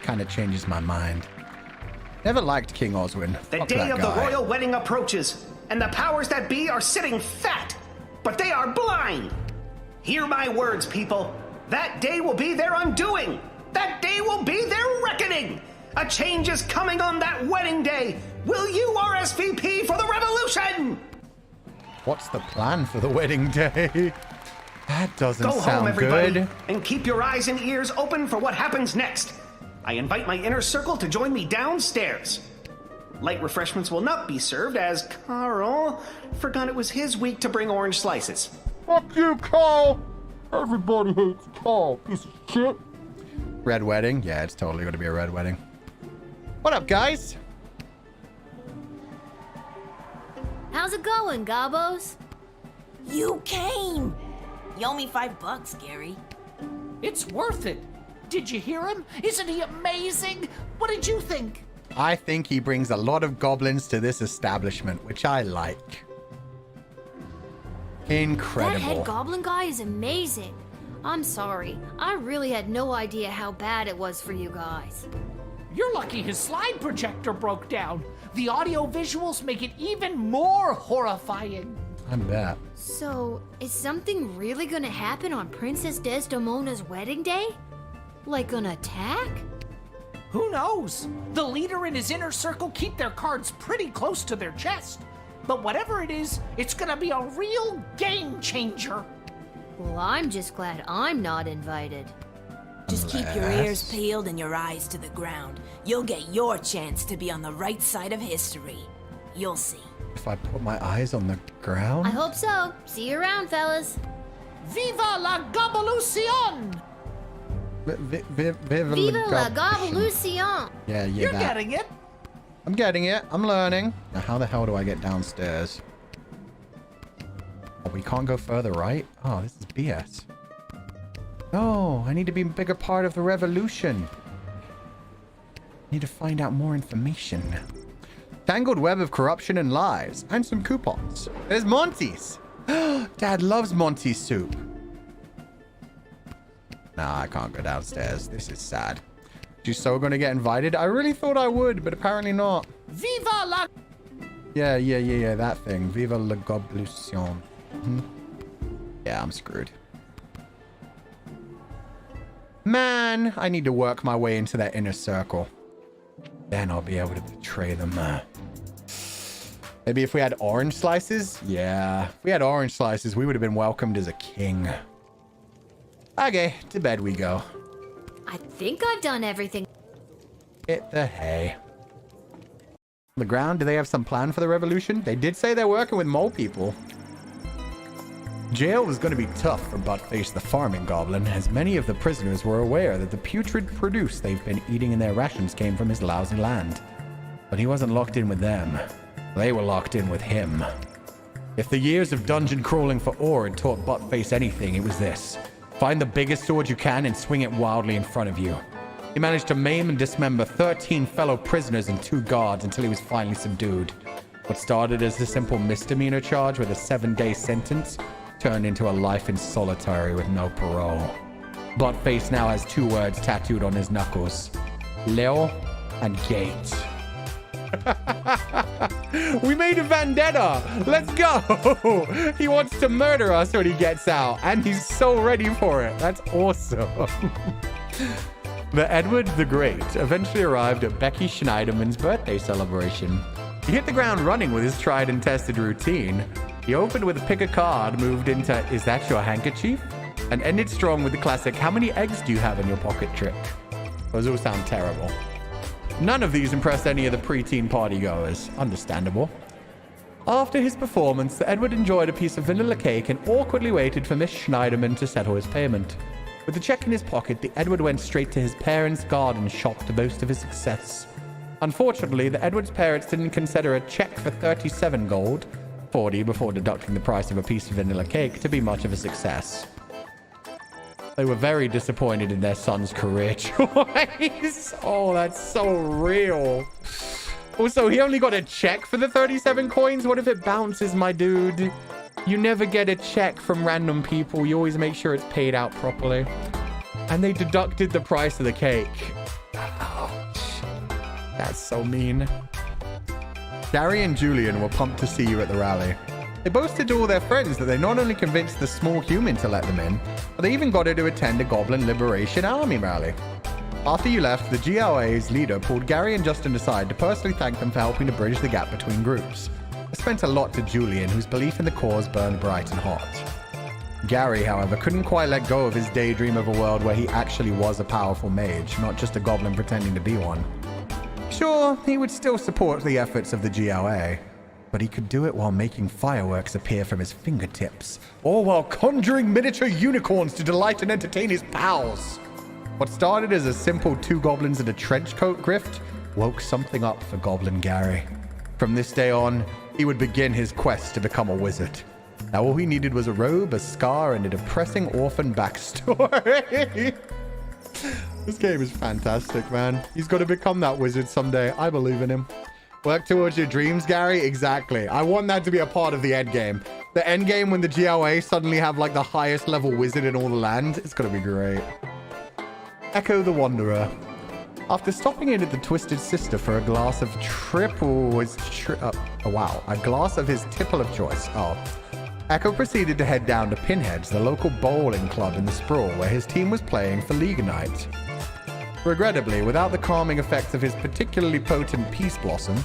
Kind of changes my mind. Never liked King Oswin. The Fuck day that of guy. the royal wedding approaches, and the powers that be are sitting fat, but they are blind. Hear my words, people. That day will be their undoing. That day will be their reckoning. A change is coming on that wedding day. Will you RSVP for the revolution? What's the plan for the wedding day? That doesn't Go sound home, everybody, good. and keep your eyes and ears open for what happens next. I invite my inner circle to join me downstairs. Light refreshments will not be served as Carl forgot it was his week to bring orange slices. Fuck you, Carl! Everybody hates Carl, piece of shit. Red wedding? Yeah, it's totally going to be a red wedding. What up, guys? How's it going, Gabos? You came! You owe me $5, Gary. It's worth it. Did you hear him? Isn't he amazing? What did you think? I think he brings a lot of goblins to this establishment, which I like. Incredible. That head goblin guy is amazing. I'm sorry. I really had no idea how bad it was for you guys. You're lucky his slide projector broke down. The audio visuals make it even more horrifying. I bet. So, is something really gonna happen on Princess Desdemona's wedding day? Like an attack? Who knows? The leader and his inner circle keep their cards pretty close to their chest. But whatever it is, it's gonna be a real game changer. Well, I'm just glad I'm not invited. Just keep your ears peeled and your eyes to the ground. You'll get your chance to be on the right side of history. You'll see. If I put my eyes on the ground? I hope so. See you around, fellas. Viva la Gobelucion! Viva la Gobelucion! Yeah, You're that. getting it. I'm getting it. I'm learning. Now, how the hell do I get downstairs? Oh, we can't go further, right? Oh, this is BS. Oh, I need to be a bigger part of the revolution. Need to find out more information. Tangled web of corruption and lies. And some coupons. There's Monty's. Dad loves Monty's soup. Nah, I can't go downstairs. This is sad. You so gonna get invited? I really thought I would, but apparently not. Viva la... Yeah, that thing. Viva la Gobelucion. Yeah, I'm screwed. Man, I need to work my way into that inner circle. Then I'll be able to betray them. Maybe if we had orange slices? Yeah, if we had orange slices, we would have been welcomed as a king. Okay, to bed we go. I think I've done everything. Hit the hay. On the ground, do they have some plan for the revolution? They did say they're working with mole people. Jail was going to be tough for Buttface the farming goblin, as many of the prisoners were aware that the putrid produce they've been eating in their rations came from his lousy land. But he wasn't locked in with them. They were locked in with him. If the years of dungeon crawling for ore had taught Buttface anything, it was this. Find the biggest sword you can and swing it wildly in front of you. He managed to maim and dismember 13 fellow prisoners and 2 guards until he was finally subdued. What started as a simple misdemeanor charge with a 7-day sentence turned into a life in solitary with no parole. Buttface now has 2 words tattooed on his knuckles. Lil and Gate. We made a vendetta. Let's go. He wants to murder us when he gets out, and he's so ready for it. That's awesome. The Edward the Great eventually arrived at Becky Schneiderman's birthday celebration. He hit the ground running with his tried and tested routine. He opened with a pick a card, moved into "Is that your handkerchief?" and ended strong with the classic "How many eggs do you have in your pocket?" trick. Those all sound terrible. None of these impressed any of the preteen partygoers. Understandable. After his performance, the Edward enjoyed a piece of vanilla cake and awkwardly waited for Miss Schneiderman to settle his payment. With the check in his pocket, the Edward went straight to his parents' garden shop to boast of his success. Unfortunately, the Edward's parents didn't consider a check for 37 gold, 40 before deducting the price of a piece of vanilla cake, to be much of a success. They were very disappointed in their son's career choice. Oh, that's so real. Also, he only got a check for the 37 coins. What if it bounces, my dude? You never get a check from random people. You always make sure it's paid out properly. And they deducted the price of the cake. Ouch. That's so mean. Gary and Julian were pumped to see you at the rally. They boasted to all their friends that they not only convinced the small human to let them in, but they even got her to attend a Goblin Liberation Army rally. After you left, the GLA's leader pulled Gary and Justin aside to personally thank them for helping to bridge the gap between groups. This meant a lot to Julian, whose belief in the cause burned bright and hot. Gary, however, couldn't quite let go of his daydream of a world where he actually was a powerful mage, not just a goblin pretending to be one. Sure, he would still support the efforts of the GLA, but he could do it while making fireworks appear from his fingertips, or while conjuring miniature unicorns to delight and entertain his pals. What started as a simple 2 goblins and a trench coat grift woke something up for Goblin Gary. From this day on, he would begin his quest to become a wizard. Now all he needed was a robe, a scar, and a depressing orphan backstory. This game is fantastic, man. He's got to become that wizard someday. I believe in him. Work towards your dreams, Gary? Exactly. I want that to be a part of the end game. The end game when the GOA suddenly have like the highest level wizard in all the land. It's going to be great. Echo the Wanderer. After stopping in at the Twisted Sister for a glass of a glass of his tipple of choice. Echo proceeded to head down to Pinhead's, the local bowling club in the Sprawl, where his team was playing for League Night. Regrettably, without the calming effects of his particularly potent Peace Blossom,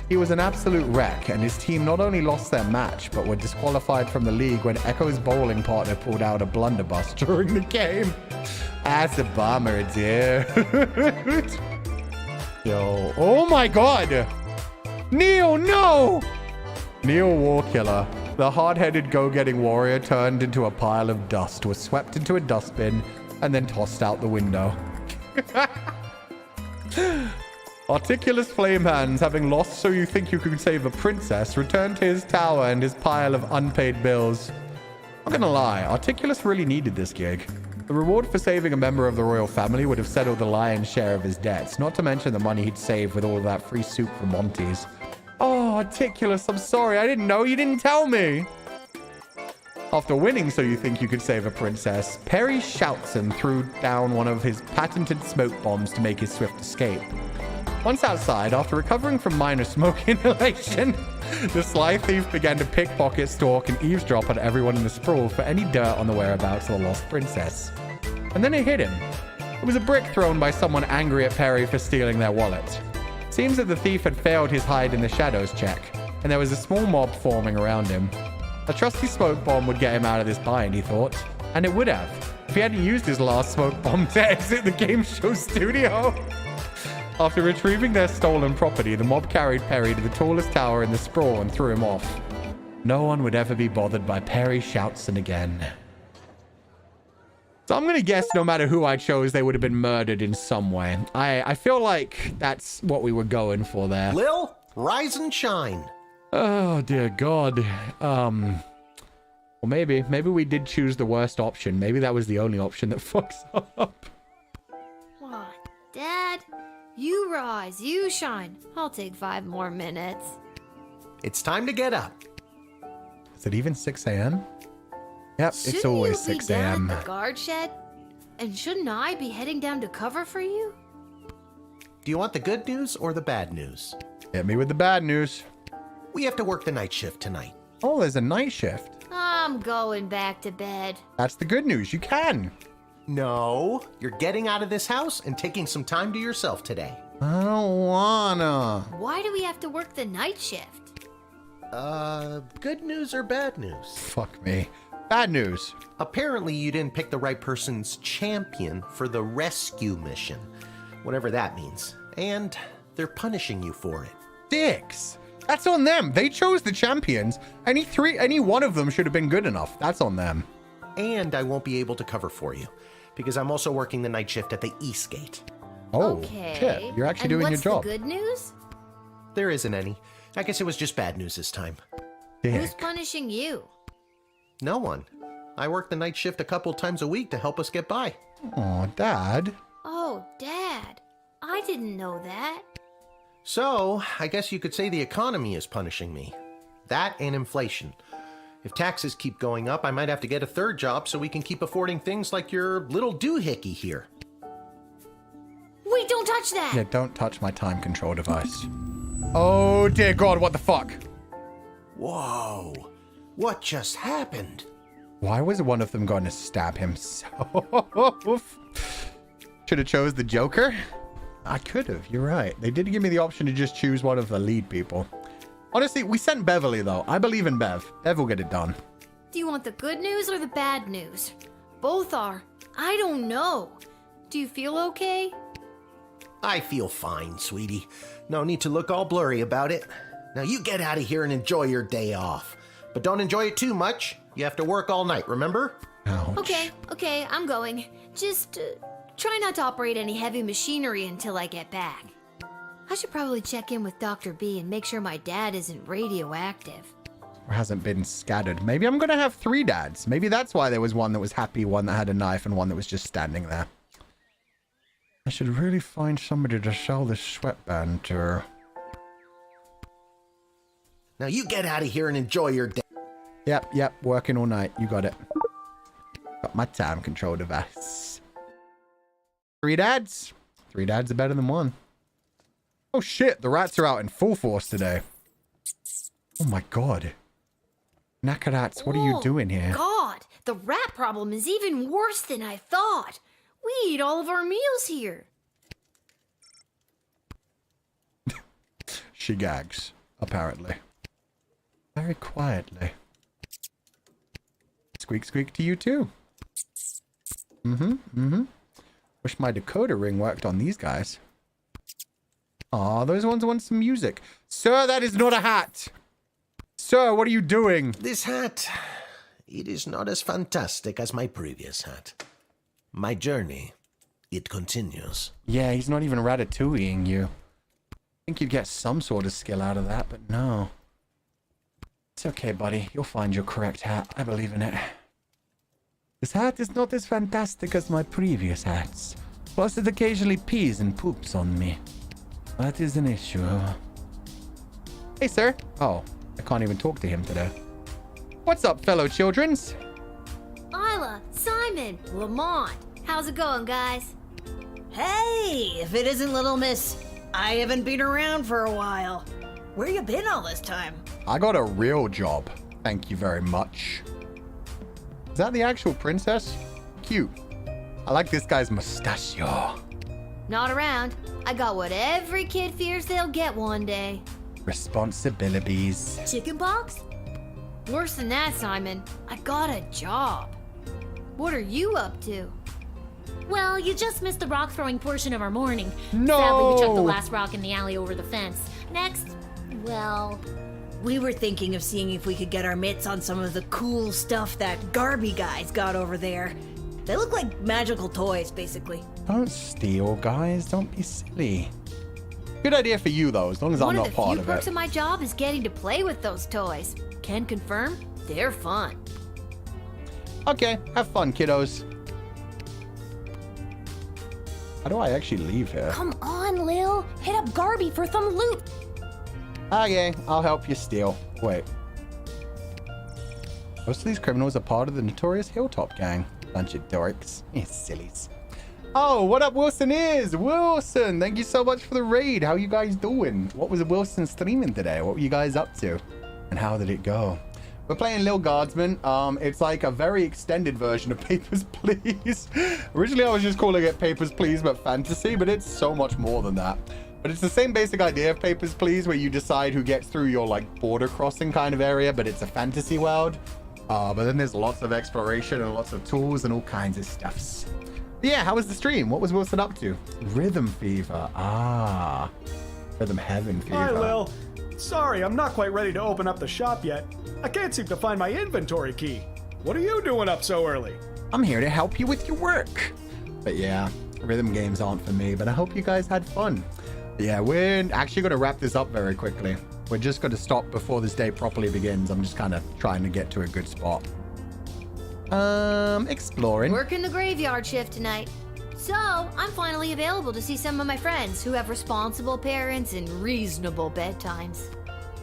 he was an absolute wreck, and his team not only lost their match, but were disqualified from the league when Echo's bowling partner pulled out a blunderbuss during the game. That's a bummer, dude. Yo. Oh my god! Neil, no! Neil Warkiller, the hard-headed go-getting warrior turned into a pile of dust, was swept into a dustbin, and then tossed out the window. Articulous Flamehands, having lost So You Think You Can Save a Princess, returned to his tower and his pile of unpaid bills. I'm gonna lie, Articulous really needed this gig. The reward for saving a member of the royal family would have settled the lion's share of his debts, not to mention the money he'd saved with all of that free soup from Monty's. Oh, Articulous, I'm sorry, I didn't know, you didn't tell me! After winning So You Think You Could Save a Princess, Perry shouts and threw down one of his patented smoke bombs to make his swift escape. Once outside, after recovering from minor smoke inhalation, the sly thief began to pickpocket, stalk, and eavesdrop on everyone in the Sprawl for any dirt on the whereabouts of the lost princess. And then it hit him. It was a brick thrown by someone angry at Perry for stealing their wallet. Seems that the thief had failed his hide in the shadows check, and there was a small mob forming around him. A trusty smoke bomb would get him out of this bind, he thought. And it would have, if he hadn't used his last smoke bomb to exit the game show studio. After retrieving their stolen property, the mob carried Perry to the tallest tower in the Sprawl and threw him off. No one would ever be bothered by Perry Shoutson again. So I'm going to guess no matter who I chose, they would have been murdered in some way. I feel like that's what we were going for there. Lil, rise and shine. Oh, dear God. Well, maybe we did choose the worst option. Maybe that was the only option that fucks up. What, Dad? You rise, you shine. I'll take 5 more minutes. It's time to get up. Is it even 6 a.m.? Yep, Shouldn't it's always you 6 be down a.m. at the guard shed? And shouldn't I be heading down to cover for you? Do you want the good news or the bad news? Hit me with the bad news. We have to work the night shift tonight. Oh, there's a night shift. I'm going back to bed. That's the good news. You can. No, you're getting out of this house and taking some time to yourself today. I don't wanna. Why do we have to work the night shift? Good news or bad news? Fuck me. Bad news. Apparently you didn't pick the right person's champion for the rescue mission. Whatever that means. And they're punishing you for it. Dicks. That's on them. They chose the champions. Any one of them should have been good enough. That's on them. And I won't be able to cover for you, because I'm also working the night shift at the East Gate. Oh, okay. Shit. You're actually doing your job. What's the good news? There isn't any. I guess it was just bad news this time. Dick. Who's punishing you? No one. I work the night shift a couple times a week to help us get by. Aw, Dad. Oh, Dad. I didn't know that. So, I guess you could say the economy is punishing me. That and inflation. If taxes keep going up, I might have to get a third job so we can keep affording things like your little doohickey here. Wait, don't touch that! Yeah, don't touch my time control device. Oh, dear God, what the fuck? Whoa. What just happened? Why was one of them going to stab himself? Should have chose the Joker? I could have, you're right. They did give me the option to just choose one of the lead people. Honestly, we sent Beverly, though. I believe in Bev. Bev will get it done. Do you want the good news or the bad news? Both are. I don't know. Do you feel okay? I feel fine, sweetie. No need to look all blurry about it. Now you get out of here and enjoy your day off. But don't enjoy it too much. You have to work all night, remember? Ouch. Okay, I'm going. Just try not to operate any heavy machinery until I get back. I should probably check in with Dr. B and make sure my dad isn't radioactive. Or hasn't been scattered. Maybe I'm gonna have 3 dads. Maybe that's why there was one that was happy, one that had a knife, and one that was just standing there. I should really find somebody to sell this sweatband to. Now you get out of here and enjoy your day. Yep, working all night. You got it. Got my time control device. 3 dads? 3 dads are better than 1. Oh shit, the rats are out in full force today. Oh my god. Nakarats, what are you doing here? God, the rat problem is even worse than I thought. We eat all of our meals here. She gags, apparently. Very quietly. Squeak, squeak to you too. Wish my decoder ring worked on these guys. Aw, those ones want some music. Sir, that is not a hat. Sir, what are you doing? This hat, it is not as fantastic as my previous hat. My journey, it continues. Yeah, he's not even ratatouilleing you. I think you'd get some sort of skill out of that, but no. It's okay, buddy. You'll find your correct hat. I believe in it. This hat is not as fantastic as my previous hats. Plus, it occasionally pees and poops on me. That is an issue. Hey, sir. Oh, I can't even talk to him today. What's up, fellow childrens? Isla, Simon, Lamont. How's it going, guys? Hey, if it isn't Little Miss, I haven't been around for a while. Where you been all this time? I got a real job. Thank you very much. Is that the actual princess? Cute. I like this guy's mustachio. Not around. I got what every kid fears they'll get one day. Responsibilities. Chicken pox? Worse than that, Simon. I got a job. What are you up to? Well, you just missed the rock throwing portion of our morning. No! Sadly, we chucked the last rock in the alley over the fence. Next, well... We were thinking of seeing if we could get our mitts on some of the cool stuff that Garby guys got over there. They look like magical toys, basically. Don't steal, guys. Don't be silly. Good idea for you, though, as long as I'm not part of it. One of the few perks of my job is getting to play with those toys. Can confirm, they're fun. Okay, have fun, kiddos. How do I actually leave here? Come on, Lil. Hit up Garby for some loot. Okay, I'll help you steal. Wait. Most of these criminals are part of the notorious Hilltop Gang. Bunch of dorks. Sillies. Oh, what up, Wilson is? Wilson, thank you so much for the raid. How you guys doing? What was Wilson streaming today? What were you guys up to? And how did it go? We're playing Lil Guardsman. It's like a very extended version of Papers, Please. Originally, I was just calling it Papers, Please, but fantasy, but it's so much more than that. But it's the same basic idea of Papers, Please, where you decide who gets through your, like, border crossing kind of area, but it's a fantasy world. But then there's lots of exploration and lots of tools and all kinds of stuffs. But yeah, how was the stream? What was Wilson up to? Rhythm Fever. Ah. Rhythm Heaven Fever. Hi, Lil. Sorry, I'm not quite ready to open up the shop yet. I can't seem to find my inventory key. What are you doing up so early? I'm here to help you with your work. But yeah, rhythm games aren't for me, but I hope you guys had fun. But yeah, we're actually going to wrap this up very quickly. We're just going to stop before this day properly begins. I'm just kind of trying to get to a good spot. Exploring. Working the graveyard shift tonight. So, I'm finally available to see some of my friends who have responsible parents and reasonable bedtimes.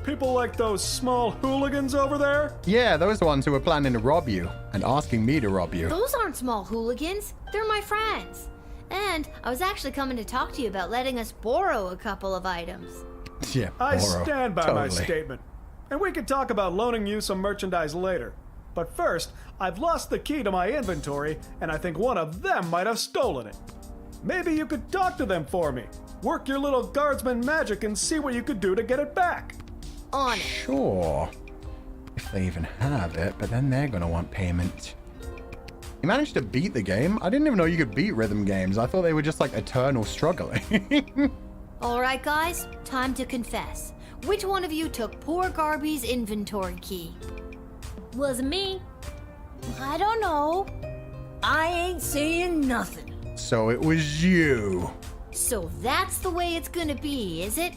People like those small hooligans over there? Yeah, those ones who were planning to rob you and asking me to rob you. Those aren't small hooligans. They're my friends. And I was actually coming to talk to you about letting us borrow a couple of items. Yeah, I stand by my Totally. statement. And we can talk about loaning you some merchandise later. But first, I've lost the key to my inventory, and I think one of them might have stolen it. Maybe you could talk to them for me. Work your little guardsman magic and see what you could do to get it back. On it. Sure. If they even have it, but then they're going to want payment. You managed to beat the game? I didn't even know you could beat rhythm games. I thought they were just like eternal struggling. All right, guys, time to confess. Which one of you took poor Garby's inventory key? Wasn't me. I don't know. I ain't saying nothing. So it was you. So that's the way it's gonna be, is it?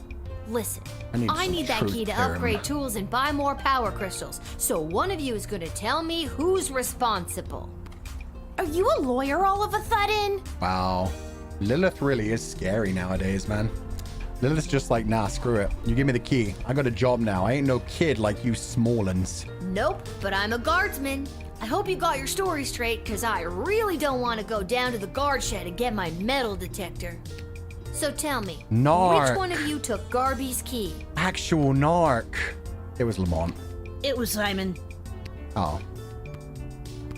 Listen, I need that truth key to serum. upgrade tools and buy more power crystals. So one of you is gonna tell me who's responsible. Are you a lawyer all of a sudden? Wow. Lilith really is scary nowadays, man. Lilith's just like, nah, screw it. You give me the key. I got a job now. I ain't no kid like you smallins. Nope, but I'm a guardsman. I hope you got your story straight, because I really don't want to go down to the guard shed and get my metal detector. So tell me, Narc. which one of you took Garby's key? Actual narc. It was Lamont. It was Simon. Oh.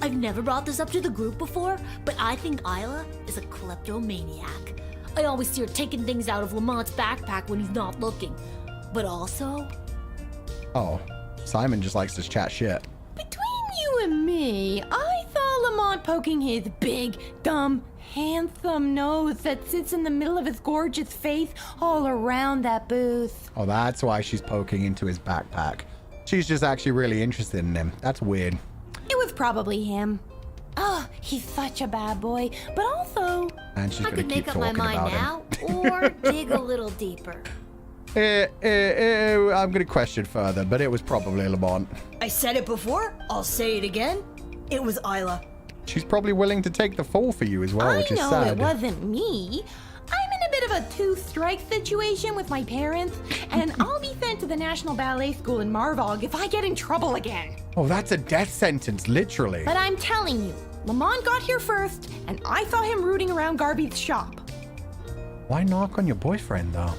I've never brought this up to the group before, but I think Isla is a kleptomaniac. I always see her taking things out of Lamont's backpack when he's not looking. But also... Oh. Simon just likes to chat shit. Between you and me, I saw Lamont poking his big, dumb, handsome nose that sits in the middle of his gorgeous face all around that booth. Oh, that's why she's poking into his backpack. She's just actually really interested in him. That's weird. It was probably him. Oh, he's such a bad boy, but also... And she's I gonna could keep make up my talking mind about him. now, or dig a little deeper. I'm gonna question further, but it was probably Lamont. I said it before, I'll say it again. It was Isla. She's probably willing to take the fall for you as well, which is I know sad. it wasn't me. I'm in a bit of a two-strike situation with my parents, and I'll be sent to the National Ballet School in Marvog if I get in trouble again. Oh, that's a death sentence, literally. But I'm telling you, Lamont got here first, and I saw him rooting around Garby's shop. Why knock on your boyfriend, though?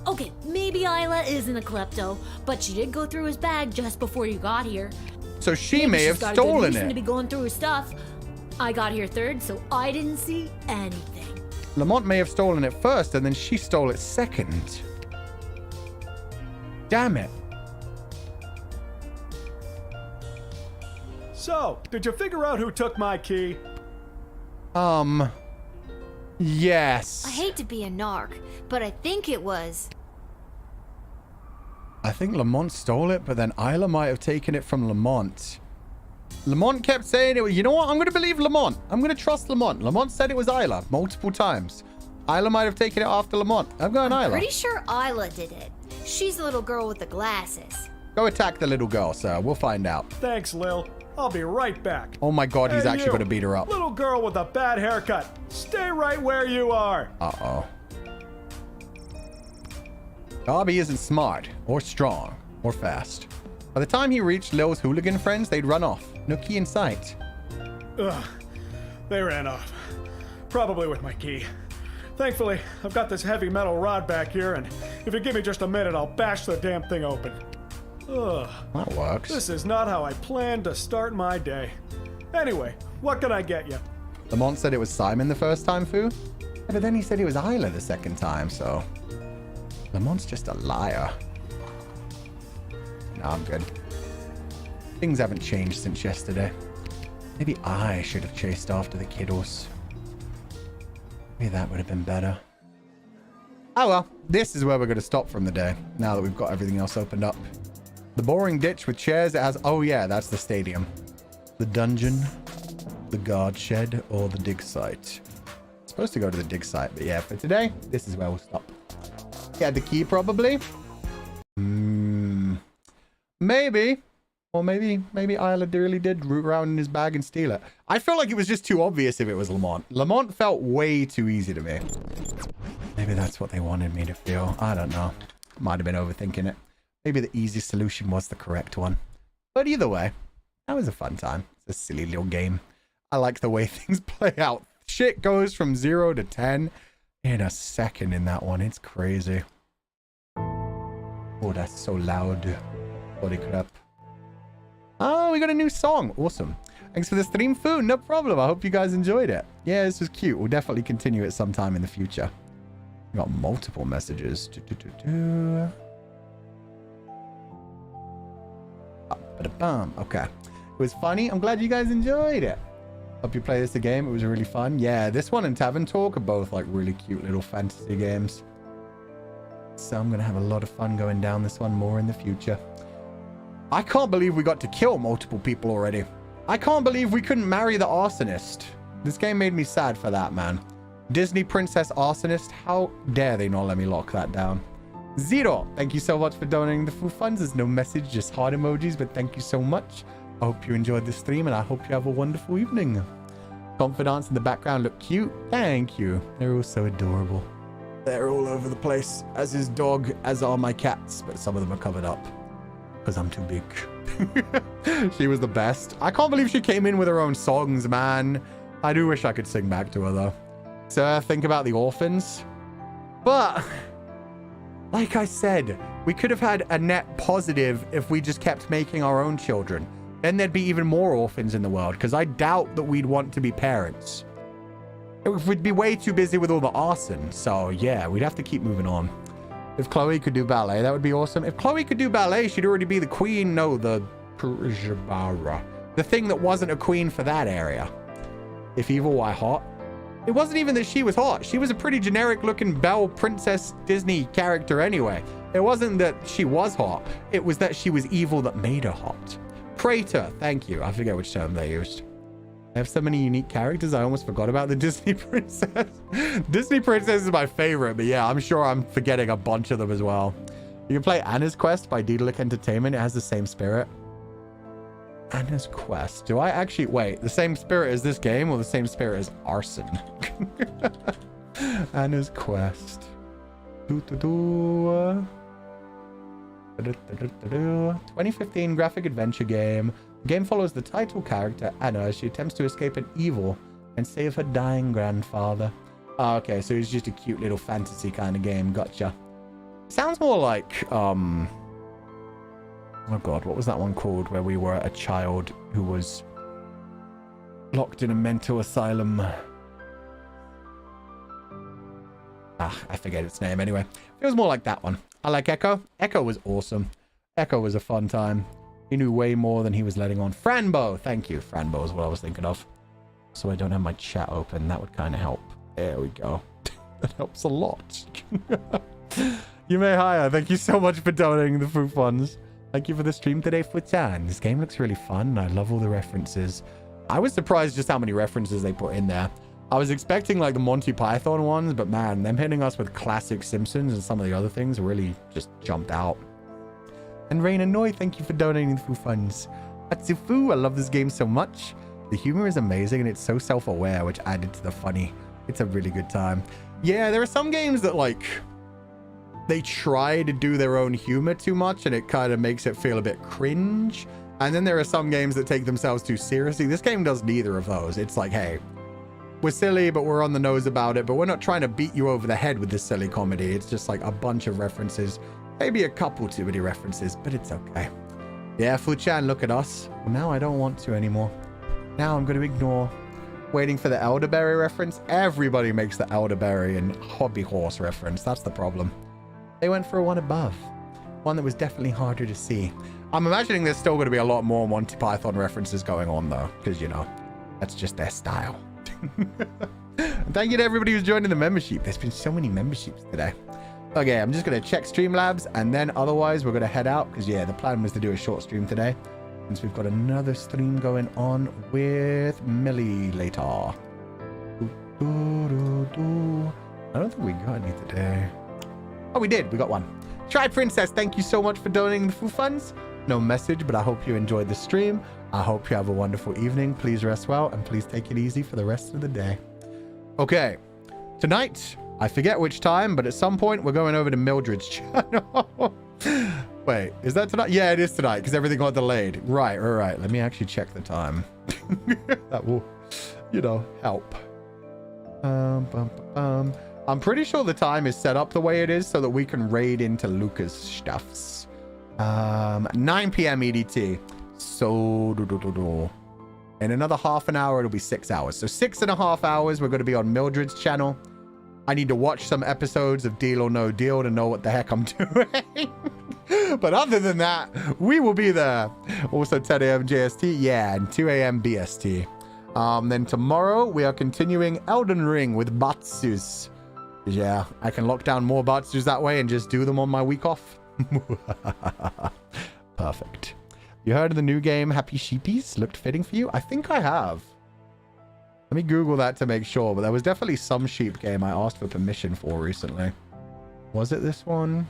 Okay, maybe Isla isn't a klepto, but she did go through his bag just before you got here. So she Maybe may she's have got a good stolen reason to be it. going through his stuff. I got here third, so I didn't see anything. Lamont may have stolen it first, and then she stole it second. Damn it. So, did you figure out who took my key? Yes. I hate to be a narc, but I think it was... I think Lamont stole it, but then Isla might have taken it from Lamont. Lamont kept saying it. You know what? I'm going to believe Lamont. I'm going to trust Lamont. Lamont said it was Isla multiple times. Isla might have taken it after Lamont. I'm going Isla. Pretty sure Isla did it. She's the little girl with the glasses. Go attack the little girl, sir. We'll find out. Thanks, Lil. I'll be right back. Oh my god, he's Hey, actually you, going to beat her up. Little girl with a bad haircut. Stay right where you are. Uh-oh. Garby isn't smart, or strong, or fast. By the time he reached Lil's hooligan friends, they'd run off. No key in sight. Ugh. They ran off. Probably with my key. Thankfully, I've got this heavy metal rod back here, and if you give me just a minute, I'll bash the damn thing open. Ugh. That works. This is not how I planned to start my day. Anyway, what can I get you? Lamont said it was Simon the first time, Fu. Yeah, but then he said it was Isla the second time, so... Lamont's just a liar. No, I'm good. Things haven't changed since yesterday. Maybe I should have chased after the kiddos. Maybe that would have been better. Oh well, this is where we're going to stop from the day, now that we've got everything else opened up. The boring ditch with chairs, it has... Oh yeah, that's the stadium. The dungeon, the guard shed, or the dig site. Supposed to go to the dig site, but yeah, for today, this is where we'll stop. Yeah, the key probably. Maybe. Or maybe Isla really did root around in his bag and steal it. I feel like it was just too obvious if it was Lamont. Lamont felt way too easy to me. Maybe that's what they wanted me to feel. I don't know. Might have been overthinking it. Maybe the easy solution was the correct one. But either way, that was a fun time. It's a silly little game. I like the way things play out. Shit goes from 0 to 10 in a second in that one. It's crazy. Oh, that's so loud. Holy crap. Oh, we got a new song. Awesome. Thanks for the stream, Fu. No problem. I hope you guys enjoyed it. Yeah, this was cute. We'll definitely continue it sometime in the future. We got multiple messages. Okay. It was funny. I'm glad you guys enjoyed it. Hope you play this a game. It was really fun. Yeah, this one and Tavern Talk are both like really cute little fantasy games. So I'm going to have a lot of fun going down this one more in the future. I can't believe we got to kill multiple people already. I can't believe we couldn't marry the arsonist. This game made me sad for that, man. Disney Princess Arsonist, how dare they not let me lock that down? Zero, thank you so much for donating the full funds. There's no message, just heart emojis, but thank you so much. I hope you enjoyed the stream, and I hope you have a wonderful evening. Confidants in the background look cute. Thank you. They're all so adorable. They're all over the place, as is dog, as are my cats, but some of them are covered up because I'm too big. She was the best. I can't believe she came in with her own songs, man. I do wish I could sing back to her, though. So think about the orphans. But like I said, we could have had a net positive if we just kept making our own children. Then there'd be even more orphans in the world, because I doubt that we'd want to be parents. We'd be way too busy with all the arson. So yeah, we'd have to keep moving on. If Chloe could do ballet, that would be awesome. If Chloe could do ballet, she'd already be the queen. No, the thing that wasn't a queen for that area. If evil, why hot? It wasn't even that she was hot. She was a pretty generic looking Belle Princess Disney character anyway. It wasn't that she was hot. It was that she was evil that made her hot. Praetor, thank you. I forget which term they used. I have so many unique characters, I almost forgot about the Disney Princess. Disney Princess is my favorite, but yeah, I'm sure I'm forgetting a bunch of them as well. You can play Anna's Quest by Daedalic Entertainment. It has the same spirit. Anna's Quest. Do I actually... Wait, the same spirit as this game or the same spirit as Arson? Anna's Quest. 2015 graphic adventure game. The game follows the title character, Anna, as she attempts to escape an evil and save her dying grandfather. Oh, okay, so it's just a cute little fantasy kind of game. Gotcha. Sounds more like... Oh god, what was that one called where we were a child who was locked in a mental asylum? I forget its name anyway. It was more like that one. I like Echo. Echo was awesome. Echo was a fun time. He knew way more than he was letting on. Franbo, thank you. Franbo is what I was thinking of. So I don't have my chat open. That would kind of help. There we go. That helps a lot. You may hire. Thank you so much for donating the food funds. Thank you for the stream today, Futan. This game looks really fun. I love all the references. I was surprised just how many references they put in there. I was expecting like the Monty Python ones, but man, them hitting us with classic Simpsons and some of the other things really just jumped out. And Rain and Noi, thank you for donating the food funds. Atsufu, I love this game so much. The humor is amazing and it's so self-aware, which added to the funny. It's a really good time. Yeah, there are some games that like... they try to do their own humor too much and it kind of makes it feel a bit cringe. And then there are some games that take themselves too seriously. This game does neither of those. It's like, hey, we're silly, but we're on the nose about it, but we're not trying to beat you over the head with this silly comedy. It's just like a bunch of references, maybe a couple too many references, but it's okay. Yeah, Fu-chan, look at us. Well, now I don't want to anymore. Now I'm going to ignore. Waiting for the elderberry reference. Everybody makes the elderberry and hobby horse reference. That's the problem. They went for a one above. One that was definitely harder to see. I'm imagining there's still going to be a lot more Monty Python references going on, though. Because, you know, that's just their style. Thank you to everybody who's joining the membership. There's been so many memberships today. Okay, I'm just going to check Streamlabs. And then otherwise, we're going to head out. Because, yeah, the plan was to do a short stream today. Since we've got another stream going on with Millie later. I don't think we got any today. Oh, we did. We got one. Try Princess, thank you so much for donating the food funds. No message, but I hope you enjoyed the stream. I hope you have a wonderful evening. Please rest well, and please take it easy for the rest of the day. Okay. Tonight, I forget which time, but at some point, we're going over to Mildred's channel. Wait, is that tonight? Yeah, it is tonight, because everything got delayed. Right. Let me actually check the time. That will, you know, help. I'm pretty sure the time is set up the way it is so that we can raid into Luca's stuffs. 9 p.m. EDT. So, in another half an hour, it'll be 6 hours. So 6.5 hours, we're going to be on Mildred's channel. I need to watch some episodes of Deal or No Deal to know what the heck I'm doing. But other than that, we will be there. Also 10 a.m. JST. Yeah, and 2 a.m. BST. Then tomorrow, we are continuing Elden Ring with Batsus. Yeah, I can lock down more Batsus that way and just do them on my week off. Perfect. You heard of the new game, Happy Sheepies? Looked fitting for you? I think I have. Let me Google that to make sure, but there was definitely some sheep game I asked for permission for recently. Was it this one?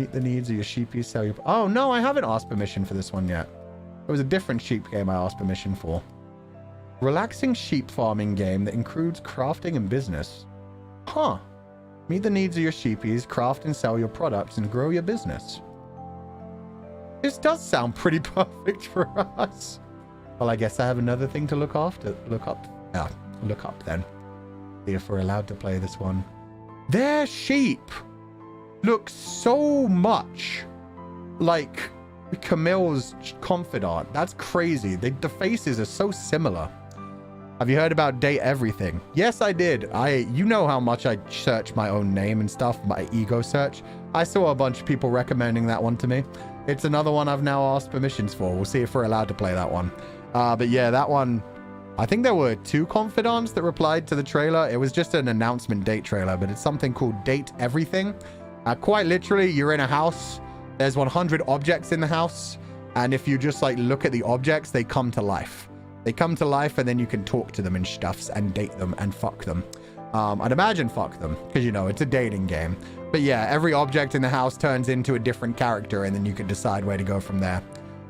Meet the needs of your sheepies, sell your... Oh, no, I haven't asked permission for this one yet. It was a different sheep game I asked permission for. Relaxing sheep farming game that includes crafting and business. Huh. Meet the needs of your sheepies, craft and sell your products, and grow your business. This does sound pretty perfect for us. Well, I guess I have another thing to look up. Yeah, look up then. See if we're allowed to play this one. Their sheep look so much like Camille's confidant. That's crazy. The faces are so similar. Have you heard about Date Everything? Yes, I did. You know how much I search my own name and stuff, my ego search. I saw a bunch of people recommending that one to me. It's another one I've now asked permissions for. We'll see if we're allowed to play that one. But yeah, that one, I think there were 2 confidants that replied to the trailer. It was just an announcement date trailer, but it's something called Date Everything. Quite literally, you're in a house. There's 100 objects in the house. And if you just like look at the objects, they come to life. They come to life and then you can talk to them and stuffs and date them and fuck them. I'd imagine fuck them because, you know, it's a dating game. But yeah, every object in the house turns into a different character and then you can decide where to go from there.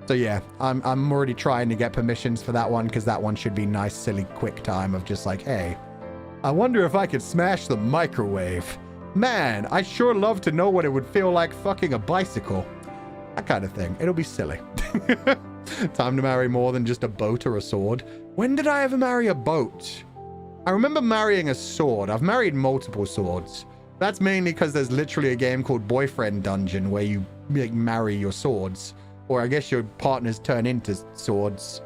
So yeah, I'm already trying to get permissions for that one because that one should be nice, silly, quick time of just like, hey, I wonder if I could smash the microwave. Man, I'd sure love to know what it would feel like fucking a bicycle. That kind of thing. It'll be silly. Time to marry more than just a boat or a sword. When did I ever marry a boat? I remember marrying a sword. I've married multiple swords. That's mainly because there's literally a game called Boyfriend Dungeon where you like marry your swords. Or I guess your partners turn into swords.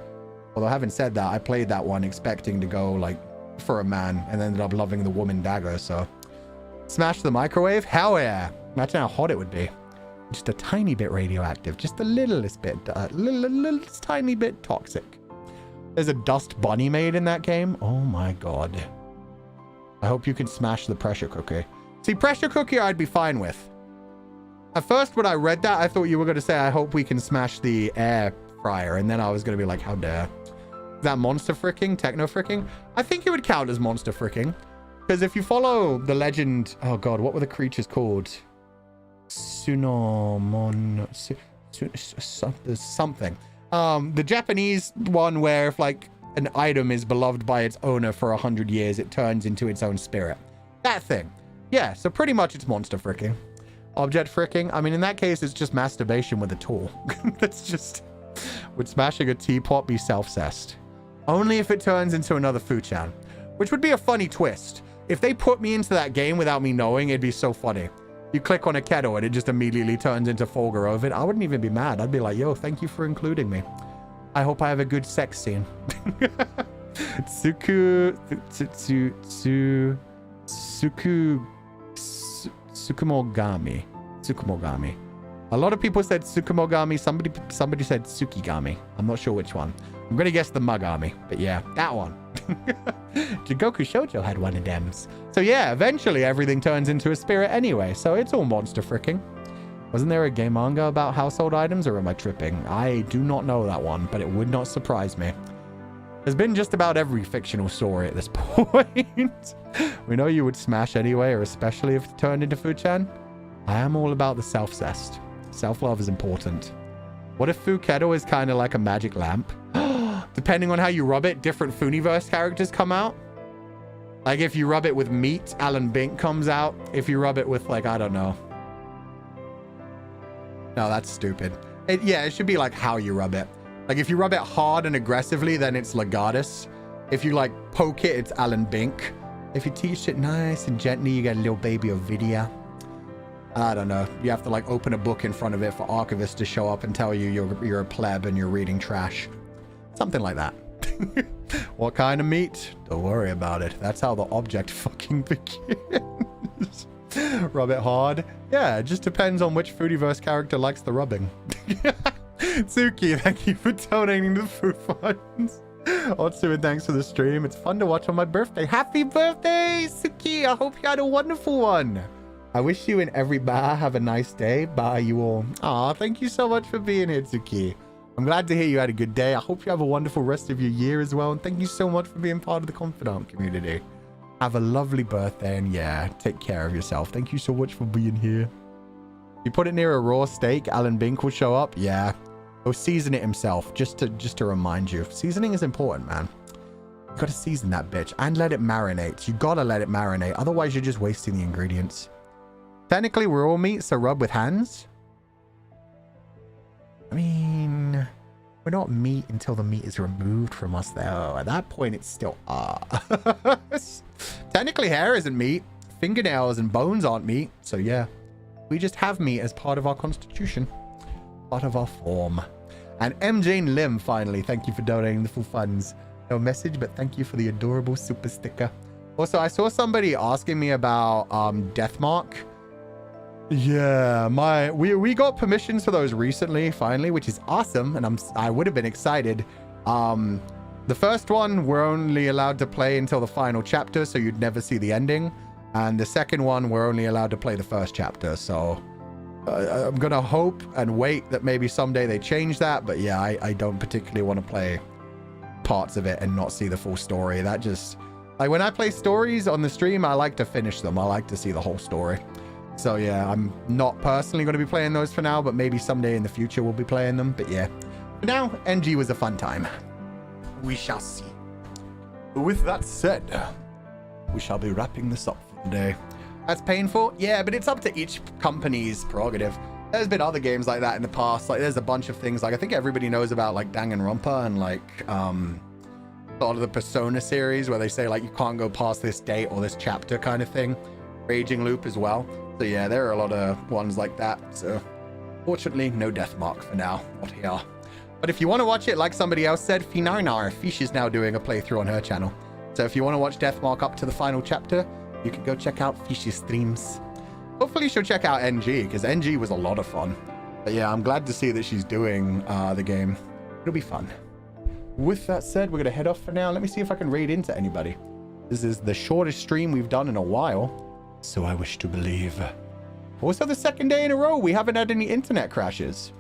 Although having said that, I played that one expecting to go like for a man and ended up loving the woman dagger, so. Smash the microwave? Hell yeah. Imagine how hot it would be. Just a tiny bit radioactive. Just the littlest bit, little tiny bit toxic. There's a dust bunny made in that game. Oh my god. I hope you can smash the pressure cooker. See, pressure cooker I'd be fine with. At first when I read that, I thought you were going to say, I hope we can smash the air fryer. And then I was going to be like, how dare. Is that monster fricking? Techno fricking? I think it would count as monster fricking. Because if you follow the legend... Oh god, what were the creatures called? Sunomon... something. The Japanese one where if like an item is beloved by its owner for 100 years, it turns into its own spirit. That thing. Yeah, so pretty much it's monster fricking. Object fricking? I mean, in that case, it's just masturbation with a tool. That's just... Would smashing a teapot be self-cessed? Only if it turns into another Fuchan. Which would be a funny twist. If they put me into that game without me knowing, it'd be so funny. You click on a kettle and it just immediately turns into Fulgur Ovid. I wouldn't even be mad. I'd be like, yo, thank you for including me. I hope I have a good sex scene. Tsukumogami. A lot of people said Tsukumogami. Somebody said Tsukigami. I'm not sure which one. I'm gonna guess the Mugami, but yeah, that one. Jigoku Shoujo had one of them. So yeah, eventually everything turns into a spirit anyway, so it's all monster fricking. Wasn't there a gay manga about household items, or am I tripping? I do not know that one, but it would not surprise me. There's been just about every fictional story at this point. We know you would smash anyway, or especially if it turned into Fuchan. I am all about the self-cessed. Self-love is important. What if Fuketo is kind of like a magic lamp? Depending on how you rub it, different Funiverse characters come out. Like if you rub it with meat, Alan Bink comes out. If you rub it with like, I don't know. No, that's stupid. Yeah, it should be like how you rub it. Like if you rub it hard and aggressively, then it's Legatus. If you like poke it, it's Alan Bink. If you teach it nice and gently, you get a little baby Ovidia. I don't know. You have to like open a book in front of it for archivists to show up and tell you you're a pleb and you're reading trash. Something like that. What kind of meat? Don't worry about it. That's how the object fucking begins. Rub it hard. Yeah, it just depends on which Foodiverse character likes the rubbing. Tsuki, thank you for donating to the food funds. Otsu, and thanks for the stream. It's fun to watch on my birthday. Happy birthday, Tsuki. I hope you had a wonderful one. I wish you and every bar have a nice day. Bye, you all. Aw, thank you so much for being here, Tsuki. I'm glad to hear you had a good day. I hope you have a wonderful rest of your year as well. And thank you so much for being part of the Confidant community. Have a lovely birthday. And yeah, take care of yourself. Thank you so much for being here. You put it near a raw steak, Alan Bink will show up. Yeah. He'll season it himself, just to remind you. Seasoning is important, man. You gotta season that bitch and let it marinate. You gotta let it marinate. Otherwise, you're just wasting the ingredients. Technically, we're all meat, so rub with hands. I mean, we're not meat until the meat is removed from us, though. At that point, it's still Technically, hair isn't meat. Fingernails and bones aren't meat. So, yeah. We just have meat as part of our constitution. Part of our form. And M. Jane Lim, finally. Thank you for donating the full funds. No message, but thank you for the adorable super sticker. Also, I saw somebody asking me about Deathmark. Yeah, we got permissions for those recently, finally, which is awesome, and I would have been excited. The first one, we're only allowed to play until the final chapter, so you'd never see the ending. And the second one, we're only allowed to play the first chapter, so I'm gonna hope and wait that maybe someday they change that. But yeah, I don't particularly want to play parts of it and not see the full story. That just, like, when I play stories on the stream, I like to finish them. I like to see the whole story. So yeah, I'm not personally going to be playing those for now, but maybe someday in the future we'll be playing them. But yeah, for now, NG was a fun time. We shall see. But with that said, we shall be wrapping this up for today. That's painful? Yeah, but it's up to each company's prerogative. There's been other games like that in the past. Like, there's a bunch of things. Like, I think everybody knows about, like, Danganronpa and, like, a lot of the Persona series where they say, like, you can't go past this date or this chapter kind of thing. Raging Loop as well. So yeah, there are a lot of ones like that. So fortunately, no Deathmark for now. Not here. But if you want to watch it, like somebody else said, Finarnar, Fish is now doing a playthrough on her channel. So if you want to watch Deathmark up to the final chapter, you can go check out Fish's streams. Hopefully she'll check out NG, because NG was a lot of fun. But yeah, I'm glad to see that she's doing the game. It'll be fun. With that said, we're going to head off for now. Let me see if I can raid into anybody. This is the shortest stream we've done in a while. So I wish to believe. Also, the second day in a row, we haven't had any internet crashes.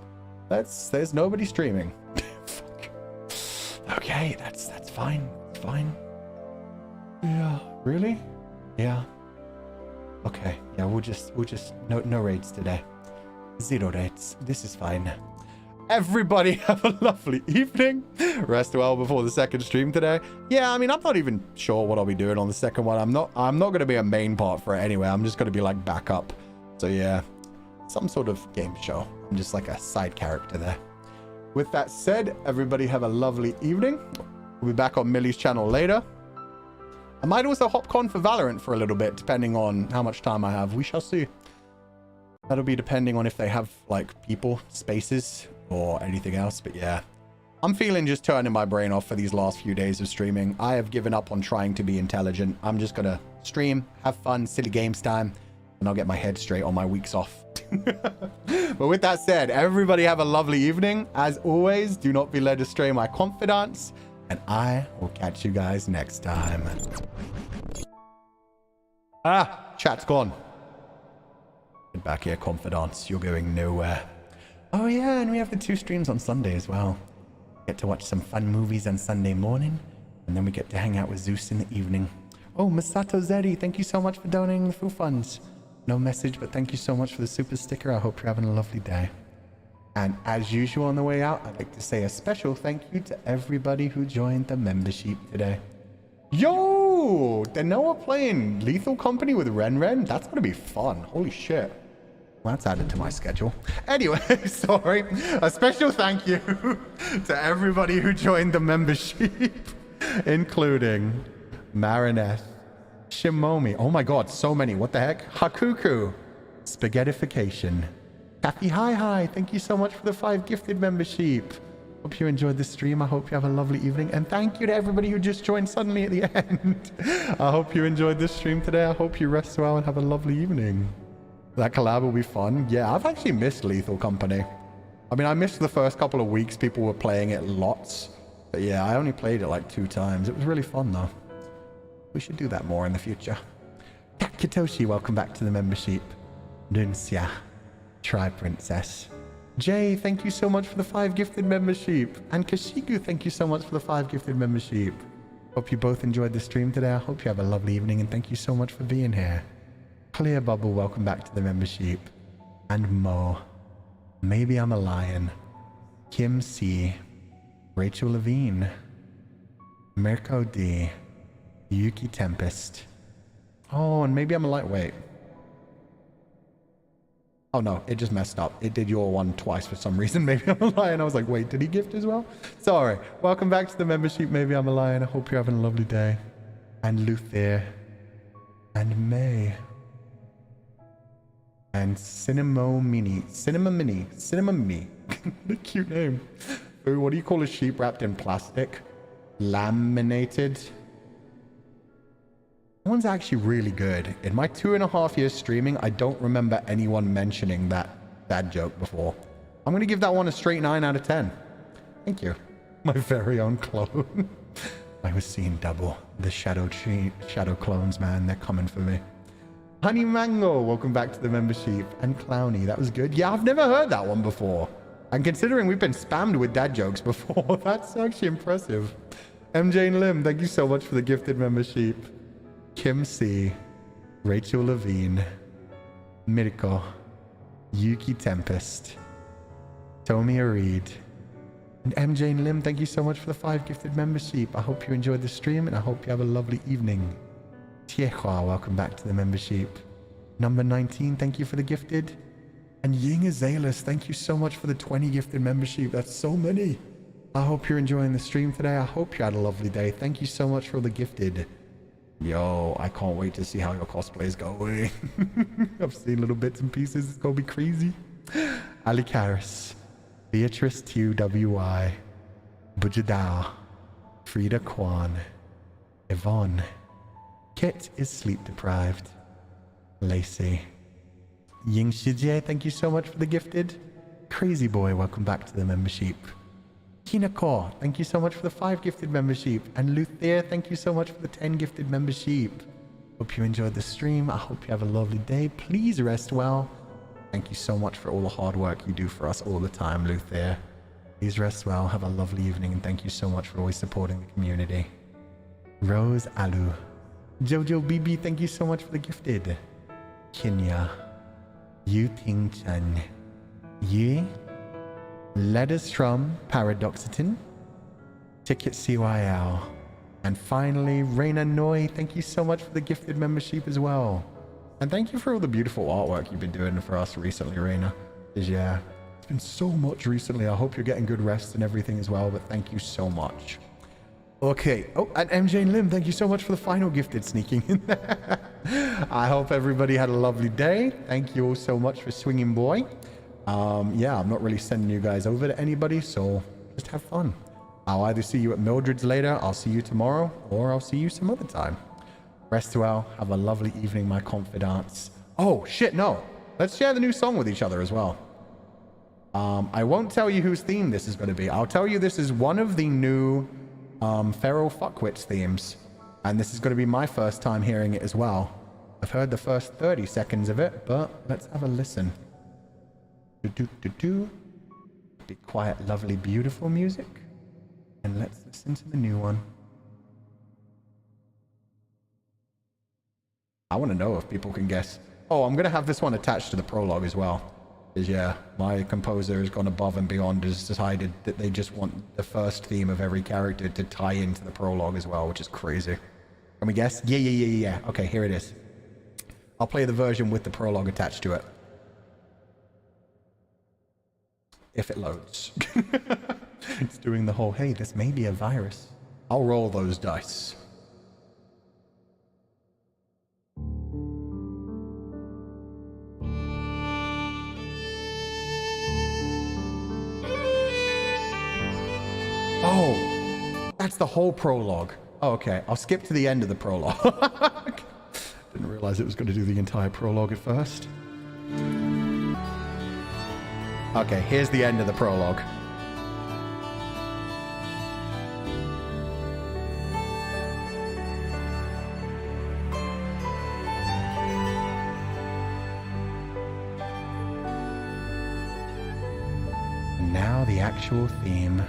There's nobody streaming. Fuck. Okay, that's fine. It's fine. Yeah, really? Yeah. Okay. Yeah, we'll just no raids today. 0 raids. This is fine. Everybody have a lovely evening. Rest well before the second stream today. Yeah, I mean, I'm not even sure what I'll be doing on the second one. I'm not going to be a main part for it anyway. I'm just going to be like backup. So yeah, some sort of game show. I'm just like a side character there. With that said, everybody have a lovely evening. We'll be back on Millie's channel later. I might also hop on for Valorant for a little bit, depending on how much time I have. We shall see. That'll be depending on if they have like people, spaces, or anything else. But yeah, I'm feeling just turning my brain off for these last few days of streaming. I have given up on trying to be intelligent. I'm just gonna stream, have fun, silly games time, and I'll get my head straight on my weeks off. But with that said, everybody have a lovely evening. As always, do not be led astray, my confidants, and I will catch you guys next time. Chat's gone. Get back here, confidants. You're going nowhere. Oh yeah, and we have the 2 streams on Sunday as well. Get to watch some fun movies on Sunday morning, and then we get to hang out with Zeus in the evening. Oh, Masato Zeri, thank you so much for donating the full funds. No message, but thank you so much for the super sticker. I hope you're having a lovely day. And as usual on the way out, I'd like to say a special thank you to everybody who joined the membership today. Yo! They know we're playing Lethal Company with Ren. That's gonna be fun. Holy shit. Well, that's added to my schedule. Anyway, sorry. A special thank you to everybody who joined the membership, including Marinette, Shimomi. Oh my god, so many. What the heck? Hakuku. Spaghettification. Kathy Hi. Thank you so much for the 5 gifted membership. Hope you enjoyed the stream. I hope you have a lovely evening. And thank you to everybody who just joined suddenly at the end. I hope you enjoyed this stream today. I hope you rest well and have a lovely evening. That collab will be fun. Yeah, I've actually missed Lethal Company. I mean, I missed the first couple of weeks. People were playing it lots. But yeah, I only played it like 2 times. It was really fun though. We should do that more in the future. Katoshi, welcome back to the membership. Nuncia, Tri Princess. Jay, thank you so much for the 5 gifted membership. And Kashiku, thank you so much for the 5 gifted membership. Hope you both enjoyed the stream today. I hope you have a lovely evening and thank you so much for being here. Clear Bubble, welcome back to the membership. and Mo. Maybe I'm a Lion. Kim C. Rachel Levine. Mirko D. Yuki Tempest. Oh, and maybe I'm a Lightweight. Oh no, it just messed up. It did your one twice for some reason. Maybe I'm a Lion. I was like, wait, did he gift as well? Sorry. Welcome back to the membership. Maybe I'm a Lion. I hope you're having a lovely day. And Luther. And May. And Cinema Mini. What a cute name. Ooh, what do you call a sheep wrapped in plastic? Laminated. That one's actually really good. In my 2.5 years streaming, I don't remember anyone mentioning that joke before. I'm going to give that one a straight 9 out of 10. Thank you. My very own clone. I was seeing double. The shadow clones, man. They're coming for me. Honey Mango, welcome back to the membership. And Clowny, that was good. Yeah, I've never heard that one before. And considering we've been spammed with dad jokes before, that's actually impressive. MJ and Lim, thank you so much for the gifted membership. Kim C, Rachel Levine, Mirko, Yuki Tempest, Tomi Reed, and MJ and Lim, thank you so much for the 5 gifted membership. I hope you enjoyed the stream and I hope you have a lovely evening. Tiehua, welcome back to the membership. Number 19, thank you for the gifted. And Ying Azalus, thank you so much for the 20 gifted membership. That's so many. I hope you're enjoying the stream today. I hope you had a lovely day. Thank you so much for the gifted. Yo, I can't wait to see how your cosplay is going. I've seen little bits and pieces. It's going to be crazy. Ali Karis, Beatrice TUWI, Bujadao, Frida Kwan, Yvonne. Kit is sleep deprived. Lacey. Ying Shijie, thank you so much for the gifted. Crazy Boy, welcome back to the membership. Kinako, thank you so much for the 5 gifted membership. And Luther, thank you so much for the 10 gifted membership. Hope you enjoyed the stream. I hope you have a lovely day. Please rest well. Thank you so much for all the hard work you do for us all the time, Luther. Please rest well. Have a lovely evening. And thank you so much for always supporting the community. Rose Alu. Jojo BB, thank you so much for the gifted. Kenya. Yu Ting Chen. Yi. Letters from Paradoxiton. Ticket CYL. And finally, Reina Noi, thank you so much for the gifted membership as well. And thank you for all the beautiful artwork you've been doing for us recently, Reina. Yeah, it's been so much recently. I hope you're getting good rest and everything as well, but thank you so much. Okay. Oh, and MJ and Lim, thank you so much for the final gifted sneaking in there. I hope everybody had a lovely day. Thank you all so much for swinging by. Yeah, I'm not really sending you guys over to anybody, so just have fun. I'll either see you at Mildred's later, I'll see you tomorrow, or I'll see you some other time. Rest well. Have a lovely evening, my confidants. Oh, shit, no. Let's share the new song with each other as well. I won't tell you whose theme this is going to be. I'll tell you this is one of the new Feral Fuckwits themes. And this is going to be my first time hearing it as well. I've heard the first 30 seconds of it, but let's have a listen. Be quiet, lovely, beautiful music. And let's listen to the new one. I want to know if people can guess. Oh, I'm going to have this one attached to the prologue as well. Because, yeah, my composer has gone above and beyond, has decided that they just want the first theme of every character to tie into the prologue as well, which is crazy. Can we guess? Yeah. Okay, here it is. I'll play the version with the prologue attached to it. If it loads. It's doing the whole, hey, this may be a virus. I'll roll those dice. Oh, that's the whole prologue. Oh, okay, I'll skip to the end of the prologue. Didn't realize it was going to do the entire prologue at first. Okay, here's the end of the prologue. Now the actual theme.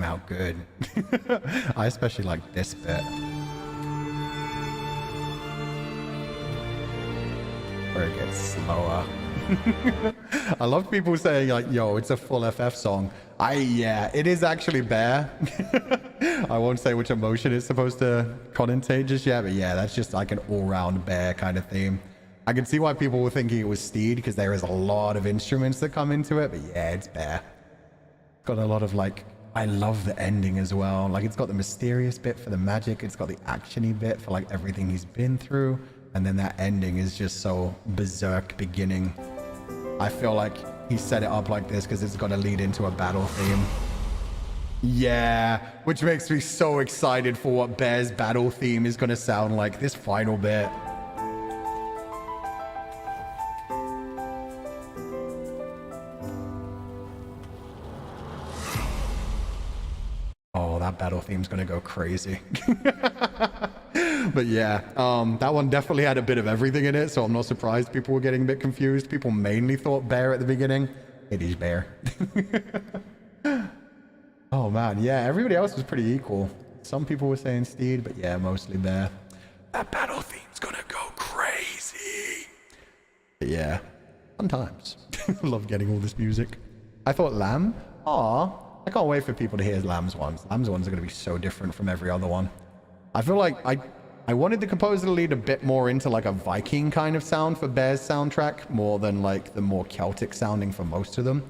out good. I especially like this bit. Where it gets slower. I love people saying like, yo, it's a full FF song. Yeah, it is actually Bear. I won't say which emotion it's supposed to connotate just yet, but yeah, that's just like an all-round Bear kind of theme. I can see why people were thinking it was Steed, because there is a lot of instruments that come into it, but yeah, it's Bear. Got a lot of like, I love the ending as well. Like, it's got the mysterious bit for the magic, it's got the action-y bit for like everything he's been through, and then that ending is just so berserk beginning. I feel like he set it up like this because it's got to lead into a battle theme. Yeah, which makes me so excited for what Bear's battle theme is going to sound like, this final bit. Oh, that battle theme's going to go crazy. But yeah, that one definitely had a bit of everything in it, so I'm not surprised people were getting a bit confused. People mainly thought Bear at the beginning. It is Bear. Oh man, yeah, everybody else was pretty equal. Some people were saying Steed, but yeah, mostly Bear. That battle theme's gonna go crazy. But yeah, fun times. Love getting all this music. I thought Lamb? Aw, I can't wait for people to hear Lamb's ones. Lamb's ones are gonna be so different from every other one. I feel like I wanted the composer to lead a bit more into like a Viking kind of sound for Bear's soundtrack, more than like the more Celtic sounding for most of them.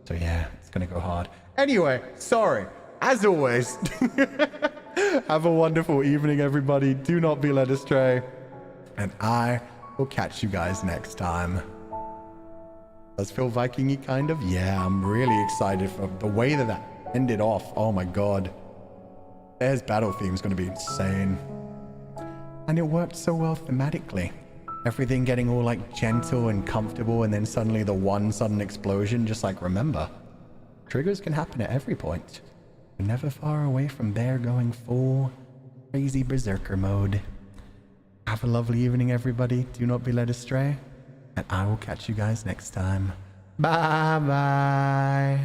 So yeah, it's gonna go hard. Anyway, sorry. As always, have a wonderful evening, everybody. Do not be led astray. And I will catch you guys next time. Does feel Viking-y kind of? Yeah, I'm really excited for the way that that ended off. Oh my god. Bear's battle theme is going to be insane. And it worked so well thematically. Everything getting all like gentle and comfortable, and then suddenly the one sudden explosion, just like, remember, triggers can happen at every point. We're never far away from Bear going full crazy berserker mode. Have a lovely evening, everybody. Do not be led astray. And I will catch you guys next time. Bye-bye.